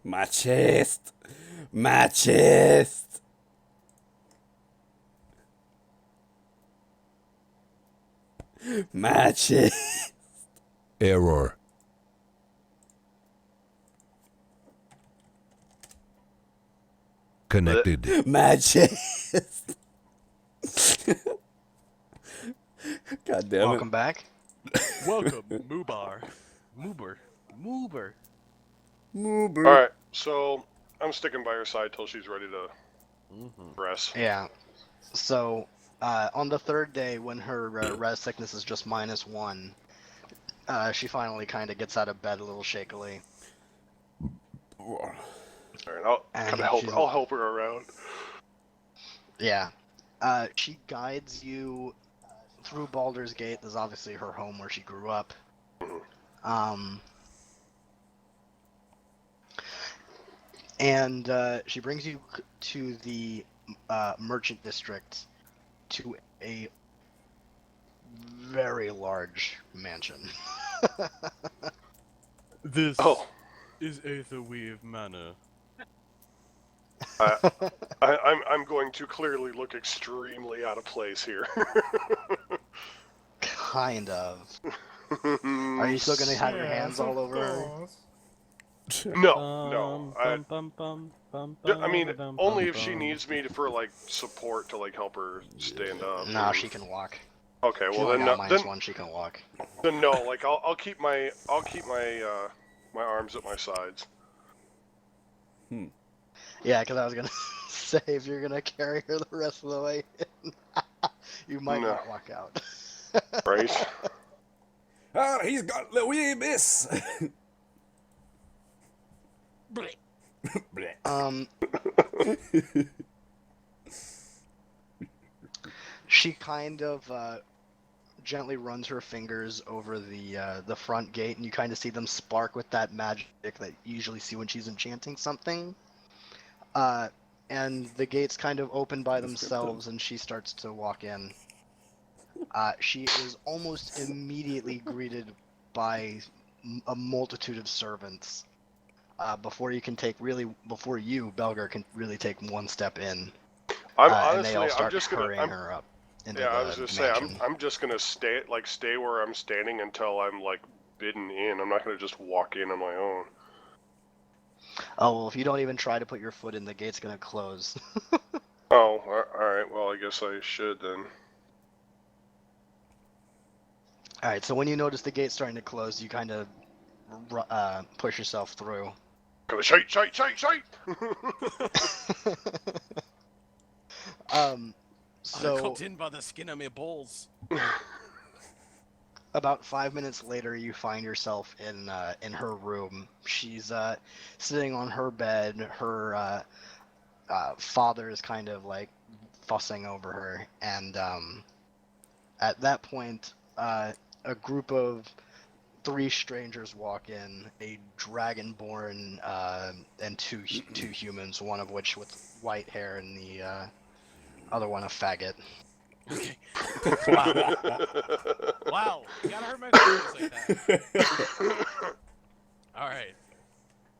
My chest. My chest. My chest. Error. Connected. My chest. God damn it. Welcome back. Welcome, Moobar. Moober. Moober. Alright, so I'm sticking by her side till she's ready to rest. Yeah. So, on the third day, when her res sickness is just -1, she finally kind of gets out of bed a little shakily. Alright, I'll help her around. Yeah. She guides you through Baldur's Gate. This is obviously her home where she grew up. And she brings you to the merchant district, to a very large mansion. This Oh, is Aetherweave Manor. I'm going to clearly look extremely out of place here. Kind of. Are you still gonna have your hands all over her? No. I mean, only if she needs me for like support to like help her stand up. No, she can walk. Okay, She's well only then, got no, -1, she can walk. then no. Like I'll keep my my arms at my sides. Yeah, because I was gonna say, if you're gonna carry her the rest of the way, you might No. not walk out. Right? Oh, he's got the wee miss. She kind of gently runs her fingers over the front gate, and you kind of see them spark with that magic that you usually see when she's enchanting something. And the gates kind of open by themselves, and she starts to walk in. She is almost immediately greeted by a multitude of servants. Before you, Belgar, can really take one step in. And they all start hurrying her up into Yeah, the I was just saying, mansion. I'm just gonna stay where I'm standing until I'm like bidden in. I'm not gonna just walk in on my own. Oh, well, if you don't even try to put your foot in, the gate's gonna close. Oh, alright, well I guess I should then. Alright, so when you notice the gate starting to close, you kind of push yourself through. Gonna shite! So So caught in by the skin of my balls. about 5 minutes later, you find yourself in her room. She's sitting on her bed. Her father is kind of like fussing over her, and at that point, a group of 3 strangers walk in: a dragonborn and two humans, one of which with white hair and the other one a faggot. Okay. Wow. You gotta hurt my feelings like that. Alright.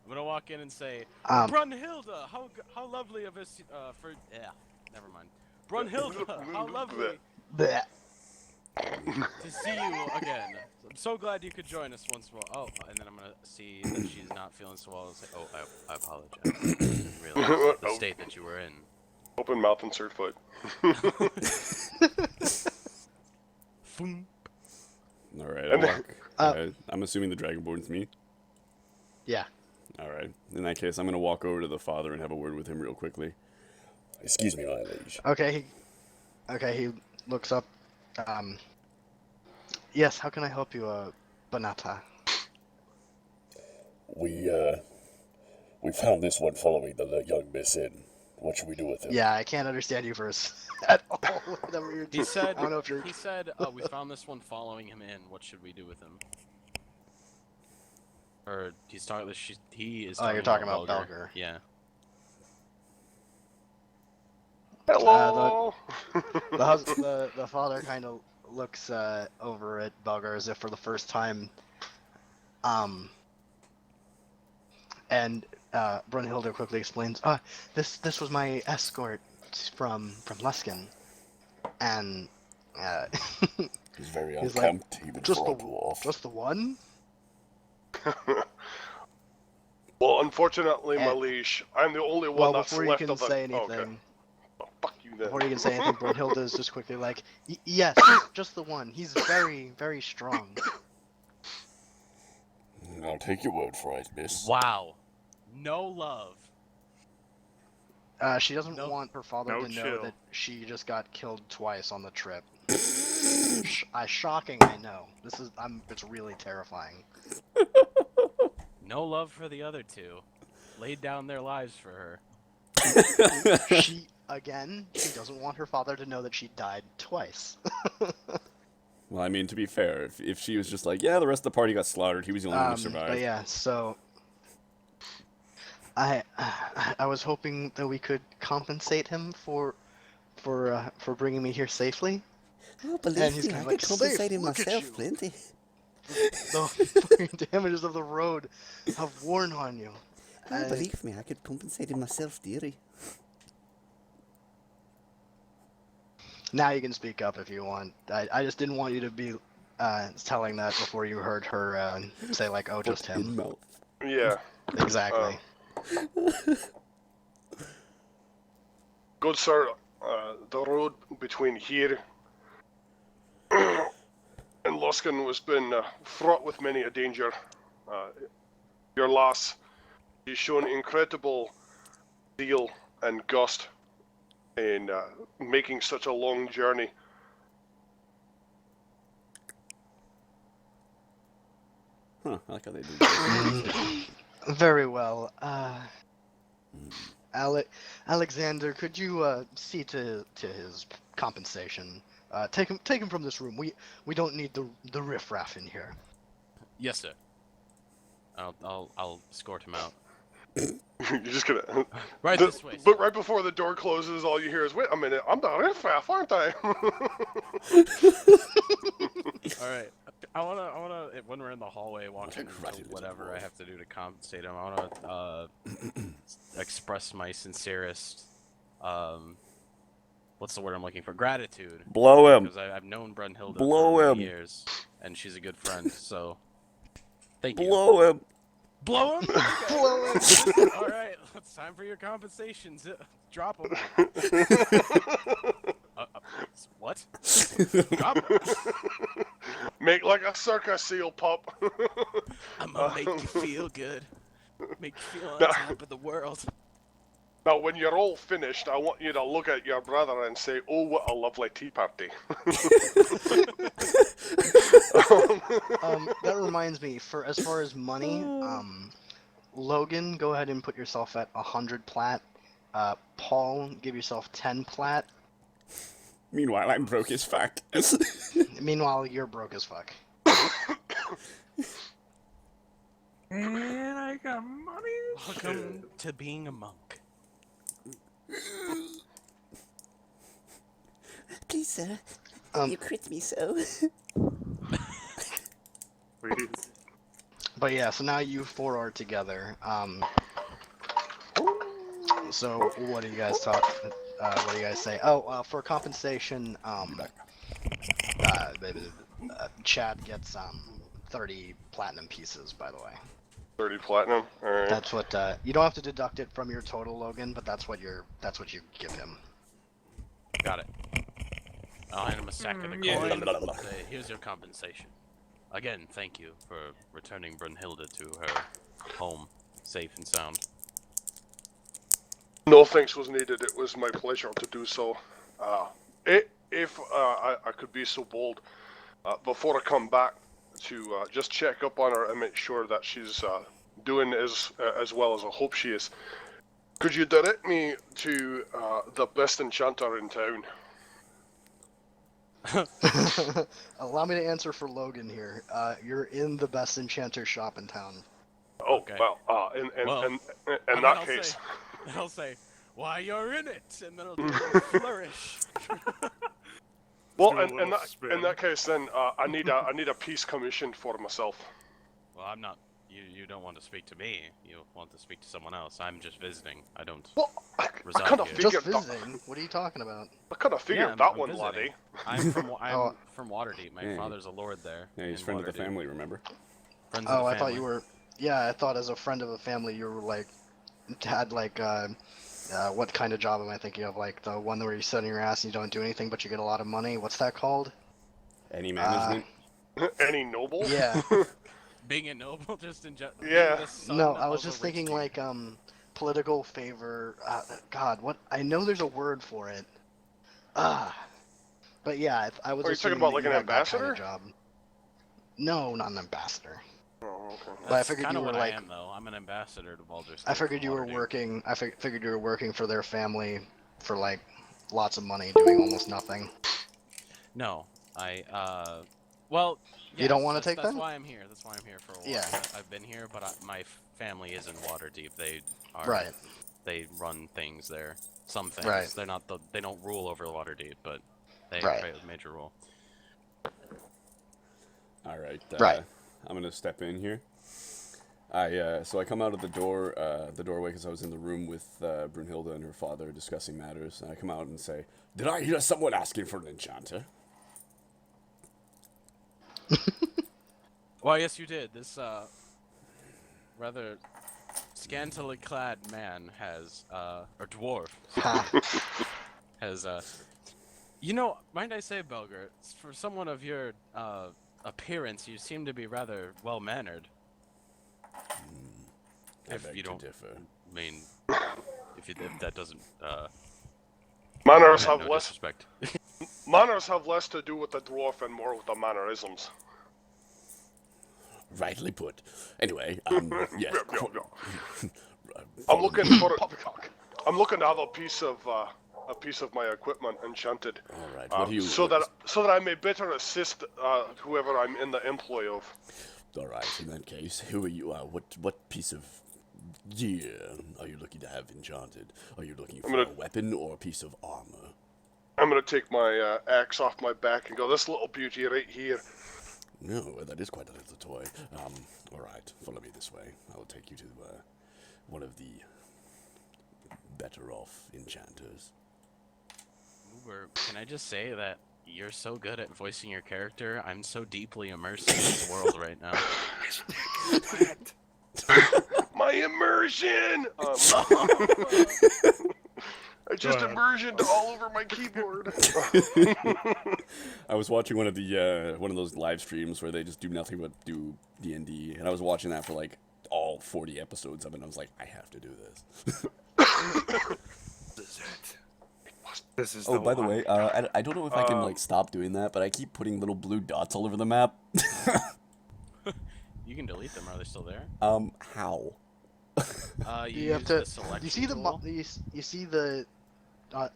I'm gonna walk in and say, Brunhilde, how lovely of us never mind. Brunhilde, how lovely Blech. to see you again. I'm so glad you could join us once more. Oh, and then I'm gonna see that she's not feeling so well and say, oh, I apologize. I didn't realize the state that you were in. Open mouth, insert foot. Alright, And I'm assuming the Dragonborn's me. Yeah. Alright. In that case, I'm gonna walk over to the father and have a word with him real quickly. Excuse me, my liege. Okay. He looks up. Yes. How can I help you, Banata? We found this one following the young miss in. What should we do with him? Yeah, I can't understand you at all. Whatever you're He said, I don't know if you're... he said, we found this one following him in. What should we do with him? Or he's talking. He is. Oh, you're talking about Belgar. Yeah. Hello. The father kind of looks over at Belgar as if for the first time. And Brunhilde quickly explains, this was my escort from Luskin. And He's very he's like, unkempt, even just for the a dwarf. just the one? Well, unfortunately, my And- liege, I'm the only Well, one that's before you left can of the... say anything, Okay. Oh, fuck you then. before you can say anything, Brunhilde is just quickly like, yes, just the one. He's very, very strong. I'll take your word for it, miss. Wow. No love. She doesn't No- want her father no to know chill. that she just got killed twice on the trip. Shocking, I know. It's really terrifying. No love for the other two. Laid down their lives for her. She doesn't want her father to know that she died twice. Well, I mean, to be fair, if she was just like, yeah, the rest of the party got slaughtered, he was the only one who survived. But yeah, so I was hoping that we could compensate him for bringing me here safely. Oh, And believe he's me, kinda I like, could compensate "Safe, him look at myself you." plenty. The fucking damages of the road have worn on you. Oh, believe me, I could compensate him myself dearly. Now you can speak up if you want. I just didn't want you to be telling that before you heard her say like, "Oh, just him." Mouth. Yeah. Exactly. Good sir, the road between here and Luskin has been fraught with many a danger. Your lass, she's shown incredible zeal and gust in making such a long journey. Huh, I like how they did that. Very well. Alexander, could you see to his compensation? Take him from this room. We don't need the riffraff in here. Yes, sir. I'll escort him out. You're just gonna... Right this way. But right before the door closes, all you hear is, wait a minute, I'm the riffraff, aren't I? All right. I wanna. When we're in the hallway walking Like to right into the whatever wall. I have to do to compensate him, I wanna express my sincerest, what's the word I'm looking for? Gratitude. Blow him. Because I've known Brunhilde Blow for him. many years, and she's a good friend. So, thank you. Blow him. Blow him. Blow him. All right, it's time for your compensations. Drop him. What? Drop him. Make like a circus seal, pup. I'm gonna make you feel good. Make you feel on No. top of the world. Now, when you're all finished, I want you to look at your brother and say, "Oh, what a lovely tea party." That reminds me. As far as money, Logan, go ahead and put yourself at 100 plat. Paul, give yourself 10 plat. Meanwhile, I'm broke as fuck. Meanwhile, you're broke as fuck. And I got money. Welcome to being a monk. Please, sir, Um, you crit me so. Please. But yeah, so now you four are together. So what do you guys talk? What do you guys say? Oh, for compensation, Chad gets 30 platinum pieces. By the way, 30 platinum. All right. that's what you don't have to deduct it from your total, Logan, but that's what you give him. Got it. I'll hand him a sack of the yeah. coin. Say, here's your compensation. Again, thank you for returning Brunhilde to her home, safe and sound. No thanks was needed. It was my pleasure to do so. If I could be so bold, before I come back to just check up on her and make sure that she's doing as well as I hope she is, could you direct me to the best enchanter in town? Allow me to answer for Logan here. You're in the best enchanter shop in town. Oh, Okay. well, Well, in And that then case, I'll say, why you're in it, and then I'll do a flourish. well, Do a in little spin. that case, then I need a piece commissioned for myself. Well, I'm not you don't want to speak to me. You want to speak to someone else. I'm just visiting. I don't Well, I reside kind of here. Just figured. visiting. What are you talking about? I kind of figured Yeah, that I'm one, visiting. laddie. I'm from Oh. from Waterdeep. My Yeah. father's a lord there. Yeah, he's in friend of the Waterdeep. family, remember? Friends of Oh, the I thought family. you were. Yeah, I thought as a friend of a family you were like had like what kind of job am I thinking of? Like the one where you sit on your ass and you don't do anything but you get a lot of money. What's that called? Any management? Any noble? Yeah. Being a noble, just in general. Yeah. No, I was just thinking like political favor. God, what? I know there's a word for it. But yeah, I was. Are you talking assuming about that like you an had that kind ambassador? of job. No, not an ambassador. Oh, okay. But I figured kind you of were what like. I am, though. I'm an ambassador to Baldur's I Gate figured from you were Waterdeep. working. I figured you were working for their family for like lots of money, doing almost nothing. No, well, You don't yes, wanna take that's that? why I'm here. That's why I'm here for a while. Yeah. I've been here, but my family is in Waterdeep. They are. Right. They run things there. Some things. Right. They're not they don't rule over Waterdeep, but they Right. play a major role. All right. Right. I'm gonna step in here. So I come out of the doorway because I was in the room with Brunhilde and her father discussing matters. And I come out and say, "Did I hear someone asking for an enchanter?" Well, yes, you did. This rather scantily clad man has or dwarf Ha. has you know, mind I say, Belger, for someone of your appearance, you seem to be rather well mannered. I If beg you to don't differ. mean if that doesn't Manners no have less. disrespect. Manners have less to do with the dwarf and more with the mannerisms. Rightly put. Anyway, yes. I'm looking for. Poppycock. I'm looking to have a piece of my equipment enchanted, All right. What do you? so that I may better assist whoever I'm in the employ of. All right. In that case, who are you? What piece of gear are you looking to have enchanted? Are you looking for a weapon or a piece of armor? I'm gonna take my axe off my back and go. This little beauty right here. No, that is quite a little toy. All right. Follow me this way. I will take you to one of the better off enchanters. Uber, can I just say that you're so good at voicing your character? I'm so deeply immersed in this world right now. My immersion. I just immersioned all over my keyboard. I was watching one of those live streams where they just do nothing but do D&D, and I was watching that for like all 40 episodes of it, and I was like, I have to do this. This is it. This is Oh, by the one. way, I don't know if I can like stop doing that, but I keep putting little blue dots all over the map. You can delete them. Are they still there? How? You You have use to. the selection You see the tool. you see the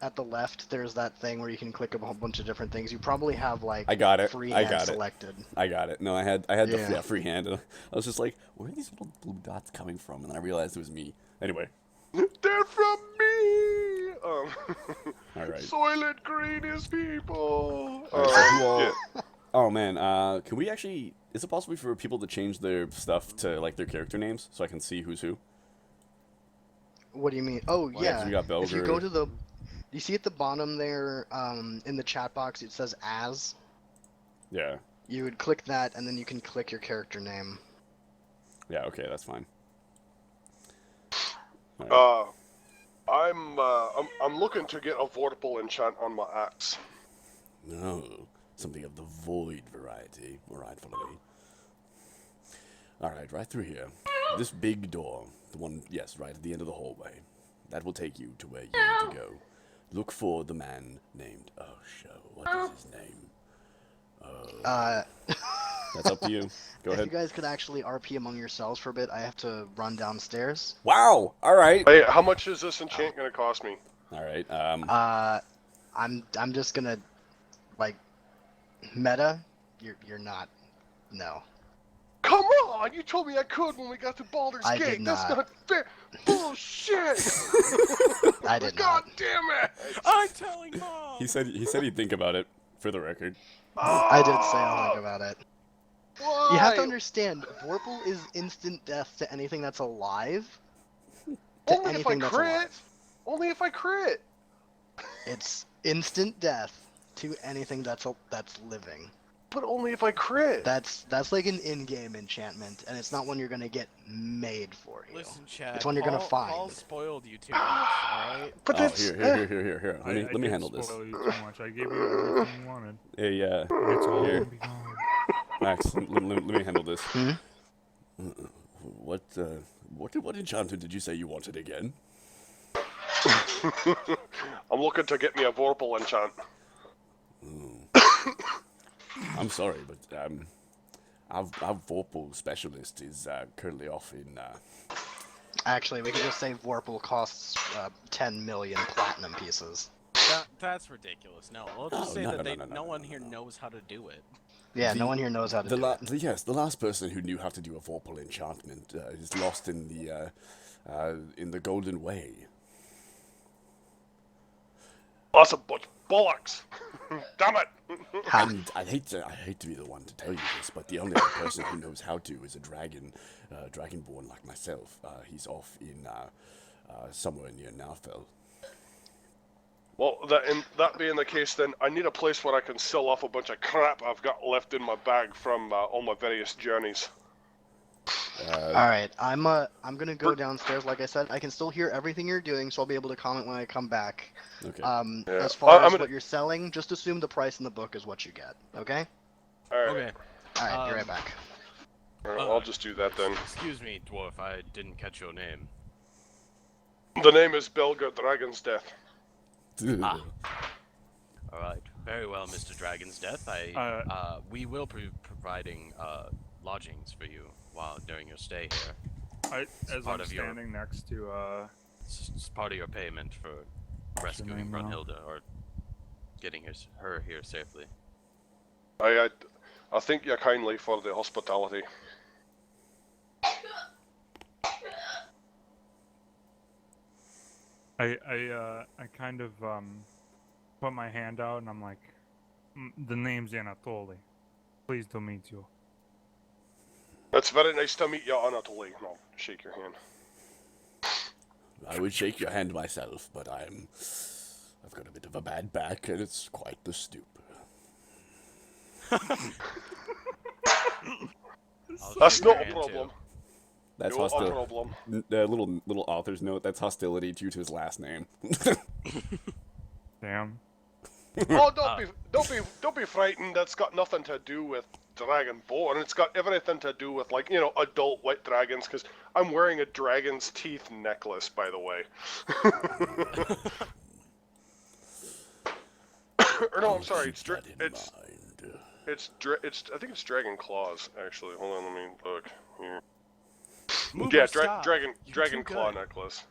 at the left. There's that thing where you can click a whole bunch of different things. You probably have like I got it. freehand I got it. selected. I got it. No, I had Yeah. the freehand. I was just like, where are these little blue dots coming from? And then I realized it was me. Anyway, They're from me. all right. Soylent Greenest people. All right, so who all- yeah. Oh man, can we actually? Is it possible for people to change their stuff to like their character names so I can see who's who? What do you mean? Oh Yeah, 'cause yeah. we got If you Belger. go to the, you see at the bottom there, in the chat box, it says as. Yeah. You would click that, and then you can click your character name. Yeah. Okay, that's fine. All right. I'm looking to get a vorpal enchant on my axe. No, something of the void variety. All right, follow me. All right, right through here. This big door, the one, yes, right at the end of the hallway. That will take you to where you need to go. Look for the man named. Oh, show. What is his name? That's up to you. Go If ahead. you guys could actually RP among yourselves for a bit, I have to run downstairs. Wow. All right. Hey, how much is this enchant gonna cost me? All right. I'm just gonna, like, meta. You're not. No. Come on! You told me I could when we got to Baldur's I Gate. did That's not. not fair. Bullshit! I did God not. damn it! I'm telling Mom. he said he'd think about it. For the record. I did say I'll think about it. Why? You have to understand, Vorpal is instant death to anything that's alive. To Only if I anything that's crit. alive. Only if I crit. It's instant death to anything that's living. But only if I crit. That's like an in-game enchantment, and it's not one you're gonna get made for you. Listen, Chad. It's one you're gonna find. Paul spoiled you too much. All right. But Oh, that's here. Let me did handle this. spoil you too much. I gave you everything you wanted. Hey, It's all here, gonna be gone. Max. Let me handle this. Hmm? What enchantment did you say you wanted again? I'm looking to get me a Vorpal enchant. I'm sorry, but our Vorpal specialist is currently off in. Actually, we could just say Vorpal costs 10 million platinum pieces. That's ridiculous. No, we'll just say that no one here knows how to do it. Yeah, no one here knows how to do it. Yes, the last person who knew how to do a Vorpal enchantment is lost in the Golden Way. That's a bunch of bollocks. Damn it. And I hate to be the one to tell you this, but the only other person who knows how to is a Dragonborn like myself. He's off in somewhere near Narfell. Well, that being the case, then I need a place where I can sell off a bunch of crap I've got left in my bag from all my various journeys. Alright, I'm gonna go downstairs, like I said. I can still hear everything you're doing, so I'll be able to comment when I come back. Okay. As far as I'm what you're selling, just assume the price in the book is what you get, okay? Alright. Okay. Alright, be right back. Alright, I'll just do that then. Excuse me, dwarf. I didn't catch your name. The name is Belga Dragon's Death. Ah. All right. Very well, Mr. Dragon's Death. We will be providing lodgings for you during your stay here. As I'm standing next to It's part of your payment for rescuing Brunhilde or getting her here safely. I thank you kindly for the hospitality. I kind of put my hand out and I'm like, the name's Anatoly. Pleased to meet you. It's very nice to meet you, Anatoly. And I'll shake your hand. I would shake your hand myself, but I've got a bit of a bad back, and it's quite the stoop. That's not a problem. That's no problem. Little author's note. That's hostility due to his last name. Damn. Oh, don't be frightened. That's got nothing to do with Dragonborn. It's got everything to do with, like, adult white dragons. Because I'm wearing a dragon's teeth necklace, by the way. Or no, I'm sorry. I think it's dragon claws. Actually, hold on. Let me look here. Yeah, dragon claw necklace.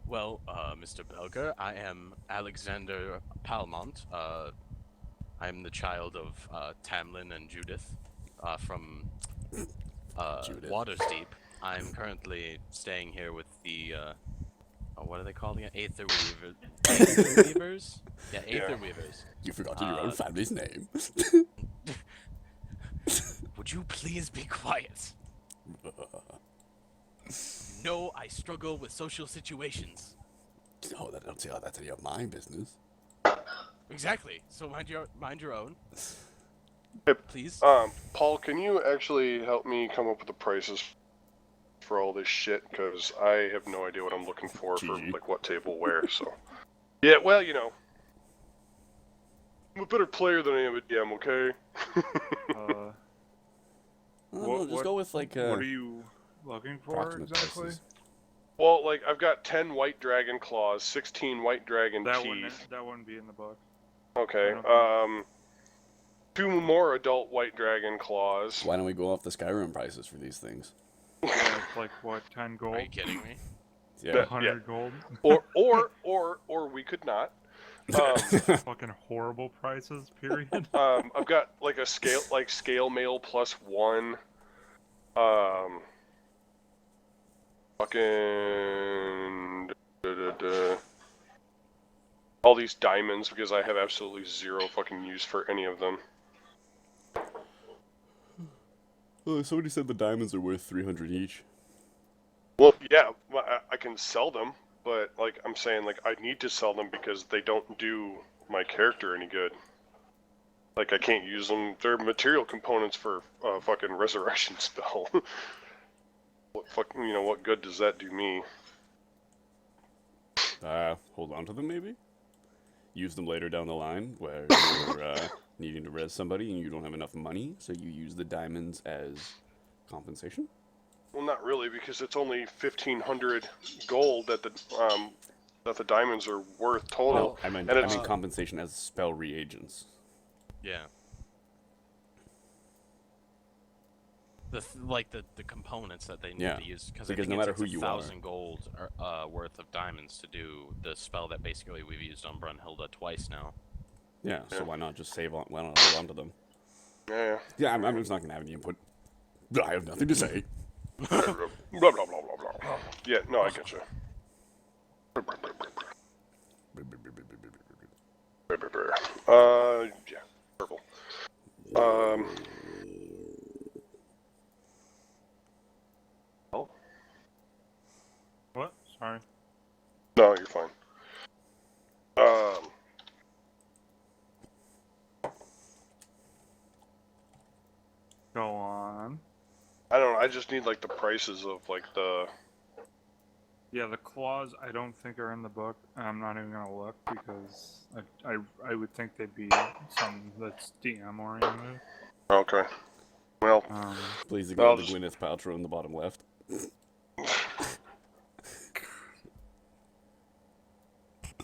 Well, Mr. Belger, I am Alexander Palmont. I'm the child of Tamlin and Judith from Waterdeep. I'm currently staying here with the what are they called again? Aether Weavers? Yeah, Aether Weavers. You forgot your own family's name. Would you please be quiet? No, I struggle with social situations. Oh, don't say that's any of my business. Exactly. So mind your own. Hey, Please. Paul, can you actually help me come up with the prices for all this shit? Because I have no idea what I'm looking for like what table where. So. Yeah, well, I'm a better player than I am a DM. Okay. Just go with like. What are you looking for exactly? Prices. Well, like, I've got 10 white dragon claws, 16 white dragon teeth. That wouldn't be in the book. Okay, 2 more adult white dragon claws. Why don't we go off the Skyrim prices for these things? Like what, 10 gold? Are you kidding me? Yeah. 100 gold? Or we could not. Fucking horrible prices, period. I've got like a scale mail +1. Fucking all these diamonds because I have absolutely zero fucking use for any of them. Oh, somebody said the diamonds are worth 300 each. Well, yeah, I can sell them, but like I'm saying, like I need to sell them because they don't do my character any good. Like I can't use them. They're material components for a fucking resurrection spell. What fucking, what good does that do me? Hold on to them maybe? Use them later down the line where you're needing to res somebody and you don't have enough money, so you use the diamonds as compensation? Well, not really, because it's only 1,500 gold that the diamonds are worth total. No, I meant compensation as spell reagents. Yeah. The components that they need Yeah, to use, because because I think no matter it's who you are. 1,000 gold worth of diamonds to do the spell that basically we've used on Brunhilde twice now. Yeah, so why not just why not hold on to them? Yeah. Yeah, I'm just not going to have any input. I have nothing to say. Blah, blah, blah, blah, blah. Yeah, no, I get you. Yeah, purple. Oh, What? Sorry. no, you're fine. Go on. I don't know, I just need, like, the prices of, like, the... Yeah, the claws I don't think are in the book. I'm not even gonna look because I would think they'd be something that's DM oriented. Okay. Well, Please ignore I'll the just- Gwyneth Paltrow in the bottom left.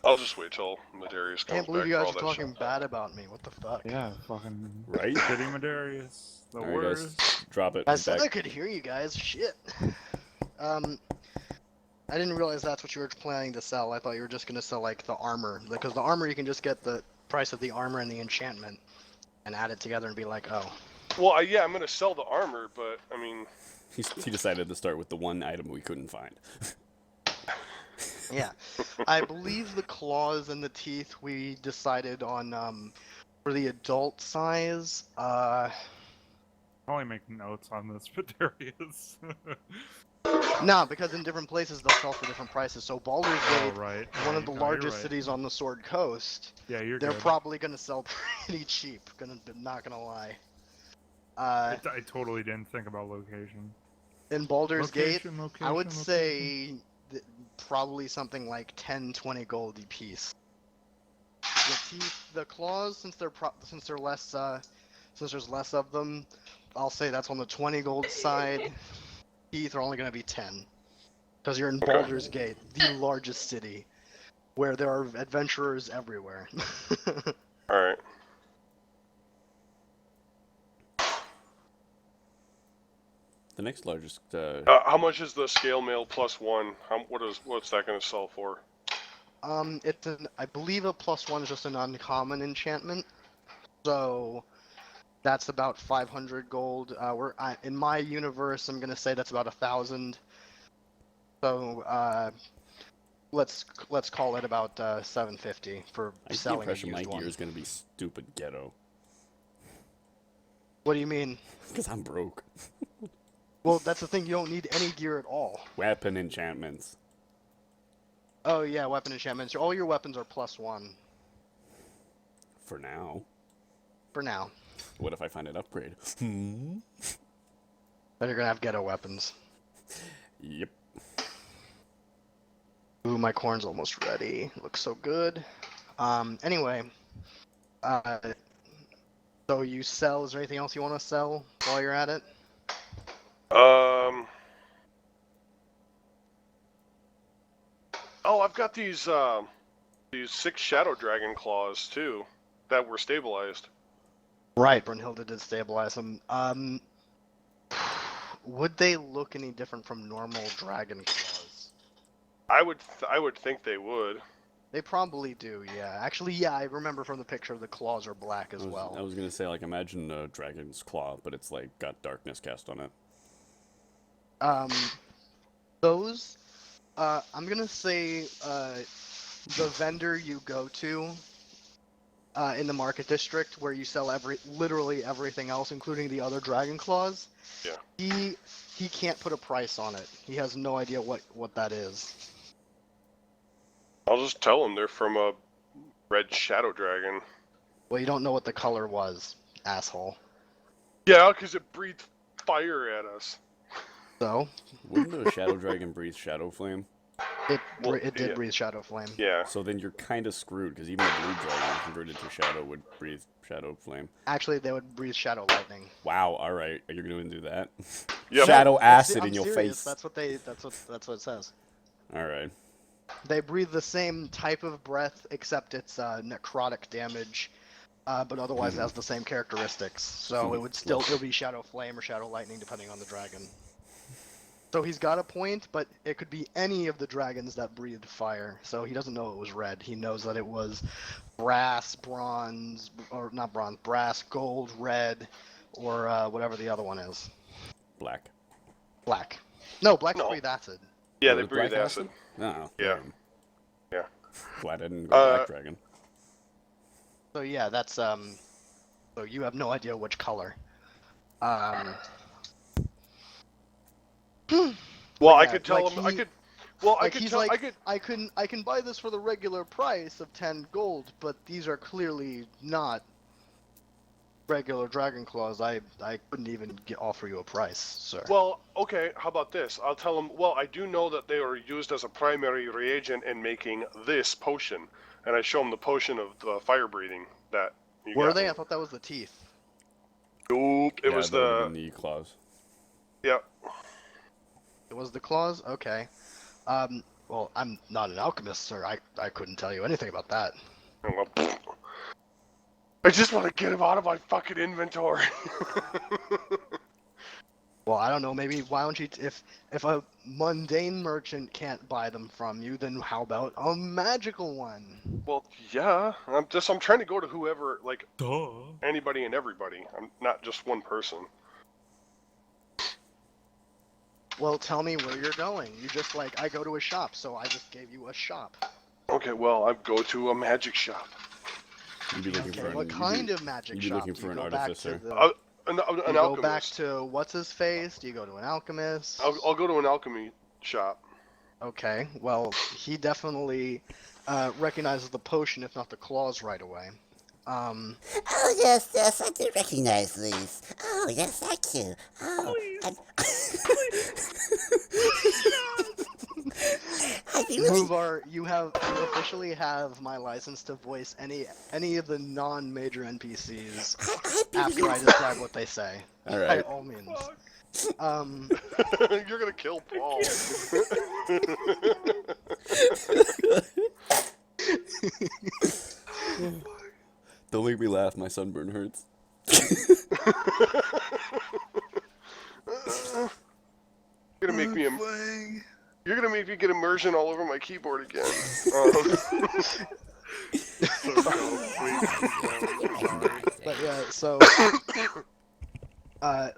I'll just wait till Medarius comes Can't believe back you for guys all are that talking shit. bad about me. What the fuck? Yeah, fucking Right? City Medarius. The Alright, worst. guys, drop it. I I'm said back. I could hear you guys. Shit. I didn't realize that's what you were planning to sell. I thought you were just gonna sell like the armor, because the armor you can just get the price of the armor and the enchantment, and add it together and be like, oh. Well, yeah, I'm gonna sell the armor, but, I mean... He decided to start with the one item we couldn't find. Yeah, I believe the claws and the teeth we decided on for the adult size. Probably make notes on this, Medarius. No, because in different places they'll sell for different prices. So Baldur's Gate, right. one of the you're largest right. cities on the Sword Coast, Yeah, you're they're good. probably gonna sell pretty cheap. Not gonna lie. I totally didn't think about location. In Baldur's Gate, Location, I would location. say probably something like 10, 20 gold a piece. The teeth, the claws, since they're less, since there's less of them, I'll say that's on the 20 gold side. Teeth are only going to be 10, because you're in Baldur's Gate, the largest city, where there are adventurers everywhere. Alright. The next largest, How much is the scale mail +1? What's that gonna sell for? I believe a +1 is just an uncommon enchantment, so that's about 500 gold. In my universe, I'm gonna say that's about 1,000. So let's call it about 750 for I get the selling a impression my used gear one. is going to be stupid ghetto. What do you mean? Because I'm broke. Well, that's the thing. You don't need any gear at all. Weapon enchantments. Oh yeah, weapon enchantments. All your weapons are +1 For now. for now. What if I find an upgrade? Then you're gonna have ghetto weapons. Yep. Ooh, my corn's almost ready. Looks so good. Anyway, so you sell. Is there anything else you want to sell while you're at it? Oh, I've got these 6 Shadow Dragon claws too, that were stabilized. Right, Brunhilde did stabilize them. Would they look any different from normal dragon claws? I would think they would. They probably do, yeah. Actually, yeah, I remember from the picture the claws are black as well. I was going to say, like, imagine a dragon's claw, but it's, like, got darkness cast on it. Those, I'm gonna say, the vendor you go to in the market district where you sell literally everything else, including the other dragon claws. Yeah. He can't put a price on it. He has no idea what that is. I'll just tell them they're from a red shadow dragon. Well, you don't know what the color was, asshole. Yeah, because it breathed fire at us. So Wouldn't a shadow dragon breathe shadow flame? it Well, did yeah. breathe shadow flame. Yeah. So then you're kind of screwed, because even a blue dragon converted to shadow would breathe shadow flame. Actually, they would breathe shadow lightning. Wow, alright. You're going to do that? Yep. Shadow acid I'm in your serious. face. That's what it says. Alright. They breathe the same type of breath, except it's necrotic damage, but otherwise it has the same characteristics. So it would still be shadow flame or shadow lightning, depending on the dragon. So he's got a point, but it could be any of the dragons that breathed fire. So he doesn't know it was red. He knows that it was brass, bronze, or not bronze, brass, gold, red, or whatever the other one is. Black. Black. No, black's No. breathe acid. Yeah, Oh, they with breathe black acid. No. Yeah. damn. Yeah. Glad I didn't go black dragon. So yeah, that's So you have no idea which color. Well, I yeah, could tell like him. I he- could. Well, I Like could he's tell. like, I could. I can buy this for the regular price of 10 gold, but these are clearly not regular dragon claws. I couldn't even offer you a price, sir. Well, okay. How about this? I'll tell him. Well, I do know that they are used as a primary reagent in making this potion, and I show him the potion of fire breathing that. You Were got they? me. I thought that was the teeth. Nope. It Yeah, was that would've the. been knee claws. Yeah. It was the claws? Okay. Well, I'm not an alchemist, sir. I couldn't tell you anything about that. Well, I just want to get him out of my fucking inventory. Well, I don't know. Maybe why don't you? If a mundane merchant can't buy them from you, then how about a magical one? Well, yeah. I'm trying to go to whoever, like, Duh. anybody and everybody. I'm not just one person. Well, tell me where you're going. You just I go to a shop, so I just gave you a shop. Okay, well, I go to a magic shop. You'd be looking Okay, for what kind of magic you'd be shop? looking Do for you an go back artificer. to the? An Do you go back alchemist. to what's his face? Do you go to an alchemist? I'll go to an alchemy shop. Okay, well, he definitely recognizes the potion, if not the claws, right away. Oh, yes, yes, I do recognize these. Oh, yes, thank you. Oh, and... I'd be really... Muvar, you officially have my license to voice any of the non-major NPCs I'd be after really... I describe what they say. By Alright. all means. You're gonna kill Paul. Don't make me laugh, my sunburn hurts. You're gonna make me You're gonna make me get immersion all over my keyboard again. But yeah, so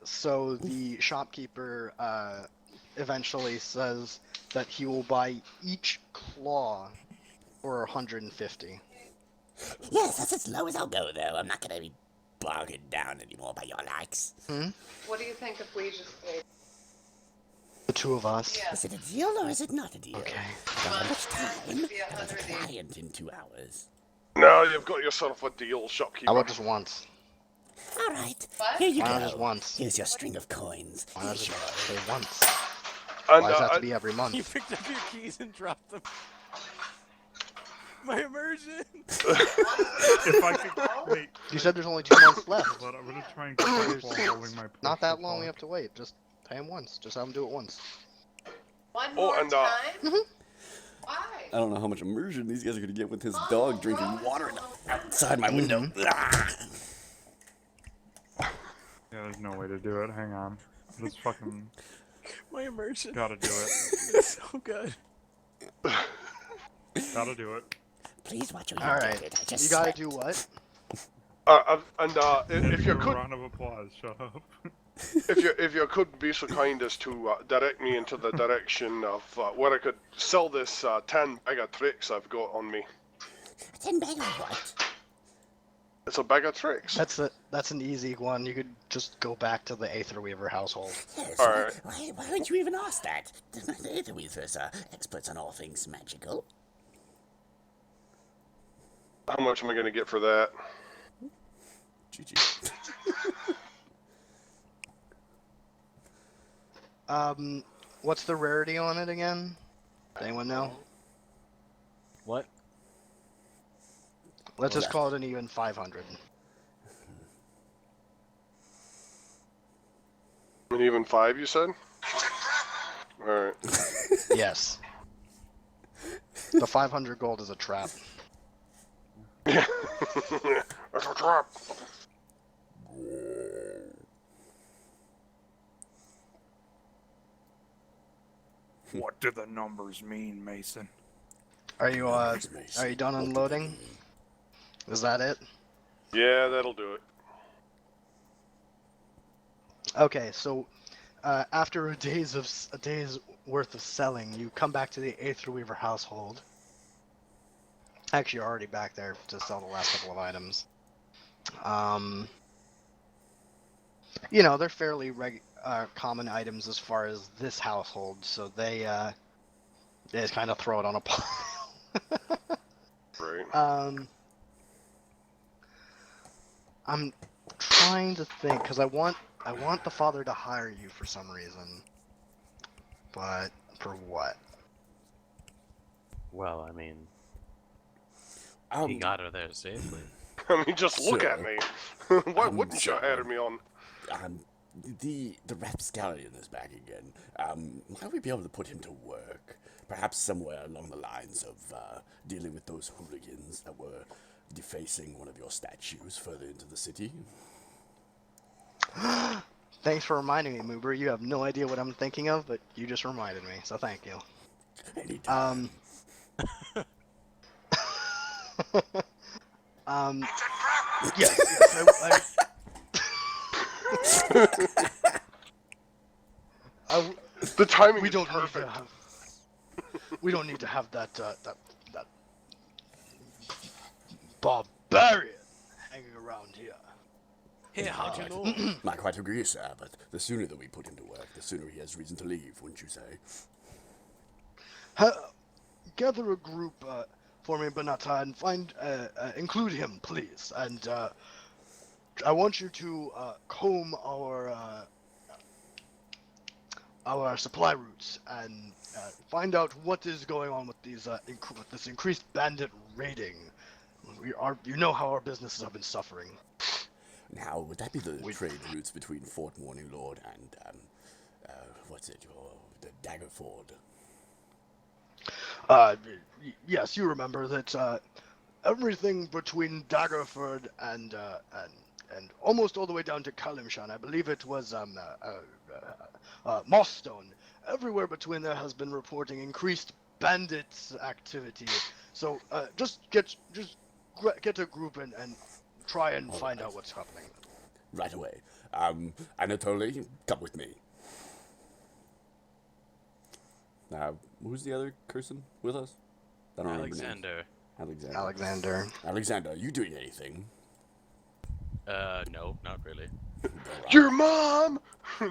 so the shopkeeper eventually says that he will buy each claw for 150. Yes, that's as low as I'll go, though. I'm not going to be bargained down anymore by your likes. What do you think if we just say The two of us. Is it a deal or is it not a deal? Okay. I don't have much time. Be I have a 100 each. client in 2 hours. Now you've got yourself a deal, shopkeeper. How about just once? All right. What? Here you Why go. not just once? Here's your string of coins. Why not just Enjoy. say once? And, Why does that have to be every You month? picked up your keys and dropped them. My immersion. If I could wait, You said there's only 2 months left. but I'm gonna try and get back while holding my. Not that personal long we clock. have to wait. Just pay him once. Just have him do it once. One Oh, more and, time? Why? I don't know how much immersion these guys are gonna get with his dog drinking water outside my window. Ah. Yeah, there's no way to do it. Hang on. Just fucking My immersion. gotta do it. It's so good. Gotta do it. Please watch where you Alright. get it. I just You gotta sweat. do what? if you're Do a cook, round of applause. Shut up. if you could be so kind as to direct me into the direction of where I could sell this 10 bag of tricks I've got on me. 10 bag of what? It's a bag of tricks. That's an easy one. You could just go back to the Aetherweaver household. Yes, Alright. why would you even ask that? The Aetherweavers are experts on all things magical. How much am I going to get for that? GG. What's the rarity on it again? Does anyone know? What? Let's just call it an even 500. An even 5, you said? Alright. Yes. The 500 gold is a trap. That's a trap. What do the numbers mean, Mason? Are you done unloading? Is that it? Yeah, that'll do it. Okay, so after a day's worth of selling, you come back to the Aetherweaver household. Actually, you're already back there to sell the last couple of items. You know, they're fairly common items as far as this household, so they just kind of throw it on a pile. Right. I'm trying to think because I want the father to hire you for some reason, but for what? Well, I mean, he Um, got her there safely. I mean, just look at So, me. Why wouldn't you so, hire me on? the rapscallion is back again. Might we be able to put him to work? Perhaps somewhere along the lines of dealing with those hooligans that were defacing one of your statues further into the city. Thanks for reminding me, Moober. You have no idea what I'm thinking of, but you just reminded me, so thank you. Anytime. Yes, The timing we is don't perfect. need to have. We don't need to have that that barbarian hanging around here. Here, how'd you know? I quite agree, sir, but the sooner that we put him to work, the sooner he has reason to leave, wouldn't you say? Gather a group for me, Banata, and include him, please. And I want you to comb our supply routes and find out what is going on with these with this increased bandit raiding. You know how our businesses have been suffering. Now, would that be the trade routes between Fort Morning Lord and, the Daggerford? Yes, you remember that everything between Daggerford and almost all the way down to Kalimshan, I believe it was Mossstone. Everywhere between there has been reporting increased bandits activity. So just get a group and try and find out what's happening. Right away. Anatoly, come with me. Now, who's the other person with us? I don't remember names. Alexander. Alexander. Are you doing anything? No, not really. Your mom! That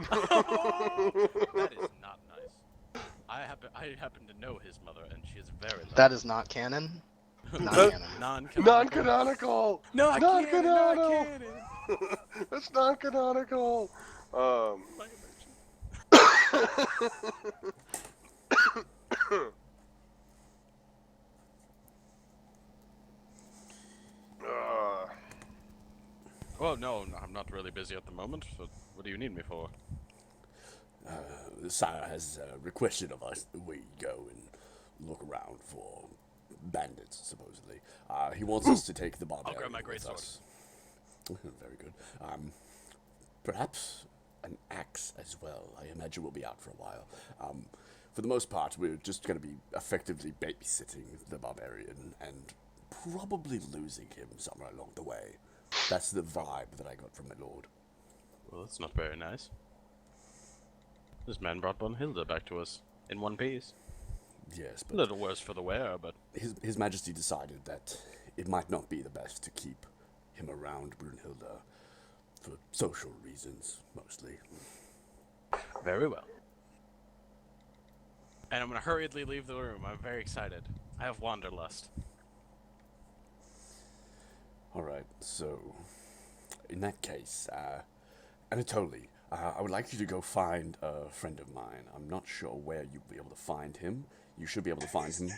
is not nice. I happen to know his mother, and she is very lovely. That is not canon. Not canon. Non-canonical! No, I Non-canonical! can't. That's non-canonical! Well, no, I'm not really busy at the moment. So what do you need me for? The sire has requested of us that we go and look around for bandits, supposedly. He wants us to take the barbarian grab my with greatsword. us. Very good. Perhaps an axe as well. I imagine we'll be out for a while. For the most part, we're just going to be effectively babysitting the barbarian and probably losing him somewhere along the way. That's the vibe that I got from my lord. Well, that's not very nice. This man brought Brunhilde back to us in one piece. Yes, A but little worse for the wearer, but His Majesty decided that it might not be the best to keep him around Brunhilde for social reasons, mostly. very well. And I'm gonna hurriedly leave the room. I'm very excited. I have wanderlust. Alright, so, in that case, Anatoly, I would like you to go find a friend of mine. I'm not sure where you'll be able to find him. You should be able to find him.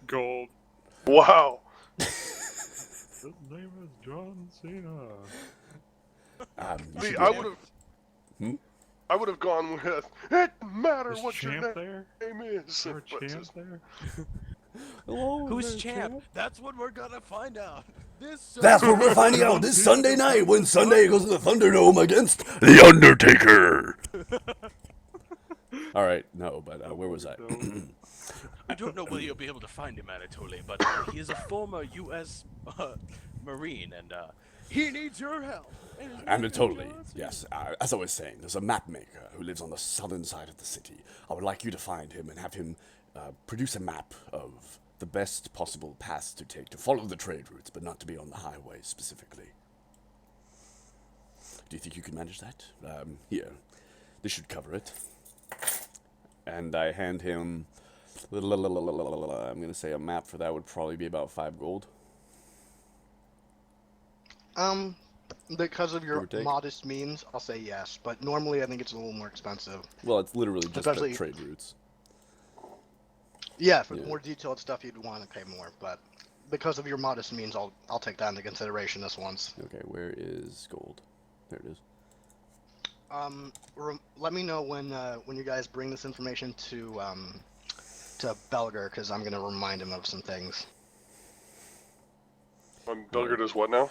Gold. Wow. His name is John Cena. You See, should be I able- would have. Hmm? I would have gone with. It doesn't matter Is what your Champ there? name is. Is there a What's Champ his- there? Hello, Who's there, champ? That's what we're gonna find out. That's what we're finding out this Sunday night when Sunday goes to the Thunderdome against The Undertaker. Alright, no, but where was I? I don't know whether you'll be able to find him, Anatoly, but he is a former U.S. Marine, and he needs your help. Anatoly, yes, as I was saying, there's a map maker who lives on the southern side of the city. I would like you to find him and have him produce a map of the best possible paths to take to follow the trade routes, but not to be on the highway specifically. Do you think you can manage that? Here, this should cover it. And I hand him, I'm going to say a map for that would probably be about 5 gold. Because of your Give or take. modest means, I'll say yes. But normally, I think it's a little more expensive. Well, it's literally just Especially- the trade routes. Yeah, for Yeah. more detailed stuff, you'd want to pay more. But because of your modest means, I'll take that into consideration this once. Okay, where is gold? There it is. Let me know when you guys bring this information to Belger, because I'm gonna remind him of some things. Belger does what now?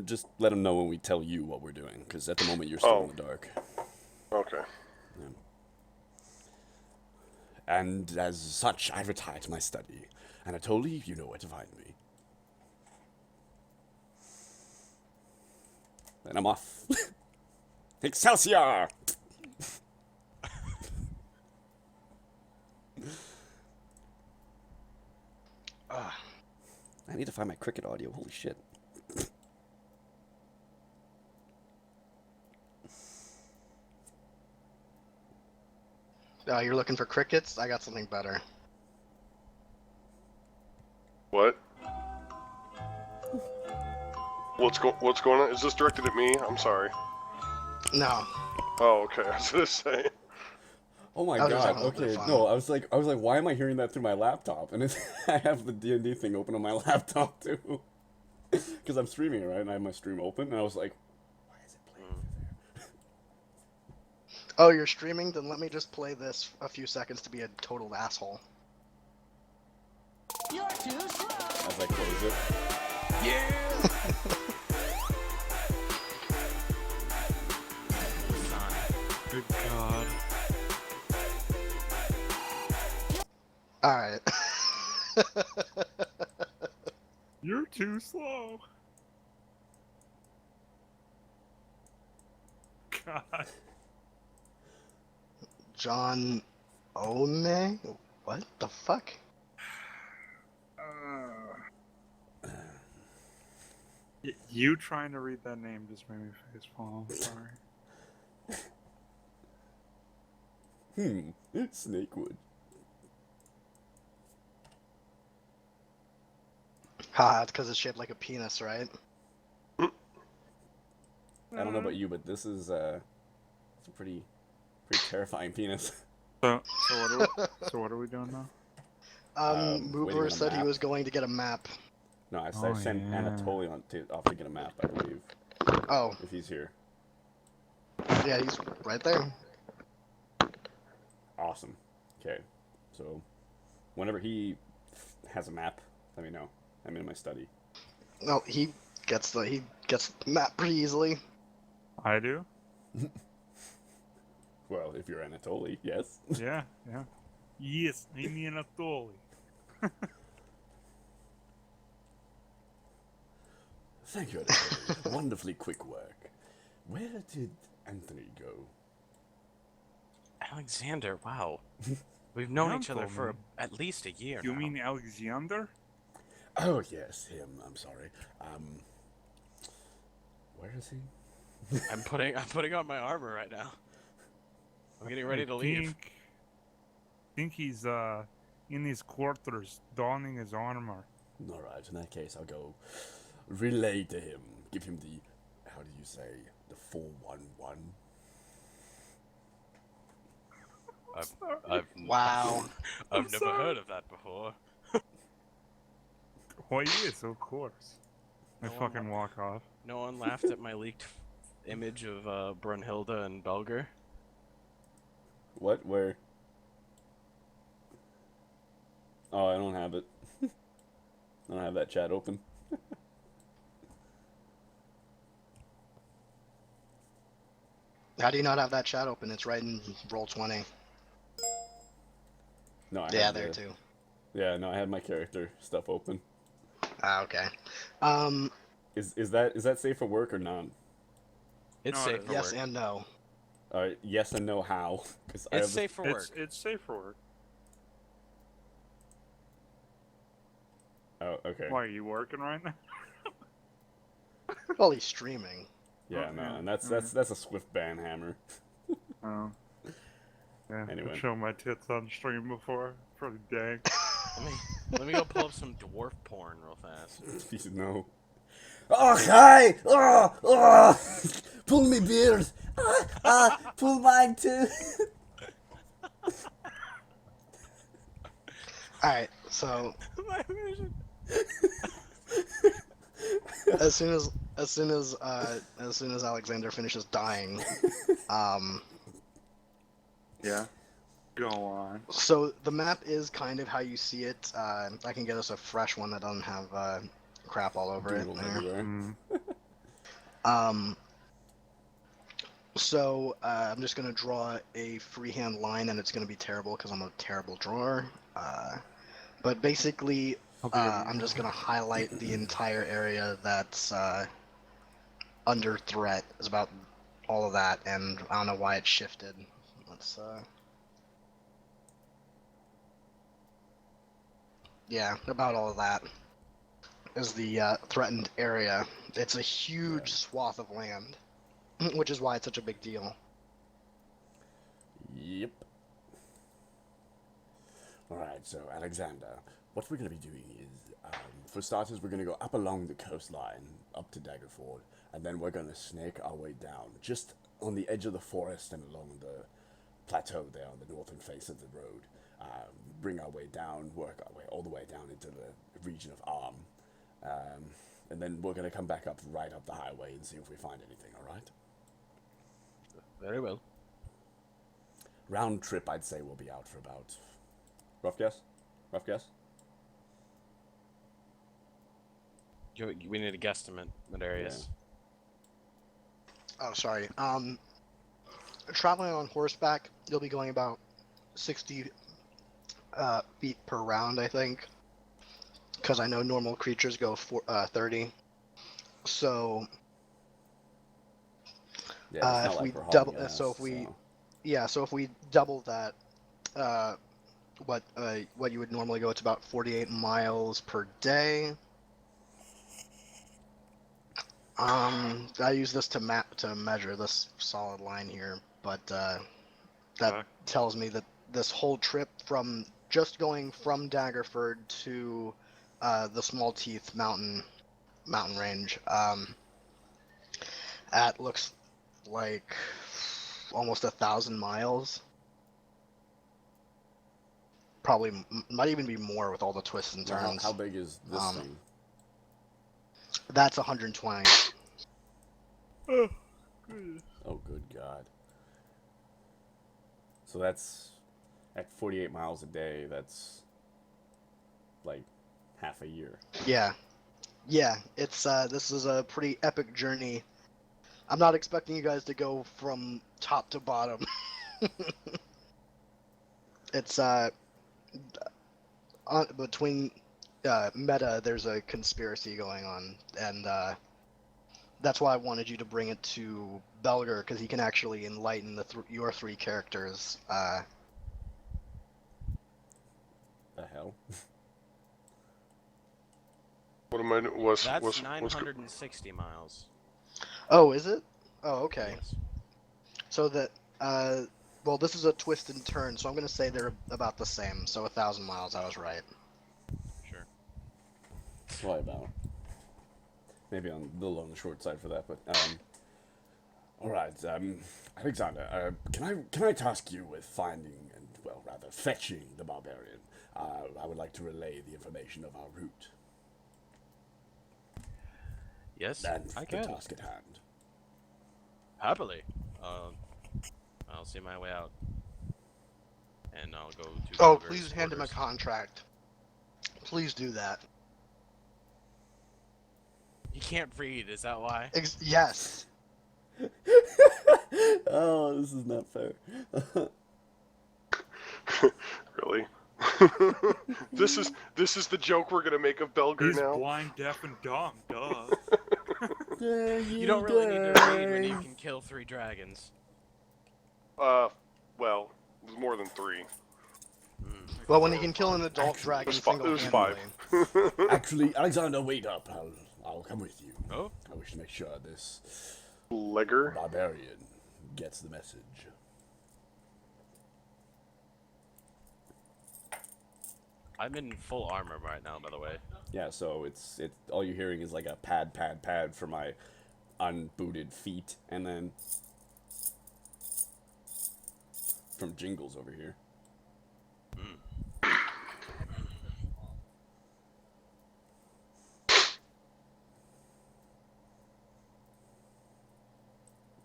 Just let him know when we tell you what we're doing, because at the moment you're still in the dark. Okay. And as such, I retire to my study. Anatoly, you know where to find me. And I'm off. Excelsior! I need to find my cricket audio. Holy shit. You're looking for crickets? I got something better. What? What's going on? Is this directed at me? I'm sorry. No. Oh, okay. I was gonna say. Oh my I was just god, having a little bit okay, of fun. no, I was like, why am I hearing that through my laptop? And it's, I have the D&D thing open on my laptop too. Because I'm streaming it, right? And I have my stream open, and I was like, why is it playing through there? Oh, you're streaming? Then let me just play this a few seconds to be a total asshole. As I close it. Good God. Alright. You're too slow. God. John One? What the fuck? You trying to read that name just made me face palm. Sorry. It's Snakewood. Haha, it's because it's shaped like a penis, right? I don't know about you, but this is, it's a pretty terrifying penis. So what are we doing now? waiting Mover on a said he map. was going to get a map. No, I Oh, sent yeah. Anatoly off to get a map, I believe, Oh, if he's here. yeah, he's right there. Awesome. Okay, so whenever he has a map, let me know. I'm in my study. No, he gets the map pretty easily. I do? Well, if you're Anatoly, yes. Yeah. Yes, I'm Anatoly. Thank you, Alexander. Wonderfully quick work. Where did Anthony go? Alexander, wow. We've known each other Uncle, for man. at least a year You now. mean Alexander? Oh, yes, him. I'm sorry. Where is he? I'm putting on my armor right now. I'm getting ready to leave. Think he's in his quarters, donning his armor. All right, in that case, I'll go relay to him. Give him the, how do you say, the 411? Wow. I've never heard of that before. Why, yes, of course. I No one fucking walk off. No one laughed at my leaked image of Brunhilde and Belger. What? Where? Oh, I don't have it. I don't have that chat open. How do you not have that chat open? It's right in Roll20. No, I Yeah, have there the- too. Yeah, no, I have my character stuff open. Ah, okay. Is that safe for work or not? It's No, safe for Yes work. and no. Yes and no. How? Because It's safe for work. It's safe for work. Oh, okay. Why, are you working right now? Well, he's streaming. Yeah, Oh, no, yeah, and that's alright. that's a swift ban hammer. Oh. Yeah, Anyway. I've shown my tits on stream before. Pretty dang. Let me go pull up some dwarf porn real fast. Please no. Oh hi! Pull me beard. Pull mine too. All right. So My vision. as soon as Alexander finishes dying, Yeah. Go on. so the map is kind of how you see it. I can get us a fresh one that doesn't have crap all over it. Doodles There. everywhere. So I'm just gonna draw a freehand line, and it's gonna be terrible because I'm a terrible drawer. But basically, I'm just gonna highlight the entire area that's under threat. Is about all of that, and I don't know why it shifted. Let's yeah, about all of that is the threatened area. It's a huge swath of land, which is why it's such a big deal. Yep. Alright, so Alexander, what we're going to be doing is, for starters, we're going to go up along the coastline, up to Daggerford, and then we're going to snake our way down, just on the edge of the forest and along the plateau there on the northern face of the road. Bring our way down, work our way all the way down into the region of Arm. And then we're going to come back up right up the highway and see if we find anything, alright? Very well. Round trip, I'd say we'll be out for about... Rough guess? Rough guess? We need a guesstimate at areas. Oh, sorry. Traveling on horseback, you'll be going about 60 feet per round, I think. Because I know normal creatures go 30. So, Yeah, it's not if like we we're hauling double, ass, so if we double that, what you would normally go, it's about 48 miles per day. I use this to measure this solid line here, but that tells me that this whole trip from just going from Daggerford to the Small Teeth mountain range, that looks like almost 1,000 miles. Probably might even be more with all the twists and Now, turns. how big is this thing? That's 120. Oh, good God. So that's at 48 miles a day, that's like half a year. Yeah. It's this is a pretty epic journey. I'm not expecting you guys to go from top to bottom. It's between meta, there's a conspiracy going on, and that's why I wanted you to bring it to Belger, because he can actually enlighten your three characters. The hell? What am I? That's 960 miles. Oh, is it? Oh, okay. Yes. So that, well, this is a twist and turn, so I'm gonna say they're about the same. So 1,000 miles. I was right. Sure. Why about? Maybe I'm a little on the short side for that, but all right, Alexander, can I task you with finding and, well, rather fetching the barbarian? I would like to relay the information of our route Yes, and I the can. task at hand. Happily. I'll see my way out. And I'll go to Oh, Belger's please hand him a quarters. contract. Please do that. He can't read, is that why? Yes. Oh, this is not fair. Really? This is the joke we're gonna make of Belger He's now. blind, deaf, and dumb. Duh. You don't really need to read when you can kill 3 dragons. Well, it was more than 3. Well, when he can kill an adult Actually, dragon it was single-handedly. 5. Actually, Alexander, wait up. I'll come with you. Oh? I wish to make sure this Legger. barbarian gets the message. I'm in full armor right now, by the way. Yeah, so it's all you're hearing is like a pad for my unbooted feet, and then from Jingles over here.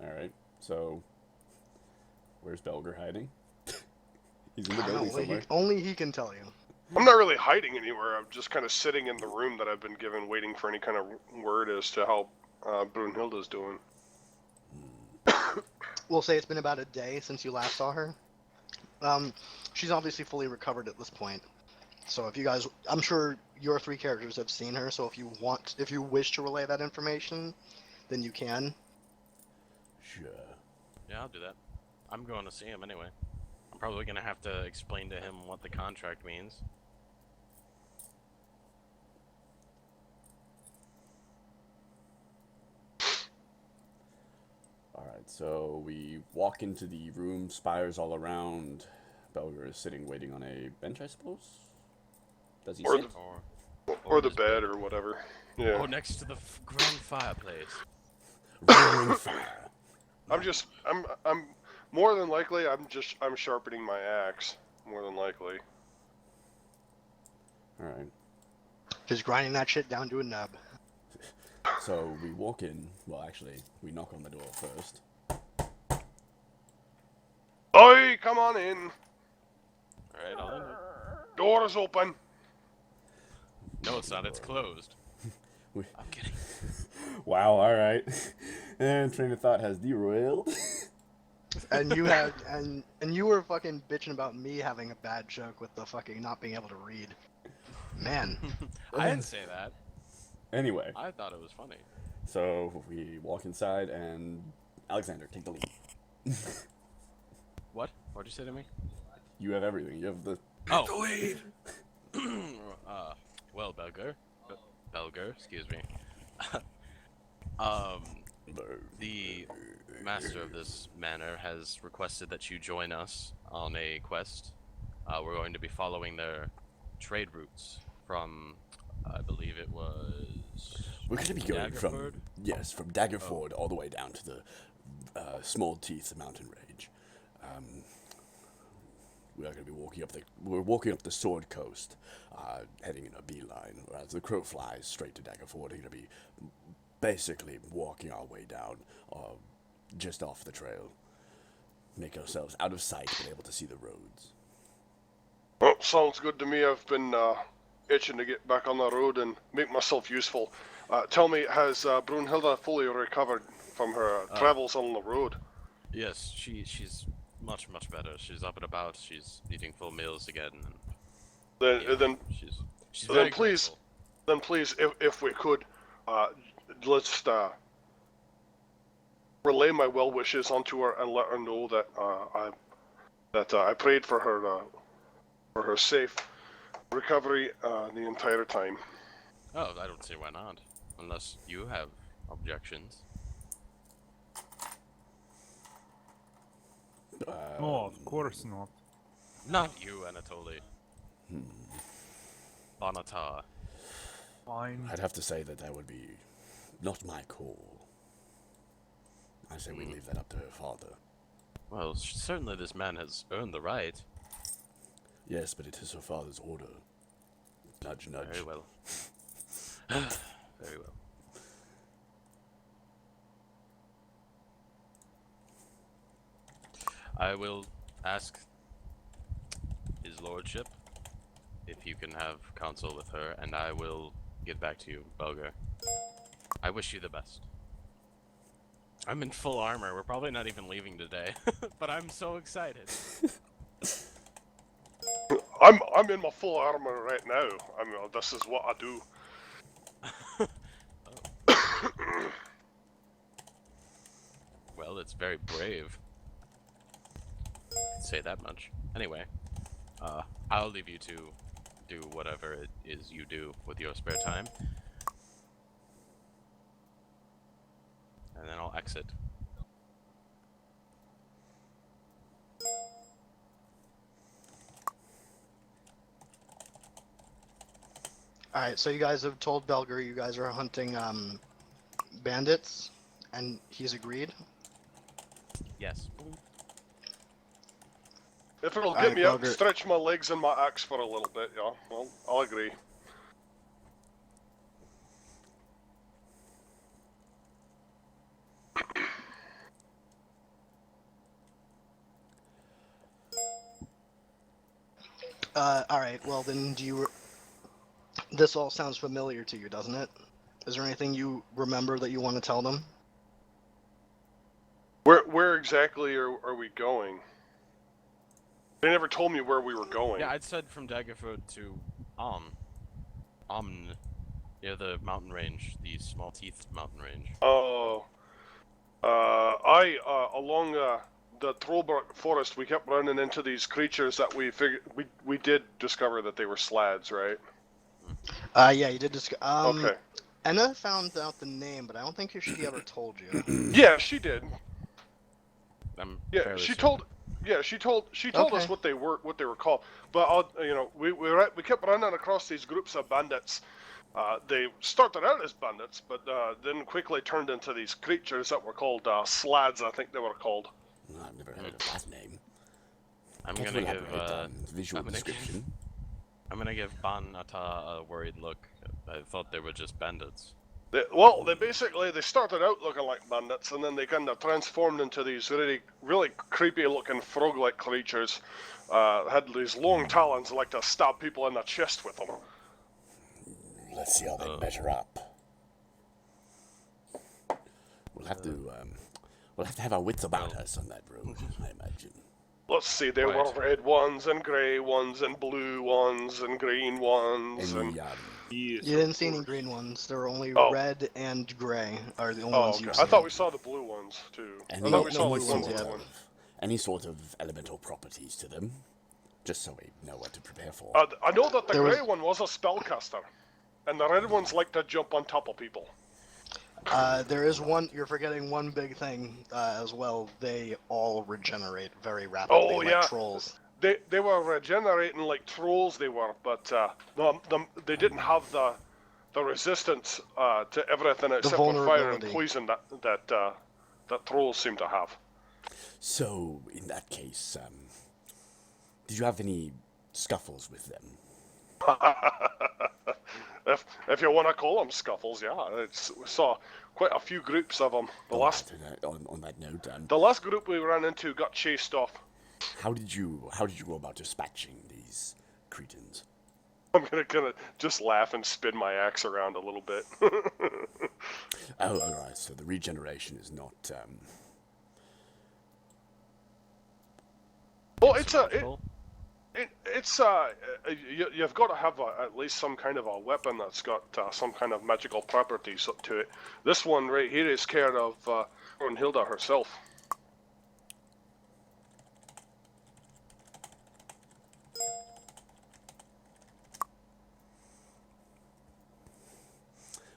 All right, so where's Belger hiding? He's in the building somewhere. Only he can tell you. I'm not really hiding anywhere. I'm just kind of sitting in the room that I've been given, waiting for any kind of word as to how Brunhilde's doing. We'll say it's been about a day since you last saw her. She's obviously fully recovered at this point. So if you guys, I'm sure your 3 characters have seen her. So if you wish to relay that information, then you can. Sure. Yeah, I'll do that. I'm going to see him anyway. I'm probably going to have to explain to him what the contract means. Alright, so we walk into the room, spires all around. Belger is sitting waiting on a bench, I suppose? Does he Or sit? Or the his bed, or whatever. Yeah. Or next to the grand fireplace. Roaring fire. I'm more than likely, I'm sharpening my axe. More than likely. Alright, Just grinding that shit down to a nub. so we walk in. Well, actually, we knock on the door first. Oi, come on in. Alright, I'll enter. Door is open. No, it's not. It's closed. We- I'm kidding. Wow, alright. And train of thought has derailed. And you had and you were fucking bitching about me having a bad joke with the fucking not being able to read. Man. I didn't say that. Anyway, I thought it was funny. so we walk inside and Alexander, take the lead. What? What'd you say to me? You have everything. You have the Oh. lead. Well, Belger, excuse me. The master of this manor has requested that you join us on a quest. We're going to be following their trade routes from, I believe it was... We're going to be going Daggerford? from Daggerford all the way down to the Small Teeth mountain range. We are going to be we're walking up the Sword Coast, heading in a beeline. As the crow flies straight to Daggerford, we're going to be basically walking our way down, just off the trail. Make ourselves out of sight, but able to see the roads. Well, sounds good to me. I've been itching to get back on the road and make myself useful. Tell me, has Brunhilde fully recovered from her travels on the road? Yes, she's much better. She's up and about. She's eating full meals again. And, Then she's very please, grateful. then please, if we could, let's relay my well wishes onto her and let her know that I prayed for her safe recovery the entire time. Oh, I don't see why not. Unless you have objections. Oh, of course not. Not you, Anatoly. Bonata. Fine. I'd have to say that would be not my call. I say we leave that up to her father. Well, certainly this man has earned the right. Yes, but it is her father's order. Nudge, nudge. Very well. Very well. I will ask his lordship if you can have counsel with her, and I will get back to you, Belger. I wish you the best. I'm in full armor. We're probably not even leaving today, but I'm so excited. I'm in my full armor right now. I mean, this is what I do. Well, it's very brave. I can say that much. Anyway, I'll leave you to do whatever it is you do with your spare time. And then I'll exit. Alright, so you guys have told Belger you guys are hunting bandits, and he's agreed? Yes. If it'll Alright, get me out and Belger. stretch my legs and my axe for a little bit, yeah, well, I'll agree. Alright, well then this all sounds familiar to you, doesn't it? Is there anything you remember that you want to tell them? Where exactly are we going? They never told me where we were going. Yeah, I'd said from Daggerford to Omn, near the mountain range, the Small Teeth mountain range. Oh. Along the Trollbark forest, we kept running into these creatures that we did discover that they were slads, right? Yeah, you did discuss. Okay. Enna found out the name, but I don't think she ever told you. Yeah, she did. I'm Yeah, fairly she certain. told. Yeah, she told Okay. us what they were called. But we kept running across these groups of bandits. They started out as bandits, but then quickly turned into these creatures that were called slads. I think they were called. Well, I've never heard of that name. I'm Care to gonna give elaborate on visual I'm gonna description. I'm gonna give Banata a worried look. I thought they were just bandits. They started out looking like bandits, and then they kind of transformed into these really creepy-looking frog-like creatures. Had these long talons, like to stab people in the chest with them. Let's see how they measure up. We'll have to have our wits about us on that road, I imagine. Let's see, there were Right. red ones, and grey ones, and blue ones, and green ones, Any and... Yes, You didn't see any green ones. There were only Oh. red and gray are the only Oh, ones okay. you've I seen. thought we saw the blue ones, too. I thought we saw, like, one blue one. Any sort of elemental properties to them, just so we know what to prepare for. I know that the There was- grey one was a spellcaster, and the red ones like to jump on top of people. There is one. You're forgetting one big thing as well. They all regenerate very rapidly, Oh, like yeah. trolls. They were regenerating like trolls, they were, but they didn't have the resistance to everything except for fire and vulnerability. poison that trolls seem to have. So, in that case, did you have any scuffles with them? If you want to call them scuffles, yeah. We saw quite a few groups of them. On that note, The last group we ran into got chased off. how did you go about dispatching these cretins? I'm gonna just laugh and spin my axe around a little bit. Oh, alright, so the regeneration is not, Well, it's it's you've got to have at least some kind of a weapon that's got some kind of magical properties up to it. This one right here is care of Brunhilde herself.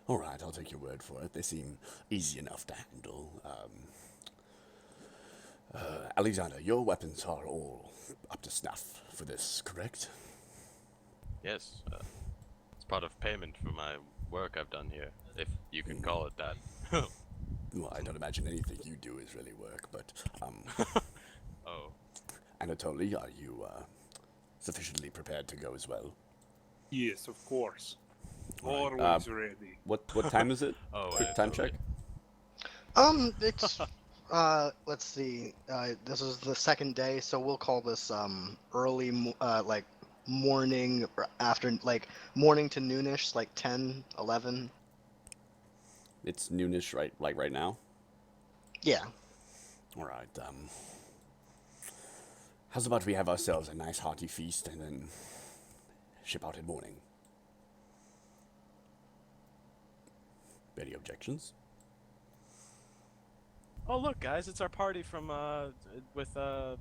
All right, I'll take your word for it. They seem easy enough to handle. Alexander, your weapons are all up to snuff for this, correct? Yes, it's part of payment for my work I've done here, if you can call it that. Well, I don't imagine anything you do is really work, but, Oh. Anatoly, are you, sufficiently prepared to go as well? Yes, of course. All right, Always ready. What time is it? Oh, Quick time check? It's let's see. This is the second day, so we'll call this early, like morning or after, like morning to noonish, like 10, 11. It's noonish, right? Like right now? Yeah. All right, how's about we have ourselves a nice hearty feast and then ship out in morning? Any objections? Oh look, guys, it's our party from with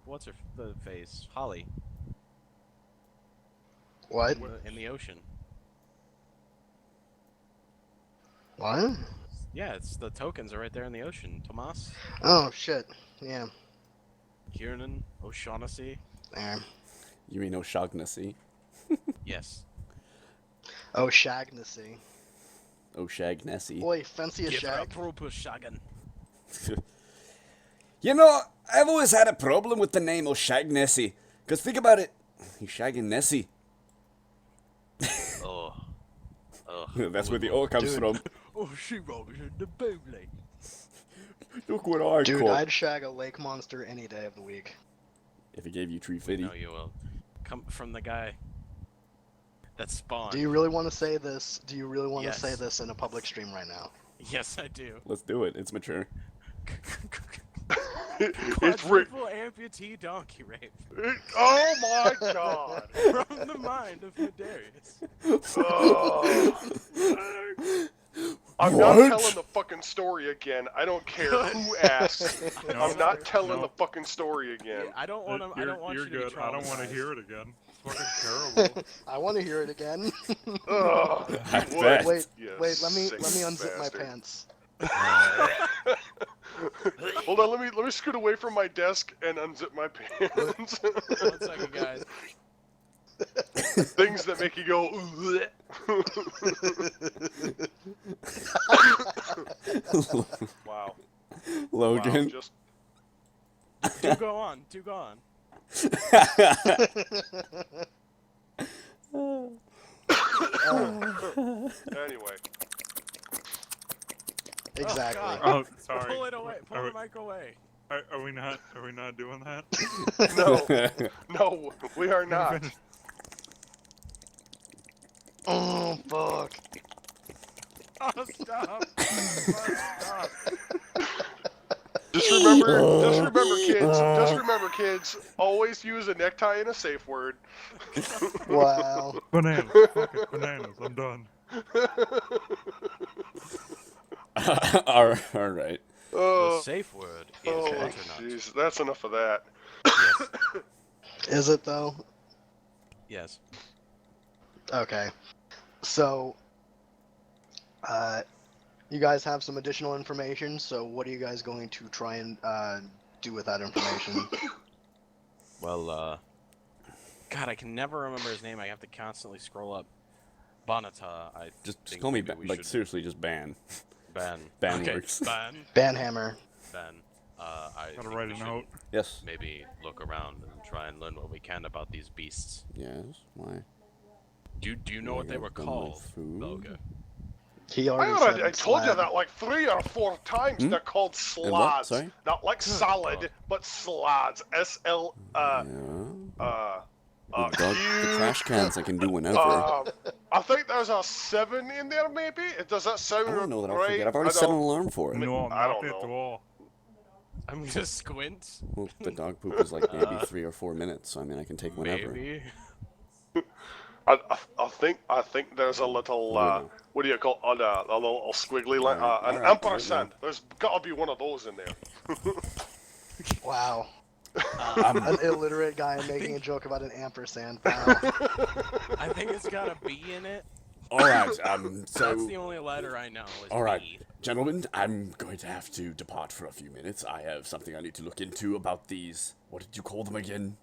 what's her the face, Holly, What? in the ocean. What? Yeah, it's the tokens are right there in the ocean. Tomas, Oh shit. Yeah. Kiernan, O'Shaughnessy. There. You mean O'Shaughnessy? Yes. Oh, Shagnessy. O'Shagnessy. Boy, fancy a Give her a shag. proper shaggin'. You know, I've always had a problem with the name O'Shagnessy. Because think about it, he's shagging Nessie. Oh. Oh. That's where the O comes Dude. from. Oh, she rolls in the bowling. Look what I Dude, caught. I'd shag a lake monster any day of the week. If he gave you tree fitty. No, you will. Come from the guy that spawned. Do you really want to say this? Do you really want Yes. to say this in a public stream right now? Yes, I do. Let's do it. It's mature. It's Rick. Quadruple amputee donkey rape Oh my god! from the mind of Medarius. I'm not telling the fucking story again. I don't care who asks. I'm not telling the fucking story again. Yeah, I don't want to. I don't want You're you to good. be I don't want to traumatized. hear it again. It's fucking terrible. I want to hear it again. Ugh, I you would. bet. wait, You wait. Let me sick unzip my bastard. pants. Hold on, let me scoot away from my desk and unzip my pants. 1 second, guys. Things that make you go. Wow. Logan. Wow, just Do go on. Do go on. anyway. Exactly. God. Oh, sorry. Pull it away. Pull Are the we- mic away. Are we not? Are we not doing that? No, we are not. Oh fuck. Oh, stop. Stop. Just remember, kids. Always use a necktie and a safe word. Wow. Bananas. Fucking bananas. I'm done. all right. The safe word is Oh, butternut. jeez, that's enough of that. Yes. Is it though? Yes. Okay. So, you guys have some additional information. So, what are you guys going to try and do with that information? Well, God, I can never remember his name. I have to constantly scroll up. Bonata, I Just think call me, maybe we like, should- seriously, just ban. Ben. Ban okay, works. Ben. Banhammer. Ben. I Gotta think write we a should note. Yes. maybe look around and try and learn what we can about these beasts. Yes. Why? Do you know what they were Bring up my called, food. Belga? He already said I told you slab. that like 3 or 4 times. Hmm? They're called And what? slads. Sorry? Not like salad, but slads. S-L, Yeah. The trash cans I can do whenever. I think there's a 7 in there, maybe? Does that sound I don't know that I'll right? forget. I've already set an alarm for it. No, I not don't at know. all. I'm gonna squint. Well, the dog poop is like maybe 3 or 4 minutes, so I mean I can take whenever. Maybe. I think there's a little what do you call a little squiggly line, an alright, ampersand. There's gotta be one of those in there. Wow. Um, An illiterate guy making a joke about an ampersand. Wow. I think it's got a B in it. alright, so... That's the only letter I know is Alright, B. gentlemen, I'm going to have to depart for a few minutes. I have something I need to look into about these... What did you call them again?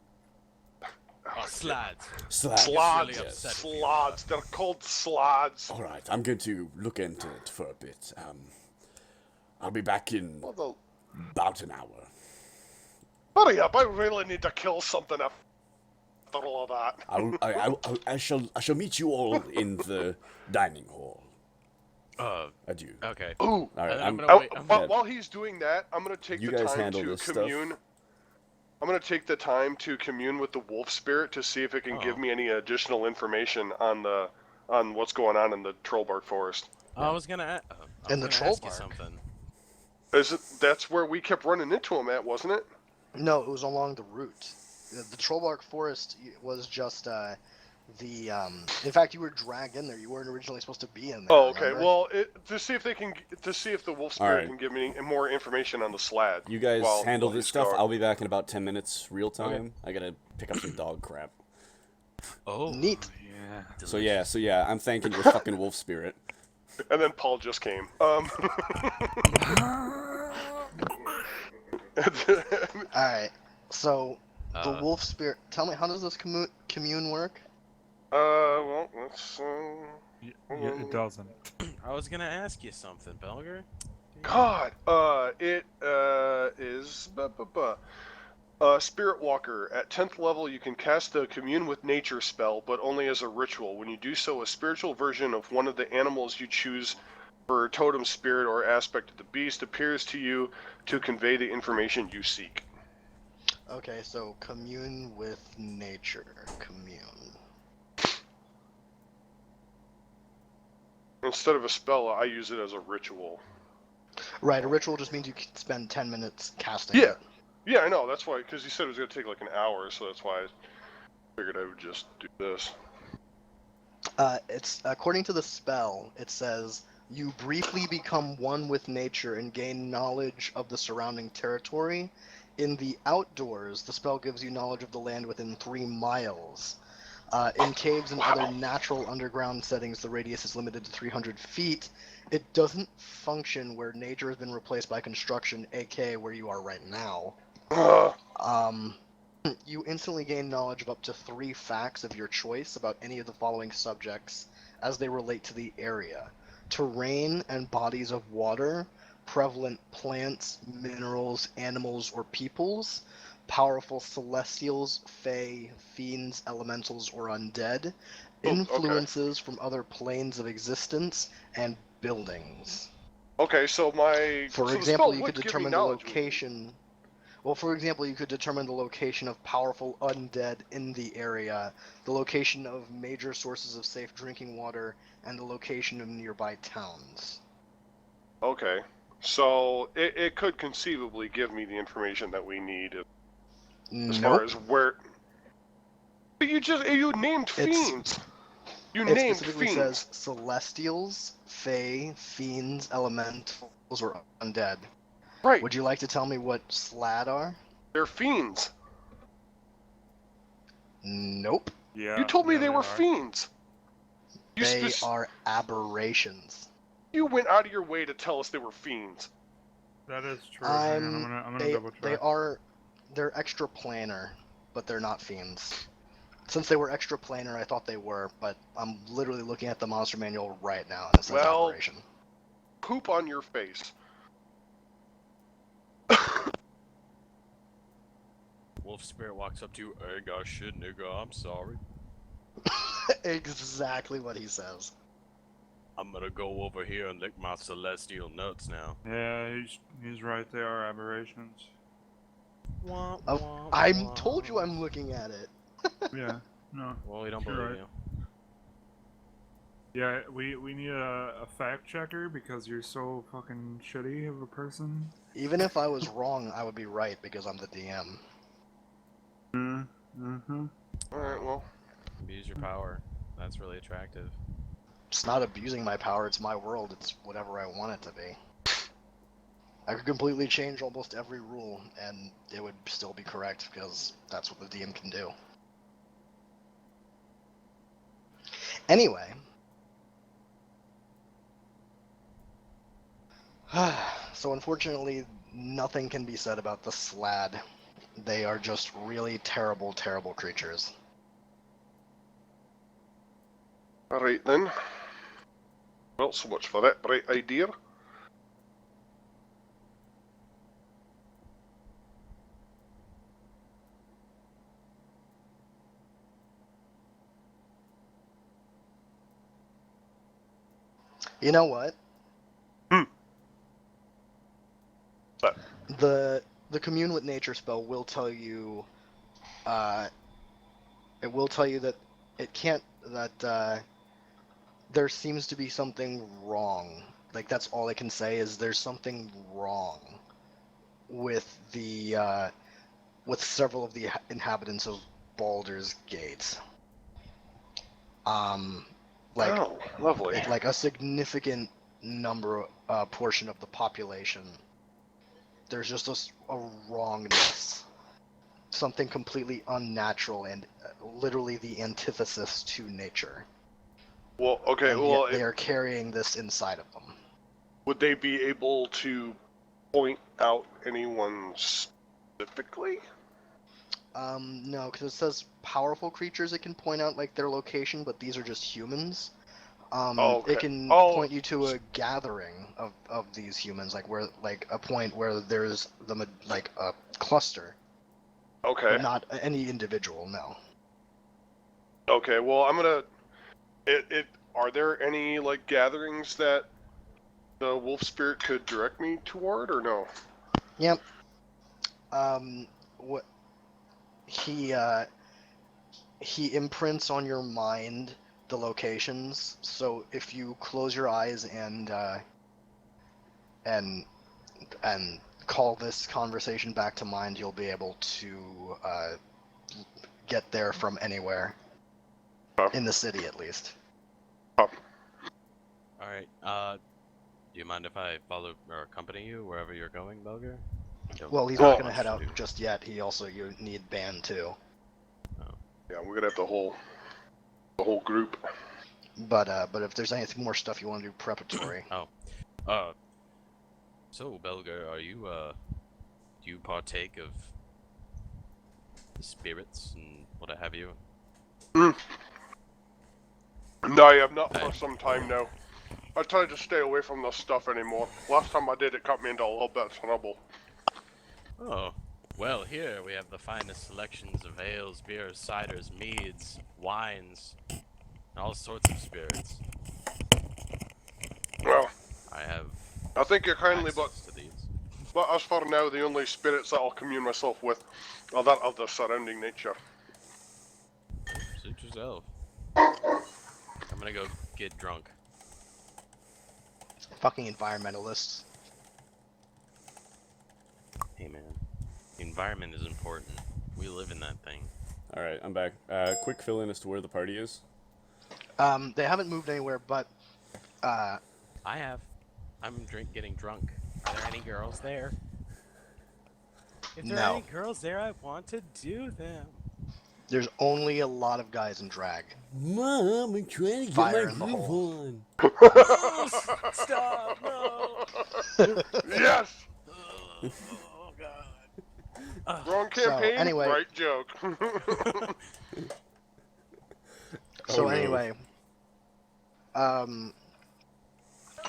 Oh, slads. Slads. Slads, really upset if you, slads. They're called slads. Alright, I'm going to look into it for a bit. I'll be back in about an hour. Hurry up! I really need to kill something after all of that. I shall meet you all in the dining hall. Adieu. Okay. Ooh. Alright, I'm gonna wait. While he's doing that, I'm gonna take You the guys time handle to this stuff. commune. I'm gonna take the time to commune with the wolf spirit to see if it can give me any additional information on what's going on in the Trollbark Forest. I was gonna. In the ask you Trollbark? something. That's where we kept running into him at, wasn't it? No, it was along the route. The Trollbark Forest was just in fact, you were dragged in there. You weren't originally supposed to be in there. Oh, okay. remember? Well, to see if the wolf spirit Alright. can give me more information on the slad. You guys while handle he's this stuff. going. I'll be back in about 10 minutes, real time. I gotta pick up some dog crap. Oh. Neat. Yeah. So yeah, I'm thanking your fucking wolf spirit. And then Paul just came. Alright, so the Uh. wolf spirit. Tell me, how does this commune work? Well, let's. It doesn't. I was gonna ask you something, Belger. God, it is Spirit Walker. At 10th level, you can cast the Commune with Nature spell, but only as a ritual. When you do so, a spiritual version of one of the animals you choose for totem spirit or aspect of the beast appears to you to convey the information you seek. Okay, so commune with nature. Commune. Instead of a spell, I use it as a ritual. Right, a ritual just means you can spend 10 minutes casting Yeah. it. Yeah, I know. That's why, because you said it was going to take like an hour, so that's why I figured I would just do this. It's according to the spell, it says you briefly become one with nature and gain knowledge of the surrounding territory. In the outdoors, the spell gives you knowledge of the land within 3 miles. In caves and other natural underground settings, the radius is limited to 300 feet. It doesn't function where nature has been replaced by construction, aka where you are right now. You instantly gain knowledge of up to 3 facts of your choice about any of the following subjects as they relate to the area: terrain and bodies of water, prevalent plants, minerals, animals, or peoples, powerful celestials, fae, fiends, elementals, or undead, influences from other planes of existence, and buildings. Okay, so For example, you could determine the location. Well, for example, you could determine the location of powerful undead in the area, the location of major sources of safe drinking water, and the location of nearby towns. Okay, so it could conceivably give me the information that we need as far as where. But you named fiends. You It named specifically fiends. says celestials, fae, fiends, elementals, or undead. Right. Would you like to tell me what slad are? They're fiends. Nope. Yeah. You told me yeah, they were are. fiends. They are aberrations. You went out of your way to tell us they were fiends. That is true. Hang on, I'm gonna double check. They're extra planar, but they're not fiends. Since they were extra planar, I thought they were, but I'm literally looking at the monster manual right now, and it says aberration. Poop on your face. Wolf spirit walks up to you. Hey, gosh, shit, nigga, I'm sorry. Exactly what he says. I'm gonna go over here and lick my celestial nuts now. Yeah, he's right. They are aberrations. I told you I'm looking at it. Yeah. No. Well, we don't You're believe right. you. Yeah, we need a fact checker because you're so fucking shitty of a person. Even if I was wrong, I would be right because I'm the DM. Mm-hmm. Alright, well. Abuse your power. That's really attractive. It's not abusing my power, it's my world, it's whatever I want it to be. I could completely change almost every rule, and it would still be correct, because that's what the DM can do. Anyway. So unfortunately, nothing can be said about the Slad. They are just really terrible, terrible creatures. Alright then. Well, so much for that bright idea. You know what? But The commune with nature spell will tell you, it will tell you that it can't, that there seems to be something wrong. Like, that's all I can say is there's something wrong with the, with several of the inhabitants of Baldur's Gate. Like, oh, lovely. like a significant number, portion of the population. There's just a wrongness. Something completely unnatural and literally the antithesis to nature. Well, okay, And well, yet they are carrying this inside of them. would they be able to point out anyone specifically? No, because it says powerful creatures, it can point out like their location, but these are just humans. Okay. It can Oh. point you to a gathering of these humans, like where, like a point where there's like a cluster, Okay. but not any individual. No. Okay, well, I'm gonna... Are there any, like, gatherings that the wolf spirit could direct me toward, or no? Yep. What he imprints on your mind the locations. So if you close your eyes and call this conversation back to mind, you'll be able to get there from anywhere in the city, at least. Alright, do you mind if I follow or accompany you wherever you're going, Belger? Well, he's Well- not going to head out just yet. You need band too. Yeah, we're gonna have the whole group. But if there's anything more stuff you want to do preparatory. So Belger, are you do you partake of the spirits and what have you? No, I have not for some time now. I try to stay away from this stuff anymore. Last time I did, it got me into a little bit of trouble. Oh, well, here we have the finest selections of ales, beers, ciders, meads, wines, and all sorts of spirits. Well, I have I think you're kindly, access to these. but as for now, the only spirits that I'll commune myself with are that of the surrounding nature. Suit yourself. I'm gonna go get drunk. Fucking environmentalists. Hey man, the environment is important. We live in that thing. Alright, I'm back. Quick fill in as to where the party is. They haven't moved anywhere, but I have. I'm getting drunk. Are there any girls there? If there are any girls there, I want to do them. there's only a lot of guys in drag. Mom, I'm trying to get Fire my in the groove hole. on. Stop! No! Yes! Oh god. Wrong campaign, anyway- right joke. So no. anyway,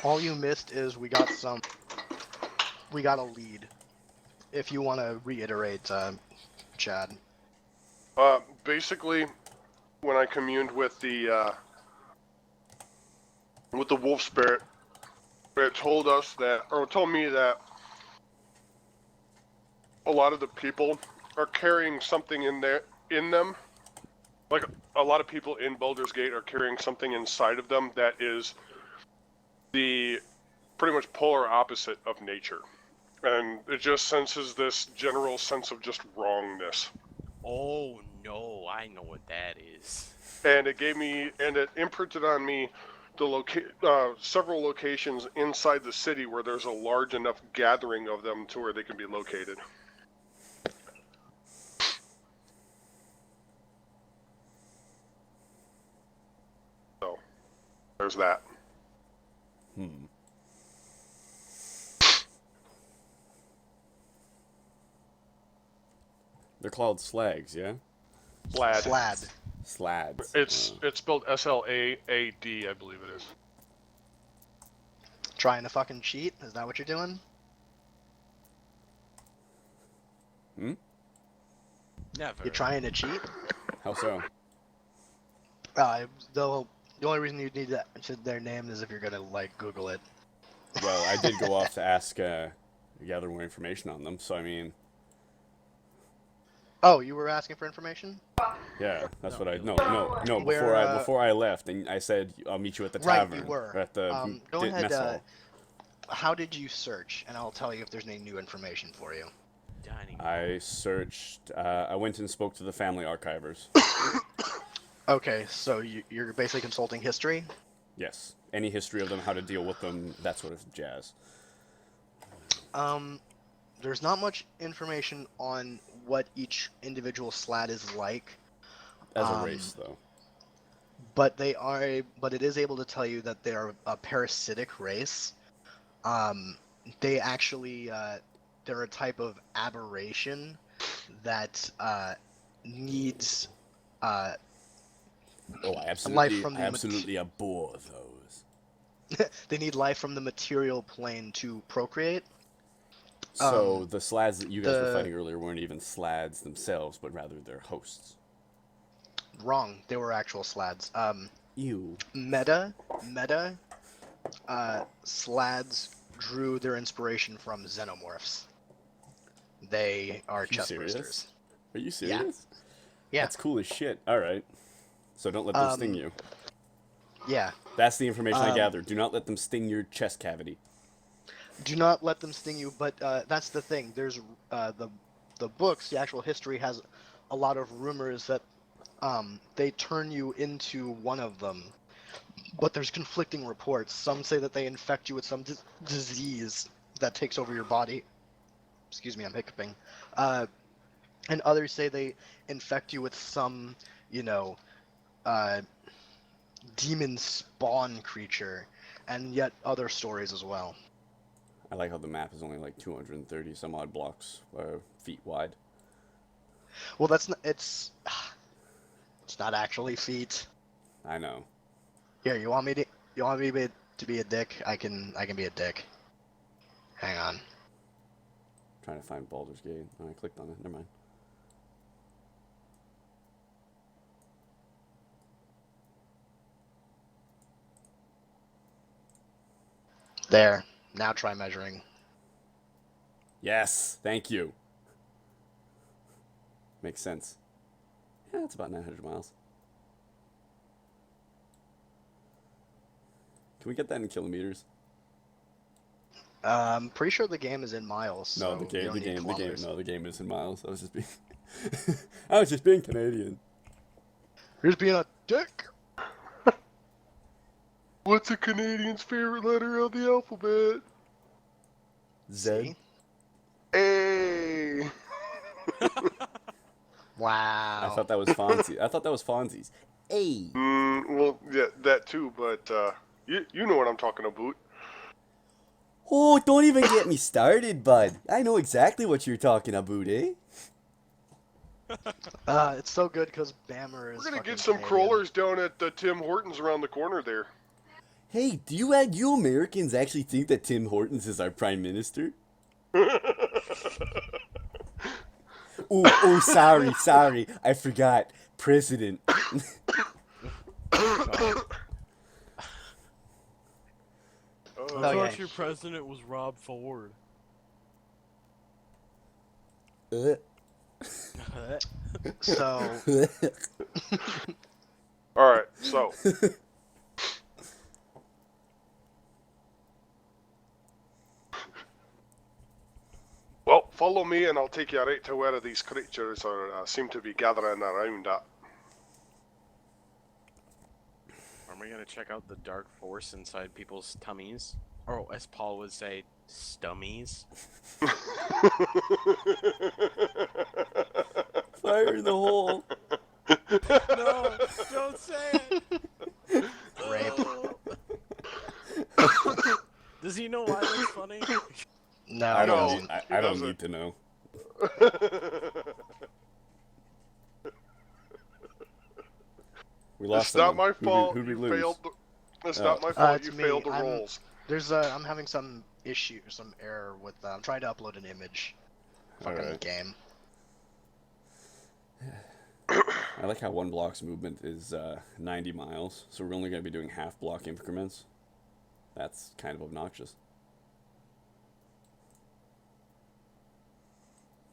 all you missed is we got a lead. If you want to reiterate, Chad. Basically, when I communed with the wolf spirit, it told me that a lot of the people are carrying something in them. Like, a lot of people in Baldur's Gate are carrying something inside of them that is the pretty much polar opposite of nature. And it just senses this general sense of just wrongness. Oh no, I know what that is. And it imprinted on me several locations inside the city where there's a large enough gathering of them to where they can be located. So, there's that. They're called slags, yeah? Slad. Slads. It's spelled S-L-A-A-D, I believe it is. Trying to fucking cheat? Is that what you're doing? Never. You're trying to cheat? How so? The only reason you need their name is if you're gonna like Google it. Well, I did go off to ask, gather more information on them, so I mean, Oh, you were asking for information? yeah, that's what I. No, Where, before I left, and I said I'll meet you at the Right, tavern. you were. Or at the Go ahead. mess hall. How did you search? And I'll tell you if there's any new information for you. Dining. I searched. I went and spoke to the family archivers. Okay, so you're basically consulting history? Yes, any history of them, how to deal with them, that sort of jazz. There's not much information on what each individual slat is like. As a race, though. But it is able to tell you that they are a parasitic race. They actually, they're a type of aberration that needs Oh, I life from the absolutely abhor those. they need life from the material plane to procreate. So the slads that you guys were fighting earlier weren't even slads themselves, but rather their hosts. Wrong. They were actual slads. Ew. Meta, slads drew their inspiration from xenomorphs. They are chest serious? bursters. Are you serious? Yeah. That's cool as shit. Alright. So don't let them sting you. Yeah. That's the information I gathered. Do not let them sting your chest cavity. Do not let them sting you, but that's the thing. There's the books, the actual history has a lot of rumors that they turn you into one of them. But there's conflicting reports. Some say that they infect you with some disease that takes over your body. Excuse me, I'm hiccuping. And others say they infect you with some, demon spawn creature, and yet other stories as well. I like how the map is only like 230 some odd blocks, feet wide. Well, it's not actually feet. I know. Here, you want me to be a dick? I can be a dick. Hang on. Trying to find Baldur's Gate. Oh, I clicked on it. Never mind. There. Now try measuring. Yes, thank you. Makes sense. Yeah, it's about 900 miles. Can we get that in kilometers? I'm pretty sure the game is in miles. No, So the game is in miles. I was just being Canadian. Here's being a dick. What's a Canadian's favorite letter of the alphabet? Z. See? A. Wow. I thought that was Fonzie's. A. Well, yeah, that too, but you know what I'm talking about. Oh, don't even get me started, bud. I know exactly what you're talking about, eh? It's so good because Bammer is. We're gonna fucking get some Canadian. crawlers down at Tim Hortons around the corner there. Hey, do you Americans actually think that Tim Hortons is our prime minister? Oh, sorry, I forgot. President. I thought your president was Rob Ford. So. Alright, so. Well, follow me, and I'll take you right to where these creatures are seem to be gathering around at. Are we gonna check out the dark force inside people's tummies? Or, as Paul would say, stummies? Fire in the hole. No, don't say it. Rape. Does he know why that's funny? No, I he don't. doesn't. I don't need to know. We lost It's not someone. my fault. Who'd we You lose? failed. It's Oh. not my fault. It's You me. failed the rolls. I'm having some issue, some error with I'm trying to upload an image. Fucking Alright. game. I like how one block's movement is 90 miles, so we're only going to be doing half block increments. That's kind of obnoxious.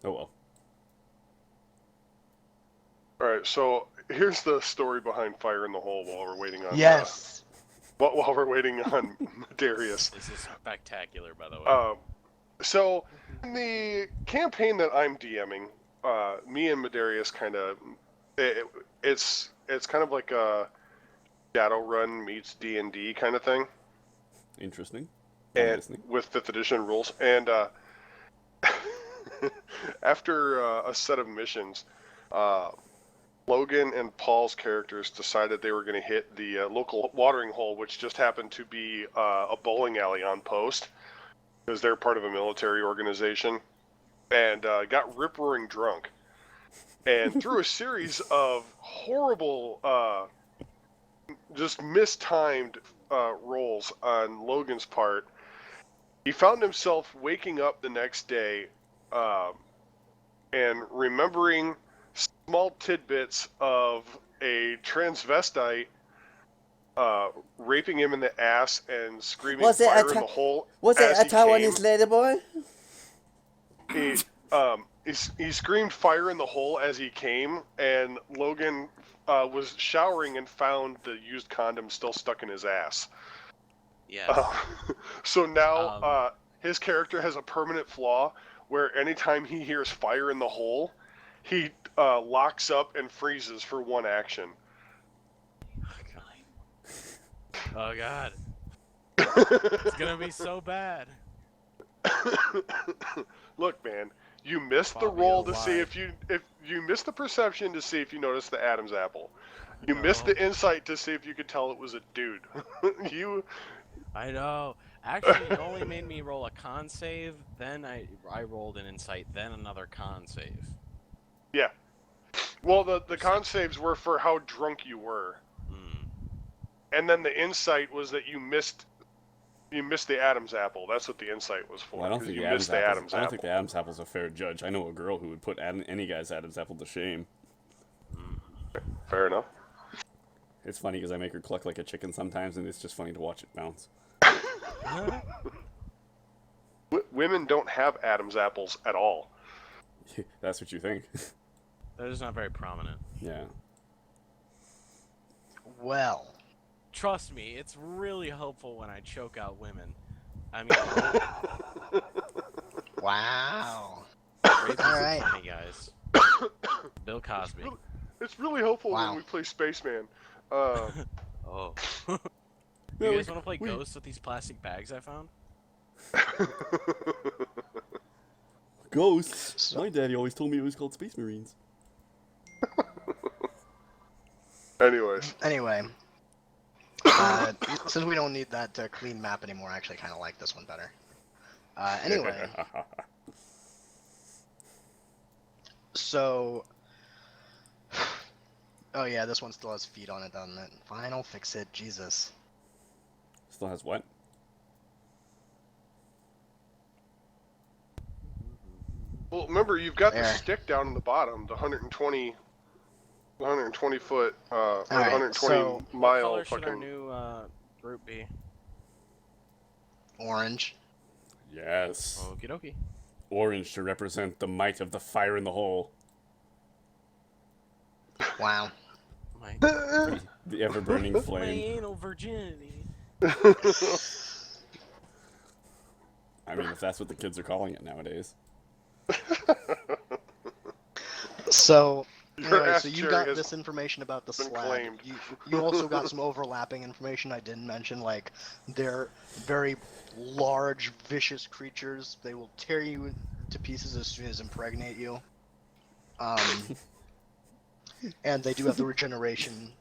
Oh well. Alright, so here's the story behind Fire in the Hole while we're waiting on Yes. while we're waiting on Darius. This is spectacular, by the way. So in the campaign that I'm DMing, me and Medarius kind of it's kind of like a Shadowrun meets D&D kind of thing, Interesting. I'm and listening. with 5th edition rules. And after a set of missions, Logan and Paul's characters decided they were going to hit the local watering hole, which just happened to be a bowling alley on post, because they're part of a military organization, and got rip-roaring drunk. And through a series of horrible, just mistimed rolls on Logan's part, he found himself waking up the next day and remembering small tidbits of a transvestite raping him in the ass and screaming Was it fire a in the hole. Was it as a he Taiwanese came. lady boy? He screamed fire in the hole as he came, and Logan was showering and found the used condom still stuck in his ass. Yes. So now his character has a permanent flaw where anytime he hears fire in the hole, he locks up and freezes for one action. Oh god. It's gonna be so bad. Look, man, you missed the Fabio, roll to see why? if you missed the perception to see if you noticed the Adam's apple. You No. missed the insight to see if you could tell it was a dude. I know. Actually, it only made me roll a con save, then I rolled an insight, then another con save. Yeah. Well, the con saves were for how drunk you were, and then the insight was that you missed the Adam's apple. That's what the insight was for. Well, I don't 'cause think you the missed Adam's the apple's, Adam's I don't apple. think the Adam's apple's a fair judge. I know a girl who would put any guy's Adam's apple to shame. Fair enough. It's funny because I make her cluck like a chicken sometimes, and it's just funny to watch it bounce. Women don't have Adam's apples at all. That's what you think. That is not very prominent. Yeah. Well. Trust me, it's really helpful when I choke out women. I mean, Wow. rape All isn't right. funny, guys. Bill Cosby. It's really helpful Wow. when we play Spaceman. Oh. Yeah, You guys we- want to play we- Ghosts with these plastic bags I found? Ghosts. My daddy always told me it was called Space Marines. Anyways. Anyway. Since we don't need that clean map anymore, I actually kind of like this one better. Anyway. So. Oh yeah, this one still has feet on it, doesn't it? Fine, I'll fix it. Jesus. Still has what? Well, remember, you've got the There. stick down in the bottom, the 120 foot, or Alright, 120 so- What mile color should our fucking. new group be? Orange. Yes. Okie dokie. Orange to represent the might of the fire in the hole. Wow. My, The ever-burning my flame. anal virginity. I mean, if that's what the kids are calling it nowadays. So, Your anyway, ass so you cherry got has this information about the been sled. claimed. You also got some overlapping information I didn't mention, like they're very large, vicious creatures. They will tear you to pieces as soon as impregnate you. And they do have the regeneration.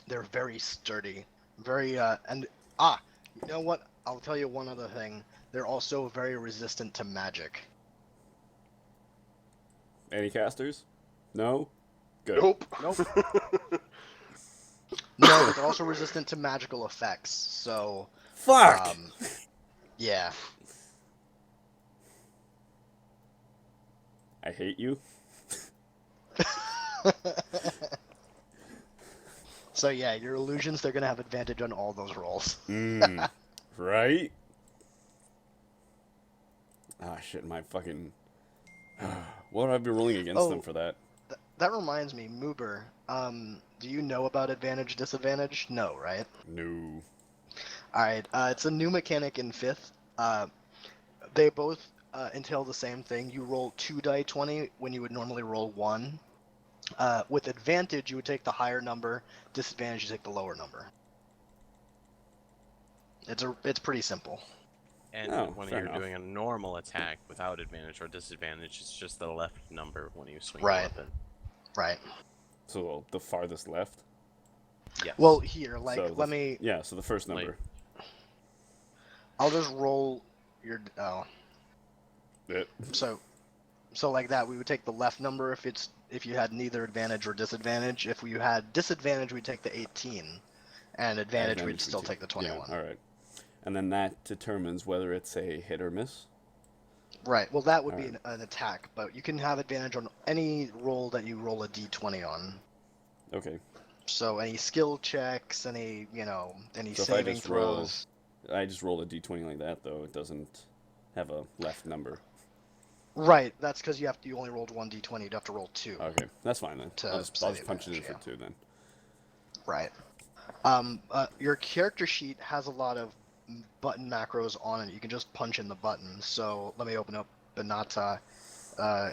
They're very sturdy, very and you know what? I'll tell you one other thing. They're also very resistant to magic. Any casters? No? Good. Nope. Nope. No, but they're also resistant to magical effects. So, Fuck! yeah. I hate you. So yeah, your illusions, they're gonna have advantage on all those rolls. Right? Ah, shit, my fucking... what would I be rolling against them for that? That reminds me, Moober, do you know about advantage, disadvantage? No, right? No. Alright, it's a new mechanic in 5th. They both entail the same thing. You roll 2 die 20 when you would normally roll 1. With advantage, you would take the higher number. Disadvantage, you take the lower number. It's pretty simple. And when fair you're enough. doing a normal attack without advantage or disadvantage, it's just the left number when you swing Right. the weapon. Right. So, the farthest left? Yes. Well, here, like, So let me... Yeah, so the first Like- number. I'll just roll your... It. So like that, we would take the left number if you had neither advantage or disadvantage. If you had disadvantage, we'd take the 18, and advantage, we'd still take the 21. Yeah, alright. And then that determines whether it's a hit or miss? Right. Well, that would be Alright. an attack, but you can have advantage on any roll that you roll a d20 on. Okay. So any skill checks, any So if I saving just roll- throws. I just roll a d20 like that, though. It doesn't have a left number. Right. That's because you only rolled one d20. You'd have to roll 2. Okay, that's fine then. To I'll just say punch it in advantage, for 2 then. Right. Your character sheet has a lot of button macros on it. You can just punch in the buttons. So let me open up Benata.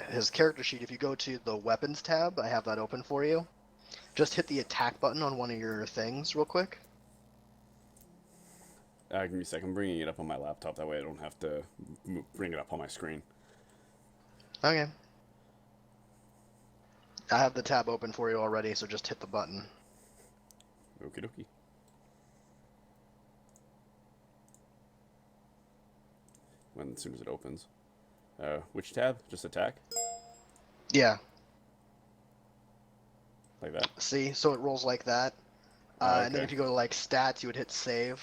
His character sheet. If you go to the weapons tab, I have that open for you. Just hit the attack button on one of your things real quick. Give me a second. I'm bringing it up on my laptop. That way I don't have to bring it up on my screen. Okay. I have the tab open for you already, so just hit the button. Okie dokie. As soon as it opens. Which tab? Just attack? Yeah. Like that? See? So it rolls like that. And then Okay. if you go to like stats, you would hit save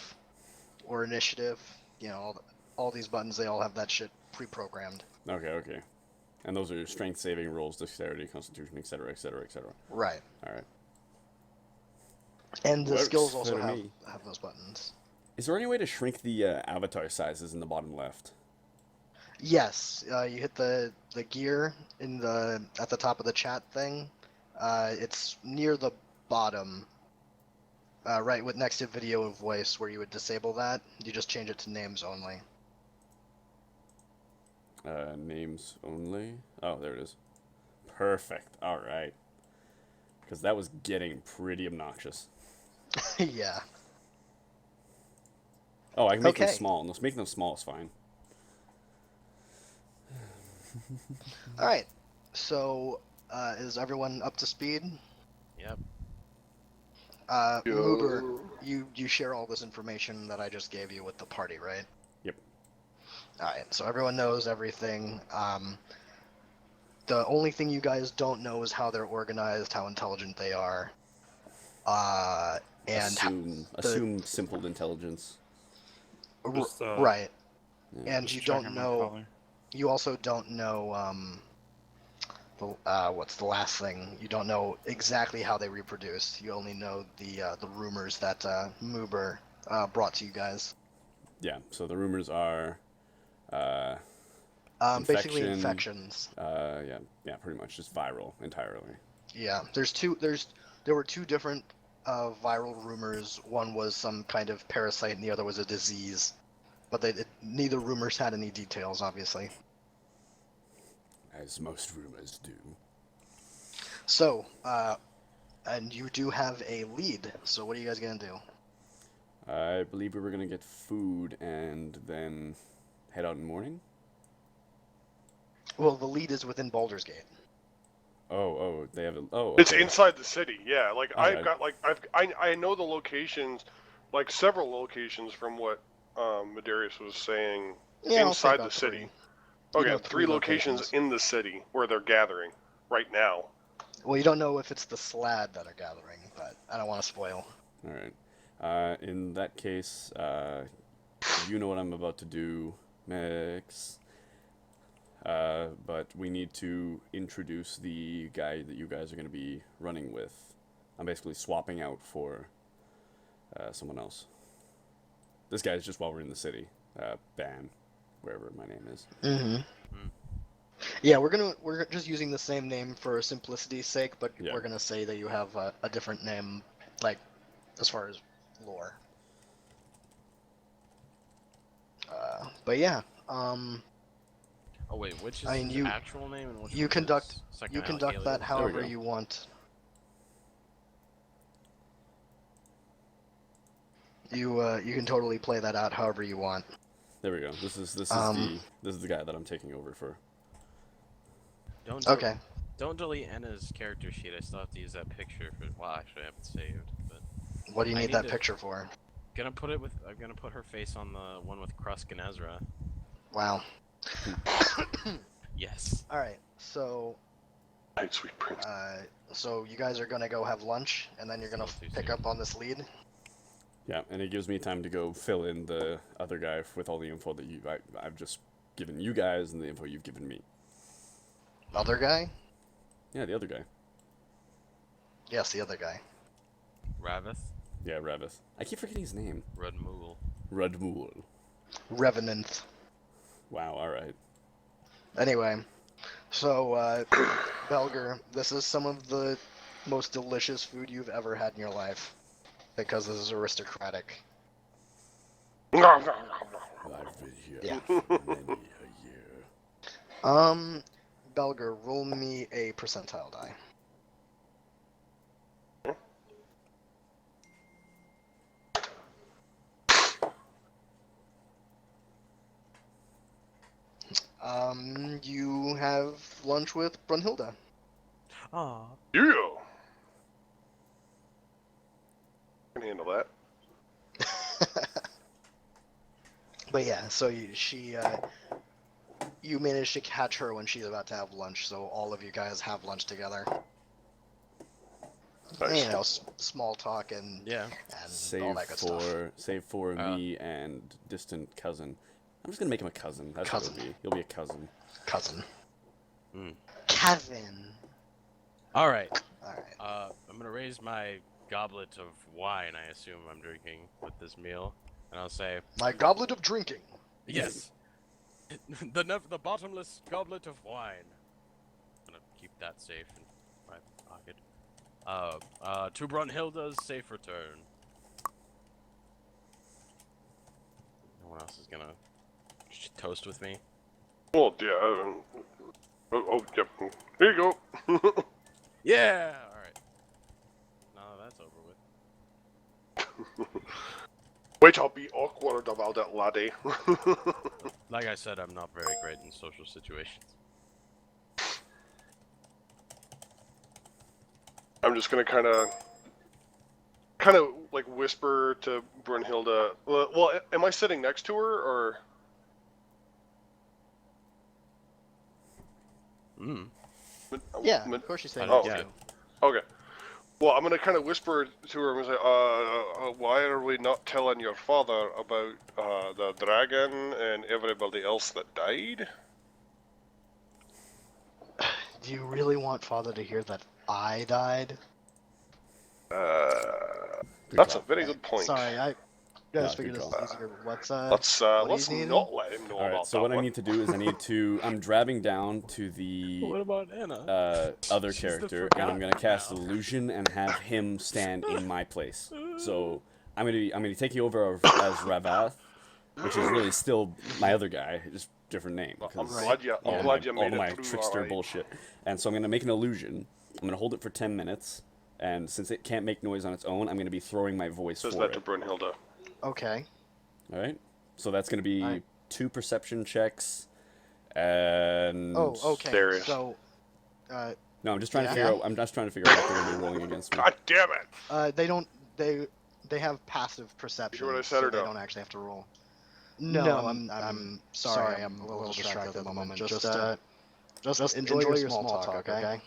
or initiative. You know, all these buttons, they all have that shit pre-programmed. Okay. And those are strength saving rolls, dexterity, constitution, etc., etc., etc. Right. Alright. And the Works skills also for have me. those buttons. Is there any way to shrink the avatar sizes in the bottom left? Yes, you hit the gear at the top of the chat thing. It's near the bottom, right with next to video and voice, where you would disable that. You just change it to names only. Names only. Oh, there it is. Perfect. Alright. Because that was getting pretty obnoxious. Yeah. Oh, I can make them Okay. small. No, making them small is fine. All right. So, is everyone up to speed? Yep. Uber, you share all this information that I just gave you with the party, right? Yep. All right. So everyone knows everything. The only thing you guys don't know is how they're organized, how intelligent they are, and assume simple intelligence. Just, right. Yeah. And Just you checking don't my know. color. You also don't know. What's the last thing? You don't know exactly how they reproduce. You only know the rumors that Moober brought to you guys. Yeah, so the rumors are Basically infection, infections. yeah, pretty much just viral entirely. Yeah, there were 2 different viral rumors. One was some kind of parasite, and the other was a disease. But neither rumors had any details, obviously. as most rumors do. So, and you do have a lead. So what are you guys gonna do? I believe we were gonna get food and then head out in the morning. Well, the lead is within Baldur's Gate. Oh, they have a. Oh, It's okay. inside the city. Yeah, like I've Alright. got like I know the locations, like several locations from what Medarius was saying Yeah, I'll say inside about the city. three. You Okay, know, three locations in the city where they're gathering right now. Well, you don't know if it's the Slad that are gathering, but I don't want to spoil. All right. In that case, you know what I'm about to do, Max. But we need to introduce the guy that you guys are going to be running with. I'm basically swapping out for someone else. This guy is just while we're in the city. Ban, wherever my name is. Mm-hmm. Yeah, we're just using the same name for simplicity's sake, but Yeah. we're gonna say that you have a different name, like as far as lore. But yeah, Oh wait, which is I mean, his you- actual name and which you one's conduct- his second you conduct that alias? however go. you want. You can totally play that out however you want. There we go. This is the guy that I'm taking over for. Don't Okay. Don't delete Anna's character sheet. I still have to use that picture for. Well, actually, I haven't saved, but What do you I need need that to- picture for? I'm gonna put her face on the one with Krusk and Ezra. Wow. Yes. All right. So Night, sweet prince. so you guys are gonna go have lunch, and then you're gonna Still too pick soon. up on this lead. Yeah, and it gives me time to go fill in the other guy with all the info that I've just given you guys and the info you've given me. Other guy? Yeah, the other guy. Yes, the other guy. Ravith, Yeah, Ravith. I keep forgetting his name. Rudmool. Rudmool. Revenant. Wow, alright. Anyway, so Belger, this is some of the most delicious food you've ever had in your life, because this is aristocratic. I've been here Yeah. for many a year. Belger, roll me a percentile die. You have lunch with Brunhilde. Aw. Yeah. Can handle that. But yeah, so you managed to catch her when she's about to have lunch, so all of you guys have lunch together. Nice. You know, small talk and Yeah. all Save that good stuff. for me and distant cousin. I'm just gonna make him a cousin. That's Cousin. what he'll be. He'll be a cousin. Cousin. Mm. Cousin. All right. All right. I'm gonna raise my goblet of wine. I assume I'm drinking with this meal, and I'll say, My goblet of drinking. yes, the bottomless goblet of wine. I'm gonna keep that safe in my pocket. To Brunhilde's safe return. No one else is gonna toast with me. Well, yeah. Yep. Here you go. Yeah. All right. No, that's over with. Wait, I'll be awkward about it, laddie. Like I said, I'm not very great in social situations. I'm just gonna kind of like whisper to Brunhilde. Well, am I sitting next to her or? Mm. Yeah, Mid- of course you say Oh, that. yeah. Okay. Well, I'm gonna kind of whisper to her and say, why are we not telling your father about the dragon and everybody else that died? Do you really want father to hear that I died? That's a very good point. Sorry, I guys No, figured good this call. is easier. What's Let's what do let's you need? not let him know All right. about So that what I one. need to do is I'm driving down to the What about Anna? other She's the character, and I'm gonna forgotten cast now. illusion and have him stand in my place. So I'm gonna take you over as Ravath, which is really still my other guy. Just different name. I'm 'cause glad you. all I'm of glad my, you all made of my it through. trickster Alright. bullshit. And so I'm gonna make an illusion. I'm gonna hold it for 10 minutes, and since it can't make noise on its own, I'm gonna be throwing my voice Says for that it. to Brunhilde. Okay. All right. So that's gonna be Alright. 2 perception checks, and Oh, okay. Darius. So, no, I'm just trying to Yeah. figure out. I'm just trying to figure out what they're gonna be rolling against me. God damn it! they don't. They have passive perception, what I said so or they no? don't actually have to roll. No, I'm sorry. I'm a little distracted at the moment. Just enjoy your small talk, okay?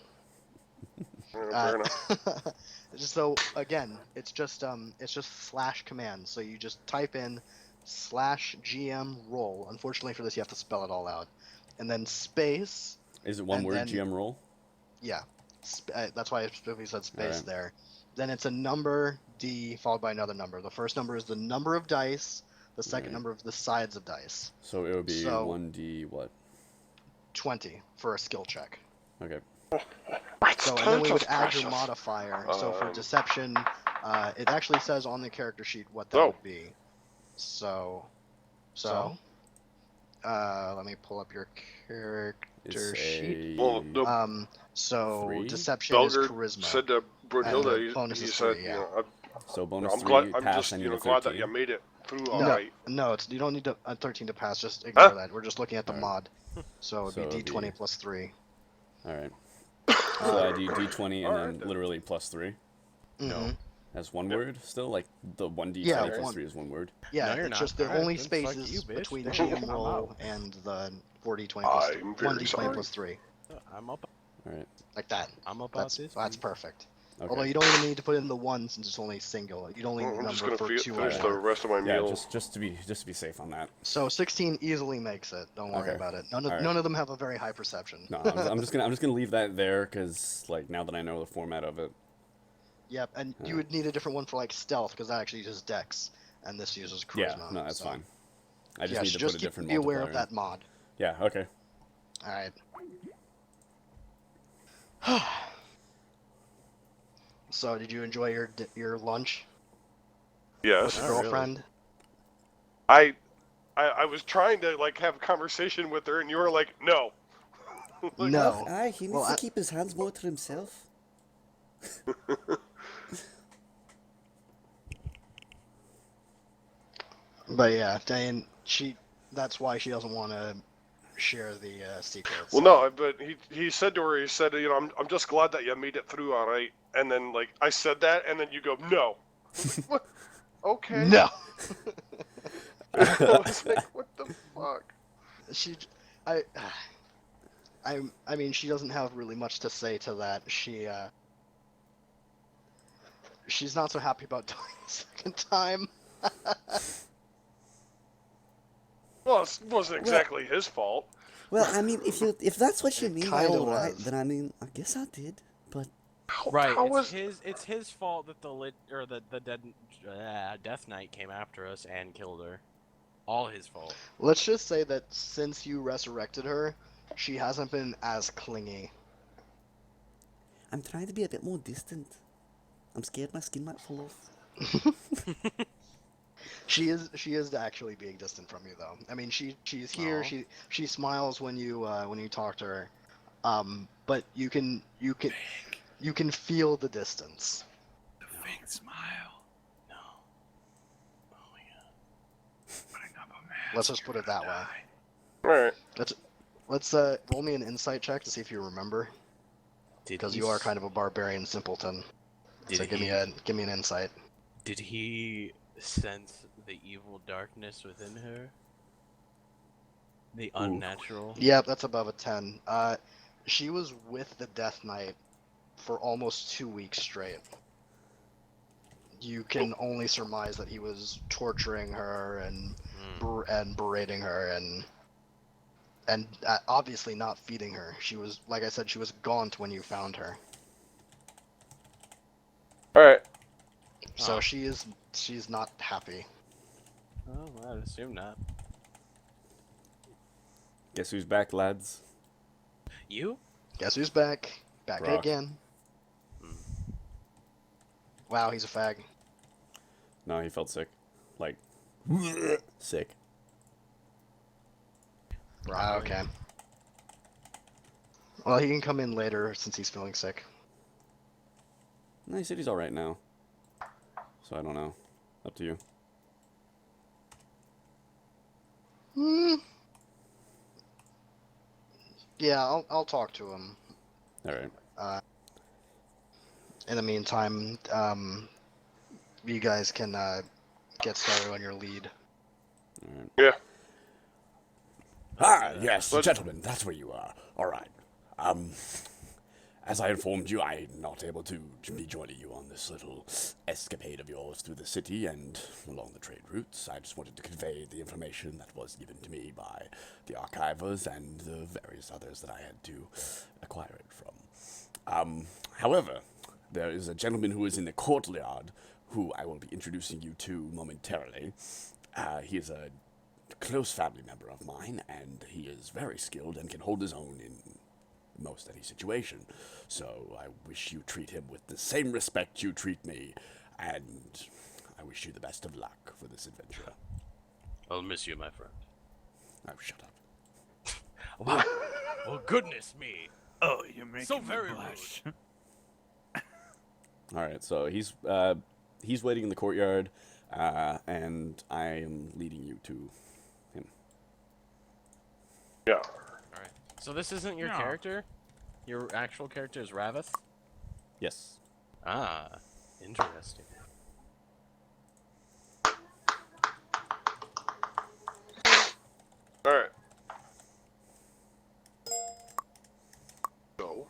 Fair enough. Just so again, it's just slash command. So you just type in slash GM roll. Unfortunately for this, you have to spell it all out, and then space. Is it one and word then- GM roll? Yeah, that's why I specifically said space Alright. there. Then it's a number D followed by another number. The first number is the number of dice. The second Right. number of the sides of dice. So it would be So- 1d what? 20 for a skill check. Okay. So and then we would add your Precious. modifier. So for deception, it actually says on the character sheet what that Oh. would be. So, let me pull up your character It's sheet. a Well, no, So 3? deception is Belger charisma. said to Brunhilde, the he, bonus he is said, 3, you yeah. know, so bonus I'm 3 glad. I'm pass. just, I need you know, a glad 13. that you made it through No, all right. no, you don't need a 13 to pass. Just ignore Huh? that. We're just looking at the Alright. mod. So it'd So be it'd D20 be- plus 3. All right. So I do d20 and Alright then then. literally plus 3. Mhm. That's one Yep. word still? Like the 1d20 Yeah, plus one- 3 is one word? Yeah, No, you're it's not. just the Alright, only then fuck spaces you, bitch. between Damn, GM I'm roll out. and the 4d20 plus I'm very 1d20 sorry. plus 3. I'm up. All right. Like that. I'm about That's this. perfect. Okay. Although you don't even need to put in the 1 since it's only single. You'd only I'm just number gonna for 2 or finish the more. rest of my Yeah, meal. just to be safe on that. So 16 easily makes it. Don't worry Okay. about it. Alright. None of them have a very high perception. No, I'm just gonna leave that there because like now that I know the format of it. Yep, and you would need a different one for like stealth because that actually uses Dex, and this uses Charisma. Yeah, no, that's so- fine. I just yeah, need so to put a different be aware of multiplier that mod. in. Yeah. Okay. All right. So, did you enjoy your lunch with Yes. your girlfriend? I was trying to like have a conversation with her, and you were like, no. Like, No. Aye, he needs Well, to I- keep his hands more to himself. But yeah, Diane, that's why she doesn't want to share the secrets. Well, no, but he said to her, he said, you know, I'm just glad that you made it through all right. And then like I said that, and then you go, no. What? Okay. No. I was like, what the fuck? I mean, she doesn't have really much to say to that. She's not so happy about dying the second time. Well, it wasn't exactly his fault. Well, I mean, if that's what you mean by kinda alright, was. then I mean, I guess I did. But Right. How It's was it's his fault that the Death Knight came after us and killed her. All his fault. Let's just say that since you resurrected her, she hasn't been as clingy. I'm trying to be a bit more distant. I'm scared my skin might fall off. She is actually being distant from you though. I mean, she's here. Aw. She smiles when you talk to her, but you can feel the distance. The fake smile. No. Oh my god. Putting up a mask. Let's just put it that way. all right? Let's roll me an insight check to see if you remember, because you are kind of a barbarian simpleton. So give me an insight. Did he sense the evil darkness within her? The unnatural? Yep, that's above a 10. She was with the Death Knight for almost 2 weeks straight. You can only surmise that he was torturing her and berating her and obviously not feeding her. She was, like I said, she was gaunt when you found her. All right. So Oh. she's not happy. Oh, I'd assume not. Guess who's back, lads? You? Guess who's back? Back Brock. again. Wow, he's a fag. No, he felt sick. Like sick. Ah, okay. Well, he can come in later since he's feeling sick. No, he said he's alright now. So I don't know. Up to you. Hmm. Yeah, I'll talk to him. Alright. In the meantime, you guys can get started on your lead. Alright. Yeah. Ah, yes, But- gentlemen, that's where you are. Alright. As I informed you, I'm not able to be joining you on this little escapade of yours through the city and along the trade routes. I just wanted to convey the information that was given to me by the archivers and the various others that I had to acquire it from. However, there is a gentleman who is in the courtyard who I will be introducing you to momentarily. He is a close family member of mine, and he is very skilled and can hold his own in most any situation. So I wish you treat him with the same respect you treat me, and I wish you the best of luck for this adventure. I'll miss you, my friend. Oh, shut up. Wow. Well, goodness me. Oh, you're making So me very blush. Alright, so he's waiting in the courtyard, and I am leading you to him. Yeah. Alright. So this isn't your No. character? Your actual character is Ravith? Yes. Ah, interesting. Alright. So,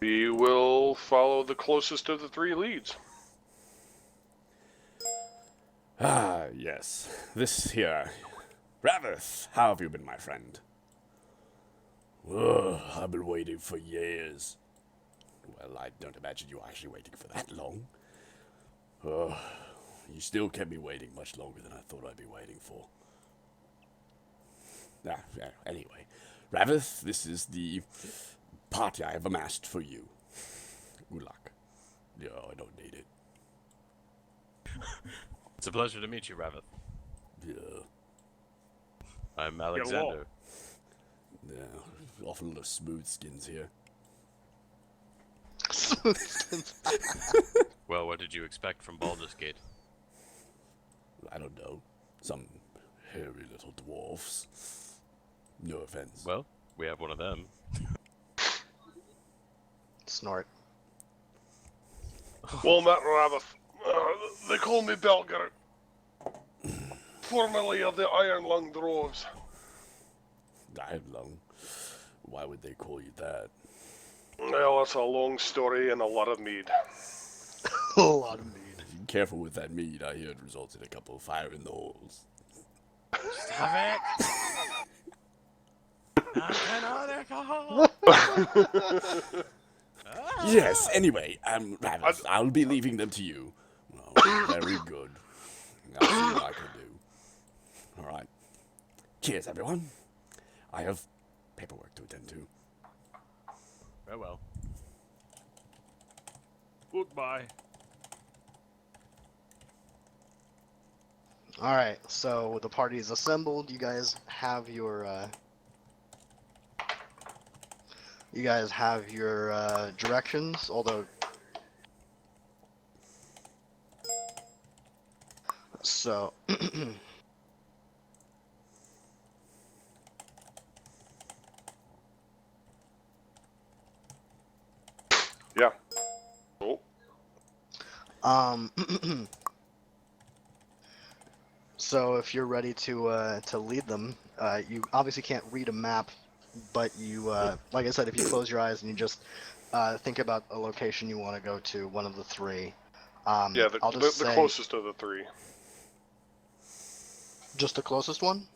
we will follow the closest of the three leads. Ah, yes. This here. Ravith, how have you been, my friend? I've been waiting for years. Well, I don't imagine you were actually waiting for that long. You still kept me waiting much longer than I thought I'd be waiting for. Anyway. Ravith, this is the party I have amassed for you. Good luck. No, I don't need it. It's a pleasure to meet you, Ravith. Yeah. I'm Alexander. Yeah, awful little smooth skins here. Well, what did you expect from Baldur's Gate? I don't know. Some hairy little dwarfs. No offense. Well, we have one of them. Snort. Well met, Ravith. They call me Belger. Formerly of the Iron Lung Droves. Iron Lung? Why would they call you that? Well, it's a long story and a lot of mead. A lot of mead. Be careful with that mead. I hear it results in a couple of fire in the holes. Stop it! Not canonical! Yes, anyway, Ravith, I'll be leaving them to you. Well, very good. I'll see what I can do. Alright. Cheers, everyone. I have paperwork to attend to. Very well. Goodbye. All right, so the party is assembled. You guys have your directions. Although, so Yeah. Oh. So if you're ready to lead them, you obviously can't read a map, but you, like I said, if you close your eyes and you just think about a location you want to go to, one of the three. Yeah, I'll the just say closest of the three. just the closest one.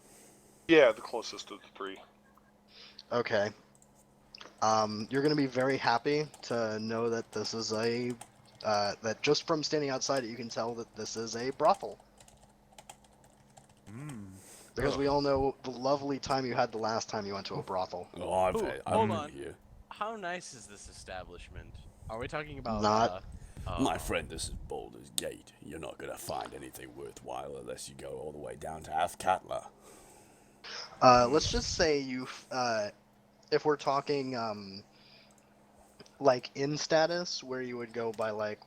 Yeah, the closest of the three. Okay. You're gonna be very happy to know that this is a that just from standing outside it, you can tell that this is a brothel. Because we all know the lovely time you had the last time you went to a brothel. Oh, I'm hold new on. here. How nice is this establishment? Are we talking about Not- My friend, this is Baldur's Gate. You're not gonna find anything worthwhile unless you go all the way down to Athkatla. Let's just say if we're talking like in status, where you would go by like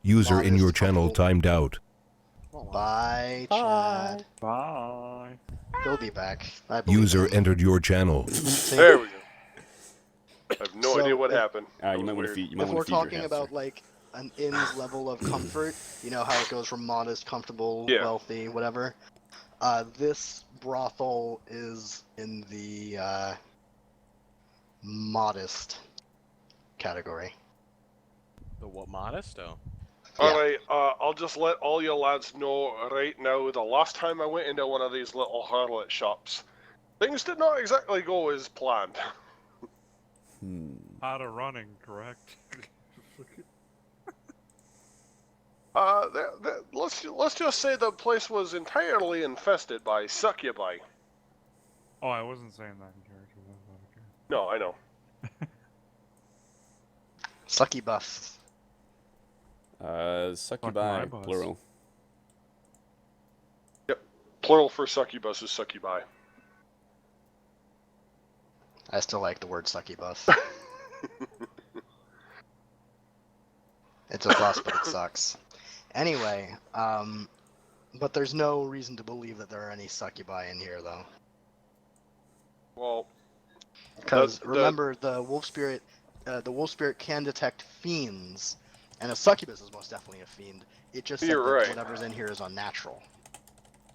User in modest, your channel comfortable- timed out. Bye, Chad. Bye. He'll be back. I believe User him. entered your channel. There we go. I have no So idea what if- happened. That You was might want to weird. feed. You might If want we're to feed your talking hamster. about like an inn's level of comfort, you know how it goes from modest, comfortable, Yeah. wealthy, whatever. This brothel is in the modest category. The what? Modesto. Yeah. Alright, I'll just let all you lads know right now, the last time I went into one of these little harlot shops, things did not exactly go as planned. Out of running, correct? Let's just say the place was entirely infested by succubi. Oh, I wasn't saying that in character. That was out of character. No, I know. Succubus. Succubi, my boss. plural. Plural for succubus is succubi. I still like the word succubus. It's a plus, but it sucks. Anyway, but there's no reason to believe that there are any succubi in here, though. Well, Because the- remember, the wolf spirit can detect fiends, and a succubus is most definitely a fiend. It just said You're that right. whatever's in here is unnatural.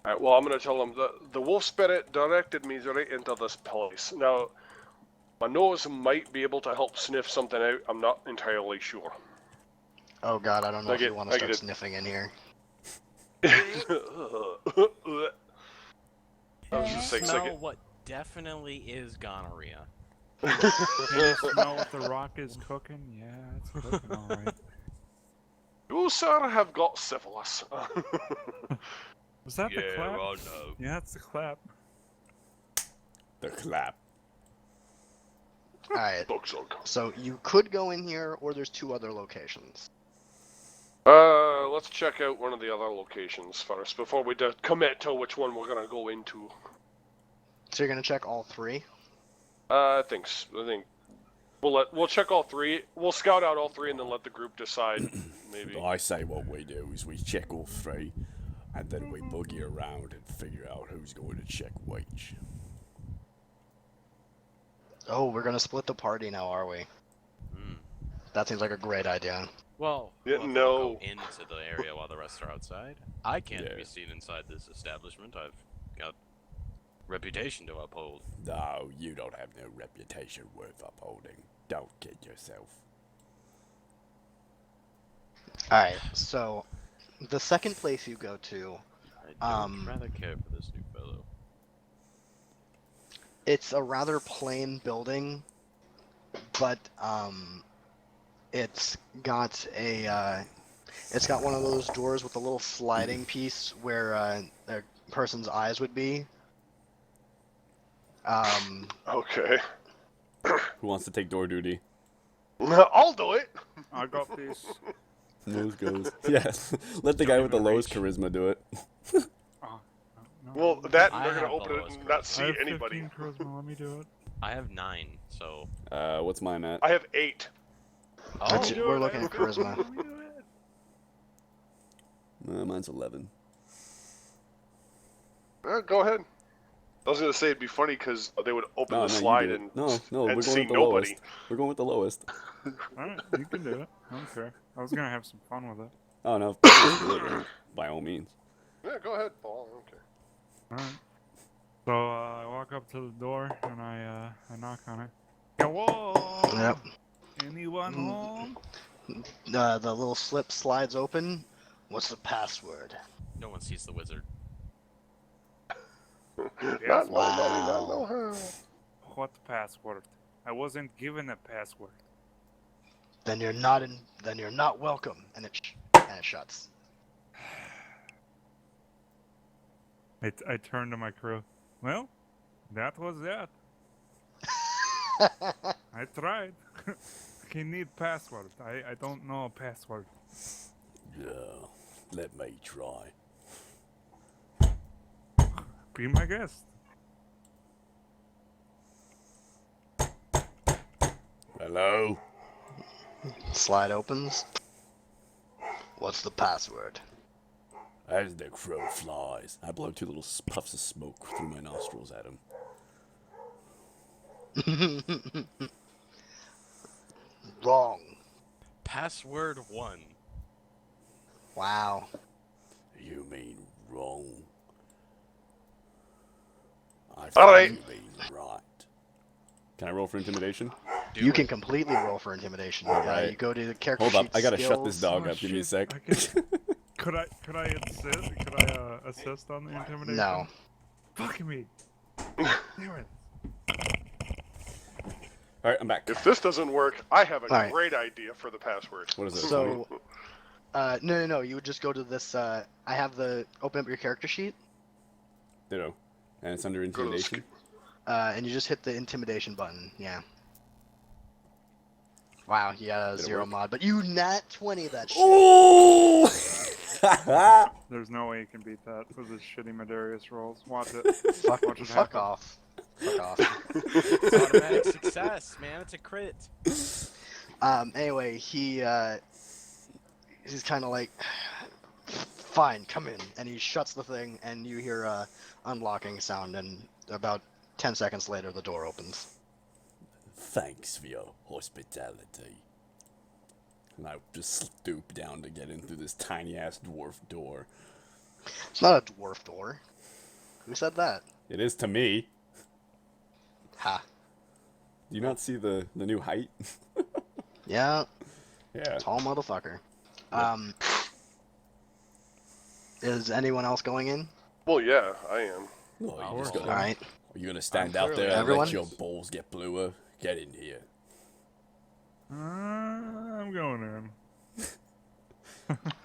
alright, well, I'm gonna tell them the wolf spirit directed me right into this place. Now, my nose might be able to help sniff something out. I'm not entirely sure. Oh god, I don't know I if you get- want I to get start it. sniffing in here. I was just saying, Smell what definitely is gonorrhea. Can you smell what the rock is cooking? Yeah, it's cooking alright. You, sir, have got syphilis. Was that the clap? no. Yeah, it's the clap. The clap. Alright, Bug-zug. so you could go in here, or there's two other locations. Let's check out one of the other locations first before we commit to which one we're gonna go into. So you're gonna check all three? I think we'll check all three. We'll scout out all three and then let the group decide. Maybe. I say what we do is we check all three, and then we boogie around and figure out who's going to check which. Oh, we're gonna split the party now, are we? Hmm. That seems like a great idea. Well, Yeah, what if we no. go into the area while the rest are outside. I can't Yeah. be seen inside this establishment. I've got reputation to uphold. No, you don't have no reputation worth upholding. Don't kid yourself. Alright, so the second place you go to, I don't rather care for this new fellow. it's a rather plain building, but it's got one of those doors with a little sliding piece where a person's eyes would be. Okay. Who wants to take door duty? I'll do it. I got this. Nose goes. Yes. Let the guy with the lowest charisma do it. Oh, no. Well, that I they're gonna have open the it lowest and not I see have anybody. 15 charisma, let me do it. I have 9, so. What's mine at? I have 8. That's Oh, it, we're looking at charisma. Let me do it. Mine's 11. Go ahead. I was gonna say it'd be funny because they would open the you slide do it. and No, we're and going see with the nobody. lowest. We're going with the lowest. Alright, you can do it. I don't care. I was gonna have some fun with it. Oh no, by all means. Yeah, go ahead, Paul. Okay. Alright. So I walk up to the door and I knock on it. Hello? Yep. Anyone home? The little slip slides open. What's the password? no one sees the wizard. Not no money, not no Wow. how. What password? I wasn't given a password. Then you're not welcome, and it shuts. I turn to my crew. Well, that was that. I tried. He need password. I don't know a password. Yeah, let me try. Be my guest. Hello? Slide opens. What's the password? As the crow flies. I blow 2 little puffs of smoke through my nostrils at him. Wrong. Password 1. Wow. You mean wrong? I All right. think you mean right. Can I roll for intimidation? You can completely roll for intimidation. Alright. You go to the character Hold up, sheet I gotta shut this skills. dog up. Give me a sec. Could I assist? Could I assist on the intimidation? No. Fuck me. Damn it. Alright, I'm back. If this doesn't work, I have a All right. great idea for the password. What is it? So, no. You would just go to this. I have open up your character sheet, Ditto. And it's under Go to the intimidation. and you just hit the intimidation button. Yeah. Wow, you got a Did it 0 work? mod, but you nat 20 that shit. Oh! There's no way you can beat that with his shitty Medarius rolls. Watch it. Fuck, Watch it fuck happen. off. Fuck off. It's automatic success, man. It's a crit. Anyway, he's kind of like, fine, come in, and he shuts the thing, and you hear a unlocking sound, and about 10 seconds later, the door opens. Thanks for your hospitality. And I just stoop down to get in through this tiny ass dwarf door. It's not a dwarf door. Who said that? It is to me. Ha. Do you not see the new height? Yeah, Yeah. tall motherfucker. Is anyone else going in? Well, yeah, I am. No, you just All gotta, right. are you gonna stand I'm out clearly there and everyone. let your bowls get bluer? Get in here. I'm going in.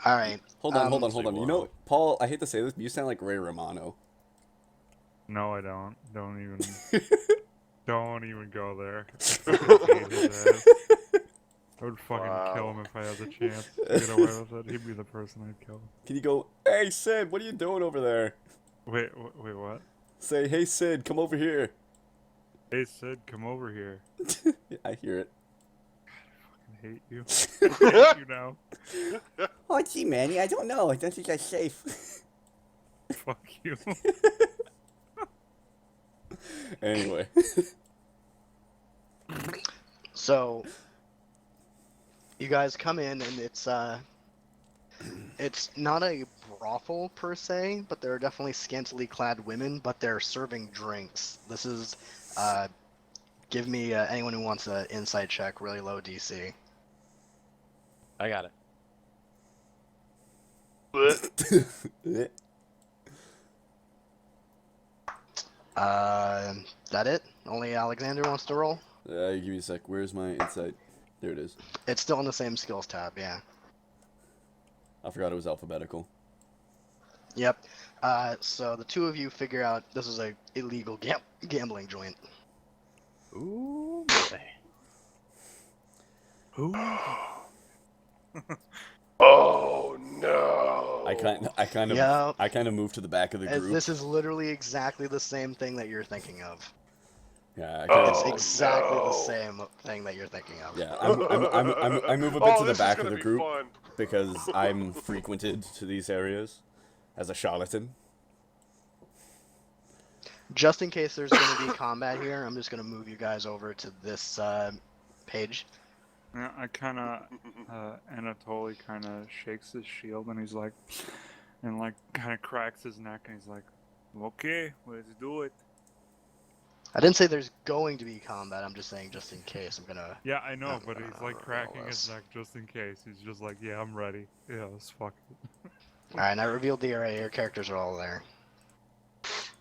All right. Hold on. Say You know, Paul, I hate to say this, but you sound like Ray Romano. No, I don't. Don't even go there. I fucking hate his ass. I would fucking kill him if I had the chance to get away with it. He'd be the person I'd kill. Can you go, hey Sid, what are you doing over there? Wait, what? Say, hey Sid, come over here. Hey Sid, come over here. I hear it. I hate you. I hate you now. Oh, gee, Manny, I don't know. I don't think I'm safe. Fuck you. Anyway. So, you guys come in, and it's not a brothel per se, but there are definitely scantily clad women, but they're serving drinks. This is, give me anyone who wants an insight check, really low DC. I got it. That it? Only Alexander wants to roll? Give me a sec. Where's my insight? There it is. It's still in the same skills tab, yeah. I forgot it was alphabetical. Yep. So the two of you figure out this is a illegal gambling joint. Ooh, boy. Oh no! I kind of Yep. moved to the back of the group. This is literally exactly the same thing that you're thinking of. Yeah, It's Oh, exactly the no. same thing that you're thinking of. yeah. I move a bit to the this back is of gonna the be group fun. because I'm frequented to these areas as a charlatan. Just in case there's going to be combat here, I'm just going to move you guys over to this page. Yeah, I kind of, Anatoly kind of shakes his shield and he's like, and like kind of cracks his neck and he's like, okay, let's do it. I didn't say there's going to be combat. I'm just saying just in case. I'm gonna. Yeah, I know, but he's like cracking his this. neck just in case. He's just like, yeah, I'm ready. Yeah, let's fuck it. All right, and I revealed the array. Your characters are all there.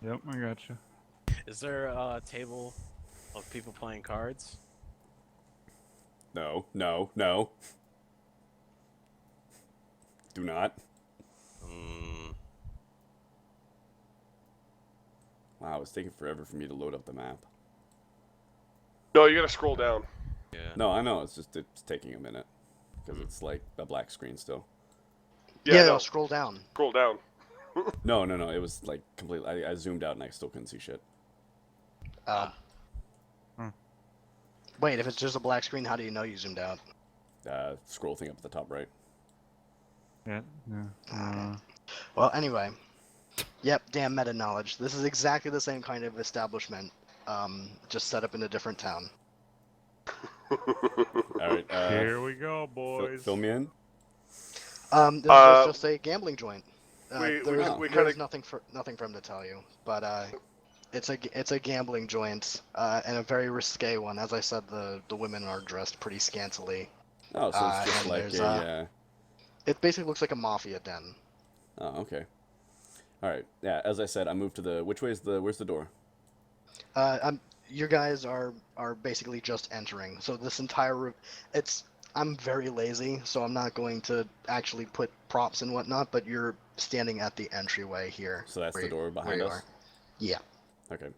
Yep, I gotcha. Is there a table of people playing cards? No. Do not. Wow, it's taking forever for me to load up the map. No, you gotta scroll down. Yeah. No, I know. It's taking a minute because it's like a black screen still. Yeah, no, no, scroll down. scroll down. No. It was like completely. I zoomed out and I still couldn't see shit. Wait, if it's just a black screen, how do you know you zoomed out? Scroll thing up at the top right. Yeah. Well, anyway. Yep, damn meta knowledge. This is exactly the same kind of establishment, just set up in a different town. All right. Here we go, boys. Fill me in. This was just a gambling joint. we There's kinda- nothing for him to tell you, but it's a gambling joint, and a very risque one. As I said, the women are dressed pretty scantily. Oh, so it's just and like there's, a. It basically looks like a mafia den. Oh, okay. All right. Yeah. As I said, I moved to the. Where's the door? You guys are basically just entering. So this entire room, I'm very lazy, so I'm not going to actually put props and whatnot. But you're standing at the entryway here. So that's the door where behind you us. are. Yeah. Okay.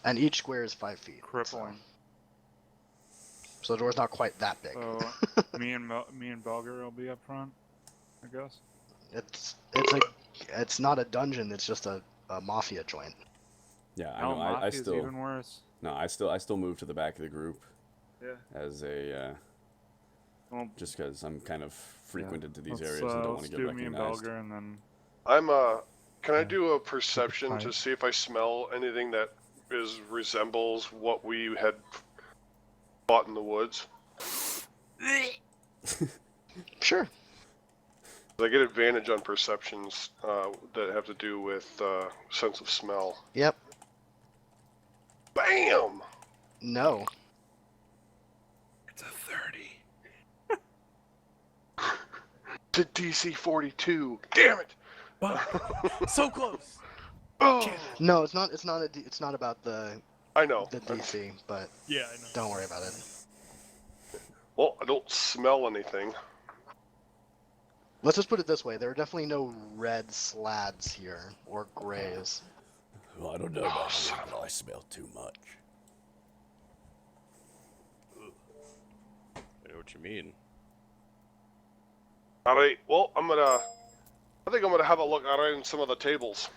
And each square is 5 feet. Crippling. So the door's not quite that big. So me and Belger will be up front, I guess. It's not a dungeon. It's just a mafia joint. Yeah. I No, know. I Mafia's still. even worse. No. I still moved to the back of the group Yeah. as a. Well, Just because I'm kind of frequented to these let's, areas and don't want let's to get do me and recognized. Belger, and then I'm Can I do a perception Hi. to see if I smell anything that resembles what we had fought in the woods? Sure. I get advantage on perceptions that have to do with sense of smell. Yep. Bam! No. it's a 30. To DC 42. Damn it! So close. Oh, No, it's not. It's not about the I know. DC, but Yeah, I know. don't worry about it. Well, I don't smell anything. Let's just put it this way: there are definitely no red slabs here or grays. Well, I don't know about you, but I smell too much. I know what you mean. All right. Well, I think I'm gonna have a look around some of the tables.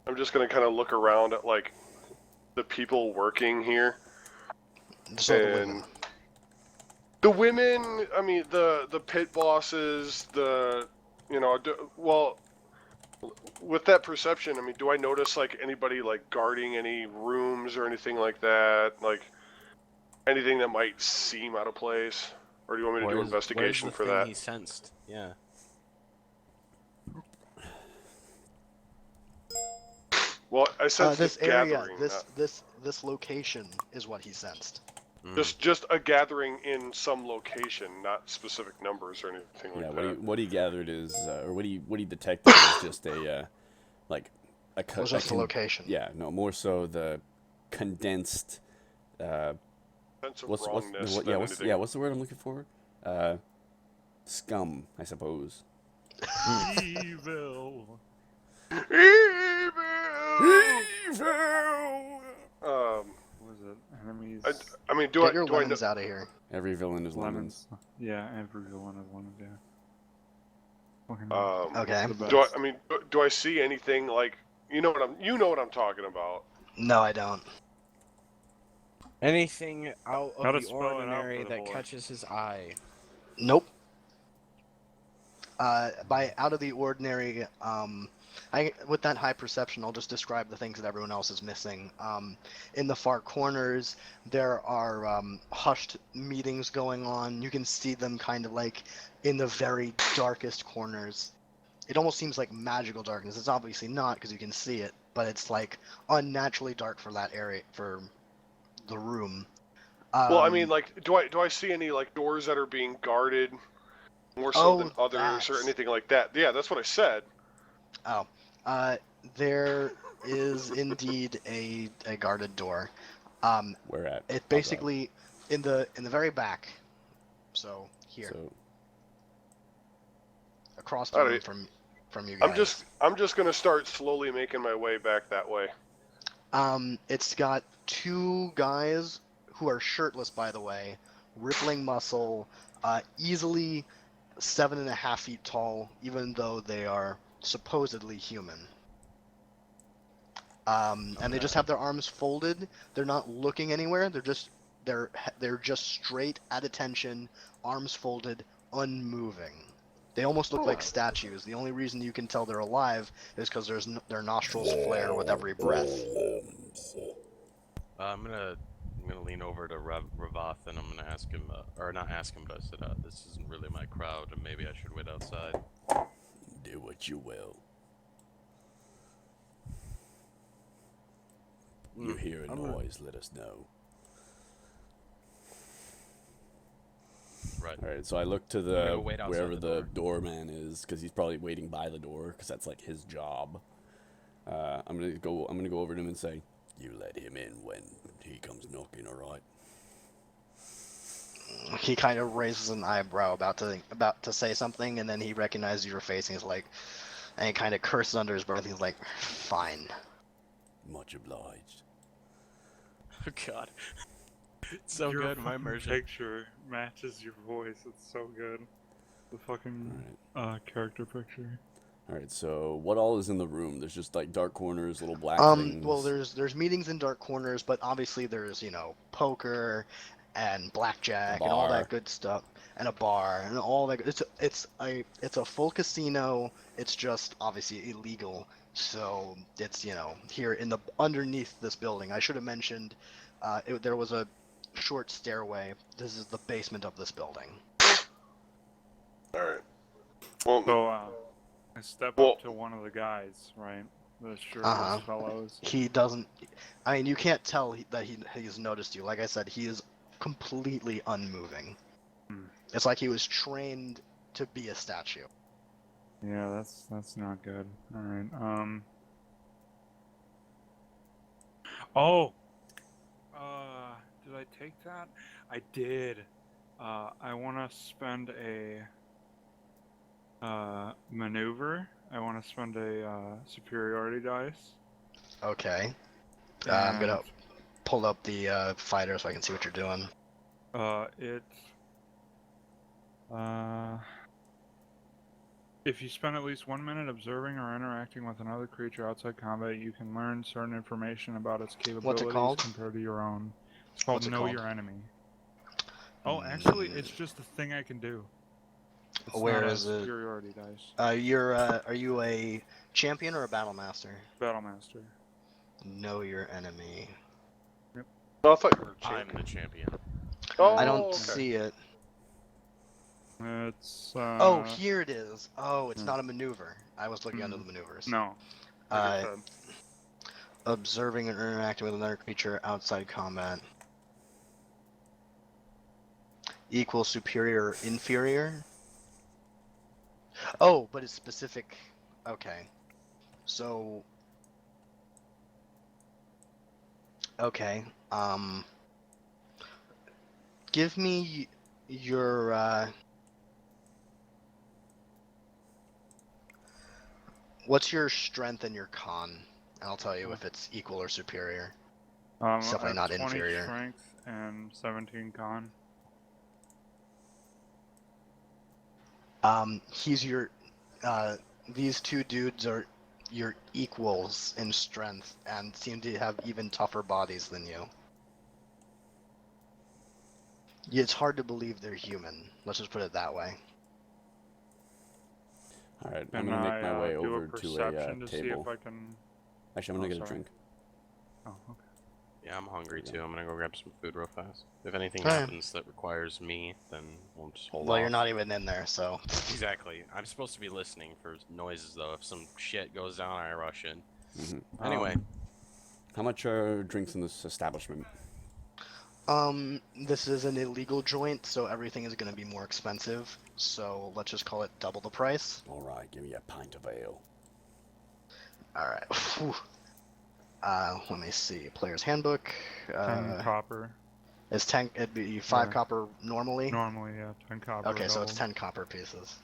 I'm just gonna kind of look around at like the people working here. So the And women. the women, I mean, the pit bosses, well, with that perception, I mean, do I notice like anybody like guarding any rooms or anything like that? Like anything that might seem out of place? Or do you want me to do investigation for that? He sensed. Yeah. Well, I sense This the area, gathering. this location is what he sensed. Just a gathering in some location, not specific numbers or anything Yeah. like that. What he gathered is, or what he detected is just a, like, a. It was just the location. Yeah. No, more so the condensed. Sense of What's wrongness. what, than yeah? anything. What's the word I'm looking for? Scum, I suppose. Evil. Evil! What is it? Enemies. I mean, do Get I your do I know? lemons out of here. Every villain is lemons. Lemons. Yeah, every villain is lemons. Yeah. Fucking Okay. the Do I? best. I mean, do I see anything like you know what I'm talking about? No, I don't. Anything out Gotta of the spell it out ordinary for the that boy. catches his eye. Nope. By out of the ordinary, with that high perception, I'll just describe the things that everyone else is missing. In the far corners, there are hushed meetings going on. You can see them kind of like in the very darkest corners. It almost seems like magical darkness. It's obviously not because you can see it, but it's like unnaturally dark for that area, for the room. Well, I mean, like, do I see any like doors that are being guarded more so than others or that. anything like that? Yeah, that's what I said. Oh, there is indeed a guarded door. Where at? It basically in the very back. So here, So, across the room Alright. from you guys. I'm just gonna start slowly making my way back that way. It's got two guys who are shirtless, by the way, rippling muscle, easily 7.5 feet tall, even though they are supposedly human. And they just have their arms folded. They're not looking anywhere. They're just straight at attention, arms folded, unmoving. They almost look like statues. The only reason you can tell they're alive is because their nostrils flare with every breath. I'm gonna lean over to Ravath and I'm gonna ask him, or not ask him, but I said, this isn't really my crowd, and maybe I should wait outside. Do what you will. You hear a noise, let us know. Right. Alright, so I look to I'm the gonna go wait outside wherever the the doorman is, because he's probably waiting by the door, because that's like his job. I'm gonna go over to him and say, "You let him in when he comes knocking, alright?" He kind of raises an eyebrow about to say something, and then he recognizes your face, and he's like, and he kind of curses under his breath. He's like, "Fine." Much obliged. Oh God. It's so Your good, my fucking immersion. picture matches your voice. It's so good. The fucking character picture. Alright, so what all is in the room? There's just like dark corners, little black things. Well, there's meetings in dark corners, but obviously there's poker and blackjack and all bar. that good stuff, and a bar and all that. It's a full casino. It's just obviously illegal. So it's here in the underneath this building. I should have mentioned, there was a short stairway. This is the basement of this building. Alright. Well, So, I step Well- up to one of the guys, right? The shirtless fellows. He doesn't. I mean, you can't tell that he's noticed you. Like I said, he is completely unmoving. Hmm. It's like he was trained to be a statue. Yeah, that's not good. All right. Oh. Did I take that? I did. I want to spend a maneuver. I want to spend a superiority dice. Okay. I'm gonna And, pull up the fighter so I can see what you're doing. If you spend at least 1 minute observing or interacting with another creature outside combat, you can learn certain information about its capabilities called? compared to your own. It's called What's it Know called? Your Enemy. Oh, actually, it's just a thing I can do. It's Where not a is it? superiority dice. Are you a champion or a battle master? Battlemaster. Know your enemy. no, I thought you were I'm champion. the champion. Oh, I don't okay. see it. It's Oh, here it is. Oh, it's not a maneuver. I was looking under the maneuvers. No. Like I Uh, said. observing and interacting with another creature outside combat. Equal, superior, inferior? Oh, but it's specific. Okay. So. Okay. Give me your, what's your strength and your con? And I'll tell you if it's equal or superior. It's I definitely have not 20 inferior. strength and 17 con. He's your, these two dudes are your equals in strength and seem to have even tougher bodies than you. Yeah, it's hard to believe they're human. Let's just put it that way. Alright, I'm Can gonna make my I way do over a to perception a to see table. if I can... Actually, I'm gonna Oh, get a sorry. drink. Oh, okay. Yeah, I'm hungry too. I'm gonna go grab some food real fast. If anything Alright. happens that requires me, then we'll just hold Well, off. you're not even in there, so. Exactly. I'm supposed to be listening for noises though. If some shit goes down, I rush in. Mm-hmm. Anyway, How much are drinks in this establishment? This is an illegal joint, so everything is gonna be more expensive. So let's just call it double the price. Alright, give me a pint of ale. Alright. Let me see. Player's handbook. 10 copper. It's 10. It'd be 5 Yeah. copper normally. Normally, yeah, 10 copper. Okay, so it's double. 10 copper pieces.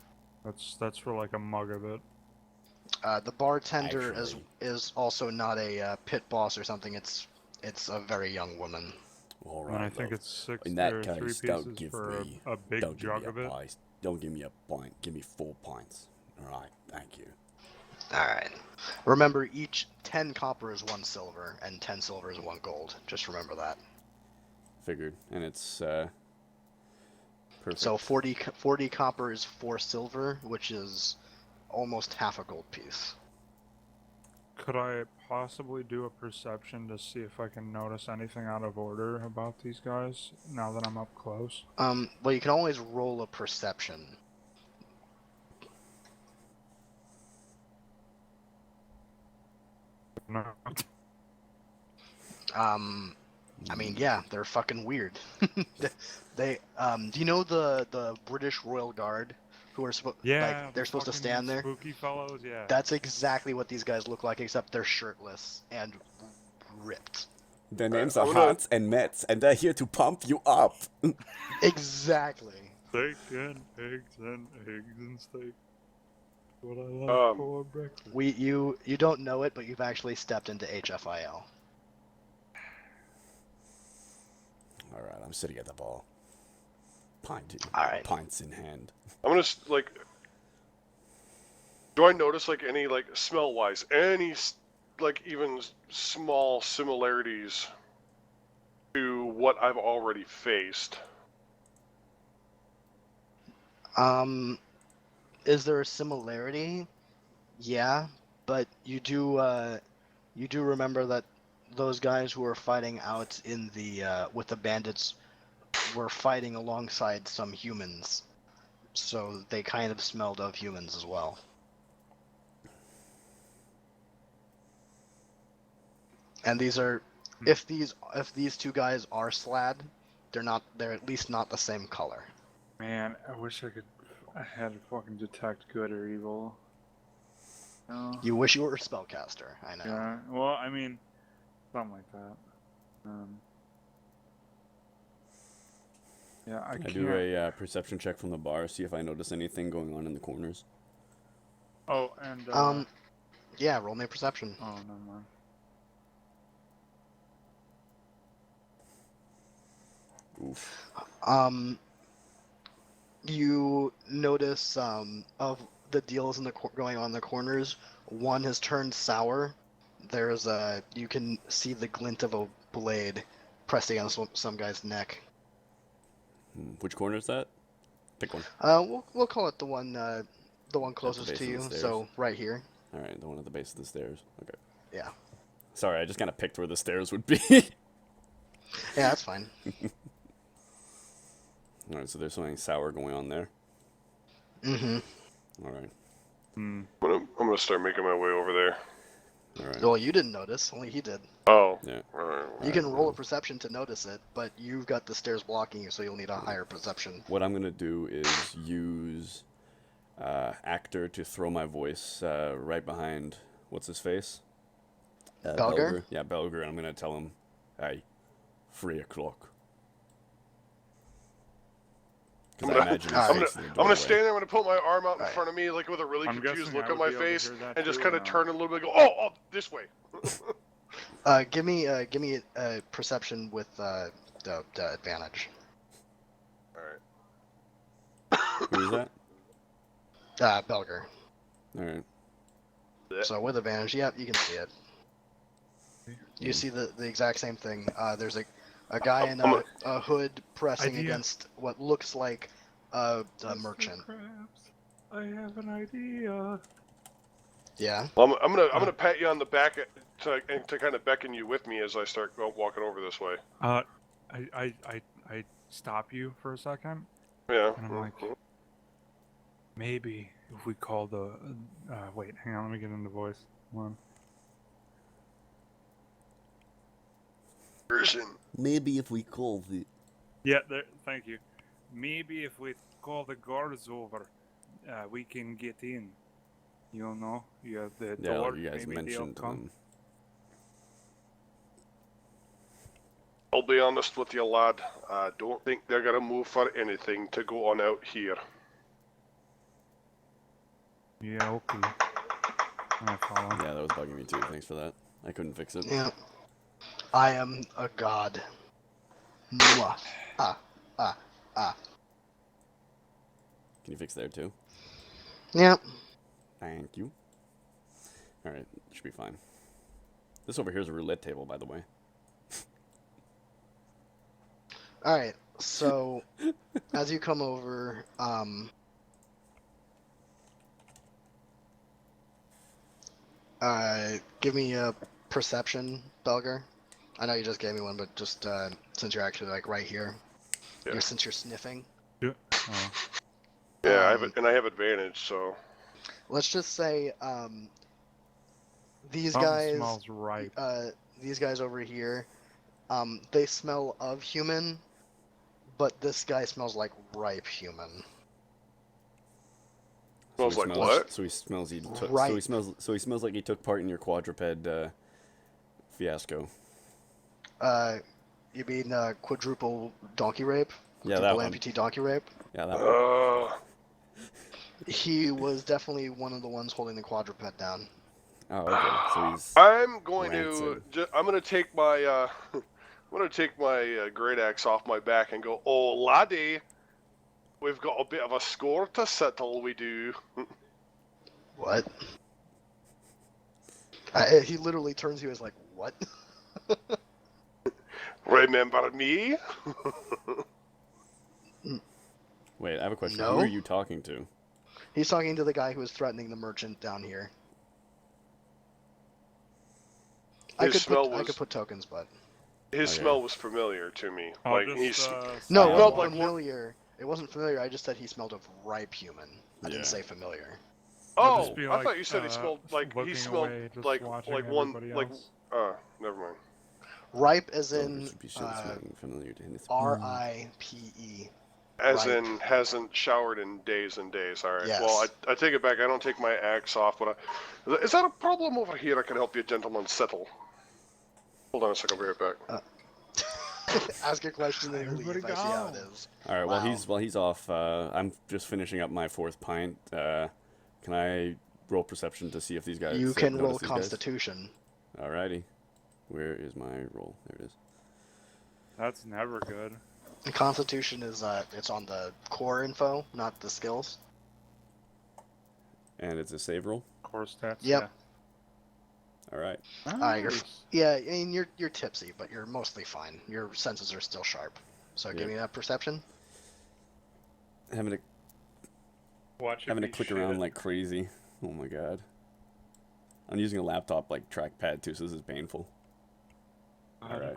That's for like a mug of it. The bartender Actually. is also not a pit boss or something. It's a very young woman. Alright, And I think love. it's 6 In that or 3 case, don't pieces give for me a big don't give jug me of a it. pint. Don't give me a pint. Give me 4 pints. Alright, thank you. Alright. Remember, each 10 copper is 1 silver, and 10 silver is 1 gold. Just remember that. Figured. And it's perfect. So 40 copper is 4 silver, which is almost half a gold piece. Could I possibly do a perception to see if I can notice anything out of order about these guys now that I'm up close? Well, you can always roll a perception. No. I mean, yeah, they're fucking weird. Do you know the British Royal Guard, who are Yeah, they're supposed to fucking stand there? Spooky fellows, yeah. That's exactly what these guys look like, except they're shirtless and ripped. Their names are Hans and Metz, and they're here to pump you up. Exactly. Steak and eggs and steak. What I love for breakfast. You don't know it, but you've actually stepped into HFIL. All right, I'm sitting at the ball. Alright. Pints in hand. I'm gonna like. Do I notice like any like smell-wise any like even small similarities to what I've already faced? Is there a similarity? Yeah, but you do remember that those guys who were fighting out in the with the bandits were fighting alongside some humans, so they kind of smelled of humans as well. And these are, if these two guys are Slad, they're at least not the same color. Man, I wish I had to fucking detect good or evil. No. You wish you were a spellcaster, I know. Yeah, well, I mean, something like that. Yeah, I Can I can't. do a perception check from the bar, see if I notice anything going on in the corners? Oh, and yeah, roll me a perception. oh, never mind. Oof. You notice of the deals going on in the corners, one has turned sour. You can see the glint of a blade pressing on some guy's neck. Which corner is that? Pick one. We'll call it the one closest base to of the you. stairs. So right here. All right, the one at the base of the stairs. Okay. Yeah. Sorry, I just kind of picked where the stairs would be. Yeah, that's fine. All right, so there's something sour going on there. Mm-hmm. All right. I'm gonna start making my way over there. All right. Well, you didn't notice. Only he did. Oh. Yeah. Alright. You can roll a perception to notice it, but you've got the stairs blocking you, so you'll need a higher perception. What I'm gonna do is use actor to throw my voice right behind what's his face. Belger? Yeah, Belger. And I'm gonna tell him, "Hey, 3 o'clock." Because I imagine he's I'm facing the gonna doorway. stand there. I'm gonna put my arm out in Alright. front of me, like with a really I'm confused guessing look I on would my be able to face, hear that and just too, kind or of no? turn a little bit. And go, oh, this way. Give me a perception with the advantage. All right. Who is that? Belger. All right. So with advantage, yeah, you can see it. You see the exact same thing. There's a guy in a hood pressing Idea. against what looks like a merchant. Crabs, I have an idea. Yeah. Well, I'm gonna pat you on the back to kind of beckon you with me as I start walking over this way. I stop you for a second, Yeah. and I'm like, maybe if we call the wait, hang on, let me get into voice. One. Version. Maybe if we call the... Yeah, there. Thank you. Maybe if we call the guards over, we can get in. You know, you have the Yeah, door. you guys maybe they'll mentioned come. I'll be honest with you, lad. I don't think they're gonna move for anything to go on out here. Yeah, okay. I follow. Yeah, that was bugging me too. Thanks for that. I couldn't fix it. Yeah. I am a god. Mwah. Can you fix there too? Yeah. Thank you. Alright, should be fine. This over here is a roulette table, by the way. Alright, so as you come over, give me a perception, Belger. I know you just gave me one, but just since you're actually like right here, Yeah. since you're sniffing. Yeah. Oh. Yeah, I have advantage, so. Let's just say these Something guys, smells ripe. these guys over here, they smell of human, but this guy smells like ripe human. Smells he like what? So he smells he took. Right. So he smells like he took part in your quadruped fiasco. You mean quadruple donkey rape? Yeah, that Quadruple one. amputee donkey rape? Yeah, that one. He was definitely one of the ones holding the quadruped down. Oh, okay. So he's. I'm going rancid. to. I'm going to take my. I'm going to take my great axe off my back and go. Oh, laddie, we've got a bit of a score to settle. We do. What? He literally turns to you as like, what? Remember me? Wait, I have a question. No? Who are you talking to? He's talking to the guy who was threatening the merchant down here. I could put tokens, but His Okay. smell was familiar to me. I'll Like just, he's. no, It it smelled wasn't like familiar. It wasn't familiar. I just said he smelled of ripe human. I Yeah. didn't say familiar. I'll Oh, just be I like, thought you said he smelled like he looking smelled away, just like watching one everybody like. else. Never mind. Ripe as Belger in should be smelling familiar to him. R-I-P-E. As Right. in hasn't showered in days and days. All right. Yes. Well, I take it back. I don't take my axe off, but is that a problem over here? I can help you, gentlemen, settle. Hold on a second. I'll be right back. Ask a question and then leave. I see how it is. All right. Wow. While he's off, I'm just finishing up my fourth pint. Can I roll perception to see if these guys? You can notice roll these guys? Constitution. Alrighty. Where is my roll? There it is. That's never good. The Constitution is it's on the core info, not the skills. And it's a save roll. Core stats. Yep. All right. You're yeah, I mean you're tipsy, but you're mostly fine. Your senses are still sharp. So give Yeah. me that perception. Having to Watching click around like crazy. Oh my god. I'm using a laptop like trackpad too, so this is painful. All right.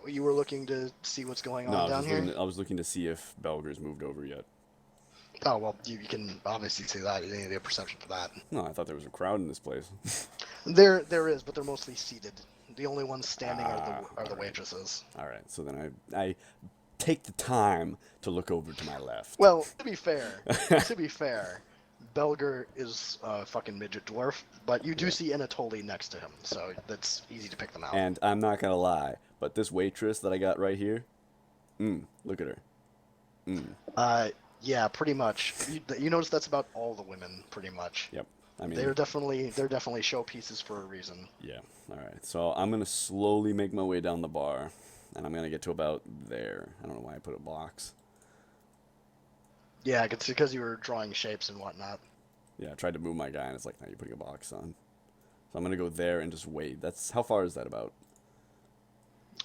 You were looking to see what's going on No, down here. I was looking to see if Belger's moved over yet. Oh well, you can obviously see that. You need a perception for that. No, I thought there was a crowd in this place. There is, but they're mostly seated. The only ones standing are the alright. waitresses. All right. So then I take the time to look over to my left. Well, to be fair, Belger is a fucking midget dwarf, but you do see Anatoly next to him, so that's easy to pick them out. And I'm not gonna lie, but this waitress that I got right here, look at her. Yeah, pretty much. You notice that's about all the women, pretty much. Yep. I mean, They're definitely showpieces for a reason. yeah. All right. So I'm gonna slowly make my way down the bar, and I'm gonna get to about there. I don't know why I put a box. Yeah, it's because you were drawing shapes and whatnot. Yeah, I tried to move my guy, and it's like, now you're putting a box on. So I'm gonna go there and just wait. That's how far is that about?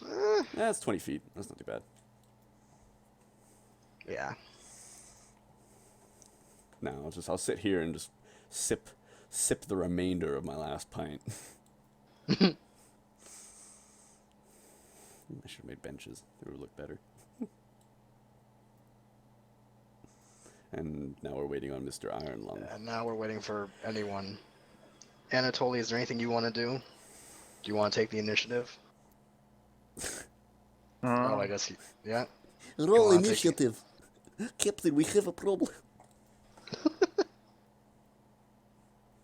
Yeah, it's 20 feet. That's not too bad. Yeah. No, I'll sit here and just sip the remainder of my last pint. I should have made benches. They would look better. And now we're waiting on Mr. Iron Lung. And now we're waiting for anyone. Anatoly, is there anything you want to do? Do you want to take the initiative? Oh, I guess yeah. Roll wanna take initiative. Captain, we have a problem.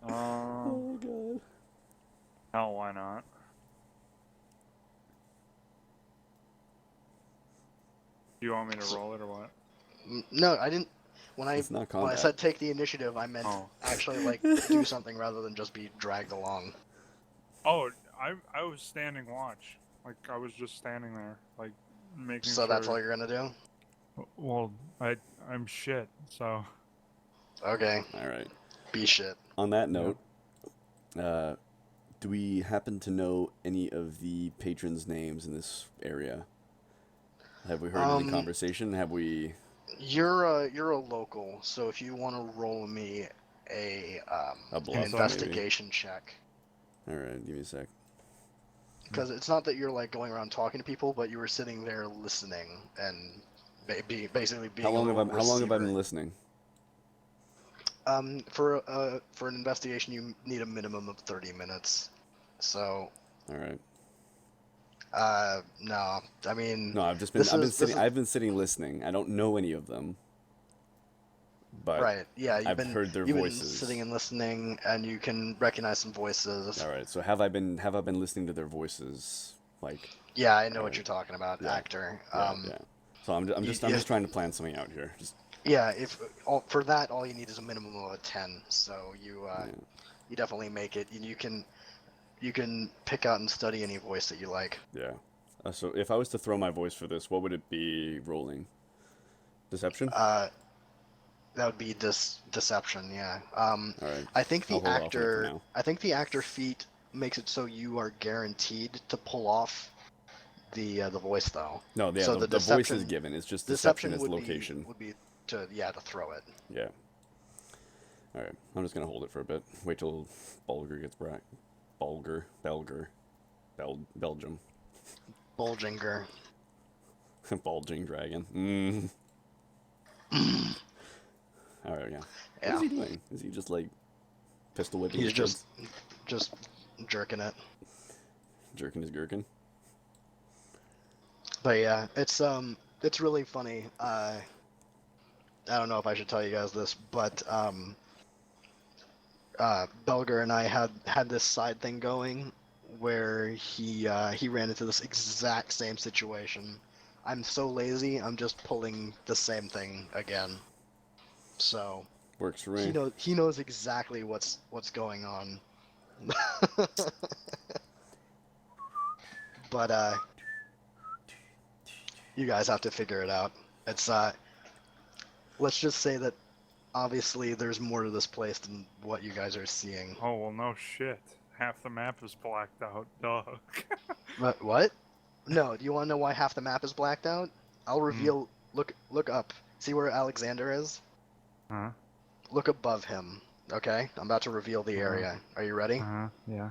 Oh god. Hell, why not? Do you want me to roll it or what? No, I didn't. When I It's not when I combat. said take the initiative, I meant Oh. actually like do something rather than just be dragged along. Oh, I was standing watch. Like I was just standing there, like making So sure. that's all you're gonna do? Well, I'm shit. So Okay. All right. be shit. On that note, do we happen to know any of the patrons' names in this area? Have we heard any conversation? Have we? You're a local, so if you want to roll me an bluff, maybe? investigation check, All right, give me a sec. because it's not that you're like going around talking to people, but you were sitting there listening and basically being. How long have I receiver. been listening? For an investigation, you need a minimum of 30 minutes. So. All right. No, I mean. No, I've been sitting listening. I don't know any of them. But right. Yeah, I've heard their you've voices. been sitting and listening, and you can recognize some voices. All right. So have I been listening to their voices? Like. Yeah, I know what you're talking about, yeah. actor. Yeah. So I'm just trying to plan something out here. Yeah, for that all you need is a minimum of a 10. So you definitely make it, and you can pick out and study any voice that you like. Yeah. So if I was to throw my voice for this, what would it be rolling? Deception? That would be deception, yeah. All right. I think the actor feat makes it so you are guaranteed to pull off the voice though. No, yeah, so the voice is given. It's just deception is location. Would be to throw it. Yeah. All right. I'm just gonna hold it for a bit. Wait till Belger gets back. Belgium. Bulginger. Bulging dragon. All right, yeah. Yeah. What is he doing? Is he just like pistol whipping? He's his just jerking it. Jerking his gherkin. But yeah, it's really funny. I don't know if I should tell you guys this, but Belger and I had this side thing going where he ran into this exact same situation. I'm so lazy, I'm just pulling the same thing again. So works for me. He knows exactly what's going on. But you guys have to figure it out. It's let's just say that obviously there's more to this place than what you guys are seeing. Oh well, no shit. Half the map is blacked out. Duh. What? No. Do you want to know why half the map is blacked out? I'll reveal. Look up. See where Alexander is? Huh? Look above him. Okay. I'm about to reveal the area. Are you ready? Yeah.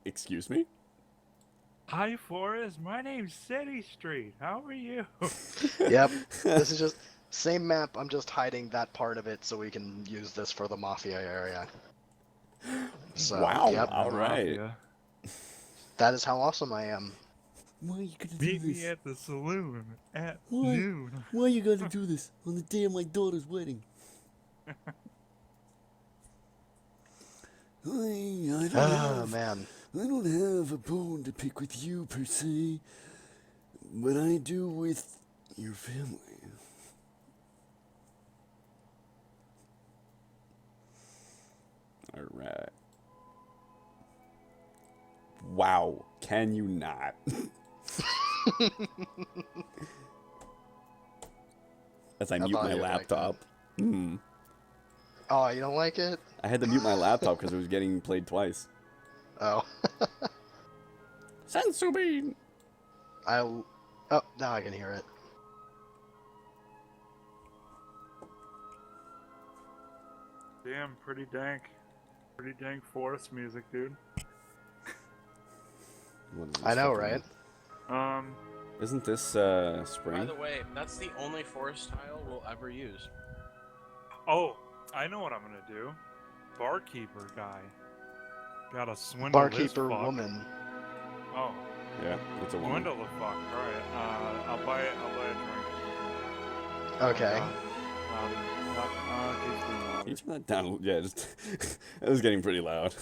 Excuse me? Hi, Forrest. My name's City Street. How are you? Yep. This is just same map. I'm just hiding that part of it so we can use this for the Mafia area. So, wow. Yep. All right. Mafia. That is how awesome I am. Why are you gonna Meet do this? me at the saloon at noon. Why are you gonna do this on the day of my daughter's wedding? Man. I don't have a bone to pick with you per se, but I do with your family. All right. Wow, can you not? As I mute thought my you'd like laptop. Oh, you don't like it? I had to mute my laptop because it was getting played twice. Oh. Sensu bean! Oh, now I can hear it. Damn, pretty dank forest music, dude. What is this I know, fucking- right? Isn't this By spring? the way, that's the only forest tile we'll ever use. Oh, I know what I'm gonna do. Barkeeper guy. Gotta swindle Barkeeper this fuck. woman. Oh, Yeah, it's a woman. swindle the fuck. Alright, I'll buy a drink. Okay. Give me water. Can you turn that down? Yeah, just it was getting pretty loud.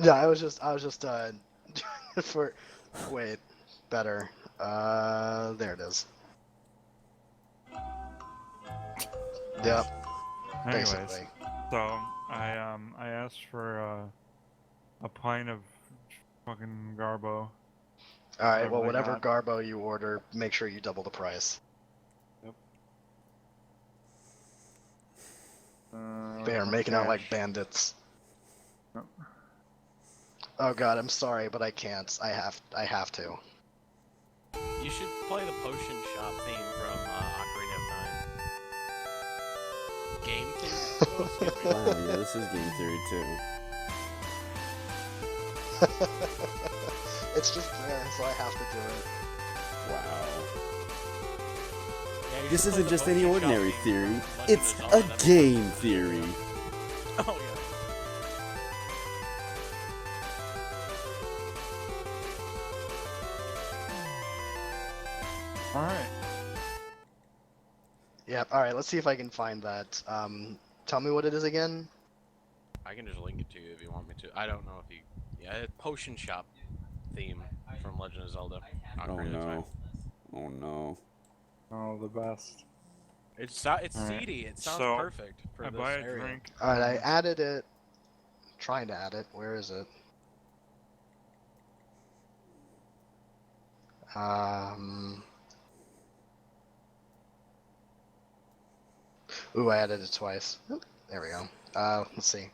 Yeah, I was just for wait, better. There it is. Yep, Anyways, basically. so I asked for a pint of fucking Garbo. Alright, well, Whatever they whatever Garbo you order, make sure you double the price. They are making out like cash. bandits. No. Oh god, I'm sorry, but I can't. I have to. You should play the potion shop theme from Ocarina of Time. Game theme? Oh, excuse me. Wow, yeah, this is game theory too. It's just there, so I have to do it. Wow. Yeah, you This should play isn't the just any potion shop ordinary theme theory. from Legend It's of a Zelda. That's game theory. Oh yeah. All right. Yeah, alright, let's see if I can find that. Tell me what it is again? I can just link it to you if you want me to. I don't know if you. Yeah, it's potion shop theme from Legend of Zelda. Oh Ocarina of Time. no. Oh no. Oh, the best. It's Alright, seedy. It sounds so, perfect for I this buy a area. drink. Alright, I added it. Trying to add it. Where is it? Ooh, I added it twice. Oop, there we go. Let's see.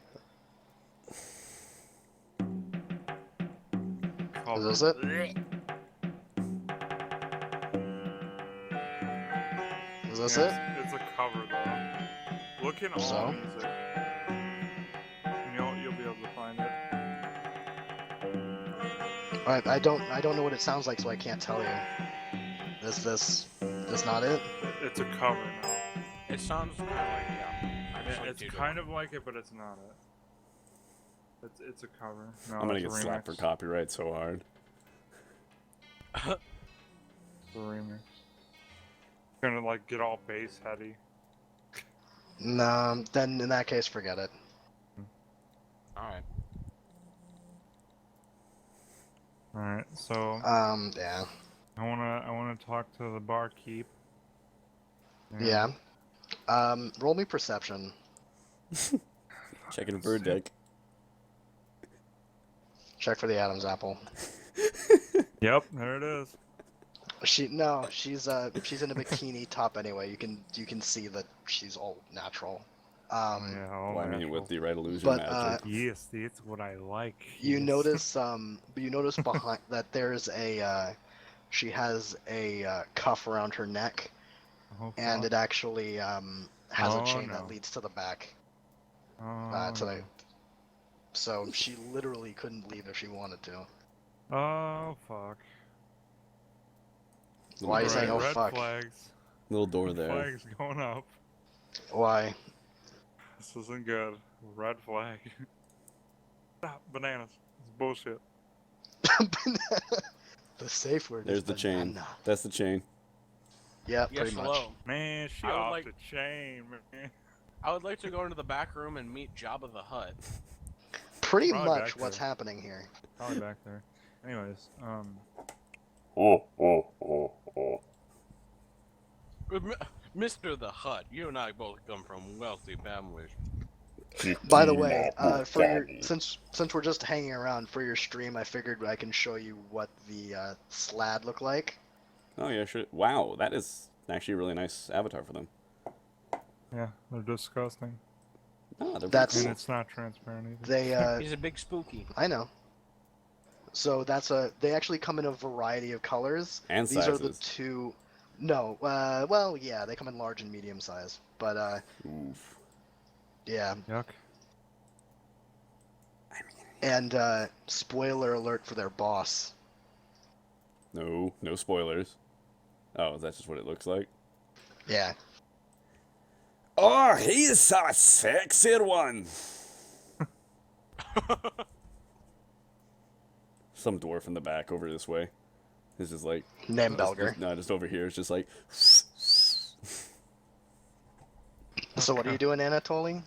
Is this it? Is this it? It's a cover though. Look in all So? music. And you'll be able to find it. Alright, I don't know what it sounds like, so I can't tell you. Is this not it? It's a cover now. It sounds kind of like I just It's linked you to kind it. of like it, but it's not it. It's a cover. No, I'm gonna it's get a slapped for remix. copyright so hard. It's a remix. Gonna like get all bass heady. No, then in that case, forget it. All right. All right, so Yeah. I wanna talk to the barkeep. Yeah. Roll me perception. Checking a bird deck. Check for the Adam's apple. Yep, there it is. She's in a bikini top anyway. You can see that she's all natural. Yeah, all Well, I mean, natural. with the right illusion But, magic. Yes, that's what I like. You yes. notice behind that there's a she has a cuff around her neck, Oh, and fuck. it actually has a Oh, chain no. that leads to the back. Oh, To the, no. so she literally couldn't leave if she wanted to. Oh, fuck. Why are you saying, Red- oh red fuck? flags. Little door Red there. flags going up. Why? This isn't good. Red flag. Stop, bananas. It's bullshit. The safe word There's is the chain. banana. That's the chain. Yeah, Yes, pretty much. hello. Man, she I would off like- the chain, man. I would like to go into the back room and meet Jabba the Hutt. Pretty Probably much back what's there. happening here. Probably back there. Anyways, Oh, oh, oh, oh. Mr. the Hutt, you and I both come from wealthy families. By the way, for your Daddy. since we're just hanging around for your stream, I figured I can show you what the slad look like. Oh yeah, sure. Wow, that is actually a really nice avatar for them. yeah, they're disgusting. Oh, they're That's- And cool. it's not transparent either. They He's a big spooky. I know. So they actually come in a variety of colors. And These are the sizes. two. No, well, yeah, they come in large and medium size, but Oof. yeah. Yuck. And spoiler alert for their boss. No, no spoilers. Oh, that's just what it looks like. Yeah. Oh, he's a sexy one. Some dwarf in the back over this way. This is like Name Belger. No, just over here. It's just like. So what are you doing, Anatoly?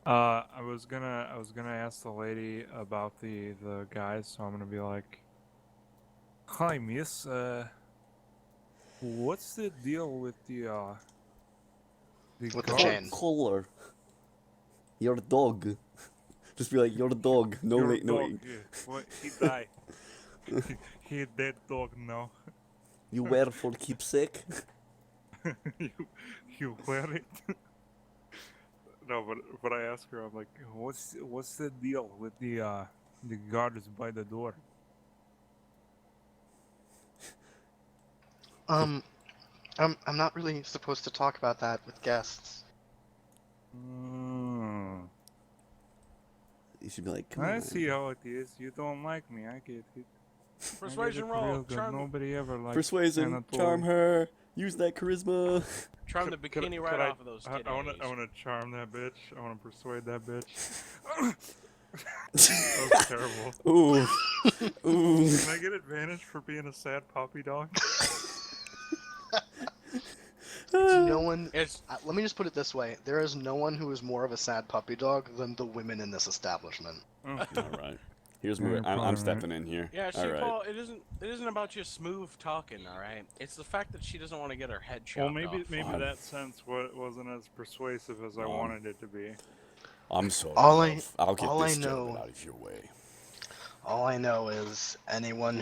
I was gonna ask the lady about the guys, so I'm gonna be like, "Hi, miss. What's the deal with the With the guards? chain. Color. Your dog. Just be like your dog. No, Your wait, no. dog, yeah. What, he died. He dead dog now. You wear for keepsake. you wear it. No, but I ask her, I'm like, what's the deal with the guards by the door? I'm not really supposed to talk about that with guests. You should be like, come I on. see how it is. You don't like me. I get it. Persuasion I get it roll. real good. Charm, Nobody ever liked Persuasion, Anatoly. charm her, use that charisma. charm the Could- bikini could right I- off of those I titties. wanna charm that bitch. I wanna persuade that bitch. That was terrible. Ooh. Ooh. Can I get advantage for being a sad puppy dog? No one. It's Let me just put it this way: there is no one who is more of a sad puppy dog than the women in this establishment. Oh. All right. Here's Yeah, where you're I'm probably stepping in here. yeah, All right. Paul. It isn't about your smooth talking, all right. It's the fact that she doesn't want to get her head chopped Well, maybe off. Fine. that sense wasn't as persuasive as I Well, wanted it to be. I'm sorry. All love. I'll get all I this gentleman know- out of your way. All I know is anyone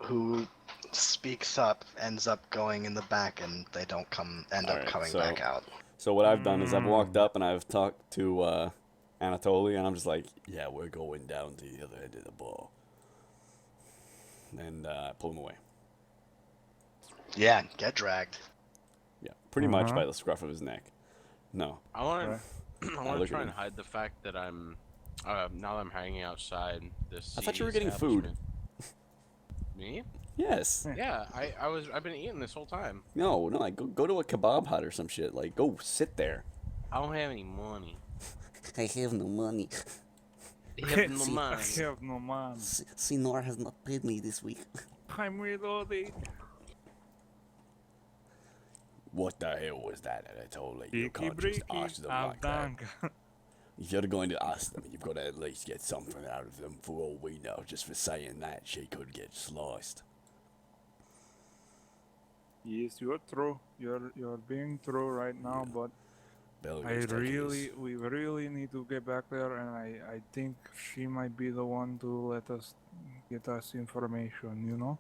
who speaks up ends up going in the back, and they don't end up Alright, coming so- back out. So what I've done is I've walked up and I've talked to Anatoly, and I'm just like, yeah, we're going down to the other end of the bar. And pull him away. Yeah, get dragged. Yeah, pretty much Uh-huh. by the scruff of his neck. No. I want Okay. to. I look want at to try and him. hide the fact that I'm. Now that I'm hanging outside this. I thought you seedy were getting food. establishment. Me? Yes. Yeah, I've been eating this whole time. No, like go to a kebab hut or some shit. Like go sit there. I don't have any money. I have no money. I have no See, money. I have no man. Sinor has not paid me this week. I'm reloading. What the hell was that, Anatoly? You Breaky can't just breaky, ask them like that. Avdanka. If you're going to ask them, you've got to at least get something out of them. For all we know, just for saying that, she could get sliced. Yes, you're true. You're being true right now, but we really need to get back there, and I think she might be the one to get us information, you know?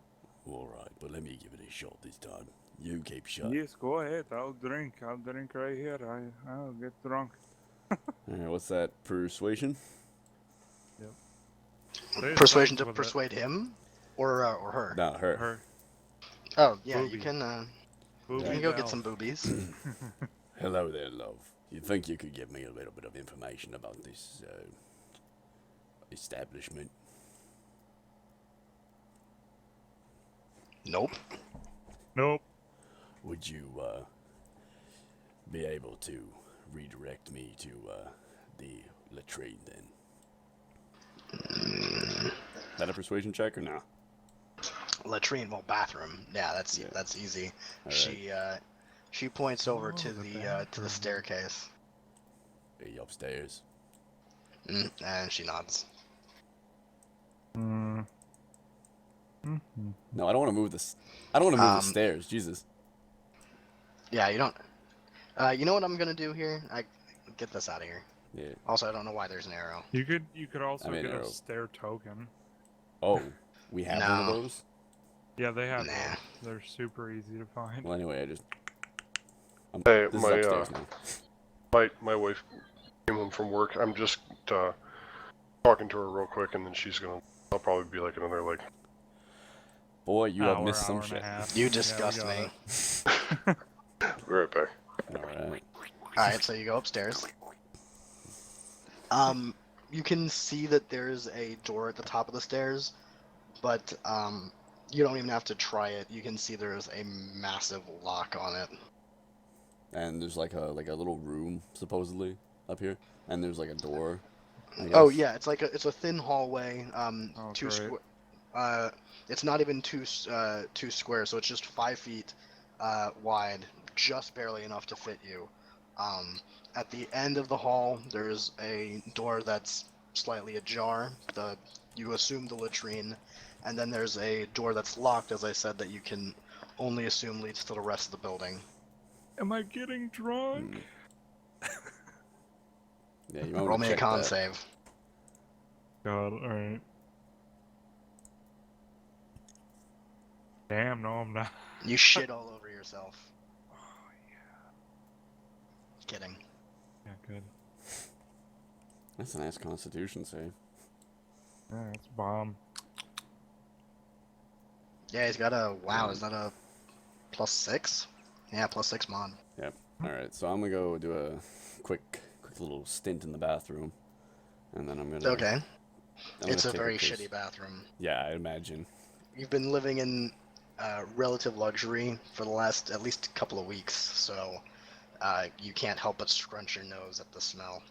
Alright, but let me give it a shot this time. You keep shut. Yes, go ahead. I'll drink right here. I'll get drunk. Alright, what's that? Persuasion? Persuasion to With persuade him, or her. No, her. her. Oh yeah, Booby. you can Booby go down. get some boobies. Hello there, love. You think you could give me a little bit of information about this establishment? Nope. Nope. Would you be able to redirect me to the latrine then? Is that a persuasion check or no? Latrine, well, bathroom. Yeah, that's easy. Alright. She points over to the the bathroom. staircase, Are you upstairs? and she nods. Mm. Mm-hmm. No, I don't want to move this. I don't want to move the stairs. Jesus. Yeah, you don't. You know what I'm gonna do here? I get this out of here. Yeah. Also, I don't know why there's an arrow. You could also I mean, get a arrow. stair token. Oh, we have one No. of those? Yeah, they have. Nah. those. They're super easy to find. Well, anyway, Hey, this is my upstairs now. my wife came home from work. I'm just talking to her real quick, and then I'll probably be like another like. Boy, you have Hour, missed some hour and a shit. half. You Yeah, disgust we me. got Be right back. Alright. Alright, so you go upstairs. You can see that there's a door at the top of the stairs, but you don't even have to try it. You can see there's a massive lock on it. And there's like a little room supposedly up here, and there's like a door. I Oh guess. yeah, it's a thin hallway. Oh, Two great. it's not even two square, so it's just 5 feet wide, just barely enough to fit you. At the end of the hall, there's a door that's slightly ajar. You assume the latrine, and then there's a door that's locked, as I said, that you can only assume leads to the rest of the building. Am I getting drunk? Yeah, you might Roll want me to a check con that. save. God, alright. Damn, no, I'm not. You shit all over yourself. Oh, yeah. Kidding. Yeah, good. That's a nice Constitution save. Yeah, it's bomb. Yeah, he's got a wow. Is that a +6? Yeah, +6 mod. Yep. All right, so I'm gonna go do a quick little stint in the bathroom, and then I'm gonna. Okay. I'm It's a gonna take very piss. shitty bathroom. Yeah, I imagine. You've been living in relative luxury for the last at least couple of weeks, so you can't help but scrunch your nose at the smell.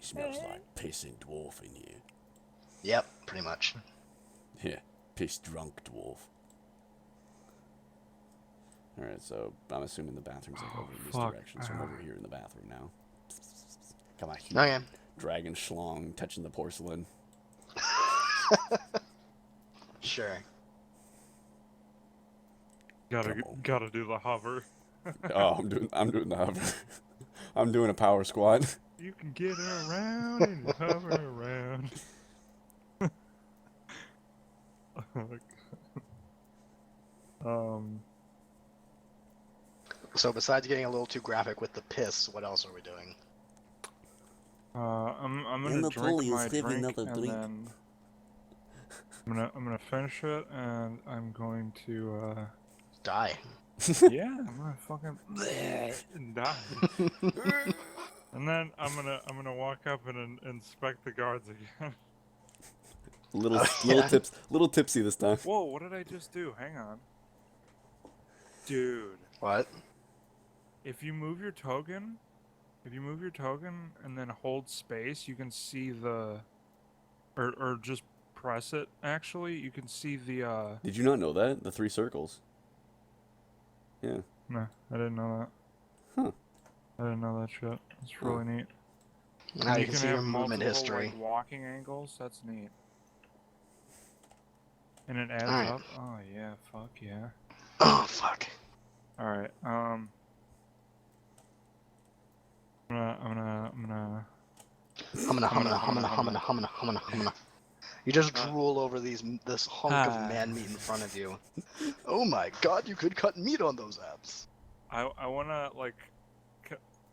Smells like pissing dwarf in here. Yep, pretty much. Yeah, piss drunk dwarf. Alright, so I'm assuming the bathroom's like over in this direction, so I'm over here in the bathroom now. Got my huge Okay. dragon schlong touching the porcelain. Sure. Gotta do the hover. Oh, I'm doing the hover. I'm doing a power squat. You can get around and hover around. So besides getting a little too graphic with the piss, what else are we doing? I'm And gonna the drink bully is my having drink another and drink. then I'm gonna finish it and I'm going to Die. yeah, I'm gonna fucking and die. And then I'm gonna walk up and inspect the guards again. Little tipsy this time. Whoa, what did I just do? Hang on. Dude. What? If you move your token and then hold space, you can see the or just press it actually, you can see the Did you not know that? The 3 circles. Yeah. No, I didn't know that. Huh. I didn't know that shit. It's really neat. Now And you can see your have movement multiple, history. like, walking angles. That's neat. And it adds Alright. up. Oh yeah, fuck yeah. Oh fuck. All right. I'm gonna. You just drool over this hunk of man meat in front of you. Oh my god, you could cut meat on those abs. I wanna like.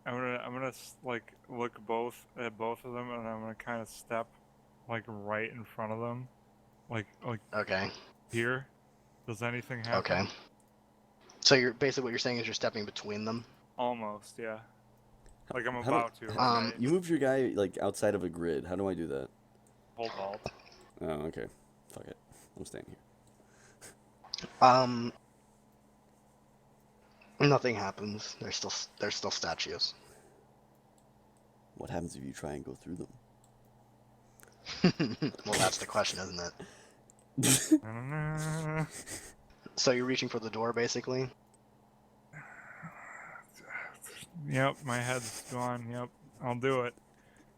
I'm gonna like look at both of them, and I'm gonna kind of step like right in front of them, like Okay. here. Does anything happen? Okay. So you're basically what you're saying is you're stepping between them. Almost, yeah. Like I'm How do- about to. Right? You moved your guy like outside of a grid. How do I do that? Hold Alt. Oh, okay. Fuck it. I'm staying here. Nothing happens. They're still statues. What happens if you try and go through them? Well, that's the question, isn't it? I So you're reaching for the door, basically. Yep, my head's gone. Yep, I'll do it.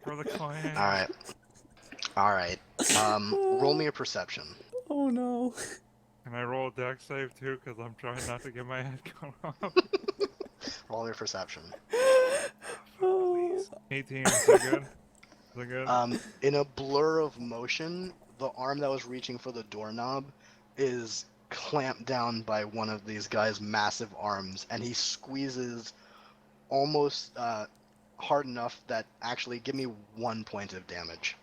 For the clan. All right. Roll me a perception. Oh no. Can I roll a deck save too? Because I'm trying not to get my head cut off. Roll your perception. 18, is that good? Is that good? In a blur of motion, the arm that was reaching for the doorknob is clamped down by one of these guys' massive arms, and he squeezes almost hard enough that actually give me 1 point of damage.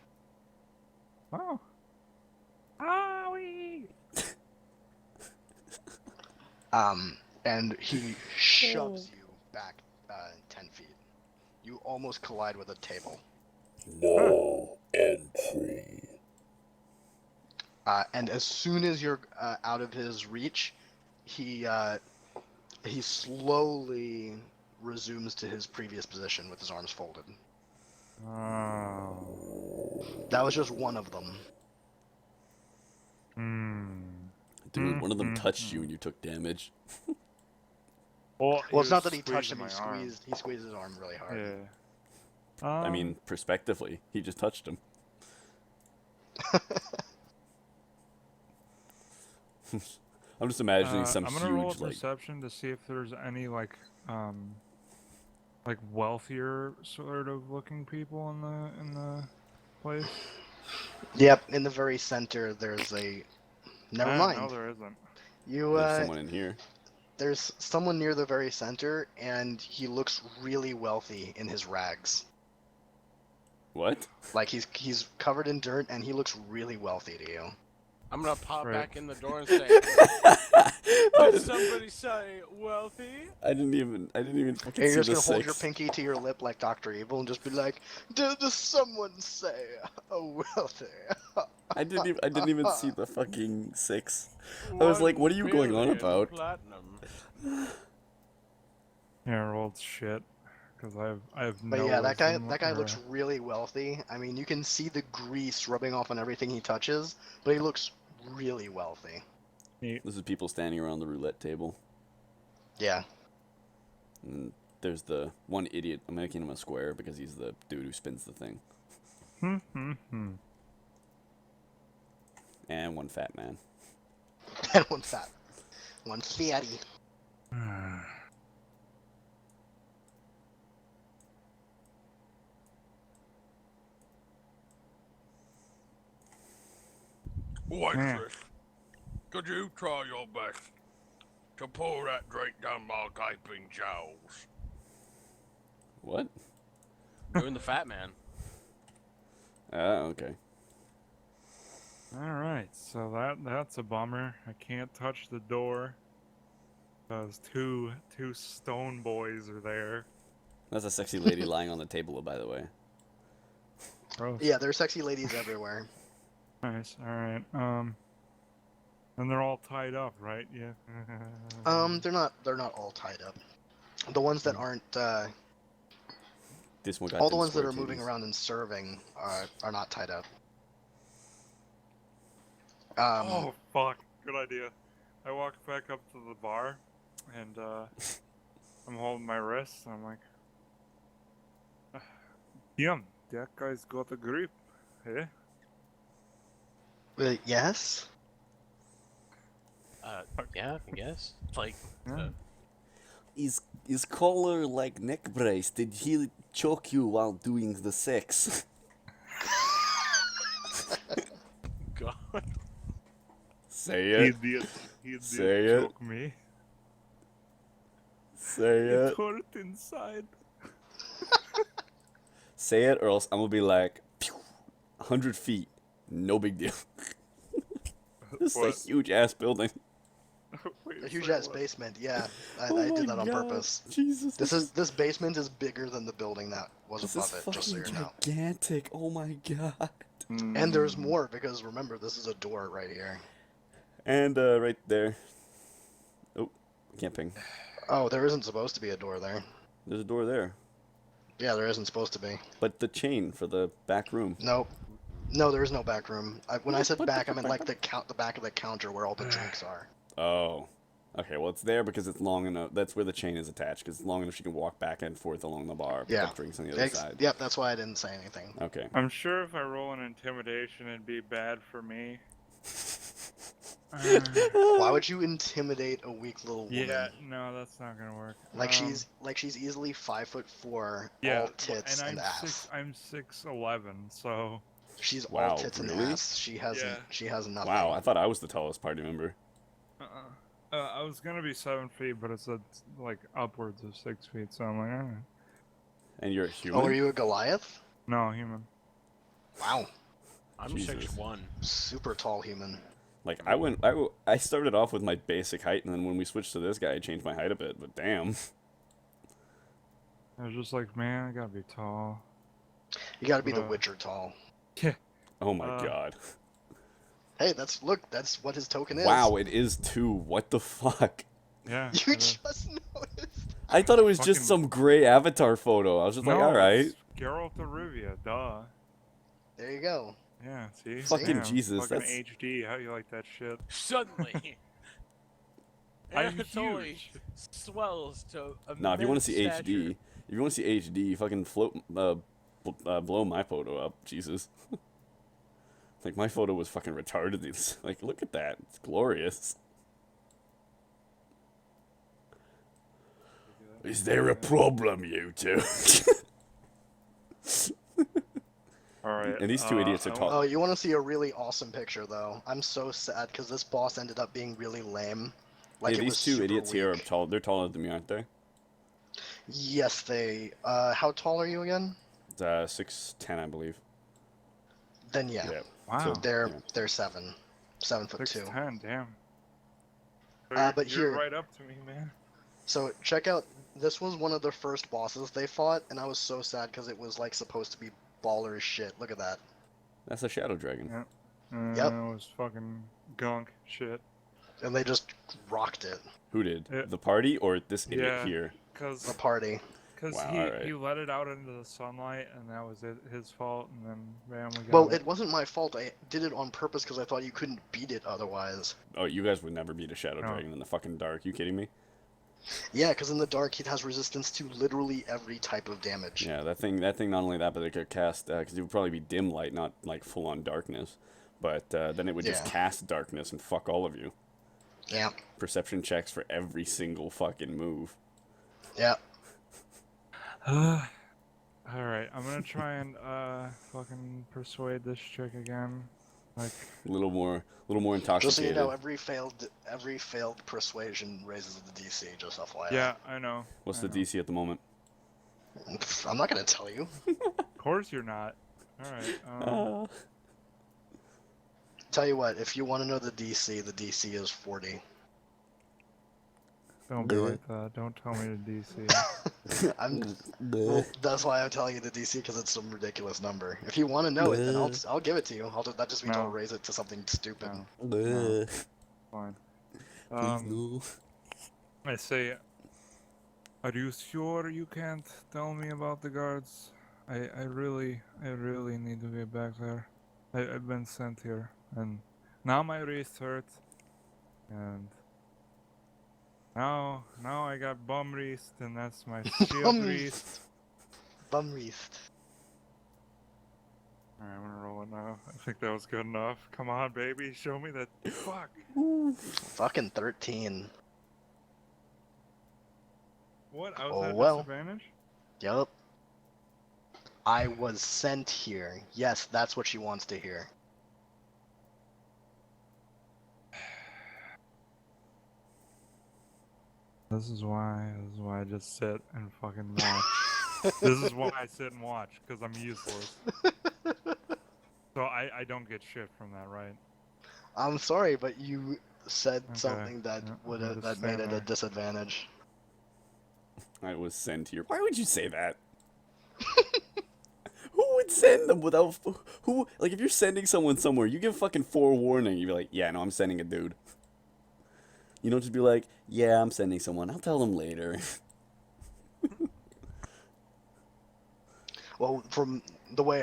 Oh. Owie! And he shoves you back 10 feet. You almost collide with a table. No entry. And as soon as you're out of his reach, he slowly resumes to his previous position with his arms folded. Oh. That was just one of them. Dude, one of them touched you and you took damage. Well, Well, it's not that he touched him; squeezing my he squeezed his arm really hard. arm. Yeah. I mean, prospectively, he just touched him. I'm just imagining some I'm gonna roll a huge, like, perception to see if there's any like wealthier sort of looking people in the place. Yep, in the very center, there's a. Never mind. No, there isn't. You there's someone in here. There's someone near the very center, and he looks really wealthy in his rags. What? Like he's covered in dirt and he looks really wealthy to you. I'm gonna pop Right. back in the door and say, "Did somebody say wealthy?" I didn't even fucking And see you're just the gonna hold your 6. pinky to your lip like Dr. Evil and just be like, "Did someone say wealthy?" I didn't even see the fucking 6. I was like, what are you going on 1 billion about? Platinum. Yeah, rolled shit. Because I have But no yeah, that guy wisdom looks really wealthy. I mean, you can see the grease rubbing off on everything he touches, but he looks really wealthy. This is people standing around the roulette table. Yeah. And there's the one idiot. I'm making him a square because he's the dude who spins the thing. And one fat man. And one fat. One fatty. Waitress, could you try your best to pour that drink down my gaping jaws? What? Doing the fat man. Okay. Alright, so that's a bummer. I can't touch the door. Those two stone boys are there. That's a sexy lady lying on the table, by the way. Gross. Yeah, there are sexy ladies everywhere. Nice, alright. And they're all tied up, right? Yeah. They're not all tied up. The ones that aren't This one got all the them ones that square are moving titties. around and serving are not tied up. Oh, fuck. Good idea. I walk back up to the bar, and I'm holding my wrist, and I'm like, damn, that guy's got a grip, eh? Yes. Yeah, I guess. Like, Yeah. Is collar like neck brace? Did he choke you while doing the sex? God. Say He it. did. He did Say it. choke me. Say It it. hurt inside. Say it, or else I'm gonna be like, 100 feet. No big deal. This is a What? huge ass building. Wait, A huge say ass what? basement. Yeah, I Oh did my that on God. purpose. Jesus. This basement is bigger than the building that was This is above it. Just so you fucking know. gigantic. Oh my God. And there's more because remember this is a door right here. And right there. Oh, can't ping. Oh, there isn't supposed to be a door there. There's a door there. Yeah, there isn't supposed to be. But the chain for the back room. Nope. No, there is no back room. When I said What back, the I meant like the back of the counter where all the drinks are. Oh. Okay, well, it's there because it's long enough. That's where the chain is attached, because it's long enough she can walk back and forth along the bar, pick Yeah. up drinks on the other side. Yep, that's why I didn't say anything. Okay. I'm sure if I roll an intimidation, it'd be bad for me. Why would you intimidate a weak little woman? Yeah, no, that's not gonna work. Like she's easily 5'4", yeah, all tits and ass. I'm 6'11", so She's Wow, all tits and really? ass. She has Yeah. she has nothing. Wow, I thought I was the tallest party member. I was gonna be 7 feet, but it said like upwards of 6 feet, so I'm like, alright. And you're a human? Oh, are you a Goliath? No, human. Wow, I'm Jesus. 6'1". super tall human. Like, I started off with my basic height, and then when we switched to this guy, I changed my height a bit, but damn. I was just like, man, I gotta be tall. You gotta be the Witcher tall. Oh my God. Hey, that's what his token is. Wow, it is too. What the fuck? Yeah. You just noticed. I thought it was just Fucking- some gray avatar photo. I was just like, No, alright. it's Geralt of Rivia, duh. There you go. Yeah, see? Fucking Damn, Jesus, Fucking that's- HD, how you like that shit? Suddenly, I'm Anatoly huge. swells to a Nah, if you want to see stature. HD, if you want to see HD, fucking blow my photo up. Jesus. Like, my photo was fucking retarded. It's like, look at that. It's glorious. Is there a problem, you two? Alright. And these two idiots are I tall. Oh, you want to see a really awesome picture though? I'm so sad because this boss ended up being really lame. Like Hey, it these was two super idiots here are weak. tall. They're taller than me, aren't they? Yes, they. How tall are you again? It's 6'10", I believe. Then yeah, Wow. So, they're 7'2". 6'10", damn. So But you're here- right up to me, man. So check out. This was one of the first bosses they fought, and I was so sad because it was like supposed to be baller as shit. Look at that. That's a shadow dragon. Yeah. Yep. It was fucking gunk shit. And they just rocked it. Who did? Yeah. The party or this idiot Yeah. here? The Cause party. Wow, he alright. let it out into the sunlight, and that was his fault. And then bam, we got Well, it. it wasn't my fault. I did it on purpose because I thought you couldn't beat it otherwise. Oh, you guys would never beat a shadow No. dragon in the fucking dark. You kidding me? Yeah, because in the dark it has resistance to literally every type of damage. Yeah, that thing. Not only that, but it could cast because it would probably be dim light, not like full on darkness. But then it would just Yeah. cast darkness and fuck all of you. Yeah. Perception checks for every single fucking move. Yeah. Alright, I'm gonna try and fucking persuade this chick again. Like, A little more intoxicated. Just so you know, every failed persuasion raises the DC. Just FYI. yeah, I know. What's I the know. DC at the moment? I'm not gonna tell you. Of course you're not. Alright, Tell you what, if you want to know the DC is 40. don't be like that. Don't tell me the DC. Well, that's why I'm telling you the DC because it's some ridiculous number. If you want to know it, then I'll give it to you. That just means No. I'll raise it to something stupid. No. Fine. I say, are you sure you can't tell me about the guards? I really need to get back there. I've been sent here, and now my wrist hurts, and now I got bum wrist, and that's my shield Bum wrist. Bum wreathed. Alright, I'm gonna roll it now. I think that was good enough. Come on, baby, show me that. Fuck. Fucking 13. What? I was Oh, at well. disadvantage? Yup. I was sent here. Yes, that's what she wants to hear. This is why I just sit and fucking watch. This is why I sit and watch, because I'm useless. So I don't get shit from that, right? I'm sorry, but you said Okay, something that yeah, would I'll have just that made stand it a there. disadvantage. I was sent here. Why would you say that? Who would send them without... Who... Like, if you're sending someone somewhere, you give fucking forewarning. You'd be like, yeah, no, I'm sending a dude. You don't just be like, yeah, I'm sending someone. I'll tell them later. Well, from the way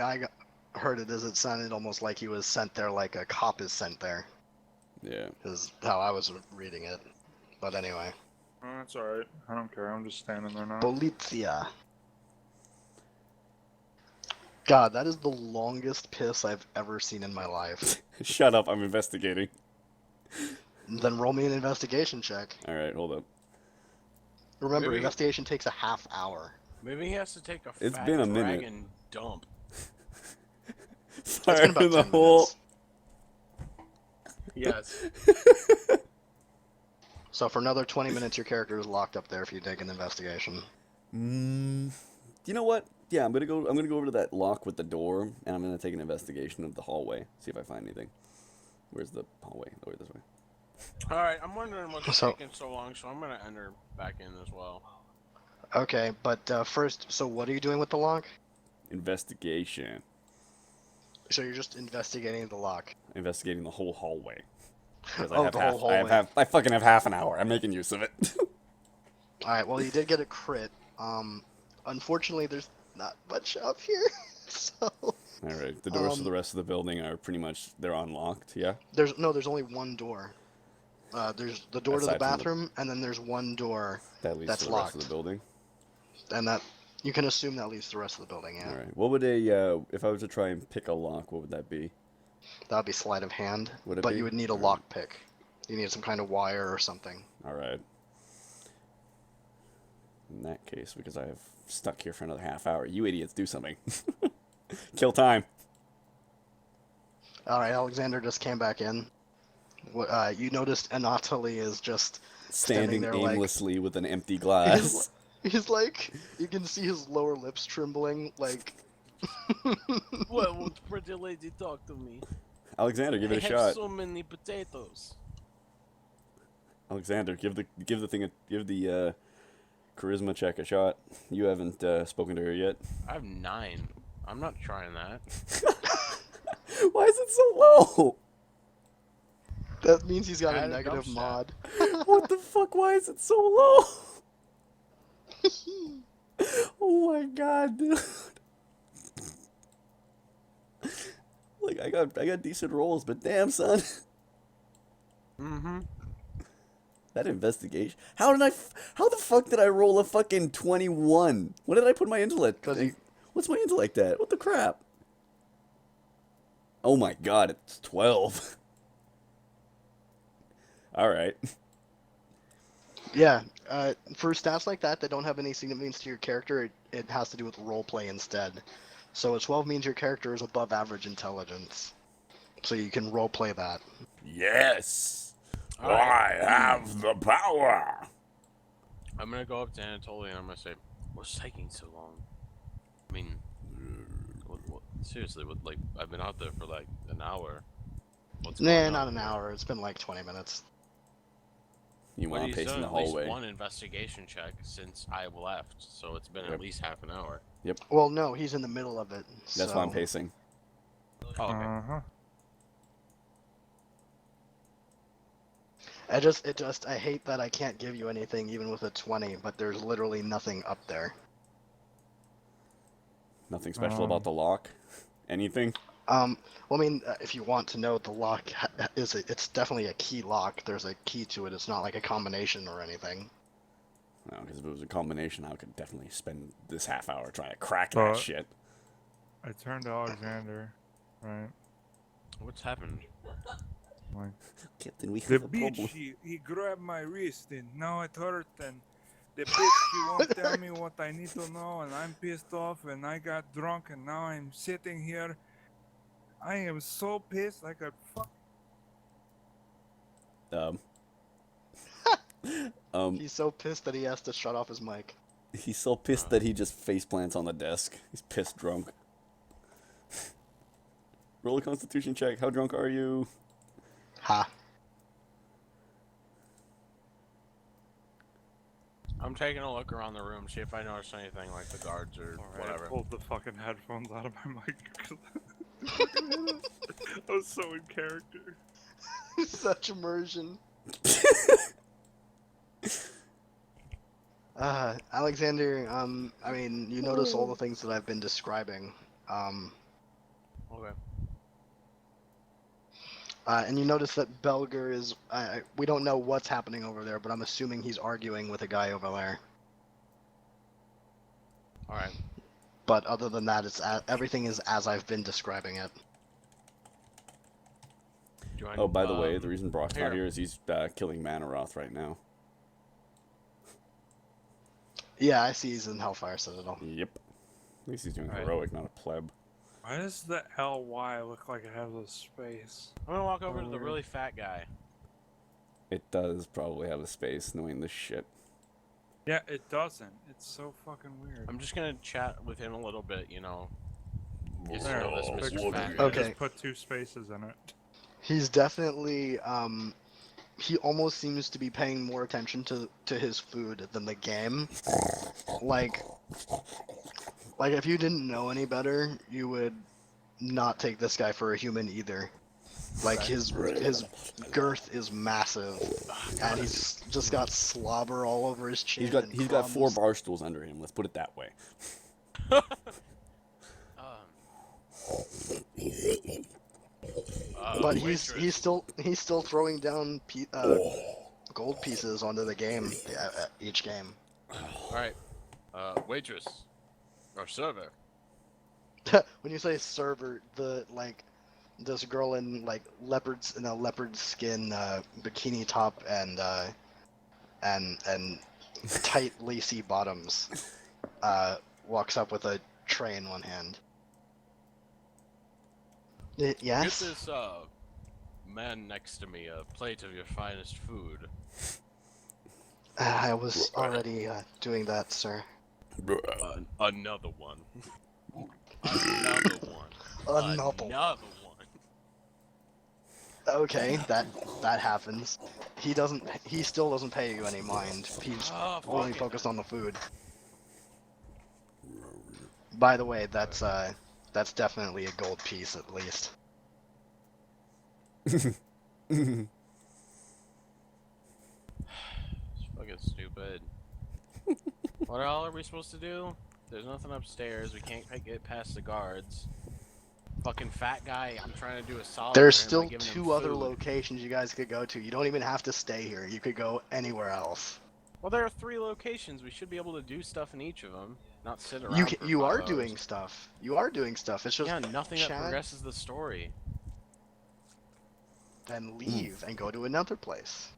heard it, it sounded almost like he was sent there like a cop is sent there. Yeah. Is how I was reading it. But anyway. Oh, that's alright. I don't care. I'm just standing there now. Polizia. God, that is the longest piss I've ever seen in my life. Shut up, I'm investigating. Then roll me an investigation check. Alright, hold up. Remember, Maybe- investigation takes a half hour. Maybe he has to take a It's fat been a minute. dragon dump. It's Fire been about in the 10 hole. minutes. Yes. So for another 20 minutes, your character is locked up there if you take an investigation. You know what? Yeah, I'm gonna go over to that lock with the door, and I'm gonna take an investigation of the hallway. See if I find anything. Where's the hallway? Oh, this way. Alright, I'm wondering what's So- taking so long, so I'm gonna enter back in as well. Okay, but first, so what are you doing with the lock? Investigation. So you're just investigating the lock. Investigating the whole hallway. 'Cause Oh, the whole hallway. I fucking have half an hour. I'm making use of it. Alright, well, you did get a crit. Unfortunately, there's not much up here. So, Alright, the doors to the rest of the building are pretty much, they're unlocked, yeah? there's only one door. There's the door to Aside the from the- bathroom, and then there's one door, That leads That's to the rest of locked. the building. and that you can assume that leads to the rest of the building, yeah. Alright, what would if I was to try and pick a lock, what would that be? That would be sleight of hand, Would it but be? you would need a Alright. lock pick. You need some kind of wire or something. Alright. In that case, because I have stuck here for another half hour, you idiots do something. Kill time. Alright, Alexander just came back in. You noticed Anatoly is just Standing there like- aimlessly with an empty glass. He's like, you can see his lower lips trembling, like What would pretty lady talk to me? Alexander, give it a I have shot. so many potatoes. Alexander, give the charisma check a shot. You haven't spoken to her yet. I have 9. I'm not trying that. Why is it so low? That means he's got Add a a negative dump mod. What the fuck? Why is it so low? Oh my god, dude. Like I got decent rolls, but damn, son. Mm-hmm. That investigation. How the fuck did I roll a fucking 21? What did I put my intellect? 'Cause you- What's my intellect at? What the crap? Oh my god, it's 12. Alright. Yeah, for stats like that don't have any significance to your character, it has to do with roleplay instead. So a 12 means your character is above average intelligence. So you can roleplay that. Yes! All right. I have the power! I'm gonna go up to Anatoly and I'm gonna say, "What's taking so long?" I mean, seriously, like I've been out there for like an hour. What's going Nah, on not an here? hour. It's been like 20 minutes. You But want to he's pace in done the at least hallway. one investigation check since I left, so it's been Yep. at least half an hour. Well, no, he's in the middle of it. That's why I'm pacing. Oh, okay. Uh-huh. I hate that I can't give you anything even with a 20, but there's literally nothing up there. Nothing special about the lock? Anything? Well, I mean, if you want to know, the lock it's definitely a key lock. There's a key to it. It's not like a combination or anything. No, because if it was a combination, I could definitely spend this half hour trying to crack that shit. I turned to Alexander, right? What's happened? Like, Captain, we the have a problem. bitch, he grabbed my wrist and now it hurt, and the bitch, she won't tell me what I need to know, and I'm pissed off, and I got drunk, and now I'm sitting here. I am so pissed I could fuck. He's so pissed that he has to shut off his mic. He's so pissed that he just face plants on the desk. He's pissed drunk. Roll a constitution check. How drunk are you? Ha. I'm taking a look around the room, see if I notice anything like the guards or Alright, whatever. I pulled the fucking headphones out of my mic. I was so in character. Such immersion. Alexander, I mean, you notice all the things that I've been describing. Okay. And you notice that Belger is, we don't know what's happening over there, but I'm assuming he's arguing with a guy over there. Alright. But other than that, everything is as I've been describing it. Oh, by the way, the reason Brock's not here is he's killing Manaroth right now. Yeah, I see he's in Hellfire Citadel. Yep. At least he's doing Right. heroic, not a pleb. Why does the LY look like it has a space? I'm gonna walk over to the really fat guy. It does probably have a space, knowing this shit. Yeah, it doesn't. It's so fucking weird. I'm just gonna chat with him a little bit, you know. Get to There, know this fix Mr. it. Fat I guy. Okay. just put 2 spaces in it. He's definitely, he almost seems to be paying more attention to his food than the game. Like if you didn't know any better, you would not take this guy for a human either. Like his girth is massive, and he's just got slobber all over his chin. He's got 4 bar stools under him. Let's put it that way. But he's still throwing down gold pieces onto the game each game. Alright. Waitress. Or server. When you say server, this girl in leopard skin bikini top and tight lacy bottoms walks up with a tray in one hand. Get Yes? this man next to me a plate of your finest food. I was already doing that, sir. Another one. Another one. Another. Another one. Okay, that happens. He still doesn't pay you any mind. He's Oh, only fuck it. focused on the food. By the way, that's definitely a gold piece at least. It's fucking stupid. What all are we supposed to do? There's nothing upstairs. We can't get past the guards. Fucking fat guy. I'm trying to do a solid. There's for him by still giving him 2 other food. locations you guys could go to. You don't even have to stay here. You could go anywhere else. Well, there are 3 locations. We should be able to do stuff in each of them, not sit around. You for are 5 doing hours. stuff. You are doing stuff. It's just Yeah, nothing that Chad, progresses the story. then leave and go to another place.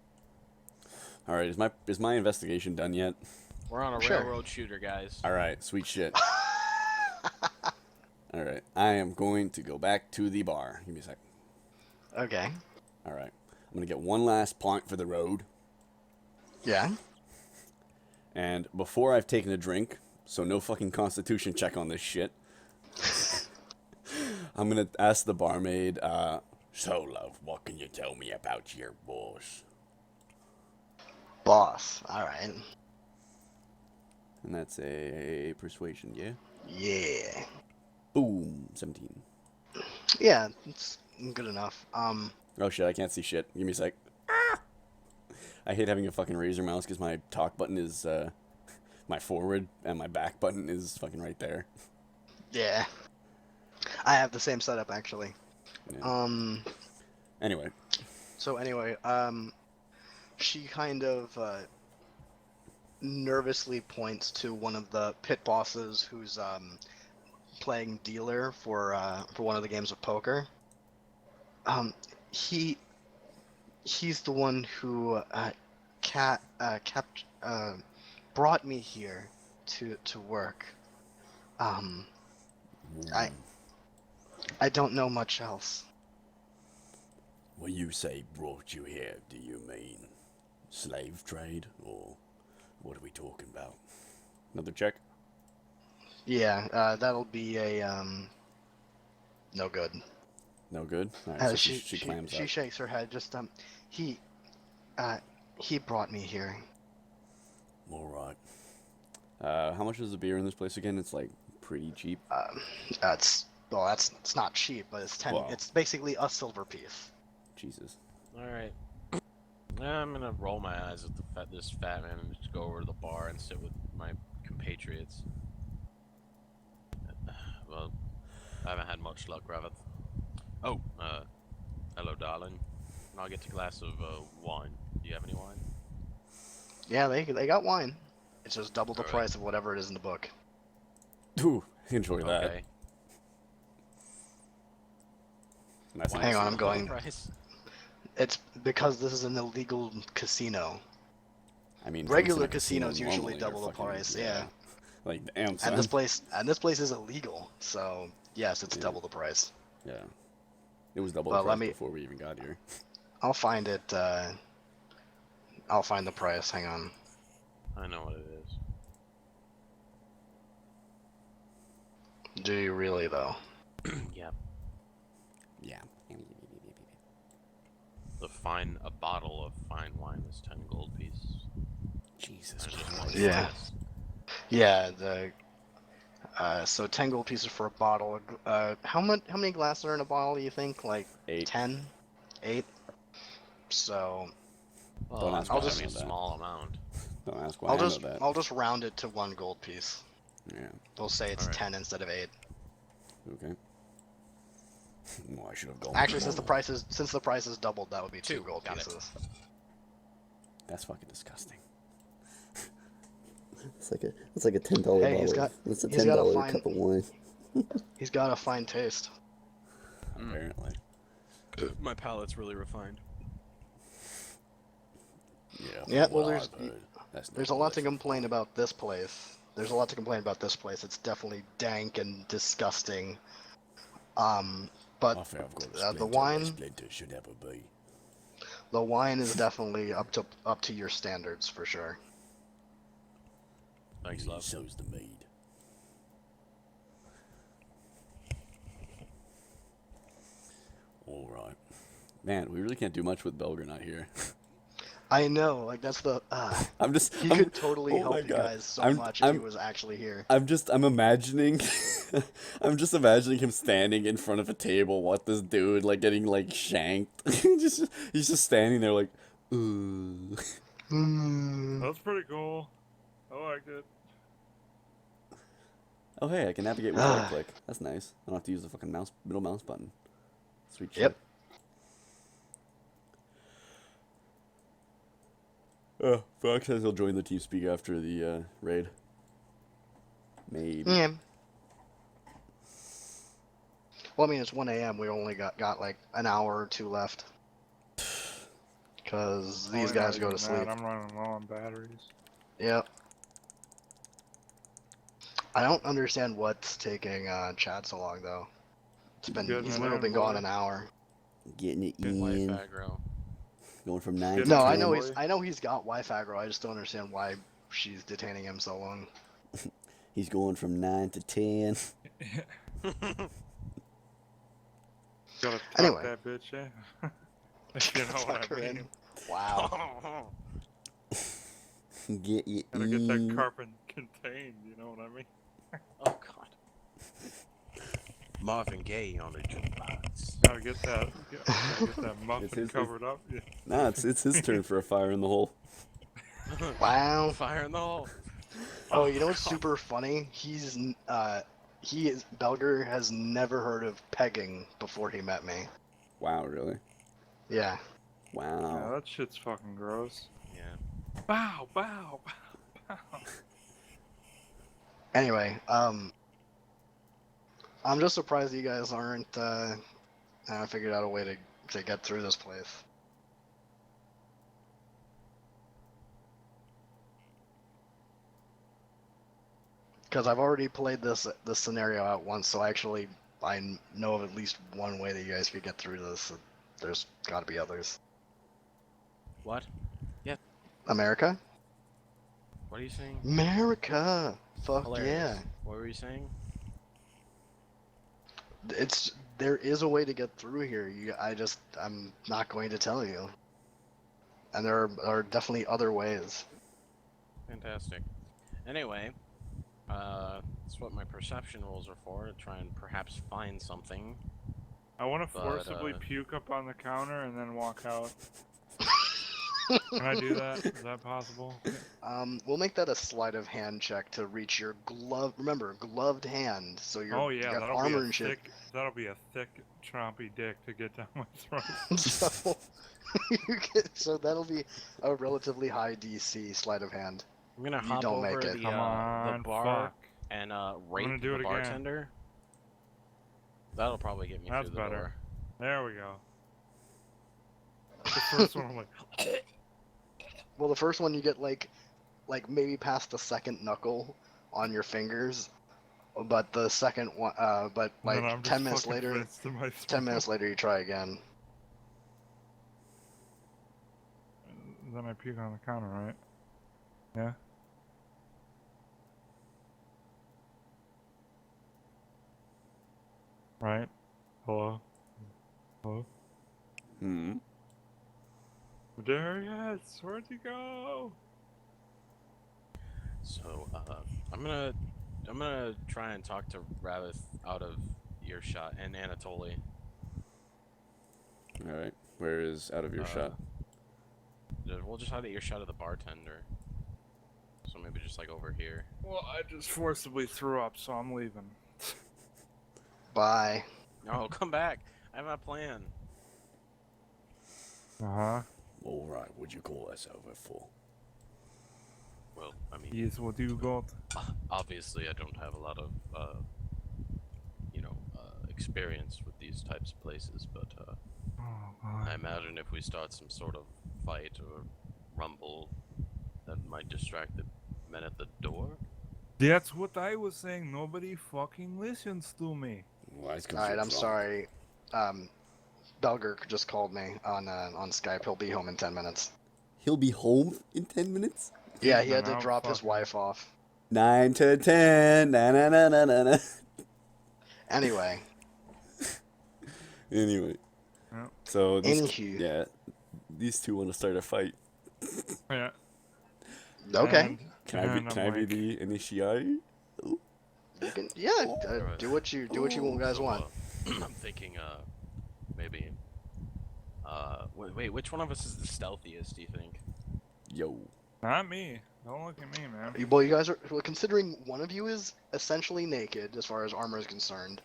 All right, is my investigation done yet? We're on a Sure. railroad shooter, guys. All right, sweet shit. All right, I am going to go back to the bar. Give me a sec. Okay. All right, I'm gonna get one last point for the road, Yeah. and before I've taken a drink, so no fucking constitution check on this shit. I'm gonna ask the barmaid. So, love, what can you tell me about your boss? Boss. All right. And that's a persuasion, yeah? Yeah. Boom, 17. Yeah, it's good enough. Oh shit, I can't see shit. Give me a sec. I hate having a fucking Razer mouse because my talk button is, my forward and my back button is fucking right there. Yeah. I have the same setup actually. Yeah. Anyway. So anyway, she kind of nervously points to one of the pit bosses who's playing dealer for one of the games of poker. He's the one who brought me here to work. I don't know much else. When you say brought you here, do you mean slave trade, or what are we talking about? Another check? Yeah, that'll be a no good. No good? Alright, so she clams she up. shakes her head. Just he brought me here. Alright. How much is the beer in this place again? It's like pretty cheap. It's not cheap, but it's 10. Wow. It's basically a silver piece. Jesus. Alright. I'm gonna roll my eyes at this fat man and just go over to the bar and sit with my compatriots. Well, I haven't had much luck, Ravith. Oh, hello, darling. I'll get a glass of wine. Do you have any wine? Yeah, they got wine. It's just double the Alright. price of whatever it is in the book. Ooh, enjoy that. Okay. Nice. Why Hang is on, it I'm the going- price? It's because this is an illegal casino. I mean, Regular drinks in a casino casinos usually normally are double the fucking- price. Yeah. Like, damn, son. And this place is illegal. So yes, it's Yeah. double the price. Yeah. It was double Well, the let price me- before we even got here. I'll find it. I'll find the price. Hang on. I know what it is. Do you really though? Yeah. Yeah. A bottle of fine wine is 10 gold pieces. Jesus I just Christ. wanted to Yeah. guess. Yeah. So 10 gold pieces for a bottle. How many glasses are in a bottle? Do you think? Like 8. 10, 8. So Well, Don't ask I'll why I just know a that. small amount. Don't ask why I'll I know just that. I'll just round it to 1 gold piece. Yeah. We'll say it's Alright. 10 instead of 8. Okay. Well, I should have gone. Actually, for since the price is doubled, that would be 2 2, gold got it. pieces. That's fucking disgusting. It's like a $10 Hey, he's bottle. got- It's a he's got a $10 fine- cup of wine. He's got a fine taste. Apparently. My palate's really refined. Yeah. Yeah, from well, what there's- I've heard, that's There's not a lot to delicious. complain about this place. It's definitely dank and disgusting. But I feel I've got a the splinter where wine- splinter should ever be. the wine is definitely up to your standards for sure. Thanks, love. So's the mead. right. Man, we really can't do much with Belger not here. I know, like that's the. He could totally help you guys so much if he was actually here. I'm imagining, I'm just imagining him standing in front of a table with this dude, like, getting, like, shanked. He's just standing there, like, ooh. That's pretty cool. I liked it. Oh, hey, I can navigate with right click. That's nice. I don't have to use the fucking middle mouse button. Sweet shit. Yep. Fox says he'll join the TeamSpeak after the raid. Maybe. Yeah. Well, I mean, it's 1 a.m. We only got like an hour or two left. Because these guys go to sleep. I'm running low on batteries. Yep. I don't understand what's taking Chad so long, though. He's literally been gone an hour. Getting it Good life in. aggro. Going from 9 to 10. No, I know he's got wife aggro. I just don't understand why she's detaining him so long. He's going from 9 to 10. Gotta tuck Anyway. that bitch in. If you know what I mean. Wow. Get you Gotta in. get that carpet contained, you know what I mean? Oh god. Marvin Gaye on the jukebox. Gotta get that muffin covered up. Yeah. Nah, it's his turn for a fire in the hole. Wow. Fire in the hole. Oh, you know what's super funny? Belger has never heard of pegging before he met me. Wow, really? Yeah. Yeah, Wow. that shit's fucking gross. Yeah. Bow, bow, bow, bow. Anyway, I'm just surprised you guys aren't figured out a way to get through this place. Because I've already played this scenario out once, so I know of at least one way that you guys could get through this. There's got to be others. What? America? What are you saying? America! Fuck Hilarious. yeah! What were you saying? There is a way to get through here. I'm not going to tell you. And there are definitely other ways. Fantastic. Anyway, that's what my perception rolls are for, to try and perhaps find something. I want to But, forcibly puke up on the counter and then walk out. Can I do that? Is that possible? We'll make that a sleight of hand check to reach your glove. Remember, gloved hand. So you got armor and shit. That'll be a thick, chompy dick to get down my throat. So that'll be a relatively high DC sleight of hand. I'm gonna You hop don't over make it. the Come on, bar fuck. and gonna rape do it the again. bartender. That'll probably get me That's through the better. door. There we go. The first one, I'm like, Well, the first one you get like maybe past the second knuckle on your fingers, but the second one, but and then like I'm 10 just minutes fucking later, fist in my 10 throat. minutes later you try again. Then I puke on the counter, right? Yeah. Right? Hello? Hello? Hmm. There he is! Where'd he go? So, I'm gonna try and talk to Ravith out of earshot and Anatoly. Alright. Where is out of your shot? We'll just have the earshot of the bartender. So maybe just like over here. Well, I just forcibly threw up, so I'm leaving. Bye. No, come back. I have a plan. Uh-huh. Alright, what'd you call us over for? Well, I mean, Yes, what do you got? obviously I don't have a lot of, experience with these types of places, but Oh, God. I imagine if we start some sort of fight or rumble, that might distract the men at the door. That's what I was saying. Nobody fucking listens to me. Well, that's 'cause All right, you're I'm drunk. sorry. Belger just called me on Skype. He'll be home in 10 minutes. He'll be home in 10 minutes? Yeah, he had Then to I'll drop his fucking- wife off. 9 to 10. Na na na na na na. Anyway, Anyway. So these, Anywho. yeah, these two want to start a fight. Yeah. Okay. Can I be the initiate? You can, do what you guys want. I'm thinking, maybe. Wait, which one of us is the stealthiest? Do you think? Yo. Not me. Don't look at me, man. Well, you guys are considering one of you is essentially naked as far as armor is concerned,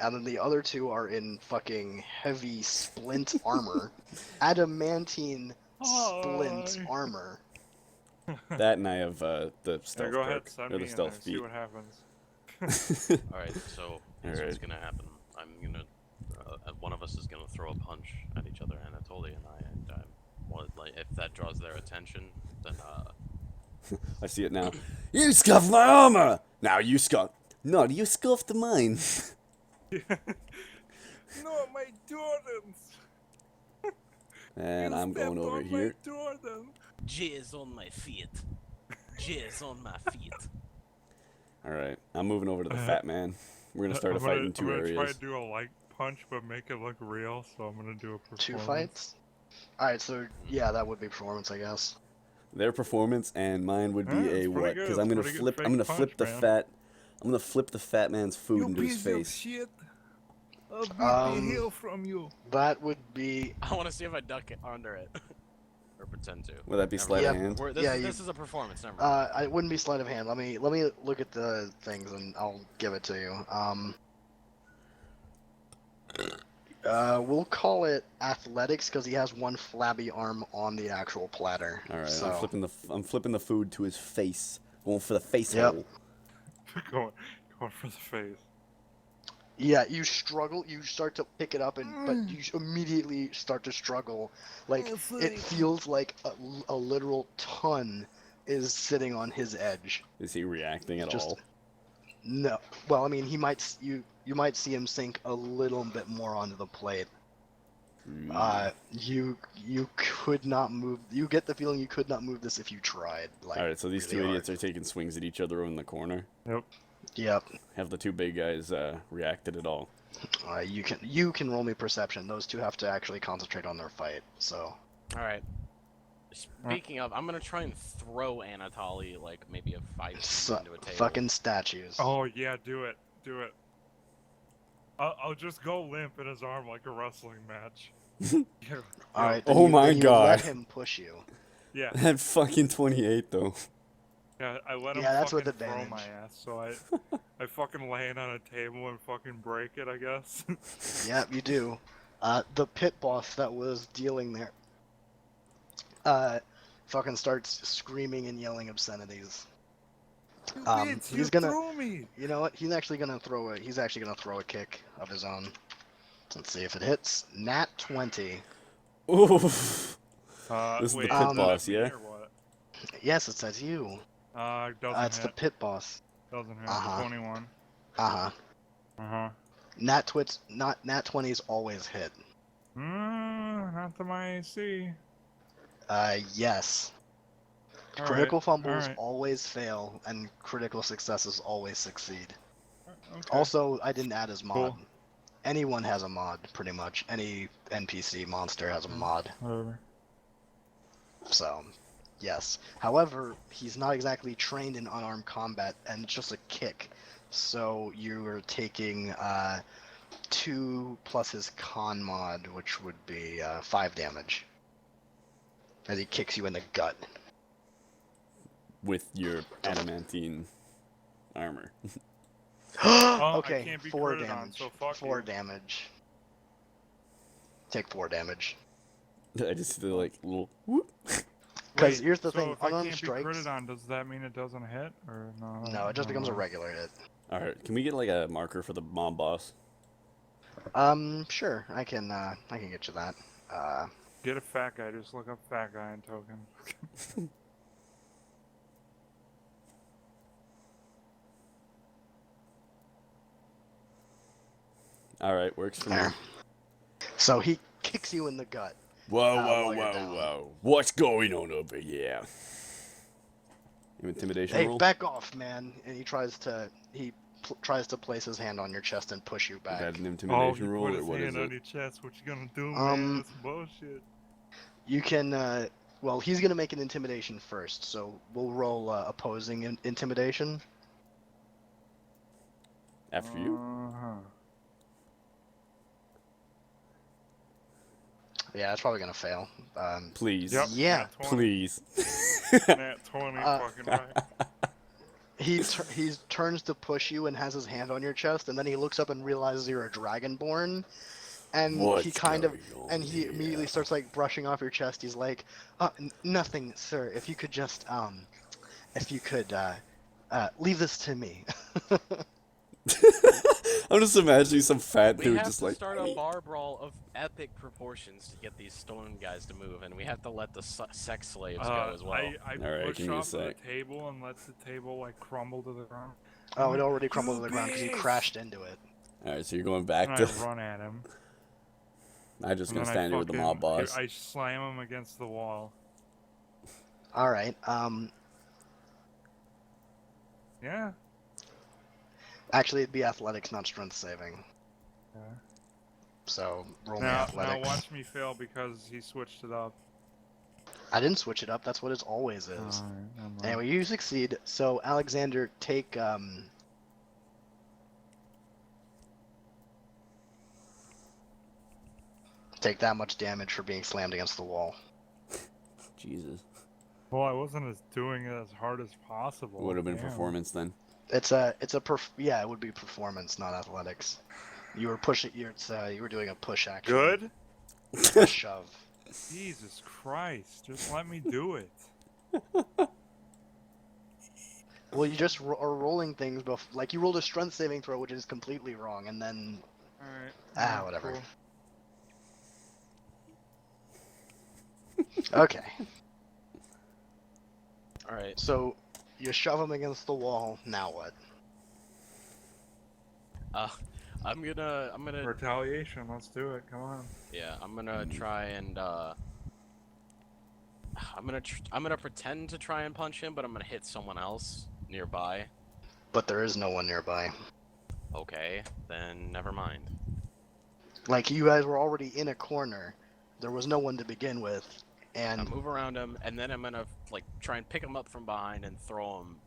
and then the other two are in fucking heavy splint armor, adamantine splint armor. That and I have the stealth Go ahead, perk, send or me the in stealth there, see feat. what happens. All right, so here's what's gonna happen. I'm gonna, one of us is gonna throw a punch at each other, Anatoly and I, and like, if that draws their attention, then I see it now. You scuffed my armor! Now you scuff. No, you scuffed mine. No, my Jordans! And I'm going over here. jizz on my feet, jizz on my feet. Alright, I'm moving over to the fat man. We're gonna start a fight in 2 areas. I'm gonna try to do a light punch, but make it look real, so I'm gonna do a performance. 2 fights? Alright, so yeah, that would be performance, I guess. Their performance and mine would be it's a pretty what? good, Because it's I'm gonna pretty good flip. fake I'm gonna punch, flip the man. fat. I'm gonna flip the fat man's food into his face. Shit. I'll beat Um, the hell from you. That would be I want to see if I duck it under it, or pretend to. Would that be Never sleight of mind. hand? This is a performance. Never mind. it wouldn't be sleight of hand. Let me look at the things and I'll give it to you. We'll call it athletics because he has one flabby arm on the actual platter. All right, So, I'm flipping the food to his face. Going for the face Yep. hole. going for the face. yeah, you struggle. You start to pick it up, but you immediately start to struggle. Like it feels like a literal ton is sitting on his edge. Is he reacting at all? No. Well, I mean, you might see him sink a little bit more onto the plate. You could not move. You get the feeling you could not move this if you tried. Like, All right, so these really two idiots hard. are taking swings at each other in the corner. Yep. Yep. Have the two big guys reacted at all? You can roll me perception. Those two have to actually concentrate on their fight. So. All right. Speaking of, I'm gonna try and throw Anatoly like maybe a 5 feet into a table. Fucking statues. Oh yeah, do it. Do it. I'll just go limp in his arm like a wrestling match. All right. Oh my then you God. Let him push you. Yeah. That fucking 28 though. Yeah, I let him that's with fucking throw advantage. my ass, so I fucking land on a table and fucking break it, I guess. Yep, you do. The pit boss that was dealing there, fucking starts screaming and yelling obscenities. He's gonna. threw me. You know what? He's actually gonna throw a kick of his own. Let's see if it hits. Nat 20. Oof. This is the wait, pit boss, me yeah? or what? Yes, it says you. Doesn't It's the hit. pit boss. Doesn't hit. Uh-huh. 21. Uh huh. Nat 20s always hit. Not to my AC. Yes. All Critical right, fumbles all right. always fail, and critical successes always succeed. Okay. Also, I didn't add his mod. Cool. Anyone has a mod, pretty much. Any NPC monster has a mod. Whatever. So, yes. However, he's not exactly trained in unarmed combat, and it's just a kick. So you're taking 2 plus his con mod, which would be 5 damage. As he kicks you in the gut. With your adamantine armor. I Okay, can't be 4 critted on, damage. so fuck 4 you. damage. Take 4 damage. I just feel like little whoop. Because Wait, here's the so thing, if I unarmed can't strikes. be critted on, does that mean it doesn't hit, or no? No, it just becomes a regular hit. Alright, can we get like a marker for the mob boss? Sure, I can get you that. Get a fat guy. Just look up fat guy and token. Alright, works for me. There. So he kicks you in the gut. Whoa, while you're down. whoa. What's going on over here? Intimidation Hey, roll? back off, man! And he tries to place his hand on your chest and push you Is back. that an Oh, intimidation you roll, put or his what is hand on it? your chest. What you gonna do, man? That's bullshit. You can. Well, he's gonna make an intimidation first, so we'll roll opposing intimidation. After you? Uh-huh. Yeah, it's probably gonna fail. Please. Yep. Yeah. Nat 20. Please. Nat 20, fucking right. He turns to push you and has his hand on your chest, and then he looks up and realizes you're a Dragonborn, and he What's kind of going and he on immediately here? starts like brushing off your chest. He's like, nothing, sir. If you could just leave this to me. I'm just imagining some fat We dude have just to like. start a bar brawl of epic proportions to get these stone guys to move, and we have to let the sex slaves go as well. I Alright, push give me a off the sec. table and let the table like crumble to the ground. Oh, it like, already crumbled to "You the ground because you bitch!" crashed into it. Alright, so you're going back And to. I run at him. I'm just And gonna then stand here with the mob boss. I slam him against the wall. All right. Yeah. Actually, it'd be athletics, not strength saving. Yeah. So roll me Now athletics. watch me fail because he switched it up. I didn't switch it up. That's what it always is. Alright, never mind. Anyway, you succeed. So Alexander, take that much damage for being slammed against the wall. Jesus. Well, I wasn't doing it as hard as possible. Would have been Damn. performance then. Yeah, it would be performance, not athletics. You were pushing. You were doing a push action. Good? A shove. Jesus Christ, just let me do it. Well, you just are rolling things like you rolled a strength saving throw, which is completely wrong, and then Alright. whatever. Cool. Okay. All right. So you shove him against the wall. Now what? I'm gonna. Retaliation, let's do it, come on. Yeah, I'm gonna try and. I'm gonna pretend to try and punch him, but I'm gonna hit someone else nearby. But there is no one nearby. Okay, then never mind. Like you guys were already in a corner. There was no one to begin with, I and move around him, and then I'm gonna like try and pick him up from behind and throw him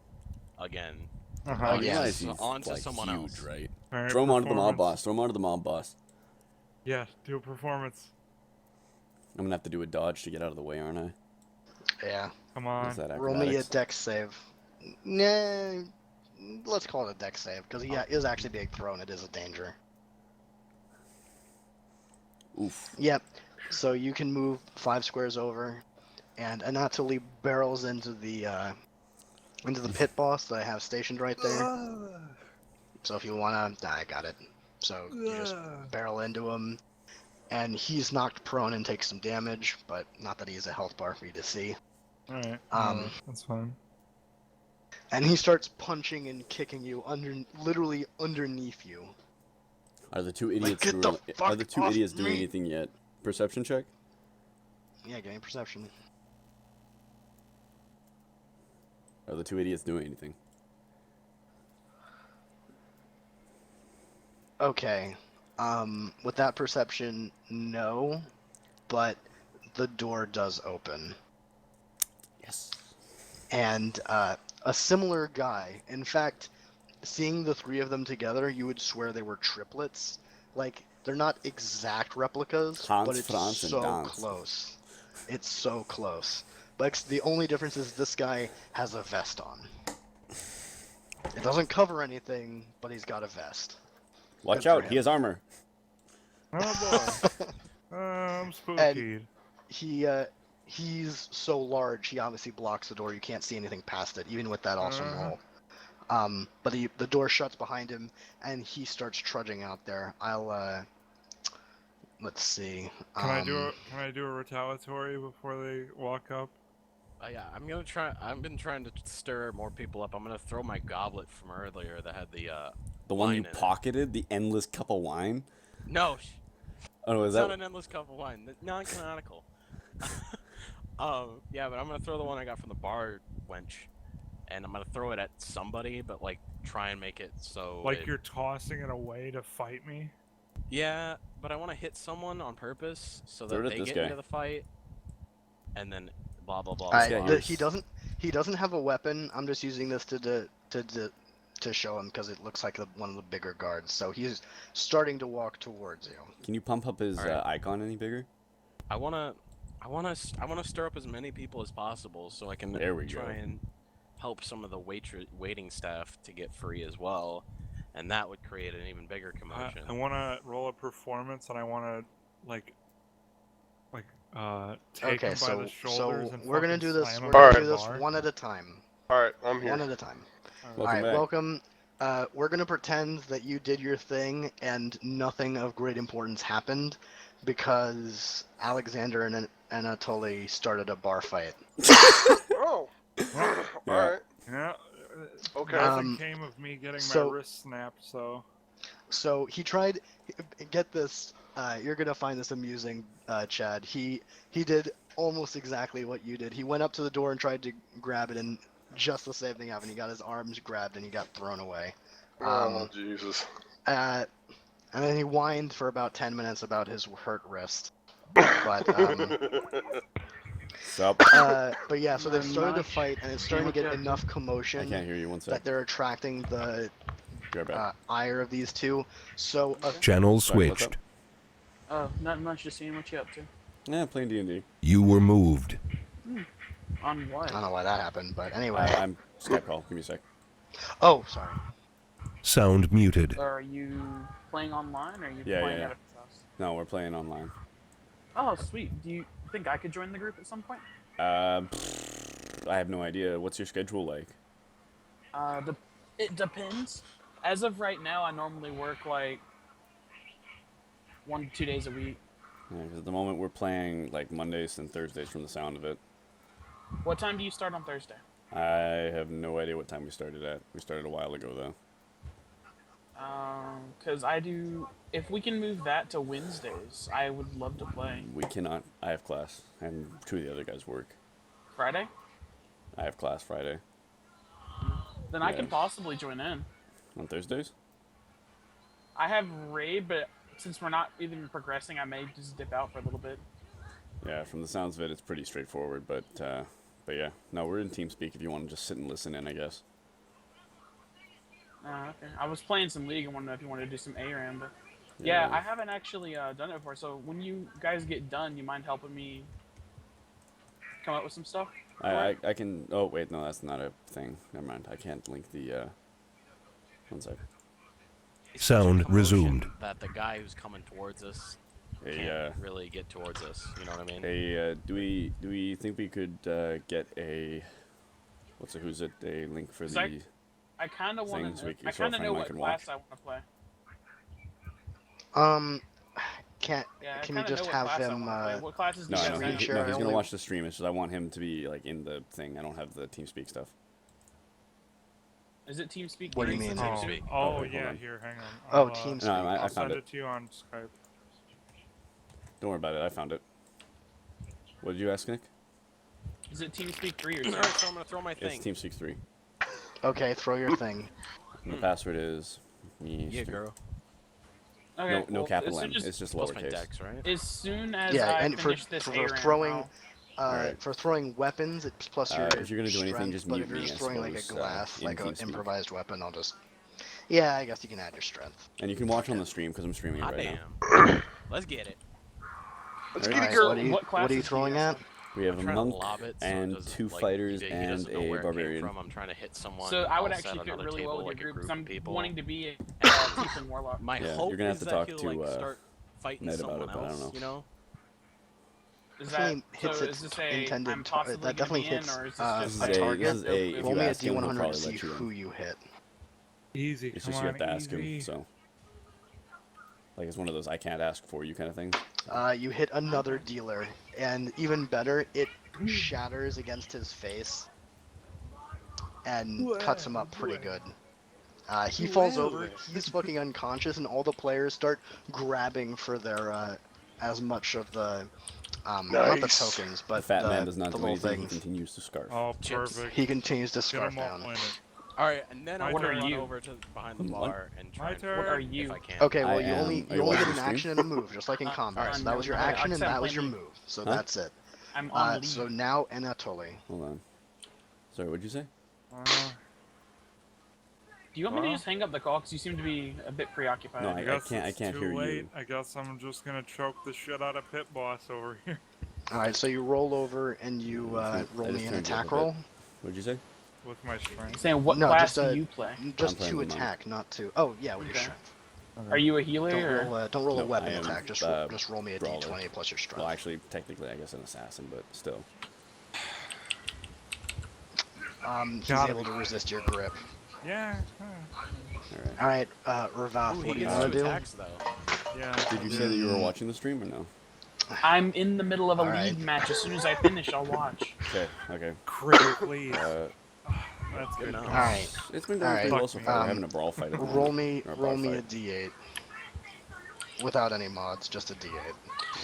again. Uh-huh. yeah. Realize he's onto like someone huge, else. right? Alright, Throw him onto the mob performance. boss. Throw him onto the mob boss. Yeah, do a performance. I'm gonna have to do a dodge to get out of the way, aren't I? yeah. Come Or on. is that Roll me a acrobatics? dex save. Nah, let's call it a dex save because he is actually being thrown. It is a danger. Oof. Yep. So you can move 5 squares over, and Anatoly barrels into the pit boss that I have stationed right there. So if you wanna, I got it. So you just barrel into him, and he's knocked prone and takes some damage, but not that he has a health bar for you to see. Alright, that's fine. And he starts punching and kicking you literally underneath you. Are the two idiots get the are the two fuck idiots off doing me! anything yet? Perception check? Yeah, give me perception. Are the two idiots doing anything? Okay. With that perception, no, but the door does open. Yes. And a similar guy. In fact, seeing the 3 of them together, you would swear they were triplets. Like, they're not exact replicas, Hans, but it's Franz, and so Dans. close. It's so close. But the only difference is this guy has a vest on. It doesn't cover anything, but he's got a vest. Watch Good for out, him. he has armor. Oh boy. I'm spooky. He's so large, he obviously blocks the door. You can't see anything past it, even with that awesome roll. But the door shuts behind him, and he starts trudging out there. Let's see. Can I do a retaliatory before they walk up? Yeah, I'm gonna try. I've been trying to stir more people up. I'm gonna throw my goblet from earlier that had the The one wine you in it. pocketed, the endless cup of wine. No, Oh, is it's that? not an endless cup of wine. Non-canonical. Yeah, but I'm gonna throw the one I got from the bar wench, and I'm gonna throw it at somebody, but like try and make it so. Like you're tossing it away to fight me? Yeah, but I want to hit someone on purpose so Throw it that at they this get guy. into the fight, and then blah blah blah. Alright, guy blah. here's- he doesn't have a weapon. I'm just using this to show him because it looks like one of the bigger guards. So he's starting to walk towards you. Can you pump up his Alright. icon any bigger? I wanna stir up as many people as possible so I can There we try go. and help some of the waiting staff to get free as well, and that would create an even bigger commotion. I want to roll a performance, and I want to take him by the shoulders and we're gonna fucking do this. slam We're him gonna into do the this bar. one at a time. Alright, I'm here. One at a time. Welcome Alright, back. welcome. We're gonna pretend that you did your thing and nothing of great importance happened because Alexander and Anatoly started a bar fight. Oh! Alright. Yeah. Okay. Nothing came of me getting so- my wrist snapped, so. So he tried. Get this. You're gonna find this amusing, Chad. He did almost exactly what you did. He went up to the door and tried to grab it, and just the same thing happened. He got his arms grabbed and he got thrown away. Oh, Jesus. And then he whined for about 10 minutes about his hurt wrist. But Sup? but yeah, so they've started to fight, and it's starting to get enough I commotion can't hear you. One that sec. they're attracting the Be right back. ire of these two. So Channel Sorry, what's switched. Oh, not much. Just seeing what you up to. Yeah, playing D&D. You were moved. On what? I don't know why that happened, but anyway. I'm Skype call. Give me a sec. Oh, sorry. Sound muted. Are you playing online, or are you Yeah, playing yeah. at his house? No, we're playing online. Oh, sweet. Do you think I could join the group at some point? I have no idea. What's your schedule like? It depends. As of right now, I normally work like 1 to 2 days a week. Yeah, 'cause at the moment we're playing like Mondays and Thursdays from the sound of it. What time do you start on Thursday? I have no idea what time we started at. We started a while ago though. Because I do. If we can move that to Wednesdays, I would love to play. We cannot. I have class, and two of the other guys work. Friday? I have class Friday. Then I Yeah. can possibly join in. On Thursdays? I have raid, but since we're not even progressing, I may just dip out for a little bit. Yeah, from the sounds of it, it's pretty straightforward. But yeah, no, we're in TeamSpeak. If you want to just sit and listen in, I guess. Okay. I was playing some League and wanted to know if you wanted to do some ARAM, but yeah, I haven't actually done it before. So when you guys get done, you mind helping me come up with some stuff? I can. Oh wait, no, that's not a thing. Never mind. I can't link the. One sec. It's such a Sound commotion resumed. That the guy who's coming towards us Hey, can't really get towards us. You know what I mean? hey, do we think we could get a who's it? A link for the. I kind of want Things to. we I can- so our kind of friend know Mike what can class watch. I want to play. Can't. Yeah, I Can we kinda just know have what class I him? wanna play. What classes do No, you I guys know. have? Sure, No, he's I gonna only- watch the stream. It's just I want him to be like in the thing. I don't have the TeamSpeak stuff. Is it TeamSpeak? What do you Three? mean? Is it TeamSpeak? Oh, wait, hold yeah, on. here, hang on. Oh, I'll, TeamSpeak. No, I I'll found send it. it to you on Skype. Don't worry about it. I found it. What did you ask, Nick? Is it TeamSpeak 3 or Alright, 2? so I'm gonna throw my It's thing. TeamSpeak 3. Okay, throw your thing. And the password is me. Yeah, girl. Okay, No well, capital as M. soon as, It's just Plus my lowercase. dex, right? as soon as Yeah, I and for finish this ARAM, throwing I'll- Alright. for throwing weapons, it's plus your. If you're gonna do anything, strength, just but mute if you're me, just I throwing like a suppose, glass, in like an TeamSpeak. improvised weapon, I'll just. Yeah, I guess you can add your strength. And you can watch on the stream because I'm streaming it Hot right damn. now. Let's get it. Let's Alright. get it, Alright, girl. what are you, What what are you classes do you throwing guys at? We have I'm a trying to monk lob it so it and doesn't, 2 like, fighters he and doesn't know a where it came barbarian. from. I'm trying to hit someone. So I would else at actually fit another really well table, with like your a group because I'm people. wanting to be a Tiefling Warlock. My Yeah, hope you're gonna have is to that talk he'll to, like start fighting Ned about someone it, but I else. don't know. You know? Is Definitely that hits so? its Is this a intended I'm tar- possibly that gonna definitely be hits, in, or is this a just This is a- target. this is a- if Roll you me a ask him, he'll D100 to probably see let you in. who you hit. Easy, It's come just you on, have to ask easy. him. So, like it's one of those I can't ask for you kind of things. You hit another dealer, and even better, it shatters against his face and cuts him up pretty good. He falls over, he's fucking unconscious, and all the players start grabbing for their as much of the Not the Nice. tokens, but The fat man does not the do little anything. He things. continues to scarf. Oh, Chips. perfect. He continues to Get scarf 'em all down. in it. All right, and then I My want to turn. run You. over to behind the What? bar and My try and turn. What are if you? I can. Okay, well I you am- only are you you only get watching an the stream? action and a move, just like in combat. alright, So that was your no, action and except that was I'm your leaving. move. So Huh? that's it. I'm on leave. So now Anatoly. Hold on. Sorry, what'd you say? Do you want me to Well? just hang up the call? Because you seem to be a bit preoccupied. No, I guess can't- I it's can't too hear you. late. I guess I'm just gonna choke the shit out of Pit Boss over here. All right, so you roll over and you roll I me just an turned you up a attack bit. roll. What'd you say? With my strength. Saying what No, class just, do you play? Just playing to the monk. attack, not to. Oh yeah, with your Okay. strength. Are you a healer? or? Don't roll a No, weapon I am, attack. Just roll me a brawler. d20 plus your strength. Well, actually, technically, I guess an assassin, but still. He's Gotta able be. to resist your grip. Yeah. All right. All right, Ravath, Ooh, what he do you gets want two to do? attacks though. Yeah. Did you say that you were watching the stream or no? I'm in the middle of a Alright. league match. As soon as I finish, I'll watch. Okay. Okay. Crit, please. That's good. enough. All right, It's been going Alright, pretty well so far. We're um, having a brawl fight. At the roll moment. me Or a roll bar me a fight. d8 without any mods, just a d8.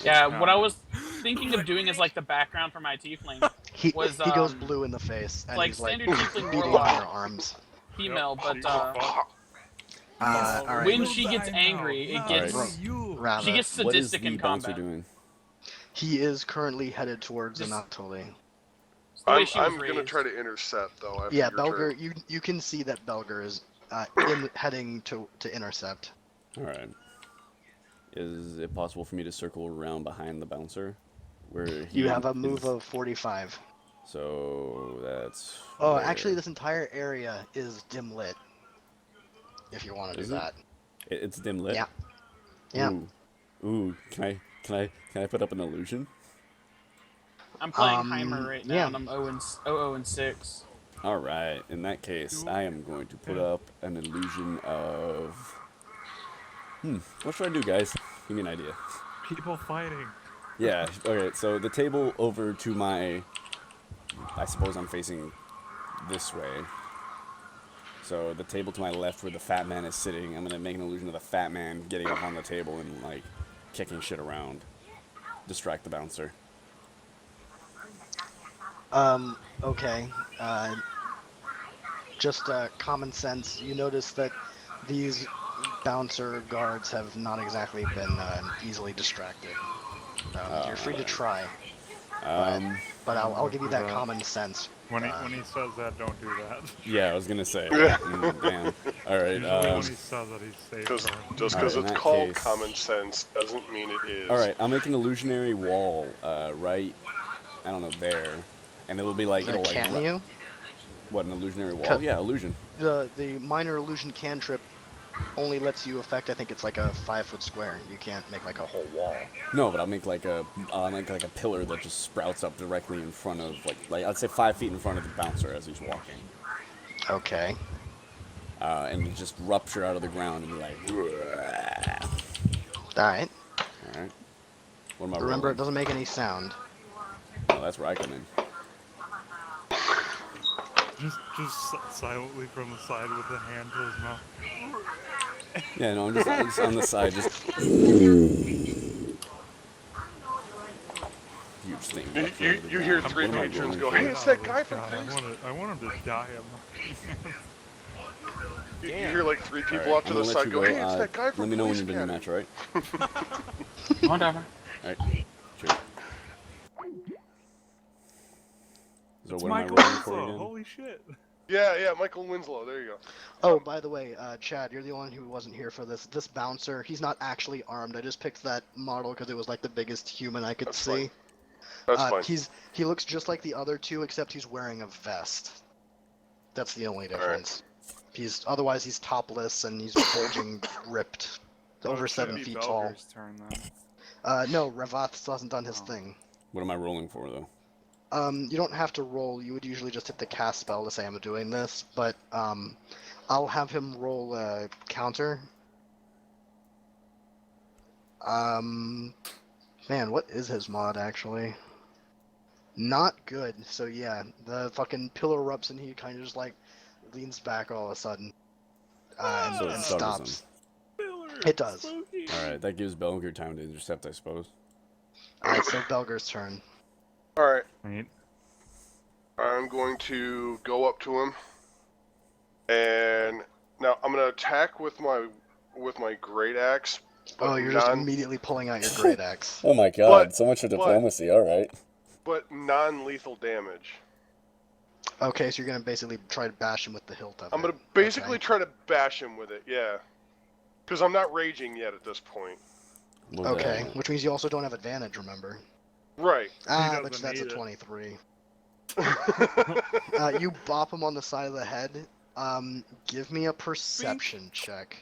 Yeah, what I was thinking of doing is like the background for my tiefling. He Was, he goes um, blue in the face and like he's like standard tiefling beating on warlock. your arms. Female, Yep, but All right, when she gets angry, it gets Ravath, she gets What is sadistic the in bouncer combat. doing? he is currently headed towards Just- Anatoly. It's the way I'm, she was I'm gonna raised. try to intercept though. After Yeah, your Belger, turn. you can see that Belger is heading to intercept. All right. Is it possible for me to circle around behind the bouncer, where he You have a move is- of 45. So that's. Oh, where- actually, this entire area is dim lit. If you want to do Is it? that. It's dim lit. Yeah. Yeah. Ooh. Can I put up an illusion? I'm playing Heimer right now, yeah. and I'm 0-6. All right. In that case, I am going to put up an illusion of. What should I do, guys? Give me an idea. People fighting. Yeah. Okay. So the table over to my. I suppose I'm facing this way. So the table to my left, where the fat man is sitting, I'm gonna make an illusion of the fat man getting up on the table and like kicking shit around, distract the bouncer. Okay. Just common sense. You notice that these bouncer guards have not exactly been easily distracted. You're free to try, but I'll give you that common sense. When he says that, don't do that. Yeah, I was gonna say. Damn. All right. Usually when he says that, he's safe. Just for it. because Alright, in it's that called case- common sense doesn't mean it is. All right. I'll make an illusionary wall, right. I don't know there, and it'll be like it'll like. Can't you? What, an illusionary wall? Cut. Yeah, illusion. The minor illusion cantrip only lets you affect. I think it's like a 5-foot square. You can't make like a whole wall. No, but I'll make like a pillar that just sprouts up directly in front of like I'd say 5 feet in front of the bouncer as he's walking, Okay. and it just rupture out of the ground and be like. All right. All right. What am I Remember, it rolling? doesn't make any sound. Oh, that's where I come in. Just silently from the side with the hand to his mouth. Yeah, no, I'm just on the side, just. Huge thing. You hear three What am I patrons rolling go, for? "Hey, it's that guy from God, Things." I want him to die. You hear like three people Alright, off to I'm the gonna let side you go, "Hey, it's uh, that guy from Let me know when Police you're done your Academy." match, alright? Whatever. Alright. Cheers. So It's what am I Michael rolling for Winslow. again? Holy shit. Yeah, Michael Winslow. There you go. Oh, by the way, Chad, you're the one who wasn't here for this. This bouncer, he's not actually armed. I just picked that model because it was like the biggest human I could That's see. fine. That's fine. He looks just like the other two, except he's wearing a vest. That's the only difference. Otherwise he's topless and he's bulging, ripped, over it should 7 be feet tall. Belger's turn then. No, Ravath still hasn't done his thing. What am I rolling for, though? You don't have to roll. You would usually just hit the cast spell to say I'm doing this, but I'll have him roll a counter. Man, what is his mod actually? Not good. So yeah, the fucking pillar erupts and he kind of just like leans back all of a sudden So it and stutters stops. It does. Alright, that gives Belger time to intercept, I suppose. Alright, so Belger's turn. Alright, Right. I'm going to go up to him, and now I'm gonna attack with my great axe. Oh, you're just immediately pulling out your great axe. Oh my god, so much for diplomacy, alright. But non-lethal damage. Okay, so you're gonna basically try to bash him with the hilt of it. I'm gonna basically try to bash him with it, yeah. Because I'm not raging yet at this point. Okay, which means you also don't have advantage, remember? Right. But that's a 23. You bop him on the side of the head. Give me a perception check.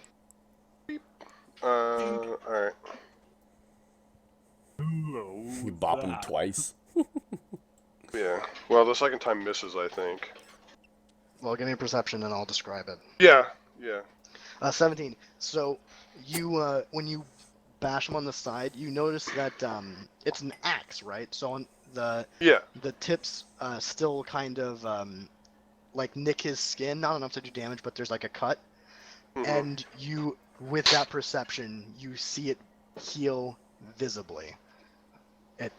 Alright. You bop him twice. Yeah. Well, the second time misses, I think. Well, give me a perception and I'll describe it. Yeah, yeah. 17. So, you, when you bash him on the side, you notice that, it's an axe, right? So on the tips, still kind of, like nick his skin, not enough to do damage, but there's like a cut. Mm-hmm. And you, with that perception, you see it heal visibly.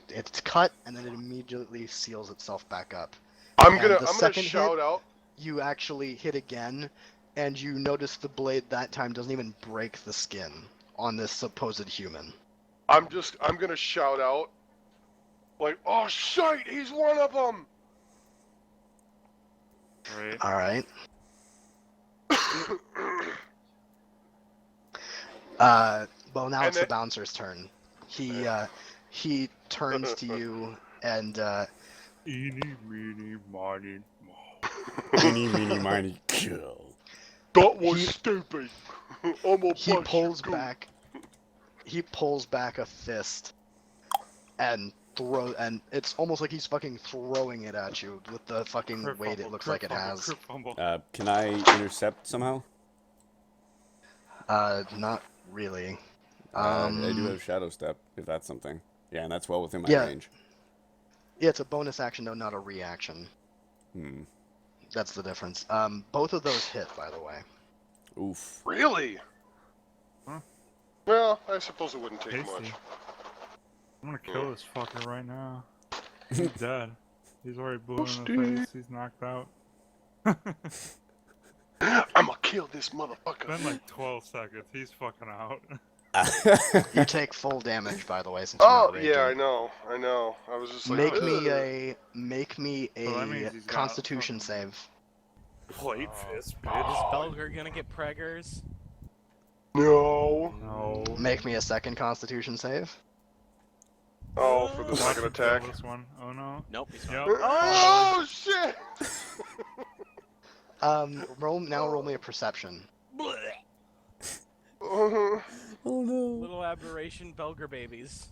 It's cut, and then it immediately seals itself back up. I'm gonna shout out. You actually hit again, and you notice the blade that time doesn't even break the skin on this supposed human. I'm gonna shout out, like, oh shite, he's one of them. Right. All right. Well, now it's the bouncer's turn. He turns to you and Eeny, meeny, miny, Eeny, meeny, miny, kill. That was stupid. He pulls back a fist and it's almost like he's fucking throwing it at you with the fucking weight it looks like it has. Can I intercept somehow? Not really. I do have Shadow Step, if that's something. Yeah, and that's well within my range. Yeah, it's a bonus action though, not a reaction. That's the difference. Both of those hit, by the way. Oof. Really? Huh? Well, I suppose it wouldn't take much. I'm gonna kill this fucker right now. He's dead. He's already blue in the face. He's knocked out. I'm gonna kill this motherfucker. It's been like 12 seconds. He's fucking out. You take full damage, by the way, since you're not raging. Yeah, I know. I was just like, make me a Constitution save. Plate fist, Is Belger gonna get preggers? No. Make me a second Constitution save. Oh, for the second attack. This one. Oh no. Nope, he's Yep. fine. Oh shit! Roll me a perception. Uh-huh. Oh no. Little aberration Belger babies.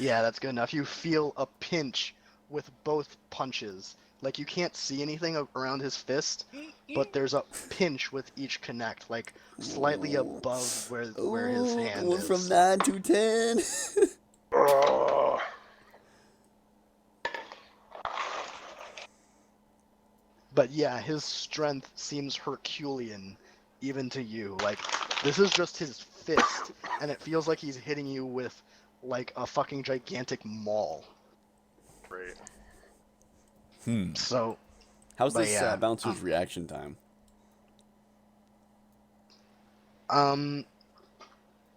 Yeah, that's good enough. You feel a pinch with both punches. Like, you can't see anything around his fist, but there's a pinch with each connect, like, slightly above where his hand went is. from 9 to 10. But yeah, his strength seems Herculean, even to you. Like, this is just his fist, and it feels like he's hitting you with, like, a fucking gigantic maul. Great. So... How's this bouncer's reaction time?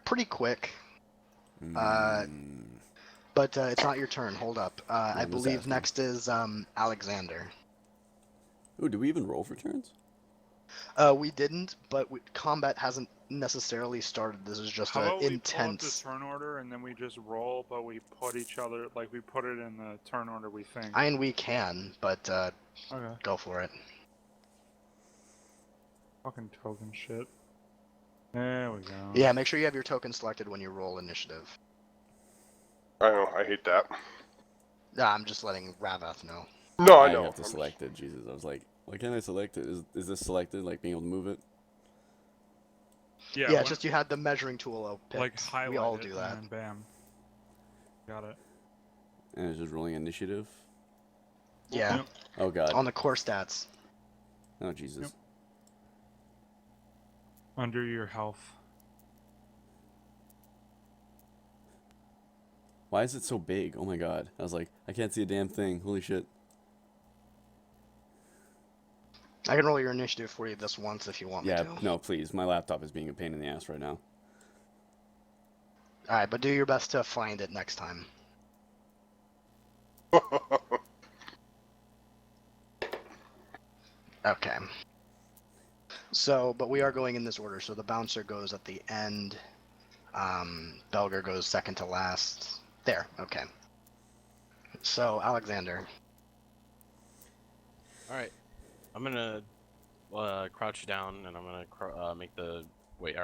Pretty quick. But it's not your turn. Hold up. I believe next is Alexander. Ooh, do we even roll for turns? We didn't, but combat hasn't necessarily started. This is just an intense. We pull up the turn order and then we just roll, but we put each other, like we put it in the turn order we think. I mean, we can, but okay. Go for it. Fucking token shit. There we go. Yeah, make sure you have your token selected when you roll initiative. I know, I hate that. Nah, I'm just letting Ravath know. No, I know. I have to select it. Jesus, I was like, why can't I select it? Is this selected, like being able to move it? Yeah, just you had the measuring tool open. Like highlight we all it do that. and then bam. Got it. And it's just rolling initiative? Yeah. Yep. Oh god. On the core stats. Oh Jesus. Yep. Under your health. Why is it so big? Oh my god. I was like, I can't see a damn thing. Holy shit. I can roll your initiative for you this once if you want me to. No, please. My laptop is being a pain in the ass right now. Alright, but do your best to find it next time. Okay. So, but we are going in this order. So the bouncer goes at the end. Belger goes second to last. There, okay. So, Alexander. Alright. I'm gonna crouch down, and I'm gonna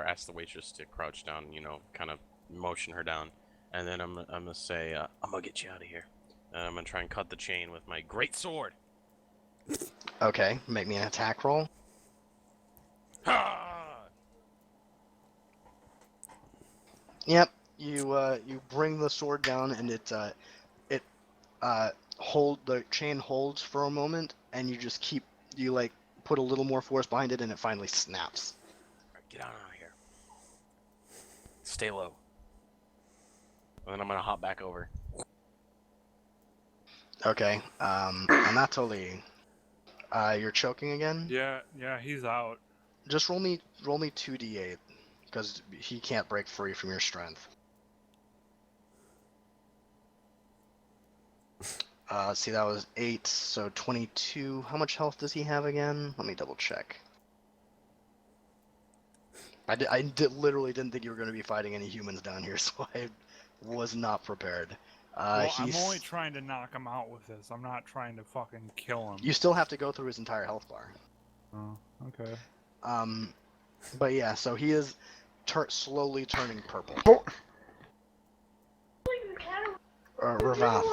ask the waitress to crouch down, you know, kind of motion her down. And then I'm gonna say, I'm gonna get you out of here. And I'm gonna try and cut the chain with my great sword. Okay, make me an attack roll. Ha! Yep, you bring the sword down, and the chain holds for a moment, and you put a little more force behind it, and it finally snaps. Alright, get out of here. Stay low. And then I'm gonna hop back over. Okay, Anatoly, you're choking again? Yeah, he's out. Just roll me 2d8, because he can't break free from your strength. See, that was 8, so 22. How much health does he have again? Let me double check. I literally didn't think you were going to be fighting any humans down here, so I was not prepared. Well, I'm only trying to knock him out with this. I'm not trying to fucking kill him. You still have to go through his entire health bar. Oh, okay. But yeah, so he is slowly turning purple. Ravath.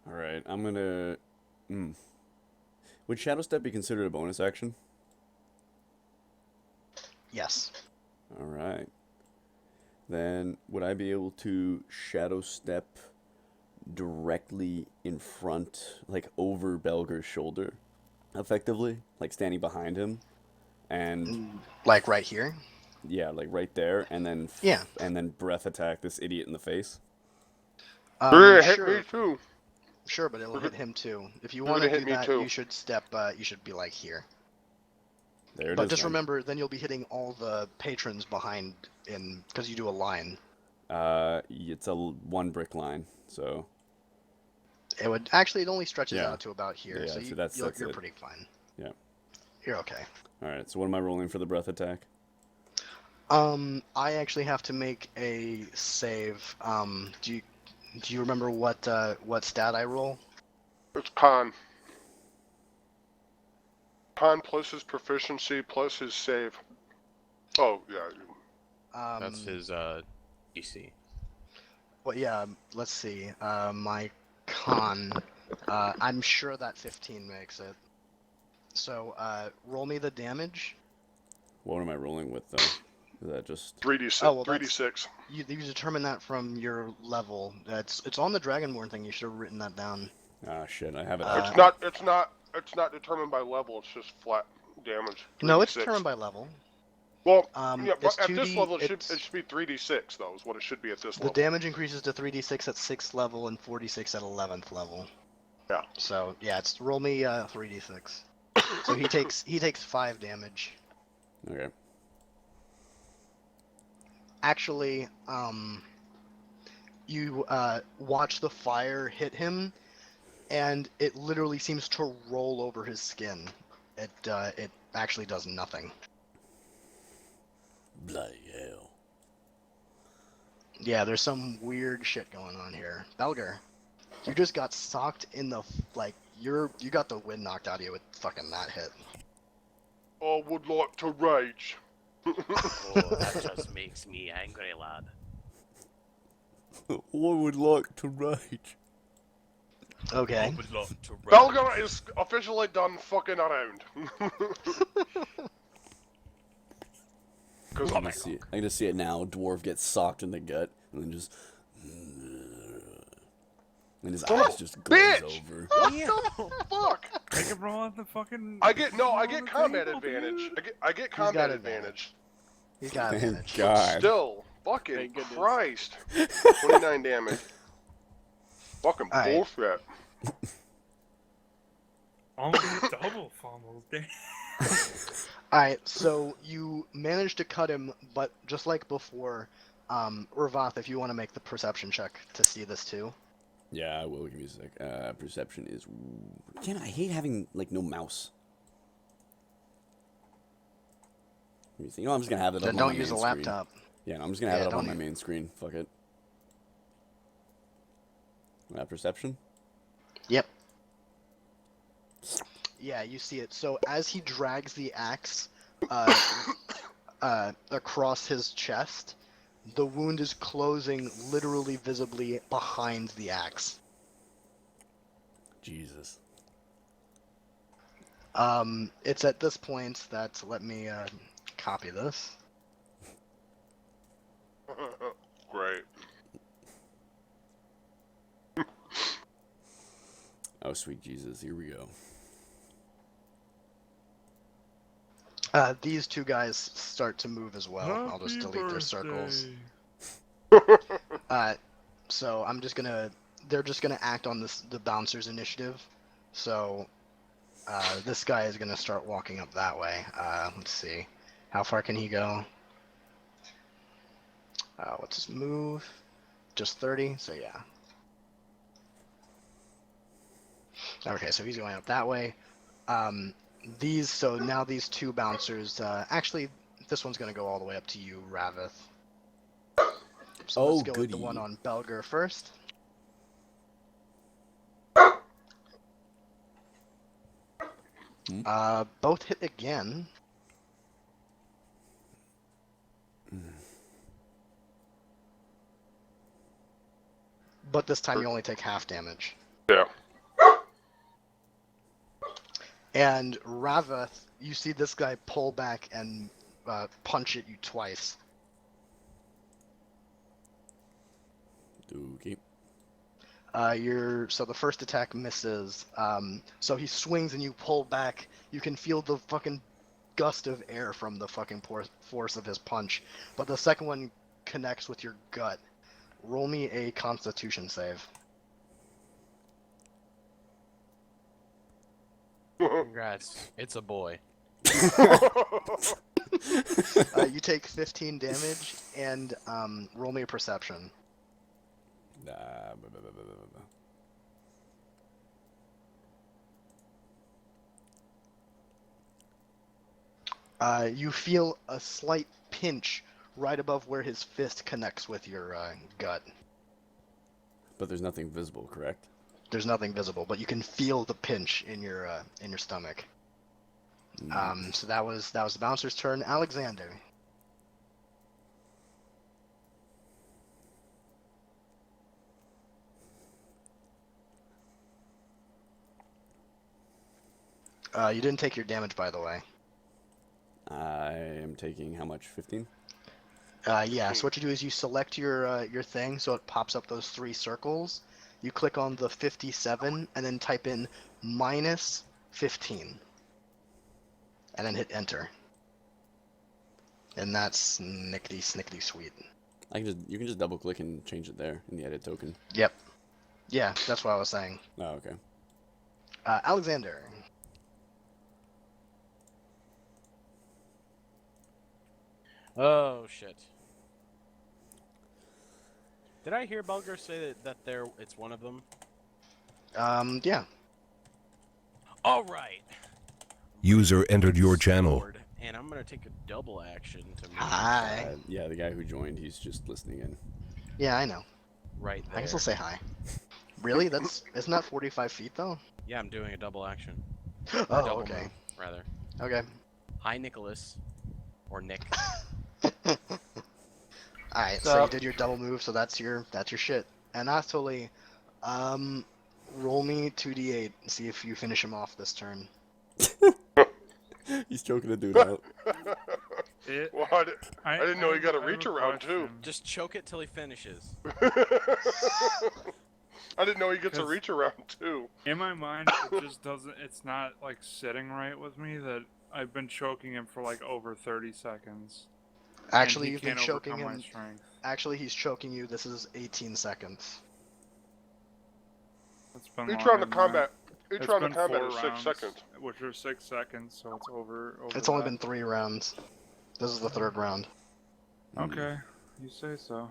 Alright, I'm gonna... Would Shadow Step be considered a bonus action? Yes. Alright. Then, would I be able to Shadow Step directly in front, like over Belger's shoulder, effectively? Like standing behind him? And... Like right here? Yeah, like right there, and then... Yeah. And then breath attack this idiot in the face? Hit me too. Sure, but it'll hit him too. If you want to do that, you should you should be like here. There it is. But just remember, then you'll be hitting all the patrons behind because you do a line. It's a 1 brick line, so... It only stretches out to about here, Yeah, so you're pretty fine. Yeah. You're okay. Alright, so what am I rolling for the breath attack? I actually have to make a save. Do you remember what stat I roll? It's con. Con plus his proficiency plus his save. Oh, yeah. That's his DC. Well, yeah, let's see. My con, I'm sure that 15 makes it. So, roll me the damage. What am I rolling with, though? Is that just... 3d6. Oh, well, 3d6. You determine that from your level. It's on the Dragonborn thing. You should have written that down. Ah, shit, I have it. It's not determined by level. It's just flat damage. 3d6. No, it's determined by level. Well, yeah, but at this 2D, level, it should be 3d6, though, is what it should be at this level. The damage increases to 3d6 at 6th level and 46 at 11th level. Yeah. So, yeah, roll me 3d6. So he takes 5 damage. Okay. Actually, you watch the fire hit him, and it literally seems to roll over his skin. It actually does nothing. Bloody hell. Yeah, there's some weird shit going on here. Belger, you just got socked in the you got the wind knocked out of you with fucking that hit. I would like to rage. Oh, that just makes me angry, lad. I would like to rage. Okay. I would like to rage. Belger is officially done fucking around. I can just see it now. Dwarf gets socked in the gut, and then just... And his eyes just glaze over. What the fuck? Make him roll out the fucking... I get combat advantage. I get combat advantage. He's got advantage. God. Still, Fucking Thank goodness. Christ. 29 damage. Fucking Alright. bullshit. Almost double fumble. Damn. Alright, so you managed to cut him, but just like before, Ravath, if you want to make the perception check to see this too. Yeah, I will. Give me a sec. Perception is... Again, I hate having, like, no mouse. Let me see. You know, I'm just going to have it up Then on don't my use a main laptop. Screen. Yeah, no, I'm just going to have it up on don't my main screen. Fuck it. Perception? Yep. Yeah, you see it. So as he drags the axe across his chest, the wound is closing literally visibly behind the axe. Jesus. It's at this point that, let me copy this. Great. Oh, sweet Jesus. Here we go. These two guys start to move as well. I'll just delete their circles. So I'm just gonna, they're just gonna act on the bouncer's initiative. So, this guy is gonna start walking up that way. Let's see, how far can he go? What's his move? Just 30, so yeah. Okay, so he's going up that way. So now these two bouncers, actually, this one's gonna go all the way up to you, Ravith. So let's go with the one on Belger first. Both hit again. But this time you only take half damage. Yeah. And Ravith, you see this guy pull back and punch at you twice. Okay. So the first attack misses. So he swings and you pull back. You can feel the fucking gust of air from the fucking force of his punch. But the second one connects with your gut. Roll me a Constitution save. Congrats. It's a boy. You take 15 damage and roll me a Perception. You feel a slight pinch right above where his fist connects with your gut. But there's nothing visible, correct? There's nothing visible, but you can feel the pinch in your stomach. So that was the bouncer's turn. Alexander. You didn't take your damage, by the way. I am taking how much? 15? Yeah, so what you do is you select your thing, so it pops up those 3 circles. You click on the 57, and then type in -15. And then hit enter. And that's snickety sweet. You can just double click and change it there in the edit token. Yep. Yeah, that's what I was saying. Oh, okay. Alexander. Oh shit. Did I hear Belger say that it's one of them? Yeah. All right. User entered your channel. And I'm gonna take a double action to move. Hi. Yeah, the guy who joined, he's just listening in. Yeah, I know. Right there. I can still say hi. Really? Isn't that 45 feet though? Yeah, I'm doing a double action. Oh, Double okay. move, rather. Okay. Hi, Nicholas. Or Nick. Alright, so you did your double move, so that's your shit. And Anatoly, roll me 2d8 and see if you finish him off this turn. He's joking to do that. Well, I didn't know he got a reach around too. Just choke it till he finishes. I didn't know he gets a reach around too. In my mind, it just doesn't. It's not like sitting right with me that I've been choking him for like over 30 seconds. Actually, and he you've been can't choking overcome my him. strength. Actually, he's choking you. This is 18 seconds. It's been Each longer round of than combat. that. Each It's round of been combat 4 is 6 rounds, seconds. which are 6 seconds, so it's over It's only that. been 3 rounds. This is the 3rd round. Okay, you say so.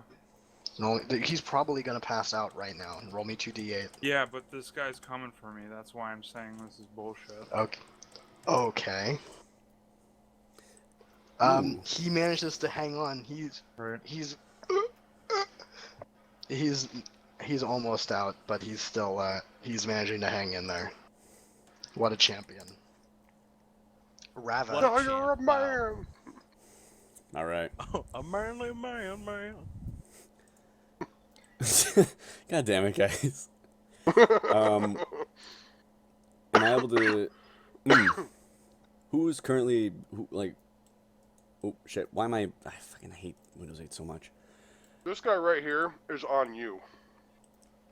No, he's probably gonna pass out right now. Roll me 2d8. Yeah, but this guy's coming for me. That's why I'm saying this is bullshit. Okay. Okay. He manages to hang on. He's almost out, but he's still he's managing to hang in there. What a champion. Rava. Now you're a man. All right. A manly man. God damn it, guys. Am I able to? Who is currently like? Oh shit! Why am I fucking hate Windows 8 so much. This guy right here is on you.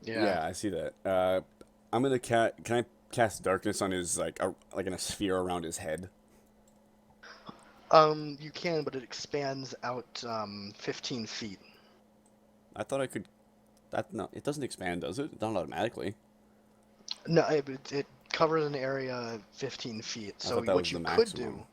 Yeah, I see that. I'm gonna can I cast darkness on his like in a sphere around his head? You can, but it expands out 15 feet. I thought I could. No, it doesn't expand, does it? Not automatically. No, it covers an area 15 feet. So what you could do.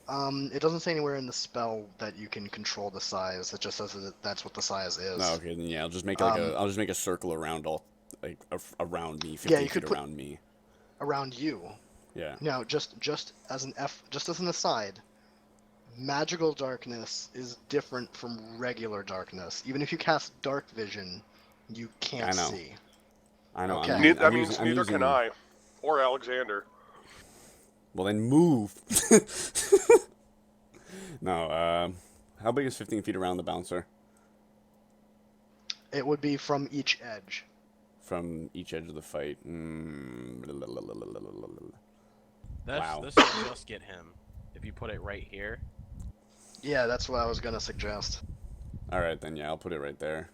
It doesn't say anywhere in the spell that you can control the size. It just says that that's what the size is. Oh, okay, then yeah, I'll just make I'll just make a circle around around me, 15 yeah, you feet could put around me. Around you. Yeah. Now, just as an aside, magical darkness is different from regular darkness. Even if you cast dark vision, you can't see. I know. Okay. That means neither can I, or Alexander. Well, then move. No. How big is 15 feet around the bouncer? It would be from each edge. From each edge of the fight. Wow. This will just get him. If you put it right here. Yeah, that's what I was gonna suggest. Alright then, yeah, I'll put it right there.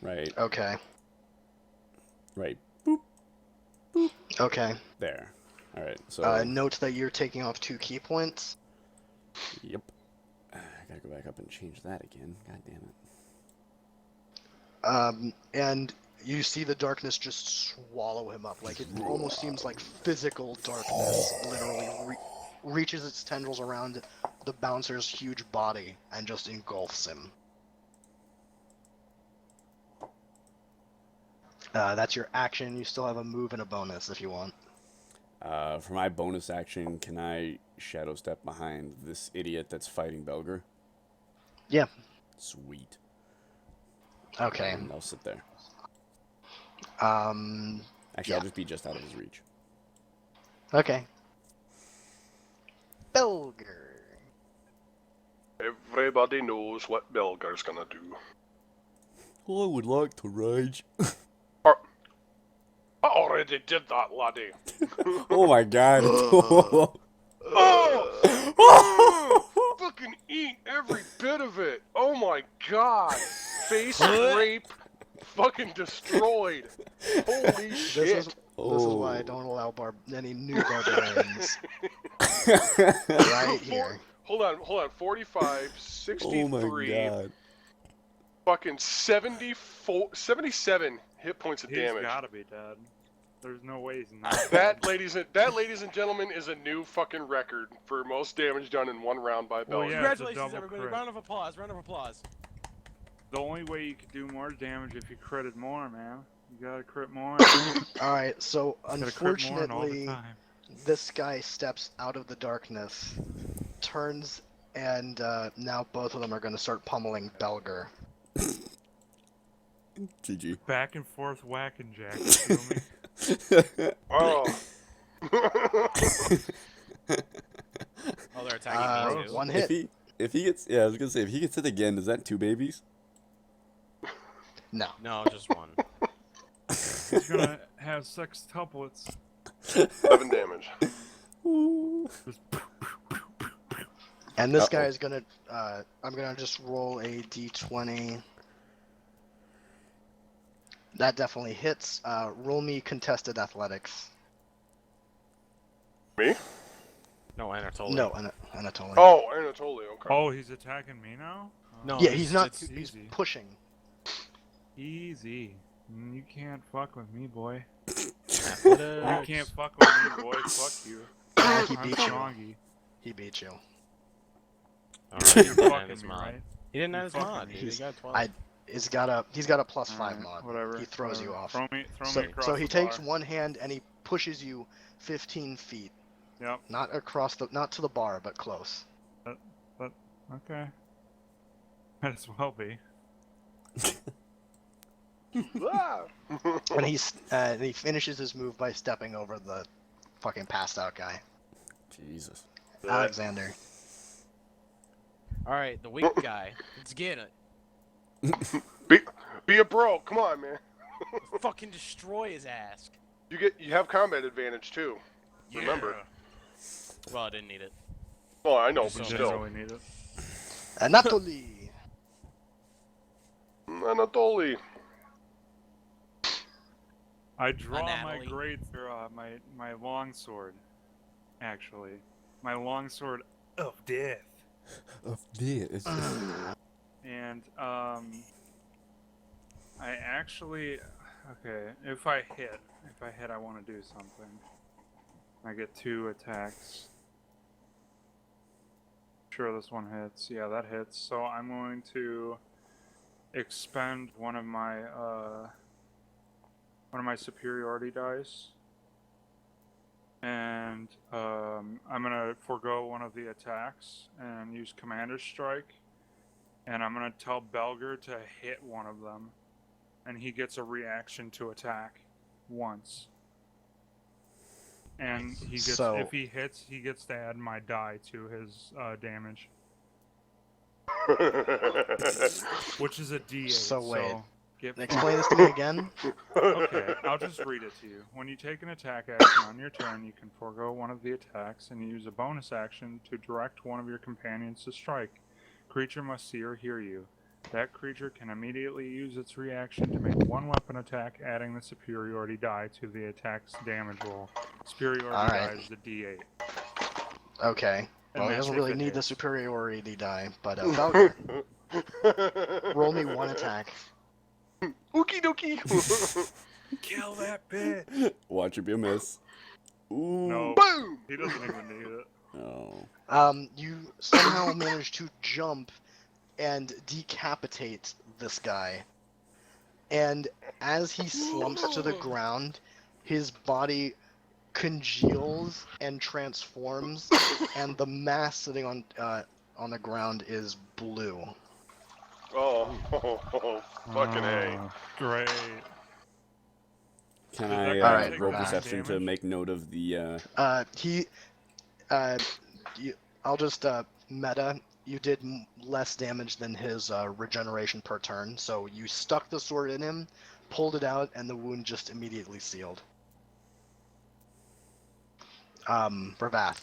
Right. Okay. Right. Boop. Boop. Okay. There. Alright, so... note that you're taking off 2 key points. Yep. I gotta go back up and change that again. God damn it. And you see the darkness just swallow him up. Like, it almost seems like physical darkness literally reaches its tendrils around the bouncer's huge body and just engulfs him. That's your action. You still have a move and a bonus if you want. For my bonus action, can I shadow step behind this idiot that's fighting Belger? Yeah. Sweet. Okay. And I'll sit there. Actually, I'll just be just out of his reach. Okay. Belger. Everybody knows what Belger's gonna do. I would like to rage. I already did that, laddie. Oh my god. Oh! Fucking eat every bit of it. Oh my god. Face rape. Fucking destroyed. Holy shit. This is why I don't allow any new barbarians. Right here. Hold on. 45, 63. Oh my god. Fucking 77 hit points of damage. He's gotta be dead. There's no way he's not. That, ladies and gentlemen, is a new fucking record for most damage done in one round by Belger. Yeah, Congratulations, everybody. Round of applause. The only way you could do more damage if you critted more, man. You gotta crit more. Alright, so Crit more all the unfortunately, time. this guy steps out of the darkness, turns, and now both of them are going to start pummeling Belger. GG. Back and forth whacking, Jack. You feel me? Oh. Oh, they're attacking me too. One hit. If he gets, yeah, I was gonna say, if he gets hit again, is that 2 babies? No. No, just one. He's gonna have 6 tuplets. 7 damage. And this guy is going to, I'm going to just roll a d20. That definitely hits. Roll me contested athletics. Me? No, Anatoly. No, Anatoly. Oh, Anatoly, okay. Oh, he's attacking me now? No, Yeah, he's not. it's He's easy. pushing. Easy. You can't fuck with me, boy. What You can't fuck with me, boy. Fuck you. He I'm beat you. Strongy. He beat you. Alright, You're he didn't add fucking his me, mod. right? He didn't add You're his fucking mod, me. dude. He got 12. He's got a +5 Alright, mod. whatever. He throws whatever. you off. Throw me across So he the takes bar. one hand and he pushes you 15 feet. Yep. Not to the bar, but close. But okay. Might as well be. And he finishes his move by stepping over the fucking passed out guy. Jesus. Alexander. Alright, the weak guy. Let's get it. Be a bro. Come on, man. Fucking destroy his ass. You have combat advantage too. Remember. Well, I didn't need it. Oh, I know, So but You still. really need it. Anatoly. Anatoly. I draw my Natalie. great my longsword. Actually, my longsword of death. Of this. And I actually if I hit, I want to do something. I get 2 attacks. Sure, this one hits. Yeah, that hits. So I'm going to expend one of my superiority dice, and I'm gonna forego one of the attacks and use Commander's Strike, and I'm gonna tell Belger to hit one of them, and he gets a reaction to attack once. And he gets if he hits, he gets to add my die to his damage, which is a D8. So wait. Get Explain this to me again. Okay, I'll just read it to you. When you take an attack action on your turn, you can forego one of the attacks and use a bonus action to direct one of your companions to strike. Creature must see or hear you. That creature can immediately use its reaction to make one weapon attack, adding the superiority die to the attack's damage roll. Superiority die is the D8. Okay. And Well, he that's doesn't if really it need the hits. superiority die, but Belger, roll me 1 attack. Okie dokie. Kill that bit! Watch it be a miss. Ooh. No, Boom. he doesn't even need it. No. You somehow manage to jump and decapitate this guy. And as he slumps to the ground, his body congeals and transforms, and the mass sitting on the ground is blue. Oh, fucking A. Great. Can Does that I guy take roll bad perception to damage? make note of the I'll just meta. You did less damage than his regeneration per turn, so you stuck the sword in him, pulled it out, and the wound just immediately sealed. Bravath.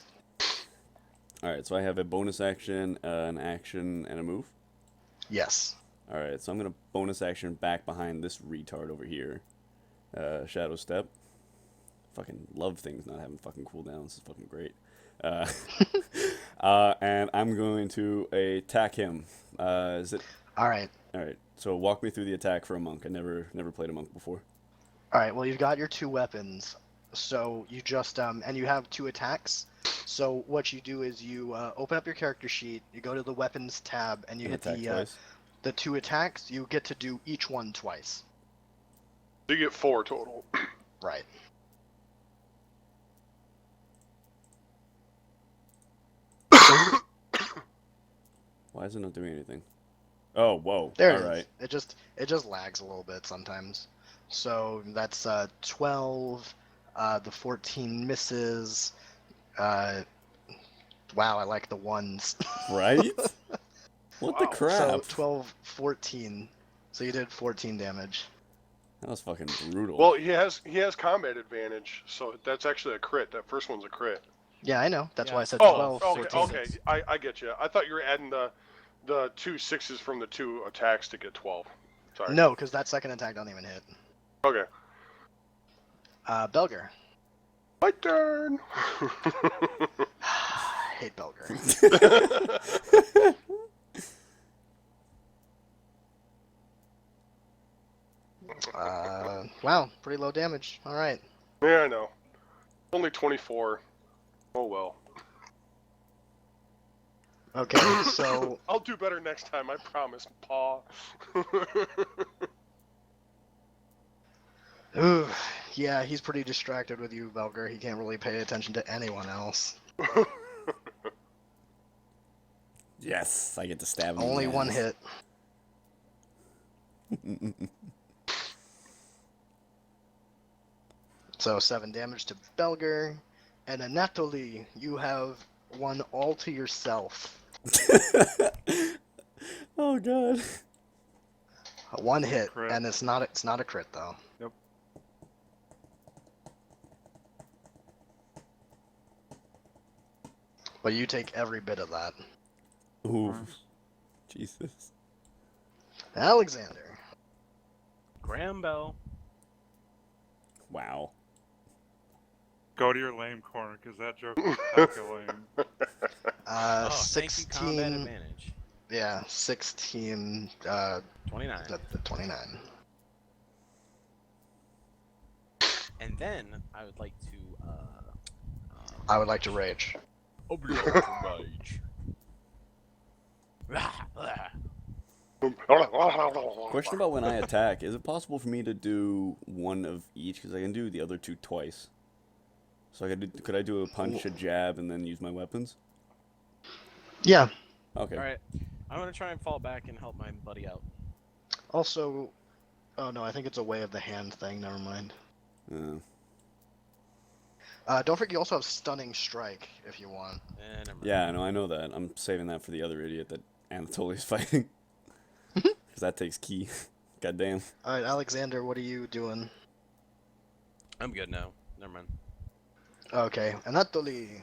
Alright, so I have a bonus action, an action, and a move. Yes. Alright, so I'm gonna bonus action back behind this retard over here. Shadow Step. Fucking love things not having fucking cooldowns. This is fucking great. And I'm going to attack him. Is it? Alright. Alright, so walk me through the attack for a monk. I never played a monk before. Alright, well, you've got your 2 weapons. So you just, and you have 2 attacks. So what you do is you open up your character sheet, you go to the weapons tab, and you hit attack twice. the 2 attacks. You get to do each one twice. You get 4 total. Right. Why is it not doing anything? Oh, whoa. There it Alright. is. It just lags a little bit sometimes. So that's 12. The 14 misses. Wow, I like the ones. Right? What the crap? So 12, 14. So you did 14 damage. That was fucking brutal. Well, he has combat advantage, so that's actually a crit. That first one's a crit. Yeah, I know. That's Yeah. why I said Oh, 12, okay, 14. okay. I get you. I thought you were adding the 2 6s from the 2 attacks to get 12. Sorry. No, because that second attack doesn't even hit. Okay. Belger. My turn. I hate Belger. Wow, pretty low damage. All right. Yeah, I know. Only 24. Oh well. Okay, so I'll do better next time, I promise, Paw. ooh, yeah, he's pretty distracted with you, Belger. He can't really pay attention to anyone else. Yes, I get to stab him. Only in the one ass. hit. So 7 damage to Belger, and Anatoly, you have one all to yourself. Oh god. One hit, Crit. and it's not a crit though. Yep. But you take every bit of that. Ooh. Nice. Jesus. Alexander. Graham Bell. Wow. Go to your lame corner, because that joke is hecka lame. Oh, thank you, combat 16. advantage. Yeah, 16. 29. The 29. And then I would like to. I would like to rage. Rage. Question about when I attack. Is it possible for me to do one of each? Because I can do the other two twice. So could I do a punch, a jab, and then use my weapons? Yeah. Okay. Alright. I'm going to try and fall back and help my buddy out. Also, oh no, I think it's a way of the hand thing. Never mind. Don't forget you also have stunning strike if you want. Never mind. Yeah, no, I know that. I'm saving that for the other idiot that Anatoly's fighting. Because that takes key. Goddamn. All right, Alexander, what are you doing? I'm good now. Never mind. Okay, Anatoly.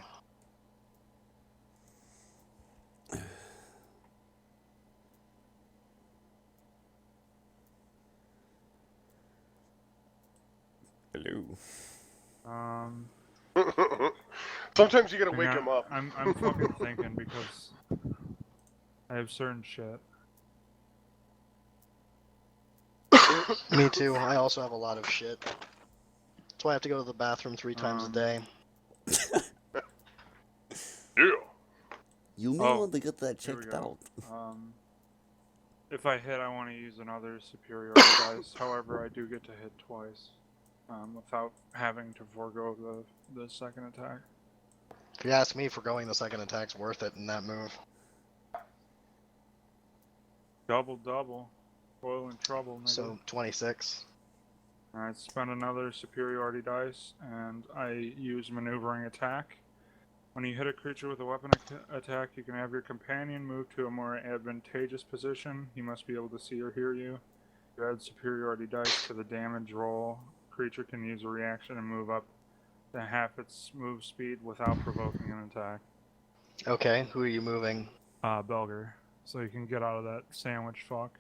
Hello. Sometimes you gotta wake Hang him on, up. I'm fucking thinking because I have certain shit. Me too. I also have a lot of shit. That's why I have to go to the bathroom 3 times a day. Yeah. You may Oh, want to get that here we checked go. out. If I hit, I want to use another superiority dice. However, I do get to hit twice without having to forego the second attack. If you ask me, foregoing the second attack's worth it in that move. Double. Oil and trouble, nigga. So 26. Alright, spend another superiority dice, and I use maneuvering attack. When you hit a creature with a weapon attack, you can have your companion move to a more advantageous position. He must be able to see or hear you. You add superiority dice to the damage roll. Creature can use a reaction and move up to half its move speed without provoking an attack. Okay, who are you moving? Belger. So you can get out of that sandwich fuck.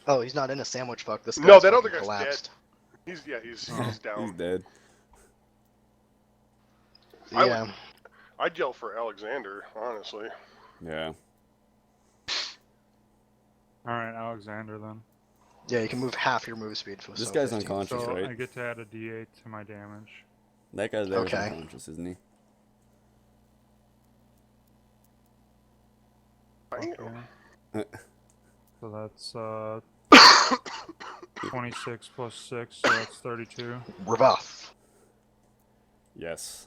Oh, he's not in a sandwich fuck. This guy's No, that other fucking guy's collapsed. dead. He's He's down. dead. Yeah. I'd yell for Alexander, honestly. Yeah. Alright, Alexander then. Yeah, you can move half your move speed for This so guy's 15. unconscious, So right? I get to add a d8 to my damage. That guy's there Okay. unconscious, isn't he? Okay. So that's 26 plus 6, so that's 32. Rebuff. Yes,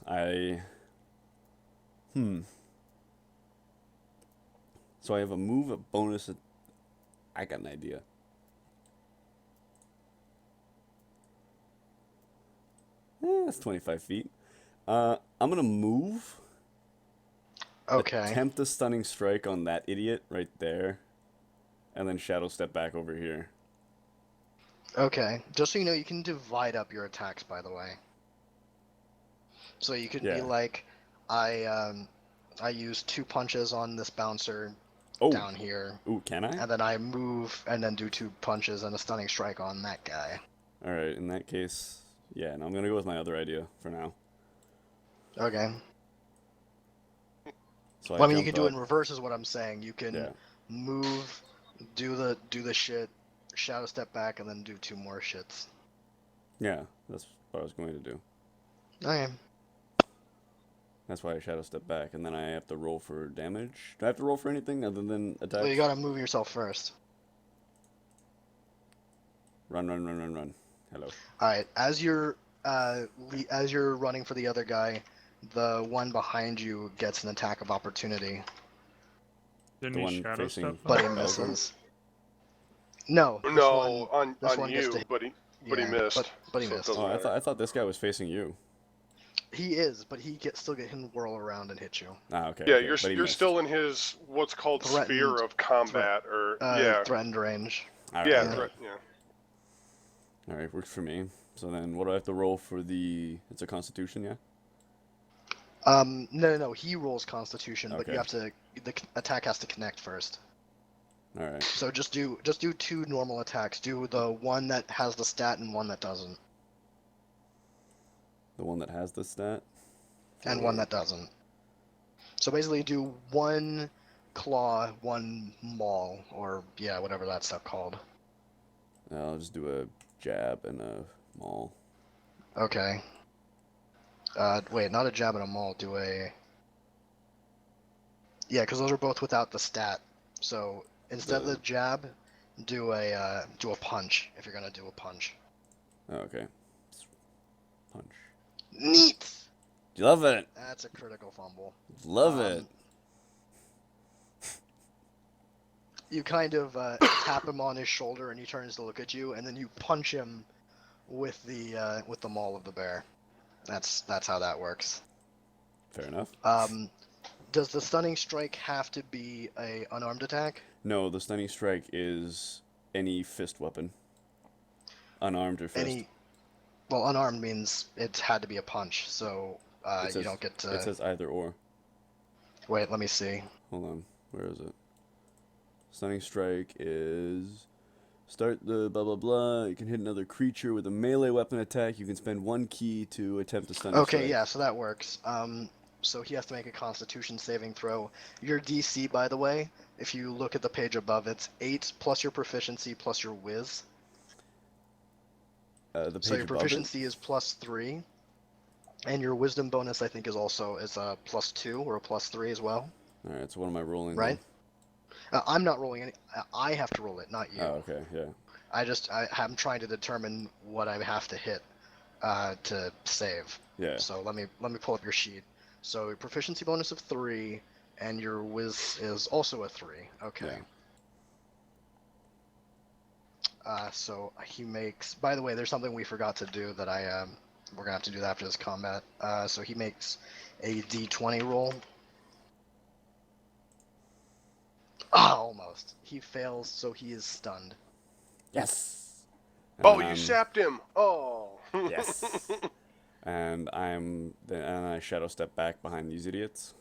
So I have a move, a bonus. I got an idea. That's 25 feet. I'm gonna move. Okay. Attempt a stunning strike on that idiot right there, and then shadow step back over here. Okay. Just so you know, you can divide up your attacks, by the way. So you could be Yeah. like, I use 2 punches on this bouncer down here, Ooh, can I? and then I move and then do 2 punches and a stunning strike on that guy. All right. In that case, yeah. No, I'm gonna go with my other idea for now. Okay. So Well, I mean, you jump can do it up. in reverse, is what I'm saying. You can Yeah. move, do the shit, shadow step back, and then do 2 more shits. Yeah, that's what I was going to do. Okay. That's why I shadow step back, and then I have to roll for damage. Do I have to roll for anything other than attacks? Well, you gotta move yourself first. Run, run, run, run, run. Hello. All right. As you're running for the other guy, the one behind you gets an attack of opportunity, Didn't The he one shadow facing step? but he Belgium? misses. No. No, this on one gets you, to- but he yeah, missed. But he so it missed. doesn't Oh, matter. I thought this guy was facing you. He is, but he still get him whirl around and hit you. Ah, okay. Yeah, okay, but he you're missed. still in his what's called Threatened- sphere of combat, or yeah, Threatened range. All right, yeah, all right. yeah. All right, works for me. So then, what do I have to roll for the? It's a Constitution, yeah. No. He rolls Constitution, but Okay. you have to. The attack has to connect first. All right. So just do 2 normal attacks. Do the one that has the stat and one that doesn't, The one that has the stat. and one that doesn't. So basically, do 1 claw, 1 maul, or yeah, whatever that stuff called. I'll just do a jab and a maul. Okay. Wait, not a jab and a maul. Do a. Yeah, because those are both without the stat. So instead of the jab, do a punch if you're gonna do a punch. Oh, okay. Punch. Neat. Love it. That's a critical fumble. Love it. You kind of tap him on his shoulder, and he turns to look at you, and then you punch him with the maul of the bear. That's how that works. Fair enough. Does the stunning strike have to be a unarmed attack? No, the stunning strike is any fist weapon. Unarmed or fist. Well, unarmed means it had to be a punch, so you don't get to. It says either or. Wait, let me see. Hold on. Where is it? Stunning strike is start the blah blah blah. You can hit another creature with a melee weapon attack. You can spend 1 key to attempt a stunning strike. Okay, yeah, so that works. So he has to make a Constitution saving throw. Your DC, by the way, if you look at the page above, it's 8 plus your proficiency plus your whiz. The page So your above proficiency is +3, and your wisdom bonus I think is also a +2 or a +3 as well. All right. So what am I rolling? Right. I'm not rolling any. I have to roll it, not you. Then? Oh, okay. Yeah. I'm trying to determine what I have to hit to save. Yeah. So let me pull up your sheet. So your proficiency bonus of 3, and your whiz is also a 3. Okay. Yeah. So he makes. By the way, there's something we forgot to do that we're gonna have to do that after this combat. So he makes a D20 roll. Ah, almost. He fails, so he is stunned. Yes. Oh, you sapped him. Oh. Yes. And I shadow step back behind these idiots.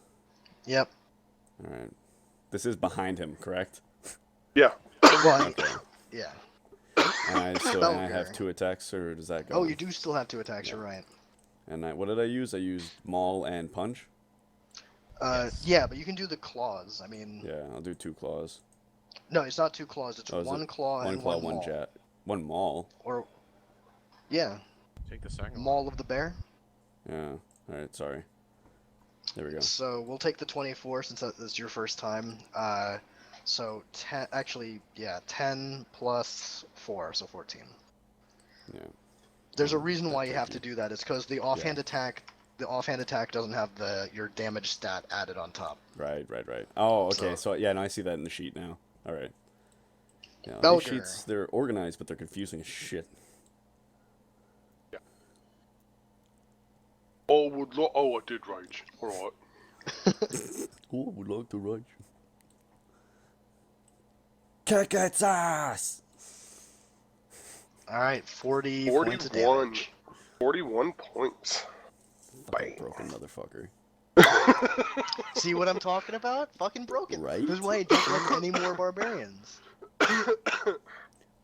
Yep. All right. This is behind him, correct? Yeah. Well, Okay. yeah. And I have Belger. 2 attacks, or does that go? Oh, you do still have 2 attacks. Yeah. You're right. And what did I use? I used maul and punch. Yeah, but you can do the claws. I mean, Yeah, I'll do 2 claws. no, it's not 2 claws. It's Oh, is 1 it? claw One and claw, 1 one maul. jab, 1 maul. Or, yeah, Take the second one. maul of the bear. Yeah. All right. Sorry. There we go. So we'll take the 24 since that's your first time. So 10, actually, yeah, 10 plus 4, so 14. Yeah. There's a reason why you Thank have to do that. It's because the offhand Yeah. attack, doesn't have your damage stat added on top. Right. Oh, okay. So- So yeah, no, I see that in the sheet now. All right. Yeah, these Belger. sheets, they're organized, but they're confusing as shit. Oh, I did rage. All right. Who would like to rage? Kick its ass! All right, 40 points of 41. damage. 41 points. Fucking broken motherfucker. See what I'm talking about? Fucking broken. Right? This is why I don't like any more barbarians.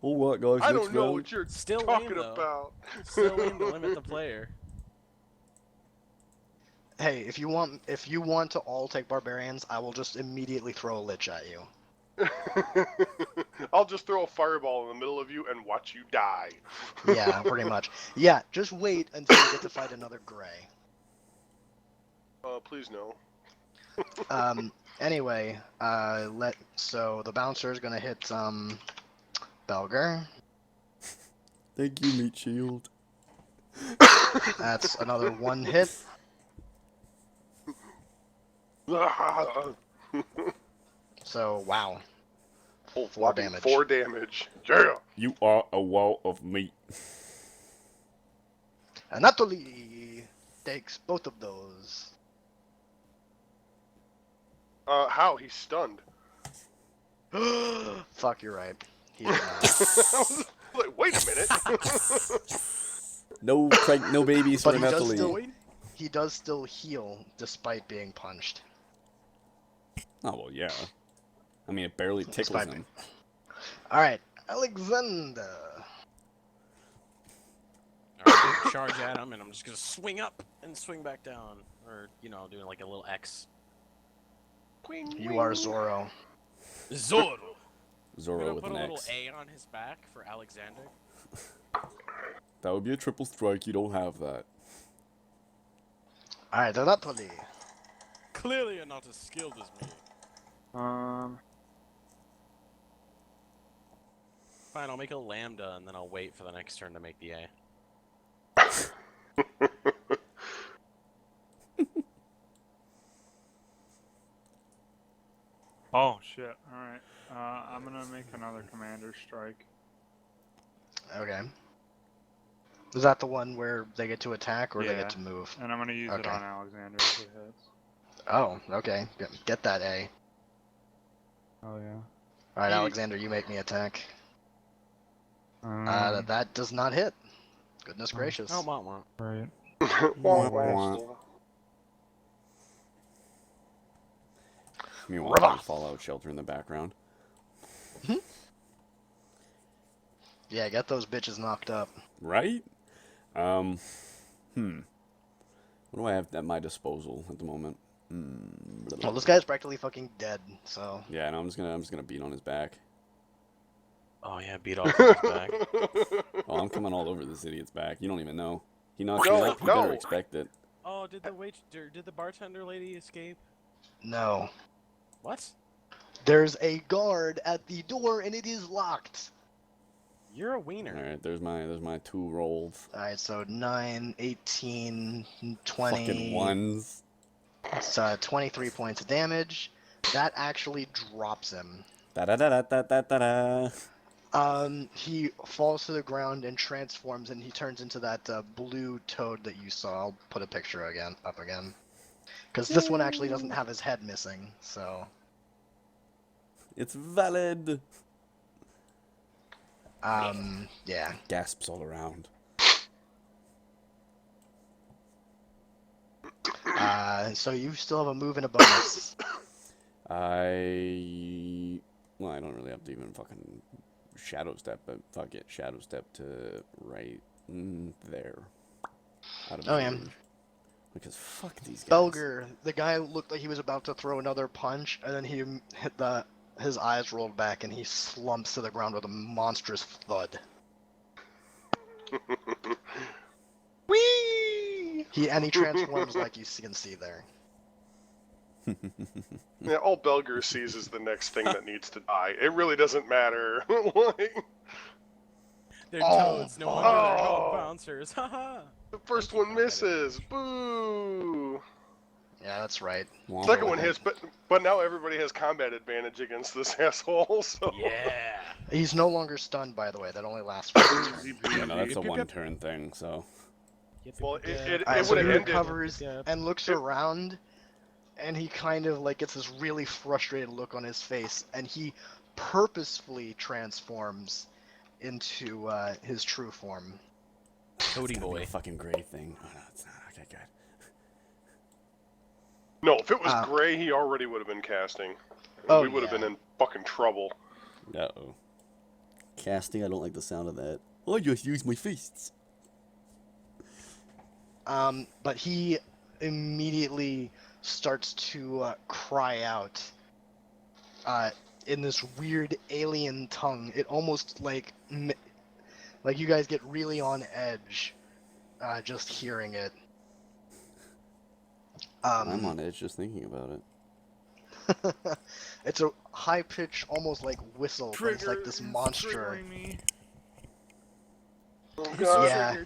All right, guys. I next don't know round. what you're Still talking lame, though. about. Still lame to limit the player. Hey, if you want to all take barbarians, I will just immediately throw a lich at you. I'll just throw a fireball in the middle of you and watch you die. Yeah, pretty much. Yeah, just wait until you get to fight another gray. Please no. Anyway, so the bouncer is gonna hit Belger. Thank you, Meat Shield. That's another 1 hit. So wow. Oh, 4 damage. 4 damage. Yeah. You are a wall of meat. Anatoly takes both of those. How? He's stunned. Fuck, you're right. He's I was like, wait a minute. No babies for But Anatoly. he does still heal despite being punched. Oh, well, yeah. I mean, it barely tickles him. Alright, Alexander. Alright, charge at him, and I'm just gonna swing up and swing back down. Or, doing like a little X. You are Zorro. Zorro! Zorro with put an a little X. A on his back for Alexander. That would be a triple strike. You don't have that. Alright, Anatoly. Clearly you're not as skilled as me. Fine, I'll make a lambda, and then I'll wait for the next turn to make the A. Oh shit! All right. I'm gonna make another commander strike. Okay. Is that the one where they get to attack or they Yeah. get to move? And I'm gonna use it Okay. on Alexander if it hits. Oh, okay. Get that A. Oh yeah. Alright, Alexander, you make me attack. That does not hit. Goodness gracious. Oh, wah. Right. Meanwhile, there's Fallout Shelter in the background. Yeah, get those bitches knocked up. Right? What do I have at my disposal at the moment? Well, this guy's practically fucking dead, so... Yeah, no, I'm just gonna beat on his back. Oh yeah, beat off his back. Oh, I'm coming all over this idiot's back. You don't even know. He knocks me up. You better expect it. Oh, did the bartender lady escape? No. What? There's a guard at the door and it is locked. You're a wiener. Alright, there's my 2 rolls. Alright, so 9, 18, 20... Fucking ones. It's 23 points of damage. That actually drops him. Da-da-da-da-da-da-da. He falls to the ground and transforms, and he turns into that blue toad that you saw. I'll put a picture up again. Because this one actually doesn't have his head missing, so... It's valid. Yeah. Gasps all around. So you still have a move and a bonus. Well, I don't really have to even fucking shadow step, but fuck it, shadow step to right there. Out of range. Because fuck these guys. Belger, the guy looked like he was about to throw another punch, and then he hit his eyes rolled back, and he slumps to the ground with a monstrous thud. Whee! He transforms like you can see there. Yeah, all Belger sees is the next thing that needs to die. It really doesn't matter. Like, They're toads, no wonder they're called bouncers. Haha. the first one misses. Boo! Yeah, that's right. Second one hits, but now everybody has combat advantage against this asshole. So. Yeah. He's no longer stunned, by the way. That only lasts for a turn. Yeah, no, that's a one-turn thing, so... Well, it Alright, would so have he ended. recovers and looks around, and he kind of like gets this really frustrated look on his face, and he purposefully transforms into his true form. Toady It's gonna be boy. a fucking gray thing. Oh, no, it's not. Okay, good. No, if it was gray, he already would have been casting. Oh, We would have yeah. been in fucking trouble. Uh-oh. Casting, I don't like the sound of that. I just use my fists. But he immediately starts to cry out. in this weird alien tongue. It almost like you guys get really on edge just hearing it. I'm on edge just thinking about it. It's a high pitch, almost like whistle, but it's like this It's monster. triggering me. Oh, God. Yeah,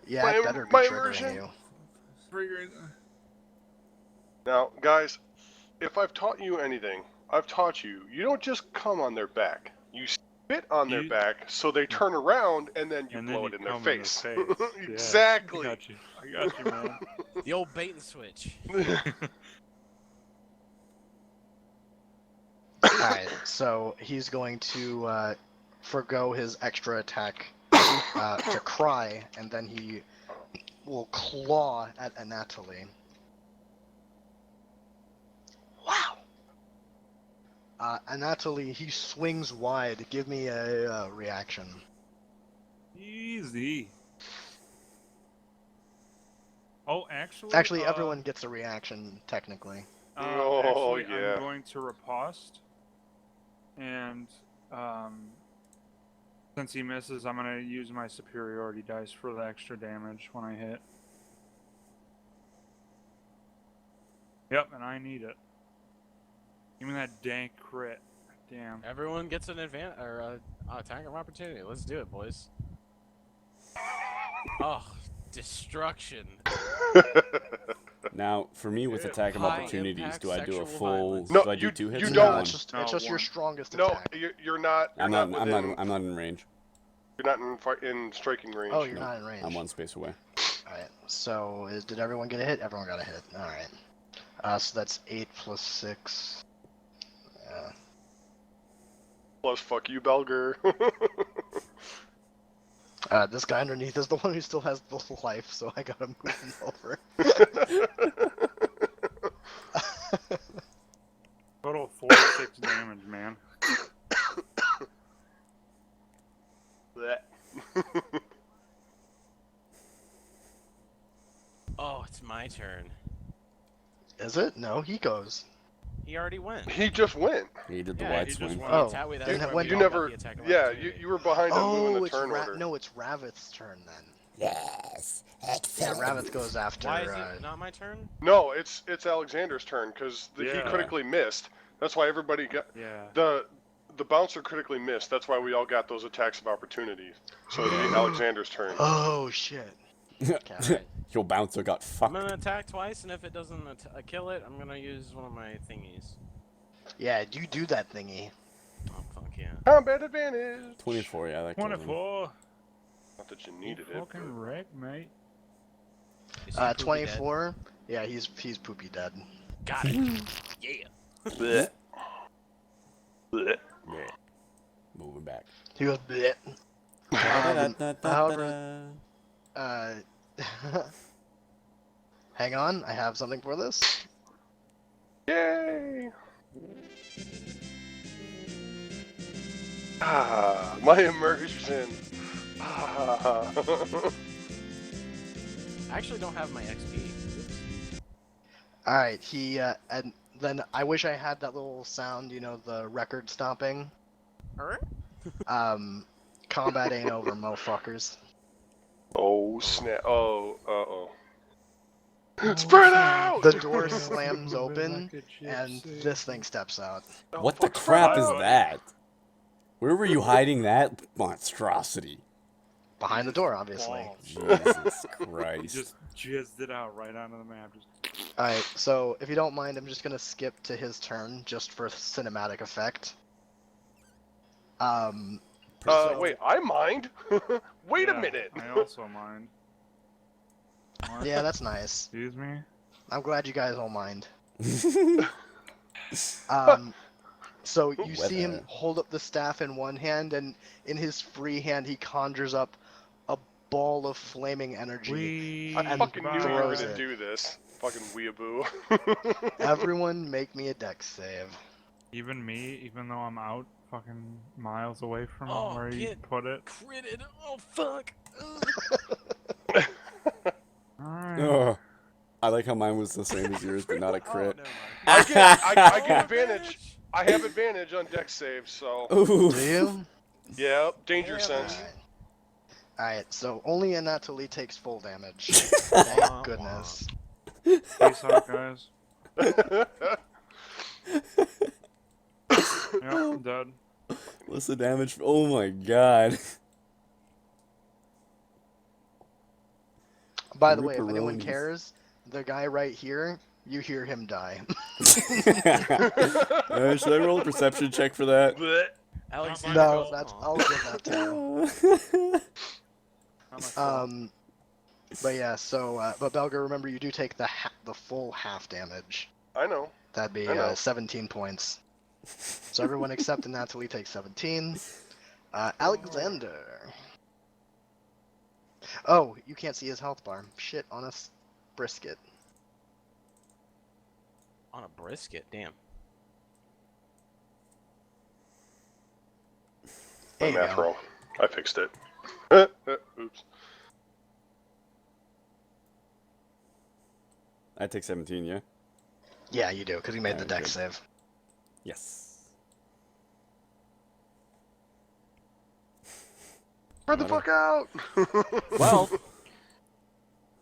yeah, My- it better be my triggering immersion. you. Triggering. Now, guys, if I've taught you anything, I've taught you, you don't just come on their back. You spit on their back so they turn around and then you And blow then it in you their come face. Yeah, Exactly. I got you, man. The old bait and switch. Alright, so he's going to forgo his extra attack to cry, and then he will claw at Anatoly. Wow! Anatoly, he swings wide. Give me a reaction. Easy. Oh, actually. Actually, everyone gets a reaction, technically. Oh, Actually, yeah. I'm going to riposte, and since he misses, I'm going to use my superiority dice for the extra damage when I hit. Yep, and I need it. Give me that dank crit. Damn. Everyone gets an advantage or attack of opportunity. Let's do it, boys. Oh, destruction. Now, for me with attack of High opportunities, impact do I do a sexual full? violence. No, do I do you- 2 hits? you or don't. one? It's just your One. strongest No, attack. you're not. I'm You're not. I'm not in range. You're not in striking range. Oh, you're not in range. I'm 1 space away. Alright, so did everyone get a hit? Everyone got a hit. Alright. So that's 8 plus 6. Plus, fuck you, Belger. This guy underneath is the one who still has the life, so I gotta move him over. Total 46 damage, man. Oh, it's my turn. Is it? No, he goes. He already went. He just went. He did the Yeah, wide he just swing. went. Oh, That's how we- that's then why when we You all got never. the attack of Yeah, opportunity. you were behind him moving Oh, the it's turn order. no, it's Ravith's turn then. Yes, Yeah, excellent. Ravith goes after. Why is it not my turn? No, it's Alexander's turn because he Yeah. critically missed. That's why everybody got Yeah. the bouncer critically missed. That's why we all got those attacks of opportunity. So it'd be Alexander's turn. Oh shit. Okay. Your bouncer got I'm fucked. gonna attack twice, and if it doesn't kill it, I'm gonna use one of my thingies. Yeah, you do that thingy. Oh fuck yeah! Combat advantage. 24. Yeah, that kills him. 24. Not that you needed it. Fucking wreck, mate. Is he poopy dead? 24. Yeah, he's poopy dead. Got it. Yeah. Blech. Blech. Yeah. Moving back. He goes bleh. However, hang on, I have something for this. Yay! Ah, my immersion. Ah. I actually don't have my XP. Oops. Alright, and then I wish I had that little sound, you know, the record stomping. Alright. Combat ain't over, motherfuckers. Oh snap! Oh, uh-oh. Spread out! The door slams open, and this thing steps out. What the crap is that? Where were you hiding that monstrosity? Behind the door, obviously. Jesus He Christ. just jizzed it out right onto the map. Just... Alright, so if you don't mind, I'm just gonna skip to his turn, just for cinematic effect. Wait, I mind? Wait a Yeah, minute! I also mind. Yeah, that's nice. Excuse me? I'm glad you guys all mind. So you see him Weather. hold up the staff in one hand, and in his free hand he conjures up a ball of flaming energy. We I And fucking knew you were throws gonna it. do this. Fucking weeaboo. Everyone make me a dex save. Even me, even though I'm out fucking miles away from Oh, where you get put it. Critted. Oh fuck. Alright. Ugh. I like how mine was the same as yours, but not a crit. Oh, never mind. I get advantage. I have advantage on dex saves, so. Ooh. Do you? Yeah, danger sense. Alright, so only Anatoly takes full damage. Thank goodness. Peace out, guys. Yep, dead. What's the damage? Oh my god. By the way, if anyone Ripperonis. cares, the guy right here, you hear him die. Should I roll a perception check for that? Alex, No, I'll give that to you. But yeah, so but Belger, remember you do take the full half damage. I know. That'd be 17 points. So everyone except Anatoly takes 17. Alexander. Oh, you can't see his health bar. Shit on a brisket. On a brisket, damn. There My you math go. wrong. I fixed it. Oops. I take 17, yeah? Yeah, you do, because he made the Alright, dex good. save. Yes. Spread the fuck out! Well,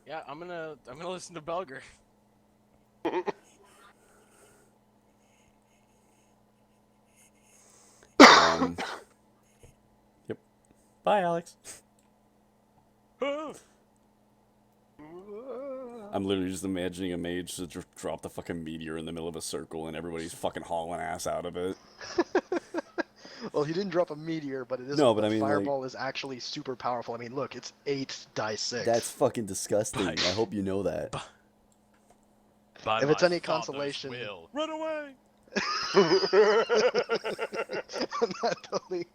yeah, I'm gonna listen to Belger. Yep. Bye, Alex. I'm literally just imagining a mage to drop the fucking meteor in the middle of a circle and everybody's fucking hauling ass out of it. Well, he didn't drop a meteor, but it is. No, but the I mean, like- fireball is actually super powerful. I mean, look, it's 8 dice 6. That's fucking disgusting. I hope you know that. By If it's my any father's consolation- will. Run away! Natalie.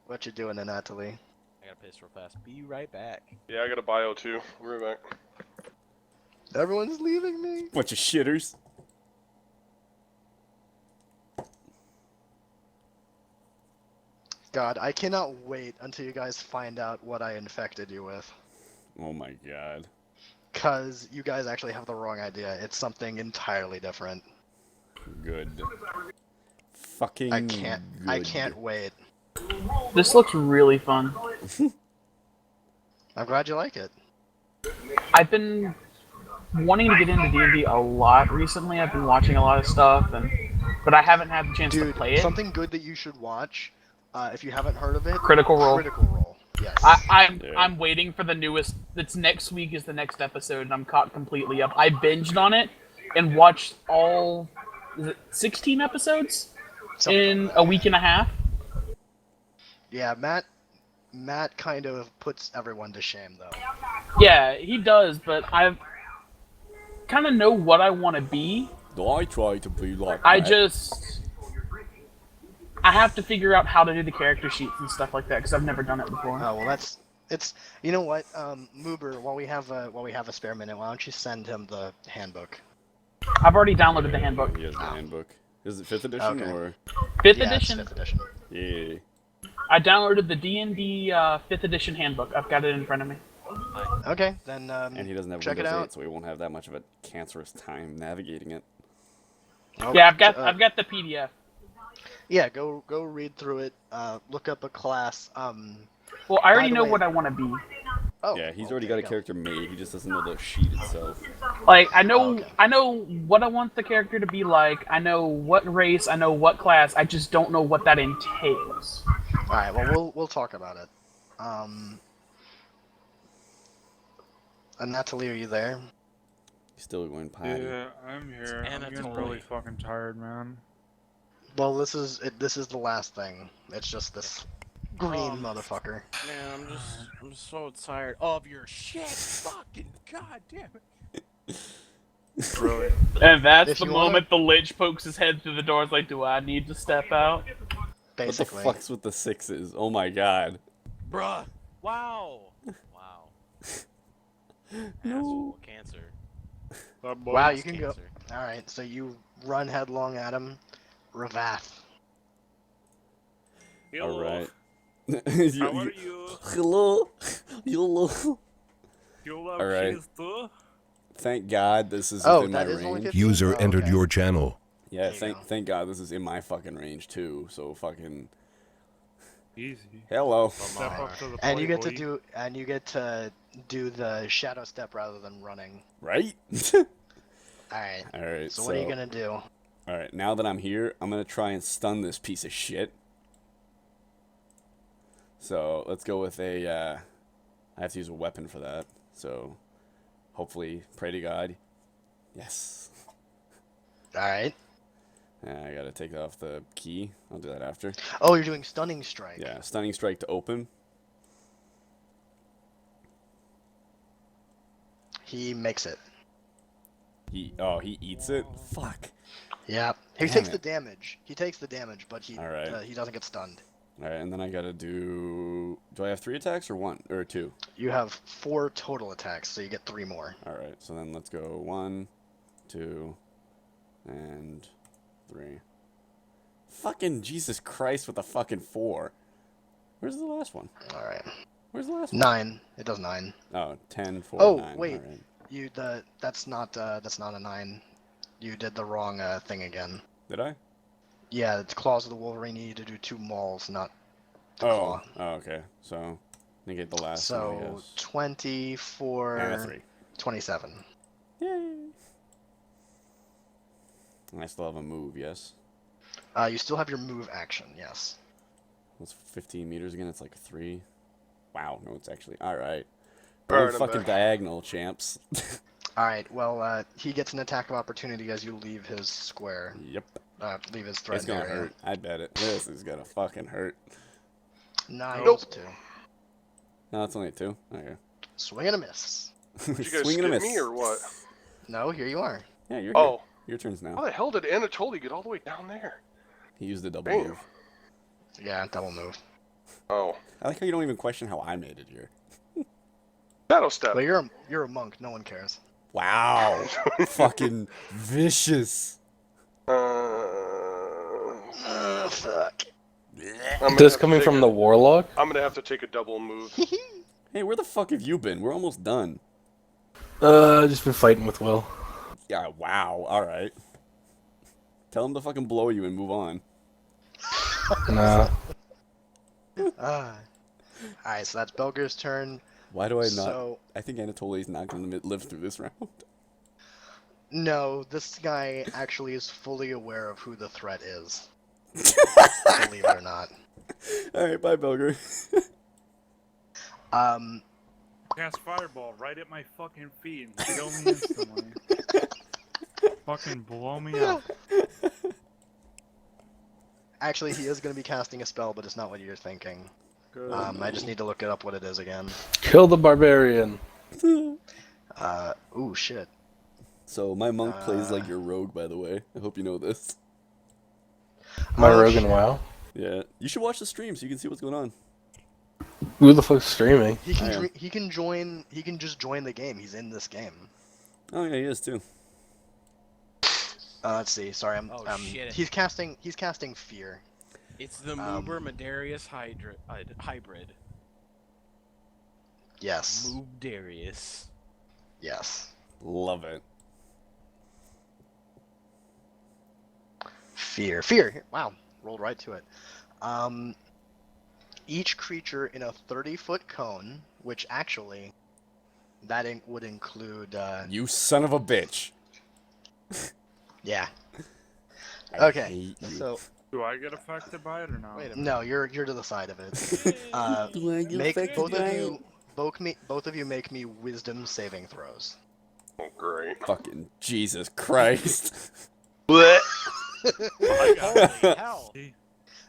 What you doing, Natalie? I gotta piss real fast. Be right back. Yeah, I got a bio too. We'll be right back. Everyone's leaving me. Bunch of shitters. God, I cannot wait until you guys find out what I infected you with. Oh my god. Cause you guys actually have the wrong idea. It's something entirely different. Good. Fucking I can't good. wait. This looks really fun. I'm glad you like it. I've been wanting to get into D&D a lot recently. I've been watching a lot of stuff, but I haven't had the chance to Dude, play it. something good that you should watch, if you haven't heard of it. Critical Role. Critical Role. Yes. I'm waiting for the newest. It's next week is the next episode, and I'm caught completely up. I binged on it and watched all. Is it 16 episodes in a week and a half? Yeah, Matt kind of puts everyone to shame, though. Yeah, he does, but I kind of know what I want to be. I try to be like I that. I have to figure out how to do the character sheets and stuff like that because I've never done it before. Oh well, it's you know what, Moober, while we have a spare minute, why don't you send him the handbook? I've already downloaded the handbook. He has the handbook. Is it 5th edition Okay. or? Fifth Yeah, edition. It's 5th edition. Yeah. I downloaded the D&D 5th edition handbook. I've got it in front of me. Okay, then And he doesn't have check it Windows 8, out. so he won't have that much of a cancerous time navigating it. Oh, Yeah, I've got the PDF. Yeah, go read through it. Look up a class. Well, I already the know way- what I want to be. Oh, Yeah, he's well, already there got a you go. character made. He just doesn't know the sheet itself. Like I know Oh, okay. I know what I want the character to be like. I know what race. I know what class. I just don't know what that entails. All right, well we'll talk about it. Natalie, are you there? He's still going potty. Yeah, I'm here. I'm getting Anatoly. really fucking tired, man. Well, this is the last thing. It's just this green Um, motherfucker. Man, I'm so tired of your shit. Fucking goddamn it. Really? And that's If the you wanna- moment the lich pokes his head through the door. It's like, do I need to step out? Basically. What the fuck's with the 6s? Oh my god. Bruh. Wow. Wow. Asshole cancer. Wow, you can go. Cancer. All right, so you run headlong at him. Ravath. Alright. How are you? Hello. Hello. You love Alright. cheese too? Thank God this is Oh, within my that is only range. 15? User Oh, entered okay. your channel. Yeah, There you go. thank God this is in my fucking range too. So fucking Easy. hello. Step up to the plate, And you get boy. to do the shadow step rather than running. Right? Alright. Alright, So what are you gonna do? Alright, now that I'm here, I'm gonna try and stun this piece of shit. So let's go with a I have to use a weapon for that. So hopefully pray to God. Yes. Alright. I gotta take off the key. I'll do that after. Oh, you're doing stunning strike. Yeah, stunning strike to open. He makes it. He eats it? Fuck. Yeah. He Damn takes it. the damage. He takes the damage, but he Alright. he doesn't get stunned. Alright, and then I gotta do I have 3 attacks or 1? Or 2? You have 4 total attacks, so you get 3 more. Alright, so then let's go 1, 2, and 3. Fucking Jesus Christ with the fucking 4. Where's the last one? Alright. Where's the last one? 9. It does 9. Oh, 10, 4, Oh, 9. wait. Alright. That's not a 9. You did the wrong thing again. Did I? Yeah, it's Claws of the Wolverine. You need to do 2 mauls, not the Oh. claw. Oh, okay. So, negate the last one, I So guess. 24, And a 3. 27. Yay! And I still have a move, yes? You still have your move action, yes. What's 15 meters again? It's like 3. Wow, no, it's actually... Alright. Alright, I'm Fucking back. diagonal, champs. Alright, well, he gets an attack of opportunity as you leave his square. Yep. Leave his It's threatened gonna area. hurt. I bet it. This is gonna fucking hurt. Nah, he Nope. gets 2. No, it's only 2. Okay. Swing and a miss. Did you guys Swing and a skip miss. me or what? No, here you are. Yeah, you're here. Oh. Your turn's now. How the hell did Anatoly get all the way down there? He used the double Damn. move. Yeah, double move. Oh. I like how you don't even question how I made it here. Shadow step. But you're a monk. No one cares. Wow. Fucking vicious. Fuck. This coming from the warlock? I'm gonna have to take a double move. Hey, where the fuck have you been? We're almost done. Just been fighting with Will. Yeah, wow. Alright. Tell him to fucking blow you and move on. Nah. Alright, so that's Belger's turn. Why do I not? So, I think Anatoly's not gonna live through this round. no, this guy actually is fully aware of who the threat is. Believe it or not. Alright, bye, Belger. Cast fireball right at my fucking feet and kill me instantly. Fucking blow me up. Actually, he is going to be casting a spell, but it's not what you're thinking. Good. I just need to look it up what it is again. Kill the barbarian. Ooh, shit. So, my monk plays like your rogue, by the way. I hope you know this. My Oh, Rogan shit. WoW. Yeah. You should watch the stream so you can see what's going on. Who the fuck's streaming? He can I am. he can join. He can just join the game. He's in this game. Oh, yeah, he is too. Let's see. Sorry, Oh, shit. He's casting fear. It's the Moober Medarius hybrid. Yes. Moobdarius. Yes. Love it. Fear. Fear. Wow. Rolled right to it. Each creature in a 30-foot cone, which actually, that would include. You son of a bitch. Yeah. I Okay. hate you. So Do I get affected by it or not? wait a minute. No, you're to the side of it. Do I get Make affected by it? both of you make me wisdom saving throws. Oh, great. Fucking Jesus Christ. Holy hell!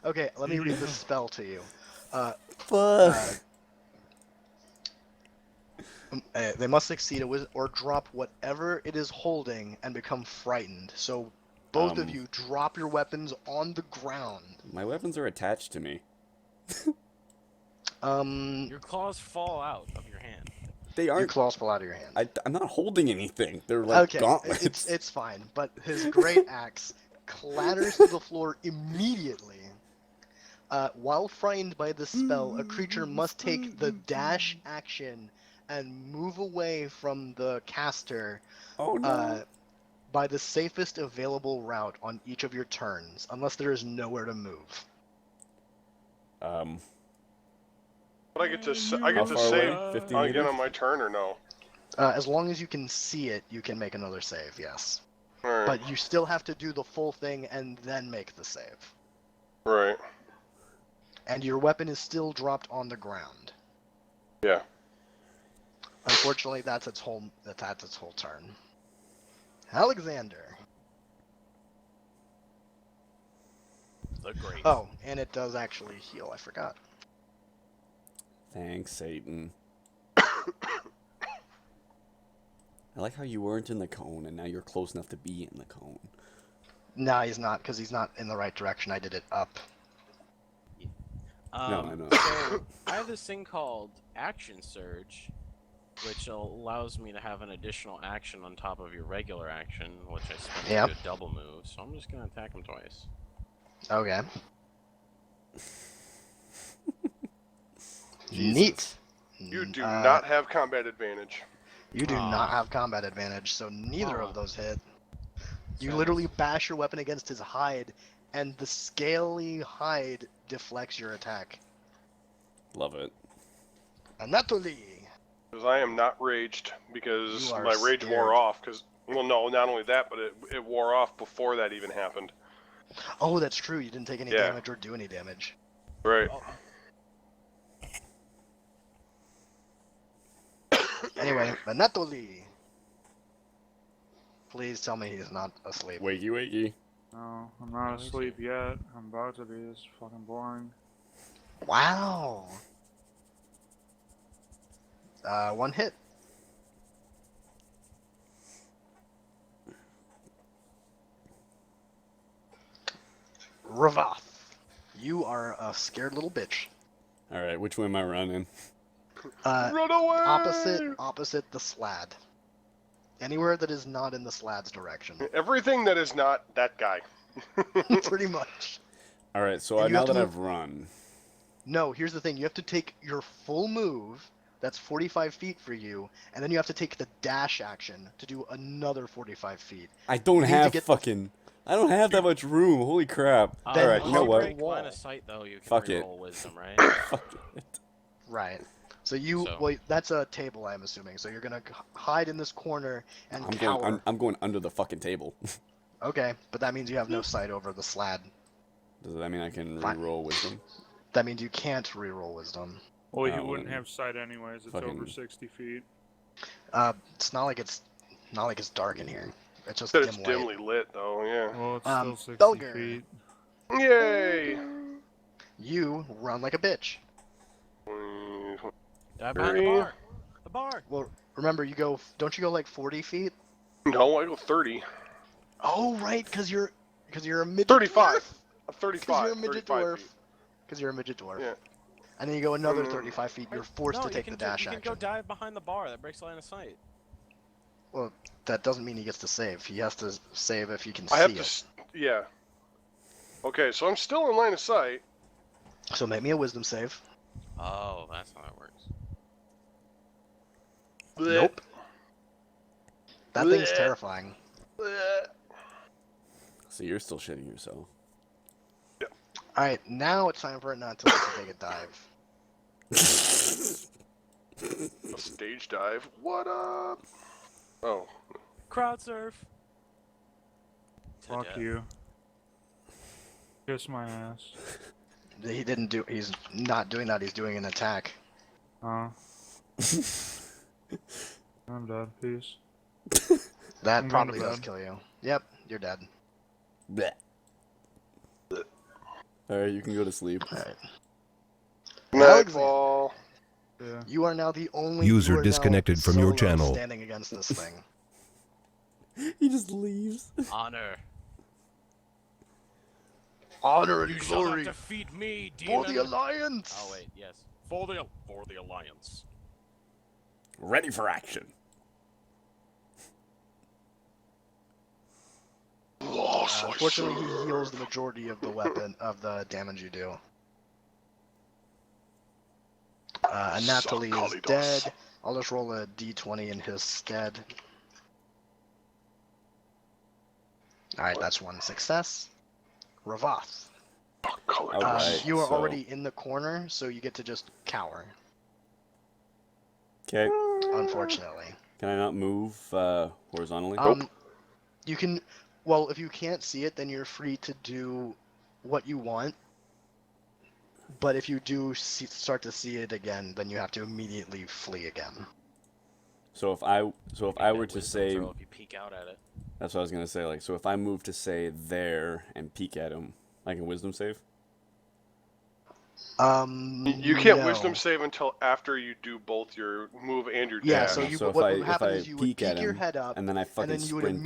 Okay, let me read the spell to you. Fuck. They must succeed or drop whatever it is holding and become frightened. So both of you drop your weapons on the ground. My weapons are attached to me. Your claws fall out of your hand. They Your aren't. claws fall out of your hand. I'm not holding anything. They're like Okay, gauntlets. it's fine. But his great axe clatters to the floor immediately. While frightened by the spell, a creature must take the dash action and move away from the caster Oh no. by the safest available route on each of your turns, unless there is nowhere to move. But I get to How far save away? 50 again meters? on my turn or no? As long as you can see it, you can make another save, yes. Alright. But you still have to do the full thing and then make the save. Right. And your weapon is still dropped on the ground. Yeah. Unfortunately, that's its whole turn. Alexander. The great. Oh, and it does actually heal. I forgot. Thanks, Satan. I like how you weren't in the cone, and now you're close enough to be in the cone. No, he's not, because he's not in the right direction. I did it up. No, I know. So I have this thing called Action Surge, which allows me to have an additional action on top of your regular action, which I spend to do a double move. So I'm just gonna attack him twice. Okay. Jesus. Neat. You do not have combat advantage. You do not have combat advantage, so neither of those hit. You literally bash your weapon against his hide, and the scaly hide deflects your attack. Love it. Anatoly. Because I am not raged, because You are my rage scared. wore off. Because, well, no, not only that, but it wore off before that even happened. Oh, that's true. You didn't take any damage or do any damage. Right. Anyway, Anatoly. Please tell me he's not asleep. Wakey, wakey. No, I'm not asleep yet. I'm about to be. It's fucking boring. Wow. One hit. Ravath. You are a scared little bitch. Alright, which way am I running? Run away! Opposite the slad. Anywhere that is not in the slad's direction. Everything that is not that guy. Pretty much. Alright, so And you now have to that move- I've run... No, here's the thing. You have to take your full move, that's 45 feet for you, and then you have to take the dash action to do another 45 feet. I don't You need to have get- fucking... I don't have that much room, holy crap. Then Alright, you know what? Break line of sight, though, you can Fuck it. reroll wisdom, right? Fuck it. Right. So you, well, that's a table, I'm assuming. So you're gonna hide in this corner and cower. I'm going under the fucking table. Okay, but that means you have no sight over the slad. Does that mean I can Fine. reroll wisdom? That means you can't reroll wisdom. Well, he Oh, wouldn't then have sight anyways. It's fucking- over 60 feet. It's not like it's dark in here. It's just But dim it's light. dimly lit, though, yeah. Well, it's still 60 Belger. feet. Yay! You run like a bitch. Dive behind the bar. The bar. Well, remember don't you go like 40 feet? No, I go 30. Oh, right, because you're a midget 35. dwarf. I'm 35. Because you're a midget 35 dwarf. feet. Because you're a midget dwarf. Yeah. And then you go another 35 feet. You're forced No, to take you the can dash you can action. go dive behind the bar. That breaks line of sight. Well, that doesn't mean he gets to save. He has to save if he can I see have it. to. Yeah. Okay, so I'm still in line of sight. So make me a wisdom save. Oh, that's how that works. Nope. That thing's Blech. terrifying. So you're still shitting yourself. Alright, now it's time for it not to take a dive. A stage dive. What up? Oh. Crowd surf. Fuck you. Kiss my ass. He's not doing that, he's doing an attack. I'm dead. Peace. That I'm going probably to does bed. kill you. Yep, you're dead. Blech. Alright, you can go to sleep. Alright. Nightfall. Yeah. You are now the only User you are now disconnected from your solo channel. standing against this thing. He just leaves. Honor. Honor and You shall not glory defeat me, for demon. the Alliance! Oh wait, yes. For the alliance. Ready for action. Unfortunately, he heals the majority of the weapon of the damage you do. Anatoly is dead. I'll just roll a d20 in his stead. Alright, that's one success. Ravath. Alright, You are so- already in the corner, so you get to just cower. Okay. Unfortunately. Can I not move horizontally? You can. Well, if you can't see it, then you're free to do what you want. But if you do start to see it again, then you have to immediately flee again. So if I were to say, Throw if you peek out at it. that's what I was gonna say. Like, so if I move to say there and peek at him, I can wisdom save. You can't no. wisdom save until after you do both your move and your dash. Yeah, so you So if what I- would happen if I is you would peek at peek your him, head up, and then I fucking and then you would sprint.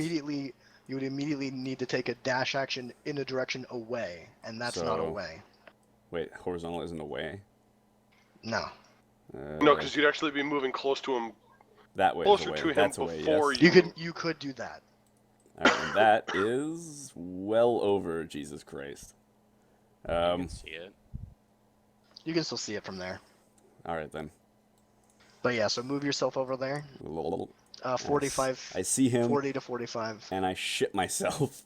immediately need to take a dash action in a direction away, and that's not So- away. Wait, horizontal isn't away. No. No, because you'd actually be moving close to him, that way. is closer away. to him That's away. before Yes. You could do that. All right, and that is well over Jesus Christ. You can see it. You can still see it from there. All right then. But yeah, so move yourself over there. 45. I see him. 40 to 45. And I shit myself.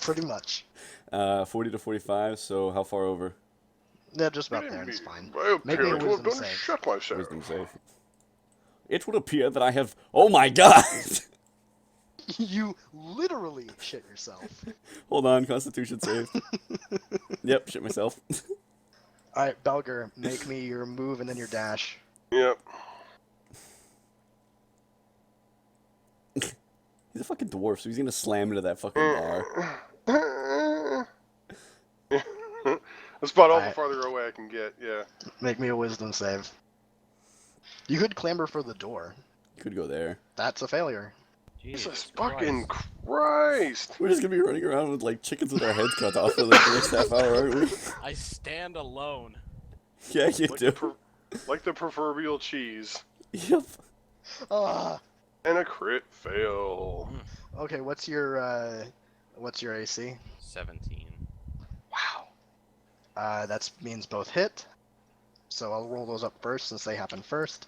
Pretty much. 40 to 45. So how far over? Yeah, just about there. It's fine. I Make me a appear to have wisdom done save. shut myself. Wisdom save. It would appear that I have. Oh my god! You literally shit yourself. Hold on, Constitution save. Yep, shit myself. Alright, Belger, make me your move and then your dash. Yep. He's a fucking dwarf, so he's gonna slam into that fucking bar. That's about all the Alright. farther away I can get, yeah. Make me a wisdom save. You could clamber for the door. Could go there. That's a failure. Jesus fucking Christ! We're just gonna be running around with like chickens with our heads cut off for like the next half hour, aren't we? I stand alone. Yeah, you Like do. like the proverbial cheese. Yep. Ah. And a crit fail. Okay, what's your AC? 17. Wow. That means both hit. So I'll roll those up first since they happen first.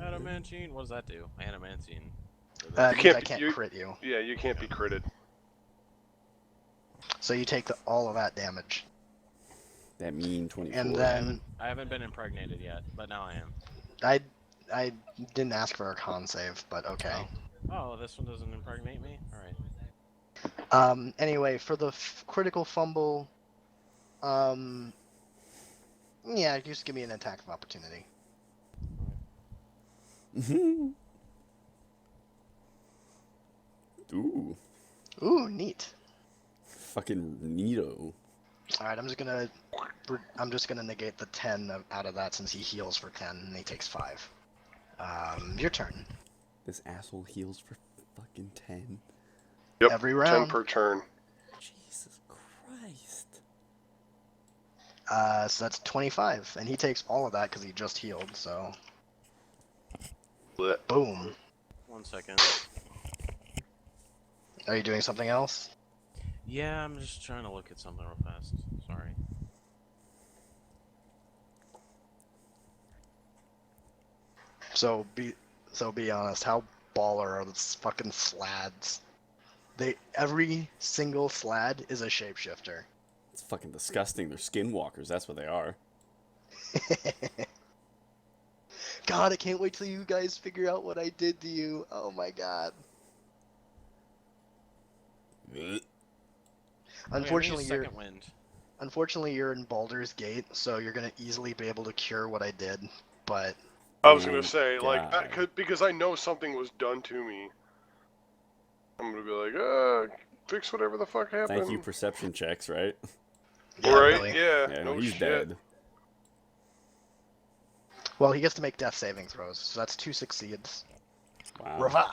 Adamantine? What does that do? Adamantine. I can't can't crit you. Yeah, you can't be critted. So you take all of that damage. That mean 24. And then I haven't been impregnated yet, but now I am. I didn't ask for a con save, but okay. Oh, this one doesn't impregnate me? Alright. Anyway, for the critical fumble, yeah, just give me an attack of opportunity. Ooh. Ooh, neat. Fucking neato. All right, I'm just gonna negate the 10 out of that since he heals for 10 and he takes 5. Your turn. This asshole heals for fucking 10. Yep, Every 10 round. per turn. Jesus Christ. So that's 25, and he takes all of that because he just healed. So, Blech. boom. 1 second. Are you doing something else? Yeah, I'm just trying to look at something real fast. Sorry. So be honest. How baller are these fucking slads? Every single slad is a shapeshifter. It's fucking disgusting. They're skinwalkers. That's what they are. God, I can't wait till you guys figure out what I did to you. Oh my god. Unfortunately, Okay, I need a second wind. Unfortunately, you're in Baldur's Gate, so you're gonna easily be able to cure what I did. But I was gonna say, like, God. because I know something was done to me. I'm gonna be like, fix whatever the fuck happened. Thank you, perception checks, right? yeah, Right? really. Yeah. Yeah, no he's shit. dead. Well, he gets to make death saving throws, so that's 2 succeeds. Wow. Rava.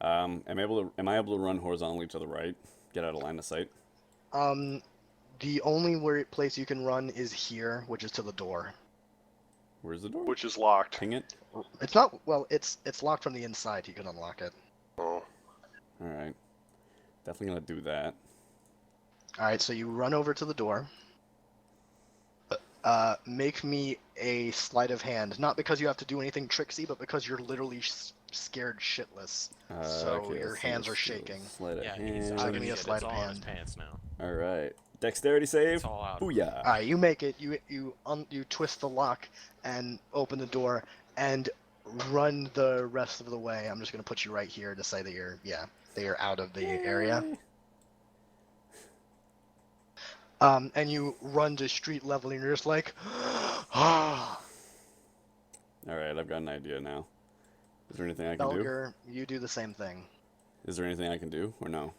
Am I able to run horizontally to the right? Get out of line of sight? The only place you can run is here, which is to the door. Where's the door? Which is locked. Ping it? It's not, well, it's locked from the inside. You can unlock it. Oh. Alright. Definitely gonna do that. Alright, so you run over to the door. Make me a sleight of hand. Not because you have to do anything tricksy, but because you're literally scared shitless. So Okay, your let's hands do are this. shaking. Sleight of Yeah, hand. he's Give me a it's sleight of all in his hand. pants now. Alright. Dexterity save. It's all out. Booyah. Alright, you make it. You twist the lock and open the door and run the rest of the way. I'm just gonna put you right here to say that you're out of the area. And you run to street level and you're just like, ah. Alright, I've got an idea now. Is there anything I can Belger, you do the same thing. do? Is there anything I can do, or no?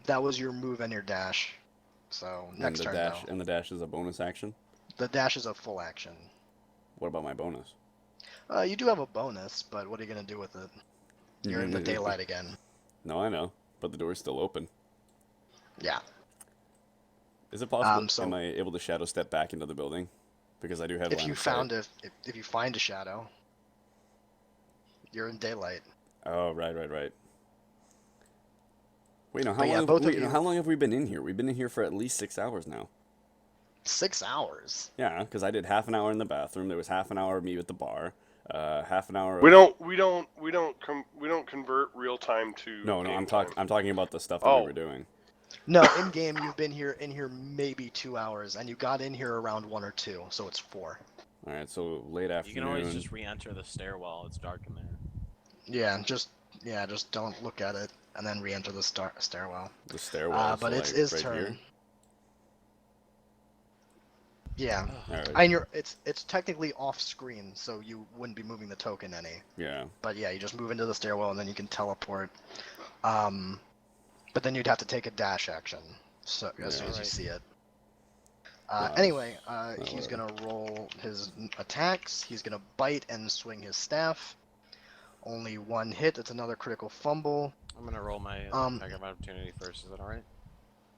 That was your move and your dash. So next turn though. And the dash is a bonus action? The dash is a full action. What about my bonus? You do have a bonus, but what are you gonna do with it? You're in the daylight again. No, I know, but the door is still open. Yeah. Is it possible? Am I able to shadow step back into the building? Because I do have. If you find a shadow, you're in daylight. Oh, right. Wait, no. How long have we been in here? We've been in here for at least 6 hours now. 6 hours. Yeah, because I did half an hour in the bathroom. There was half an hour of me at the bar. Half an hour. We don't convert real time to. No. I'm talking about the stuff that we were doing. No, in game you've been in here maybe 2 hours, and you got in here around 1 or 2, so it's 4. All right, so late afternoon. You can always just re-enter the stairwell. It's dark in there. Yeah, just don't look at it, and then re-enter the stairwell. The stairwell. But it's his turn. Here? Yeah, right. and it's technically off screen, so you wouldn't be moving the token any. Yeah. But yeah, you just move into the stairwell, and then you can teleport. But then you'd have to take a dash action, so as soon as you see it. Anyway, he's gonna roll his attacks. He's gonna bite and swing his staff. Only 1 hit. It's another critical fumble. I'm gonna roll my attack of opportunity first. Is that all right?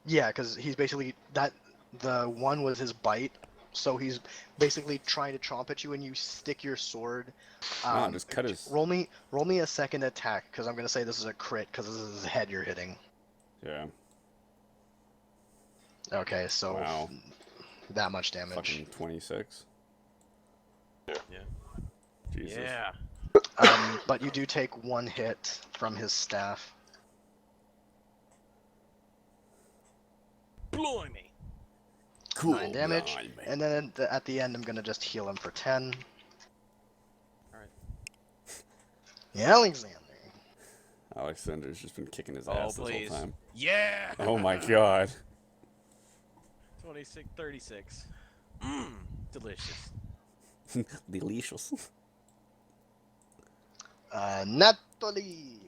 Yeah, because he's basically the one was his bite, so he's basically trying to chomp at you, and you stick your sword. Just cut his. Roll me a second attack, because I'm gonna say this is a crit, because this is his head you're hitting. Yeah. Okay, so wow. That much damage. Fucking 26. Yeah. Jesus. Yeah. But you do take 1 hit from his staff. Blimey. Cool. 9 damage, and then at the end I'm gonna just heal him for 10. All right. Yeah, Alexander's just been kicking his ass this whole time. Yeah. Oh my god. 26, 36. Delicious. Delicious. Nathalie.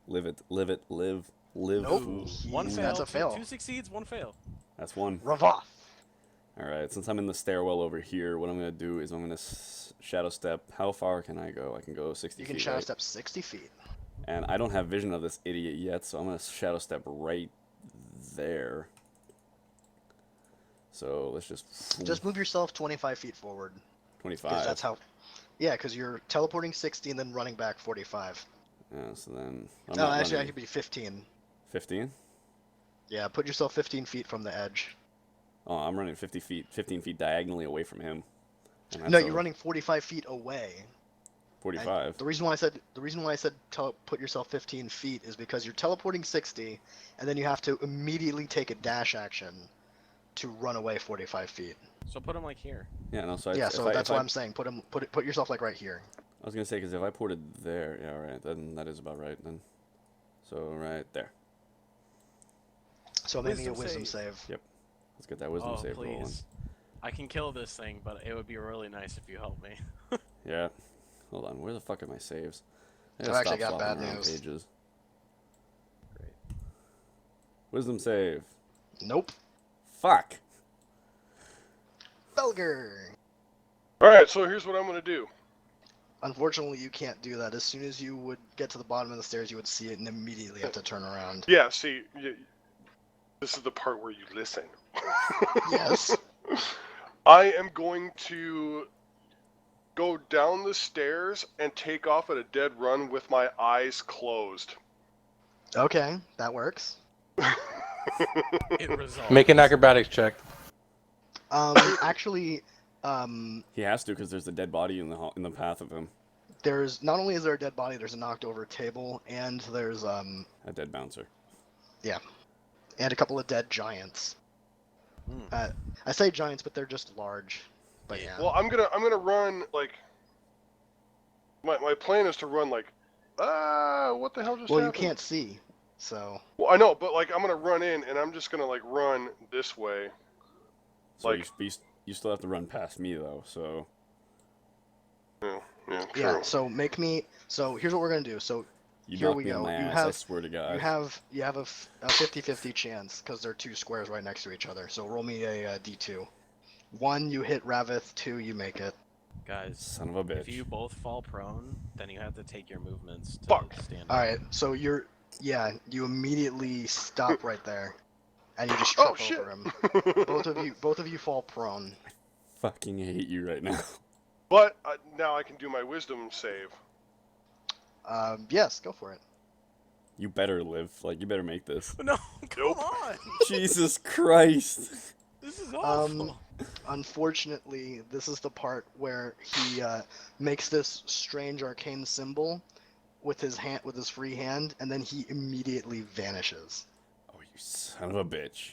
Live. Nope. One fail. That's a fail. 2 succeeds, 1 fail. That's 1. Ravoth. Alright, since I'm in the stairwell over here, what I'm going to do is I'm going to shadow step. How far can I go? I can go 60 feet. You can shadow step 60 feet. And I don't have vision of this idiot yet, so I'm going to shadow step right there. So let's just move yourself 25 feet forward. 25. That's how. Yeah, because you're teleporting 60 and then running back 45. Yeah, so then. Actually, I could be 15. 15? Yeah, put yourself 15 feet from the edge. Oh, I'm running 15 feet diagonally away from him. No, you're running 45 feet away. 45. And the reason why I said put yourself 15 feet is because you're teleporting 60, and then you have to immediately take a dash action to run away 45 feet. So put him like here. Yeah, no. So that's what I'm saying. Put yourself like right here. I was gonna say, because if I ported there, yeah, right, then that is about right then. So right there. So maybe a wisdom save. Yep. Let's get that wisdom save please. rolling. I can kill this thing, but it would be really nice if you help me. Yeah. Hold on. Where the fuck are my saves? I've actually got bad news. Pages. Great. Wisdom save. Nope. Fuck. Belger. Alright, so here's what I'm gonna do. Unfortunately, you can't do that. As soon as you would get to the bottom of the stairs, you would see it and immediately have to turn around. Yeah, see, this is the part where you listen. Yes. I am going to go down the stairs and take off at a dead run with my eyes closed. Okay, that works. It resolves. Make an acrobatics check. Actually, He has to because there's a dead body in the path of him. there's not only is there a dead body, there's a knocked over table, and there's A dead bouncer. yeah, and a couple of dead giants. I say giants, but they're just large. But yeah. Well, I'm gonna run like. My plan is to run like, what the hell just Well, happened? you can't see, so. Well, I know, but like I'm gonna run in and I'm just gonna like run this way. So Like- you still have to run past me though. So Yeah, true. Yeah. So make me. So here's what we're gonna do. So you here knock we me on go. my You ass. I have swear to God. you have a 50-50 chance because they're two squares right next to each other. So roll me a d2. 1, you hit Ravith. 2, you make it. Guys, Son of a bitch. if you both fall prone, then you have to take your movements to Fuck. stand up. All right. So you immediately stop right there, and you just Oh trip shit! over him. Both of you fall prone. Fucking hate you right now. But now I can do my wisdom save. Yes, go for it. You better live. Like you better make this. No, come on. Jesus Christ. This is awful. Unfortunately, this is the part where he makes this strange arcane symbol with his free hand, and then he immediately vanishes. Oh, you son of a bitch.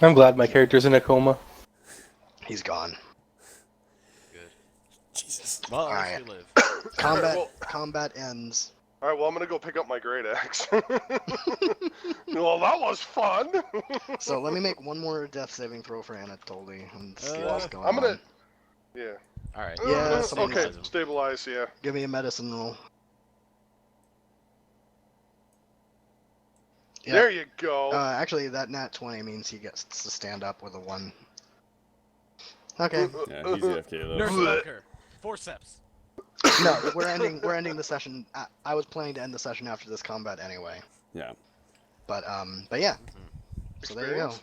I'm glad my character's in a coma. He's gone. Good. Jesus. Well, All at right. least we live. Combat ends. All right, well I'm gonna go pick up my great axe. Well, that was fun. So let me make one more death saving throw for Anatoly and see what's going I'm gonna. on. Yeah. All right. Yeah, somebody Okay. needs him. Stabilize. Yeah. Give me a medicine roll. Yeah. There you go. Actually, that nat 20 means he gets to stand up with a 1. Okay. Yeah, he's AFK though. Nurse so- Walker, forceps. No, we're ending the session. I was planning to end the session after this combat anyway. Yeah. But yeah. So there you go.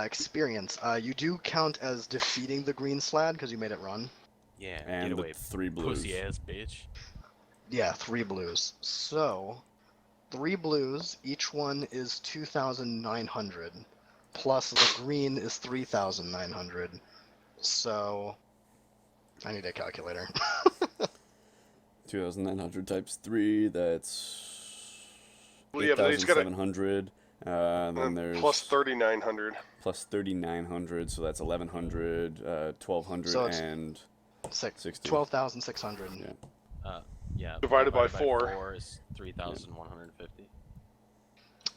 Experience? Experience. You do count as defeating the green slad because you made it run. Yeah, And get the away, 3 blues. pussy ass bitch. Yeah, 3 blues. So 3 blues. Each one is 2,900. Plus the green is 3,900. So I need a calculator. 2,900 times 3, that's Well, yeah, but he's got a 8,700. Then there's plus 3,900. plus 3,900, so that's 1,100, 1,200, So it's and 60. 12,600. Yeah. Yeah. Divided by 4. 4 is 3,150.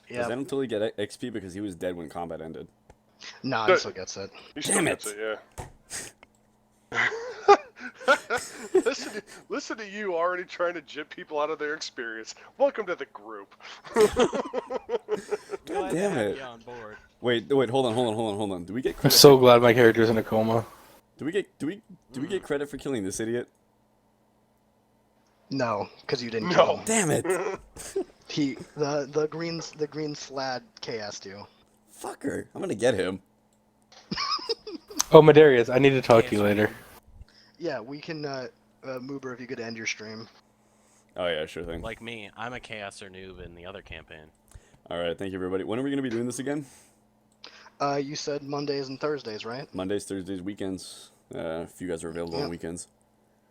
Yeah. Does Anatoly get XP because he was dead when combat ended? No, he still gets it. He Damn gets it. yeah. Listen to you already trying to jip people out of their experience. Welcome to the group. God damn it. You on board. Wait, hold on. Do we get I'm credit? so glad my character's in a coma. Do we get credit for killing this idiot? No, because you didn't No. kill him. Damn it. The green slad KS'd you. Fucker. I'm gonna get him. Oh, Medarius, I need to talk to you later. Yeah, we can Moober if you could end your stream. Oh yeah, sure thing. Like me, I'm a chaoser noob in the other campaign. Alright, thank you everybody. When are we gonna be doing this again? You said Mondays and Thursdays, right? Mondays, Thursdays, weekends. If you guys are available Yeah. on weekends.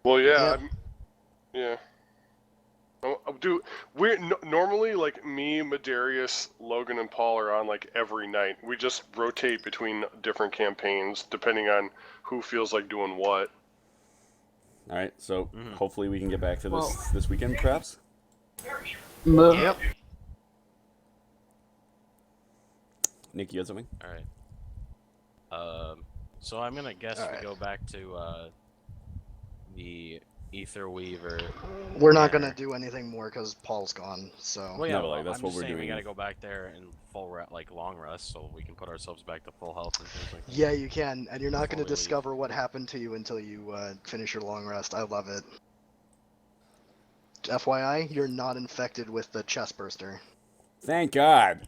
Well, Yeah. yeah. Normally like me, Medarius, Logan, and Paul are on like every night. We just rotate between different campaigns depending on who feels like doing what. Alright, so hopefully we can get back to this weekend perhaps. Yep. Nick, you had something? All right. So I'm gonna guess Alright. we go back to the Ether Weaver. We're not gonna do anything more because Paul's gone. So Well, yeah, No, but, like, that's I'm what just we're saying we doing. gotta go back there and like long rest, so we can put ourselves back to full health and things like that. yeah, you can, and you're not Before gonna we leave. discover what happened to you until you finish your long rest. I love it. FYI, you're not infected with the chest burster. Thank God.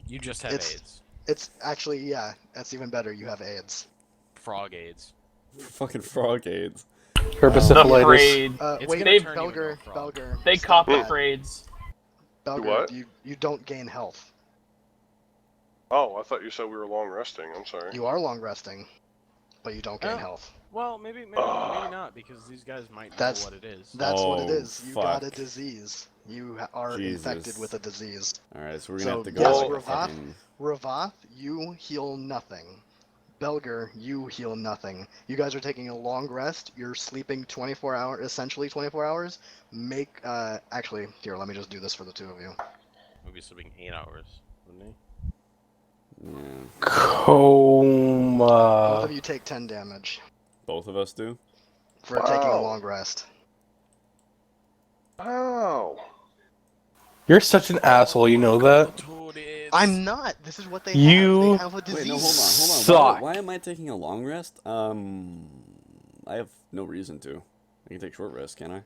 You just have It's- AIDS. It's actually, yeah, that's even better. You have AIDS. Frog AIDS. Fucking frog AIDS. Herpesiphilitis. Afraid. Wait, They've- Belger. They stop cop the that. fraids. Belger, What? you don't gain health. Oh, I thought you said we were long resting. I'm sorry. You are long resting, but you don't gain health. Well, maybe not, because these guys might know what it is. That's what it Oh, is. You got a fuck. disease. You are Jesus. infected with a disease. Alright, so we're gonna have to yes, go. Ravath, you heal nothing. Belger, you heal nothing. You guys are taking a long rest. You're sleeping 24 hours, essentially 24 hours. Actually, here, let me just do this for the two of you. We'll be sleeping 8 hours, wouldn't he? Both Coma. of you take 10 damage Both of us do? for taking a long rest. Oh. You're such an asshole, you know that? I'm not. This is what they You have. They have a disease. Wait, no, hold on. suck. Why am I taking a long rest? I have no reason to. I can take short rest, can I?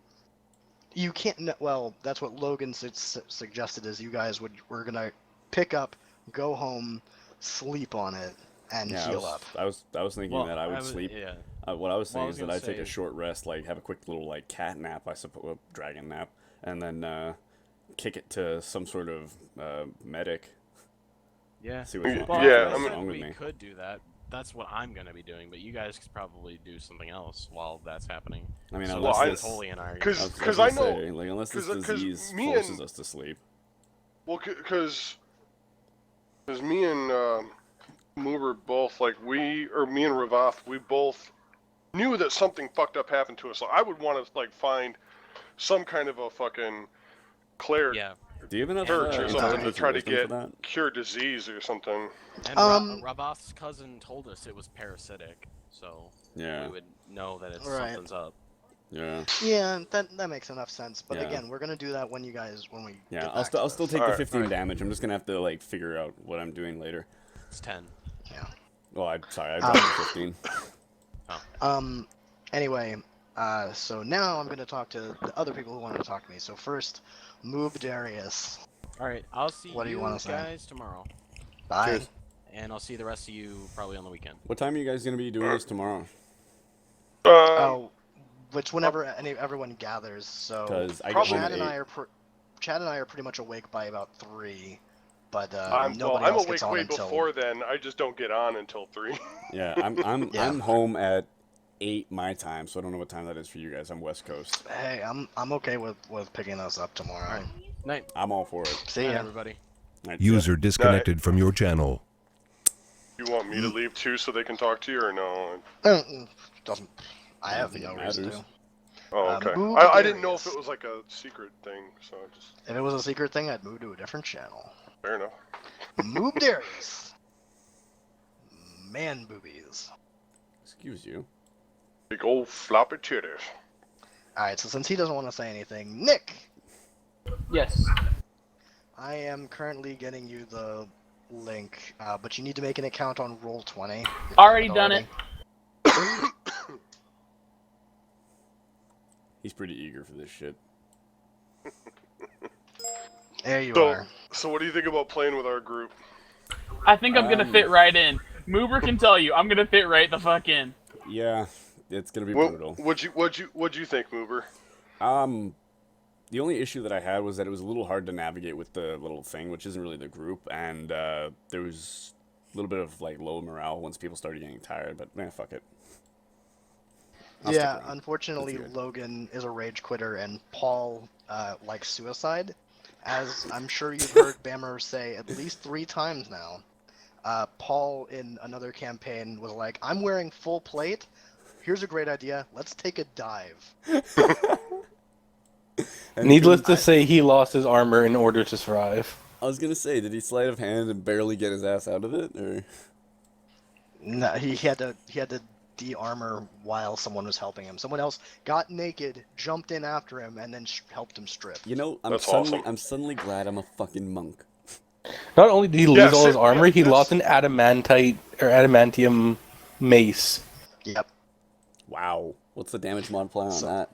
You can't. Well, that's what Logan suggested. Is you guys were gonna pick up, go home, sleep on it, and heal up. I was thinking that I would sleep. Yeah. What I was saying is that gonna I'd take say a short rest, like have a quick little like cat nap, I suppose, dragon nap, and then kick it to some sort of medic. Yeah. See what's Well, wrong with we me. could do that. That's what I'm gonna be doing, but you guys could probably do something else while that's happening. I mean, so unless that's this, totally in our Because I know, like, unless this 'cause disease me forces and- us to sleep. Well, because me and Moober both, like, me and Ravath, we both knew that something fucked up happened to us. So I would want to, like, find some kind of a fucking cleric Do you have enough church or something to intelligence try and to wisdom get for that? cure disease or something. And Ravath's cousin told us it was parasitic, so Yeah. we would know that Right. something's up. Yeah. Yeah, that makes enough sense. But Yeah. again, we're gonna do that when we Yeah, get I'll back still to take this. the 15 damage. I'm just gonna have to like figure out what I'm doing later. It's 10. Yeah. Oh, I dropped to 15. Anyway, so now I'm gonna talk to the other people who wanted to talk to me. So first, Moob Darius. All right, I'll see What do you wanna say? guys tomorrow. Bye. Cheers. And I'll see the rest of you probably on the weekend. What time are you guys gonna be doing this tomorrow? Oh, which whenever everyone gathers. So 'Cause I get home Chad at and I 8. are Chad and I are pretty much awake by about 3, but I'm nobody else awake gets on way until. before then. I just don't get on until 3. Yeah, I'm home at 8 my time, so I don't know what time that is for you guys. I'm West Coast. Hey, I'm okay with picking us up tomorrow. Night. I'm all for it. See Night, ya. everybody. Night, User disconnected from your channel. You want me to leave too so they can talk to you, or no? Doesn't. I have think no it reason matters. to. Oh, okay. Moob I didn't know if Darius. it was like a secret thing, so I just If it was a secret thing, I'd move to a different channel. fair enough. Moob Darius. Man boobies. Excuse you. Big old floppy titties. Alright, so since he doesn't want to say anything, Nick! Yes. I am currently getting you the link, but you need to make an account on Roll20. Already done it. He's pretty eager for this shit. There you So, are. so what do you think about playing with our group? I think I'm gonna fit right in. Moober can tell you, I'm gonna fit right the fuck in. Yeah, it's gonna be brutal. What'd you think, Moober? The only issue that I had was that it was a little hard to navigate with the little thing, which isn't really the group, and there was a little bit of like low morale once people started getting tired. But man, fuck it. I'll stick Yeah, around. unfortunately, That's good. Logan is a rage quitter, and Paul likes suicide. As I'm sure you've heard Bammer say at least 3 times now, Paul in another campaign was like, I'm wearing full plate. Here's a great idea. Let's take a dive. Needless to say, he lost his armor in order to survive. I was gonna say, did he sleight of hand and barely get his ass out of it, or? No, he had to de-armor while someone was helping him. Someone else got naked, jumped in after him, and then helped him strip. You know, That's awesome. I'm suddenly glad I'm a fucking monk. Not only did he lose all his same- armor, yeah, he that's- lost an adamantium mace. Yep. Wow. What's the damage multiplier on that?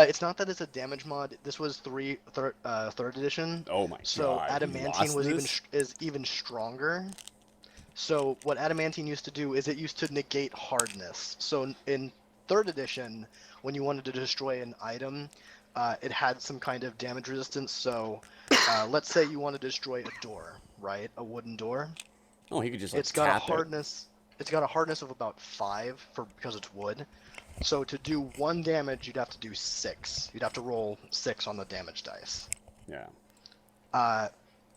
It's not that it's a damage mod. This was third edition. Oh my So god. you adamantine lost was this? is even stronger. So what adamantine used to do is it used to negate hardness. So in 3rd edition, when you wanted to destroy an item, it had some kind of damage resistance. So let's say you want to destroy a door, right? A wooden door. Oh, he could just like It's got a tap it. hardness. It's got a hardness of about 5 because it's wood. So to do 1 damage, you'd have to do 6. You'd have to roll 6 on the damage dice. Yeah.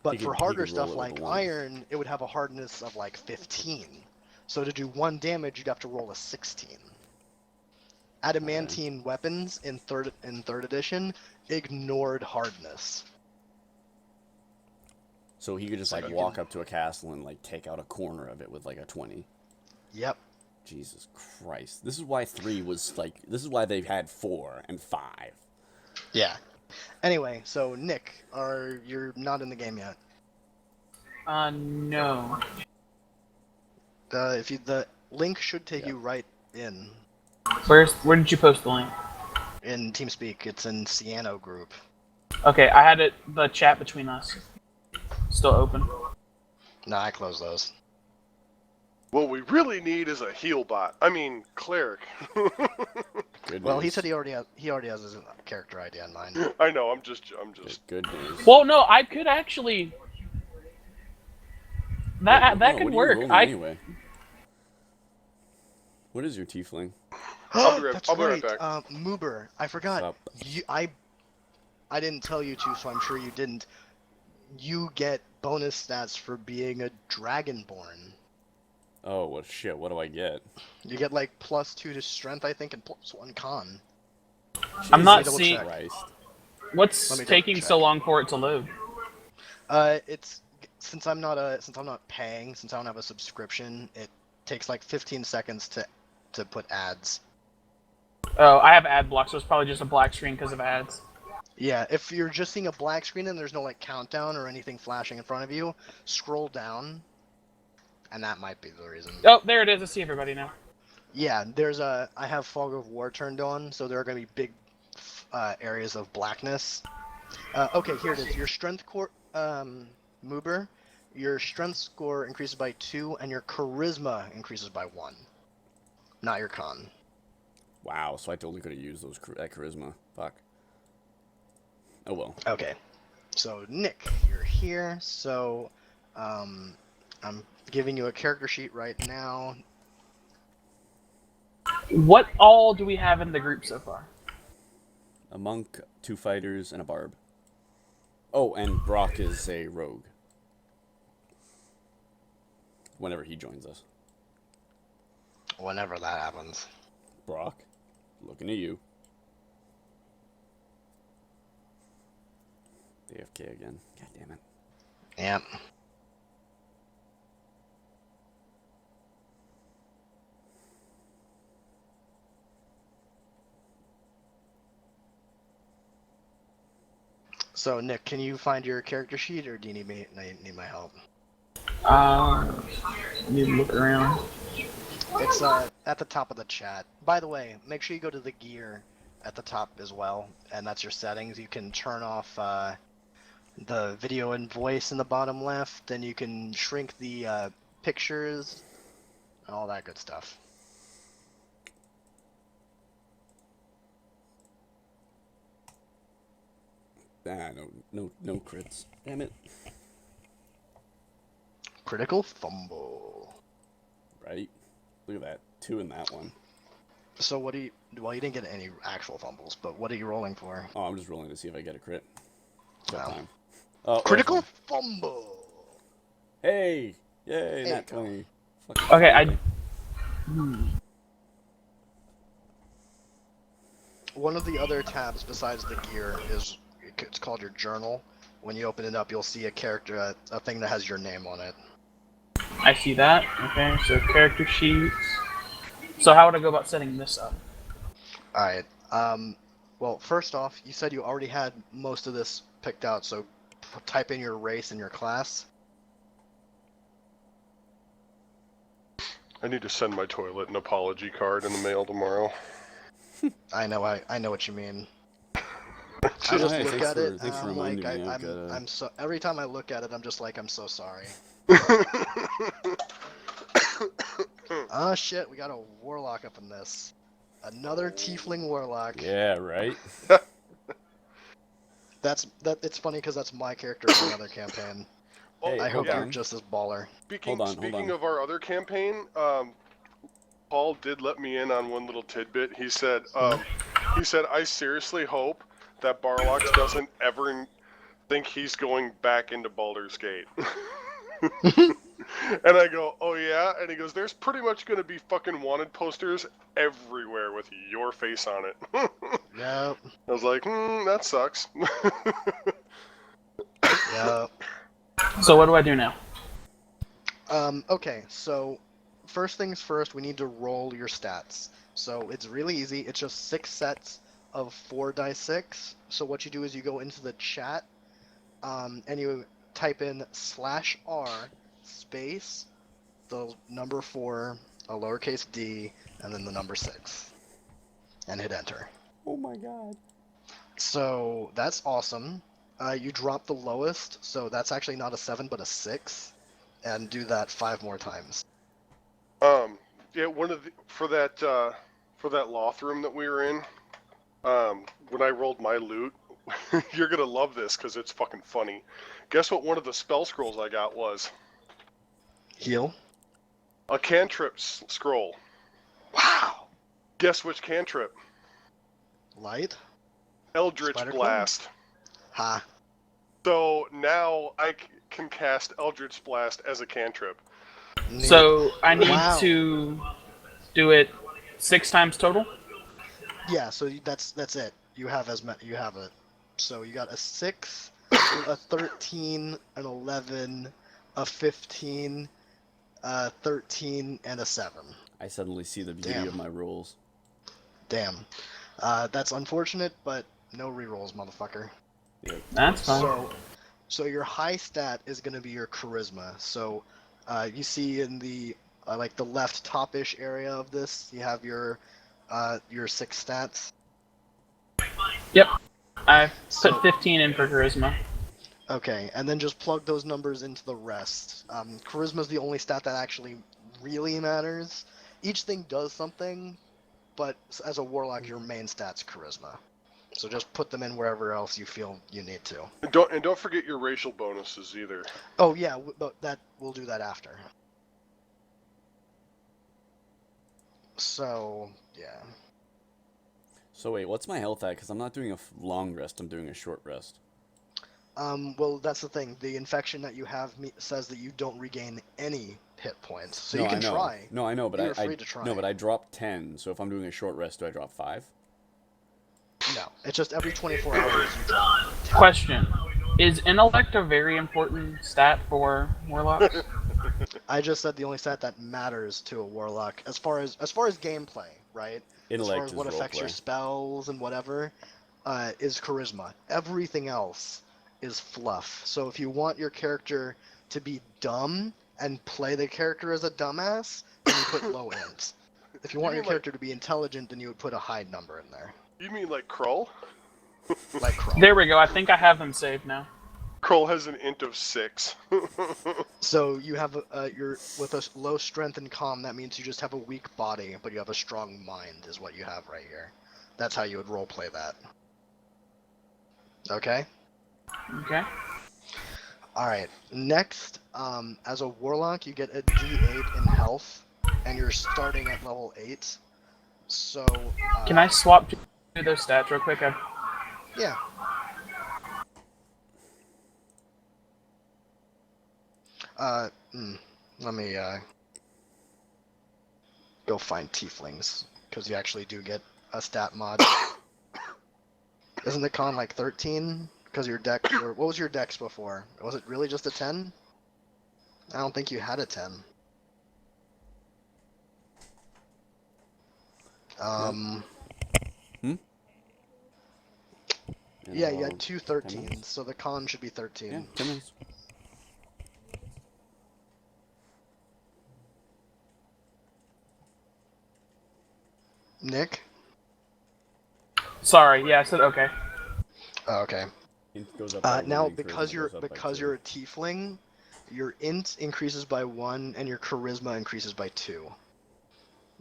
But for harder roll stuff it like with a 1. iron, it would have a hardness of like 15. So to do 1 damage, you'd have to roll a 16. Adamantine weapons in third edition ignored hardness. So he could just like walk up to a castle and like take out a corner of it with like a 20. Yep. Jesus Christ. This is why 3 was like, this is why they've had 4 and 5. Yeah. Anyway, so Nick, you're not in the game yet. No. The link should take you right in. Where did you post the link? In TeamSpeak, it's in Ciano group. Okay, I had the chat between us still open. No, I closed those. What we really need is a heal bot. I mean, cleric. Well, he said he already has his character ID on mine. I know. I'm just. Good news. Well, no, I could actually. That could work. Anyway. What is your tiefling? I'll be That's right right. back. Moober, I forgot. I didn't tell you to, so I'm sure you didn't. You get bonus stats for being a Dragonborn. Oh, well, shit. What do I get? You get like +2 to strength, I think, and +1 con. I'm not Double seeing. check. What's taking so long for it to load? It's since I'm not paying, since I don't have a subscription, it takes like 15 seconds to put ads. Oh, I have ad block, so it's probably just a black screen because of ads. Yeah, if you're just seeing a black screen and there's no like countdown or anything flashing in front of you, scroll down, and that might be the reason. Oh, there it is. I see everybody now. Yeah, I have Fog of War turned on, so there are going to be big areas of blackness. Okay, here it is. Your strength core, Moober, your strength score increases by 2, and your charisma increases by 1. Not your con. Wow, so I totally could have used that charisma. Fuck. Oh well. Okay, so Nick, you're here. So, I'm giving you a character sheet right now. What all do we have in the group so far? A monk, 2 fighters, and a barb. Oh, and Brock is a rogue. Whenever he joins us. Whenever that happens. Brock, looking at you. AFK again. God damn it. Yep. So Nick, can you find your character sheet, or do you need my help? I need to look around. It's at the top of the chat. By the way, make sure you go to the gear at the top as well, and that's your settings. You can turn off the video and voice in the bottom left, and you can shrink the pictures, all that good stuff. Ah, no crits. Damn it. Critical fumble. Right? Look at that. 2 in that one. So what do you... Well, you didn't get any actual fumbles, but what are you rolling for? Oh, I'm just rolling to see if I get a crit. Wow. Oh, Critical fumble! Hey! Yay, nat 20. Okay, One of the other tabs besides the gear is... It's called your journal. When you open it up, you'll see a character, a thing that has your name on it. I see that. Okay, so character sheets. So how would I go about setting this up? Alright, well, first off, you said you already had most of this picked out, so type in your race and your class. I need to send my toilet an apology card in the mail tomorrow. I know what you mean. I Oh, just hey, look thanks at for- it, thanks for I'm like, reminding me. I'm so, every time I look at it, I'm just like, I'm so sorry. Oh shit, we got a warlock up in this. Another tiefling warlock. Yeah, right? It's funny because that's my character in another campaign. Hey, I hope hold you're on. just as baller. Speaking of our other campaign, Paul did let me in on one little tidbit. He said, I seriously hope that Barlox doesn't ever think he's going back into Baldur's Gate. And I go, oh yeah? And he goes, there's pretty much going to be fucking wanted posters everywhere with your face on it. Yep. I was like, that sucks. Yep. So what do I do now? Okay, so first things first, we need to roll your stats. So it's really easy. It's just 6 sets of 4d6. So what you do is you go into the chat, and you type in /r space the number 4, a lowercase d, and then the number 6, and hit enter. Oh my god. So that's awesome. You drop the lowest, so that's actually not a 7 but a 6, and do that 5 more times. Yeah, for that loft room that we were in, when I rolled my loot, you're gonna love this because it's fucking funny. Guess what one of the spell scrolls I got was? Heal? A cantrip scroll. Wow! Guess which cantrip? Light? Eldritch Spider Blast. Ha. So now I can cast Eldritch Blast as a cantrip. Neat. So I need Wow. to do it 6 times total? Yeah, so that's it. You have you have it. So you got a 6, a 13, an 11, a 15, 13, and a 7. I suddenly see the beauty of my rolls. Damn. That's unfortunate, but no rerolls, motherfucker. Yep. That's fine. So your high stat is going to be your charisma. So you see in the like the left top-ish area of this, you have your 6 stats. Yep. I So- put 15 in for charisma. Okay, and then just plug those numbers into the rest. Charisma is the only stat that actually really matters. Each thing does something, but as a warlock, your main stat's charisma. So just put them in wherever else you feel you need to. And don't forget your racial bonuses either. Oh yeah, but we'll do that after. So yeah. So wait, what's my health at? Because I'm not doing a long rest, I'm doing a short rest. Well, that's the thing. The infection that you have says that you don't regain any hit points. So No, you can I know. try. No, I know, but You're free to try. No, but I dropped 10, so if I'm doing a short rest, do I drop 5? No, it's just every 24 hours you drop 10. Question. Is intellect a very important stat for warlocks? I just said the only stat that matters to a warlock, as far as gameplay, right? As far Intellect as what is affects your roleplay. spells and whatever, is charisma. Everything else is fluff. So if you want your character to be dumb and play the character as a dumbass, then you put low int. If you want your character to be intelligent, then you would put a high number in there. You mean like Krull? Like Krull. There we go. I think I have them saved now. Krull has an int of 6. So you have you're with a low strength and calm. That means you just have a weak body, but you have a strong mind, is what you have right here. That's how you would roleplay that. Okay. Okay. All right. Next, as a warlock, you get a D8 in health, and you're starting at level 8. So. Can I swap to those stats real quick? Yeah. Let me go find tieflings, because you actually do get a stat mod. Isn't the con like 13? Because your dex, or what was your dex before? Was it really just a 10? I don't think you had a 10. Yeah, you had 2 13s, so the con should be 13. Yeah, 10 minutes. Nick? Sorry, yeah, I said okay. Oh, okay. It goes up by Now, one, because charisma you're goes up by because 2. you're a tiefling, Your int increases by 1, and your charisma increases by 2.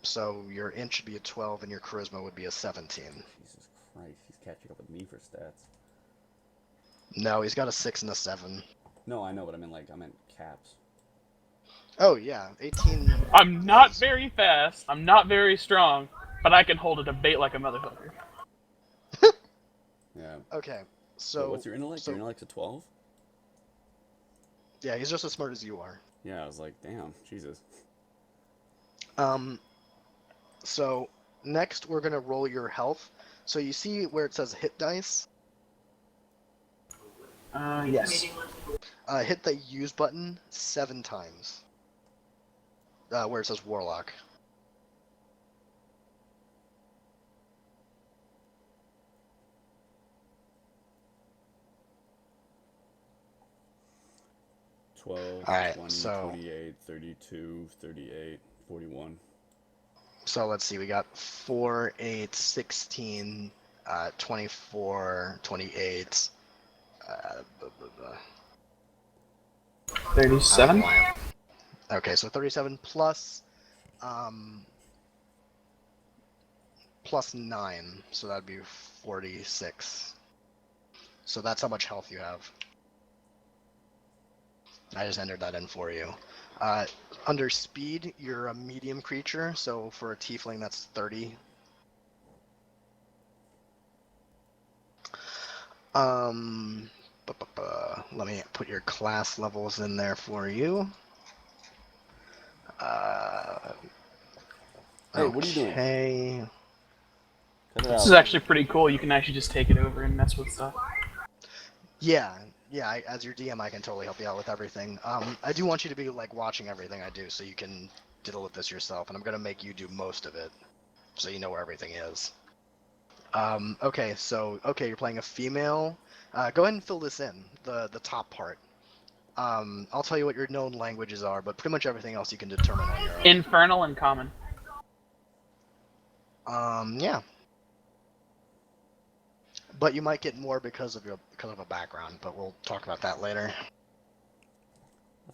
So your int should be a 12, and your charisma would be a 17. Jesus Christ, he's catching up with me for stats. No, he's got a 6 and a 7. No, I know, but I meant caps. Oh yeah, 18. I'm not very fast. I'm not very strong, but I can hold a debate like a motherfucker. Yeah. Okay, so... Wait, what's your intellect? Your intellect's a 12? Yeah, he's just as smart as you are. Yeah, I was like, damn, Jesus. So, next we're gonna roll your health. So you see where it says hit dice? Yes. Hit the use button 7 times. Where it says warlock. All right, 20, so 28, 32, 38, 41. So let's see, we got 4, 8, 16, 24, 28, 37? Okay, so 37 plus, plus 9, so that'd be 46. So that's how much health you have. I just entered that in for you. Under speed, you're a medium creature, so for a tiefling, that's 30. Let me put your class levels in there for you. Hey, what are you doing? Okay. This is actually pretty cool. You can actually just take it over and mess with stuff. Yeah, as your DM, I can totally help you out with everything. I do want you to be like watching everything I do, so you can diddle with this yourself, and I'm gonna make you do most of it, so you know where everything is. Okay, you're playing a female. Go ahead and fill this in, the top part. I'll tell you what your known languages are, but pretty much everything else you can determine on your own. Infernal and common. Yeah. But you might get more because of a background, but we'll talk about that later.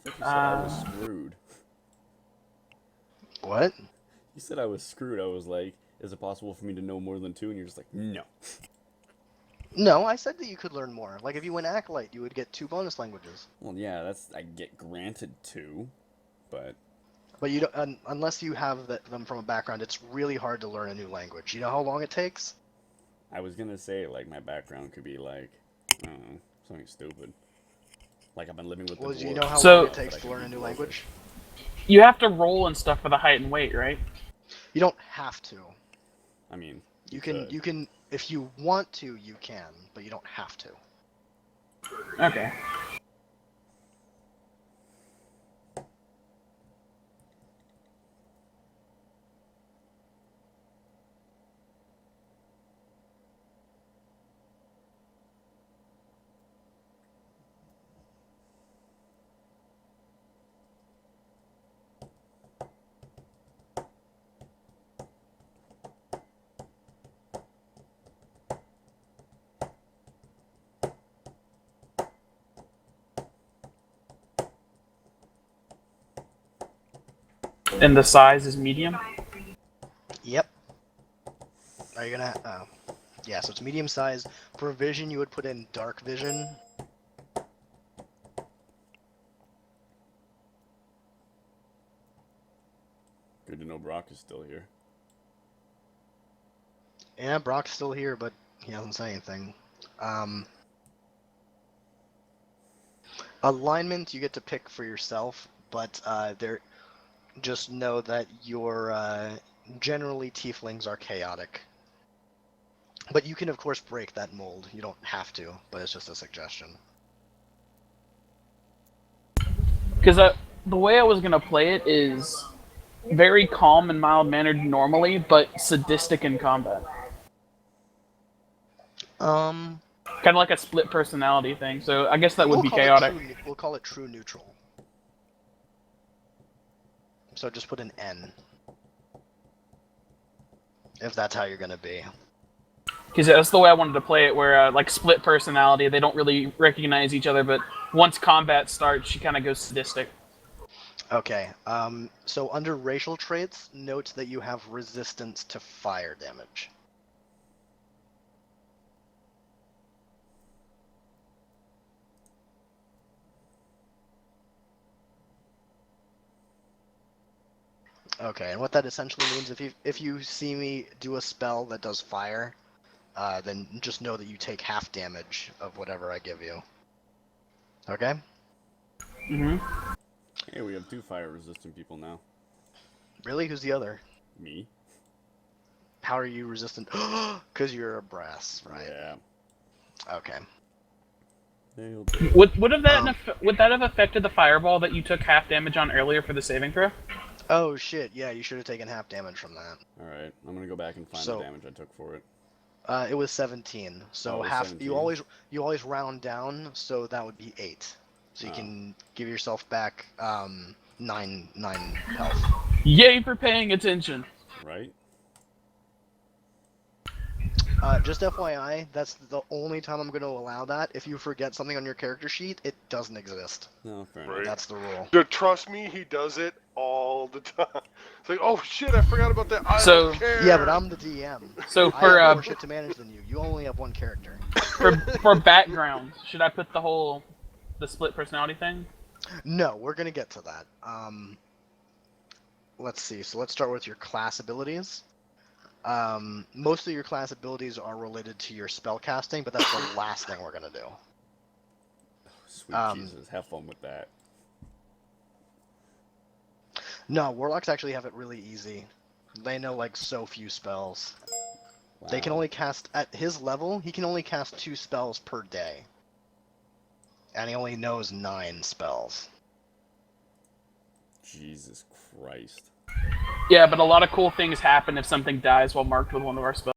I thought you said I was screwed. What? You said I was screwed. I was like, is it possible for me to know more than 2? And you're just like, no. No, I said that you could learn more. Like, if you went Acolyte, you would get 2 bonus languages. Well, yeah, I get granted 2, but... But you don't, unless you have them from a background, it's really hard to learn a new language. You know how long it takes? I was gonna say, like, my background could be, like, I don't know, something stupid. Like, I've been living with the dwarves. Do you know how long it takes to learn a new language? You have to roll and stuff for the height and weight, right? You don't have to. I mean, you can, if you want to, you can, but you don't have to. Okay. And the size is medium? Yep. Are you gonna... Oh. Yeah, so it's medium size. For vision, you would put in dark vision. Good to know Brock is still here. Yeah, Brock's still here, but he hasn't said anything. Alignment you get to pick for yourself, but just know that generally tieflings are chaotic. But you can of course break that mold. You don't have to, but it's just a suggestion. Because the way I was gonna play it is very calm and mild-mannered normally, but sadistic in combat. Kind of like a split personality thing, so I guess that would be chaotic. We'll call it true neutral. So just put an N. If that's how you're gonna be. Because that's the way I wanted to play it, where like split personality, they don't really recognize each other, but once combat starts, she kind of goes sadistic. Okay. So under racial traits, note that you have resistance to fire damage. Okay, and what that essentially means, if you see me do a spell that does fire, then just know that you take half damage of whatever I give you. Okay? Mm-hmm. Hey, we have 2 fire-resistant people now. Really? Who's the other? Me. How are you resistant? Because you're a brass, right? Yeah. Okay. Would that have affected the fireball that you took half damage on earlier for the saving throw? Oh shit! Yeah, you should have taken half damage from that. All right, I'm gonna go back and find the damage I took for it. It was 17. So half. 17. You always round down, so that would be 8. So you can give yourself back 9 health. Yay for paying attention! Right. Just FYI, that's the only time I'm going to allow that. If you forget something on your character sheet, it doesn't exist. No, fair enough. That's the rule. Dude, trust me, he does it all the time. It's like, oh shit, I forgot about that. I So- don't care. Yeah, but I'm the DM. So I for have more shit to manage than you. You only have one character. for background, should I put the split personality thing? No, we're gonna get to that. Let's see. So let's start with your class abilities. Most of your class abilities are related to your spell casting, but that's the last thing we're gonna do. Sweet Jesus, have fun with that. No, warlocks actually have it really easy. They know like so few spells. Wow. They can only cast at his level. He can only cast 2 spells per day, and he only knows 9 spells. Jesus Christ. Yeah, but a lot of cool things happen if something dies while marked with one of our spells.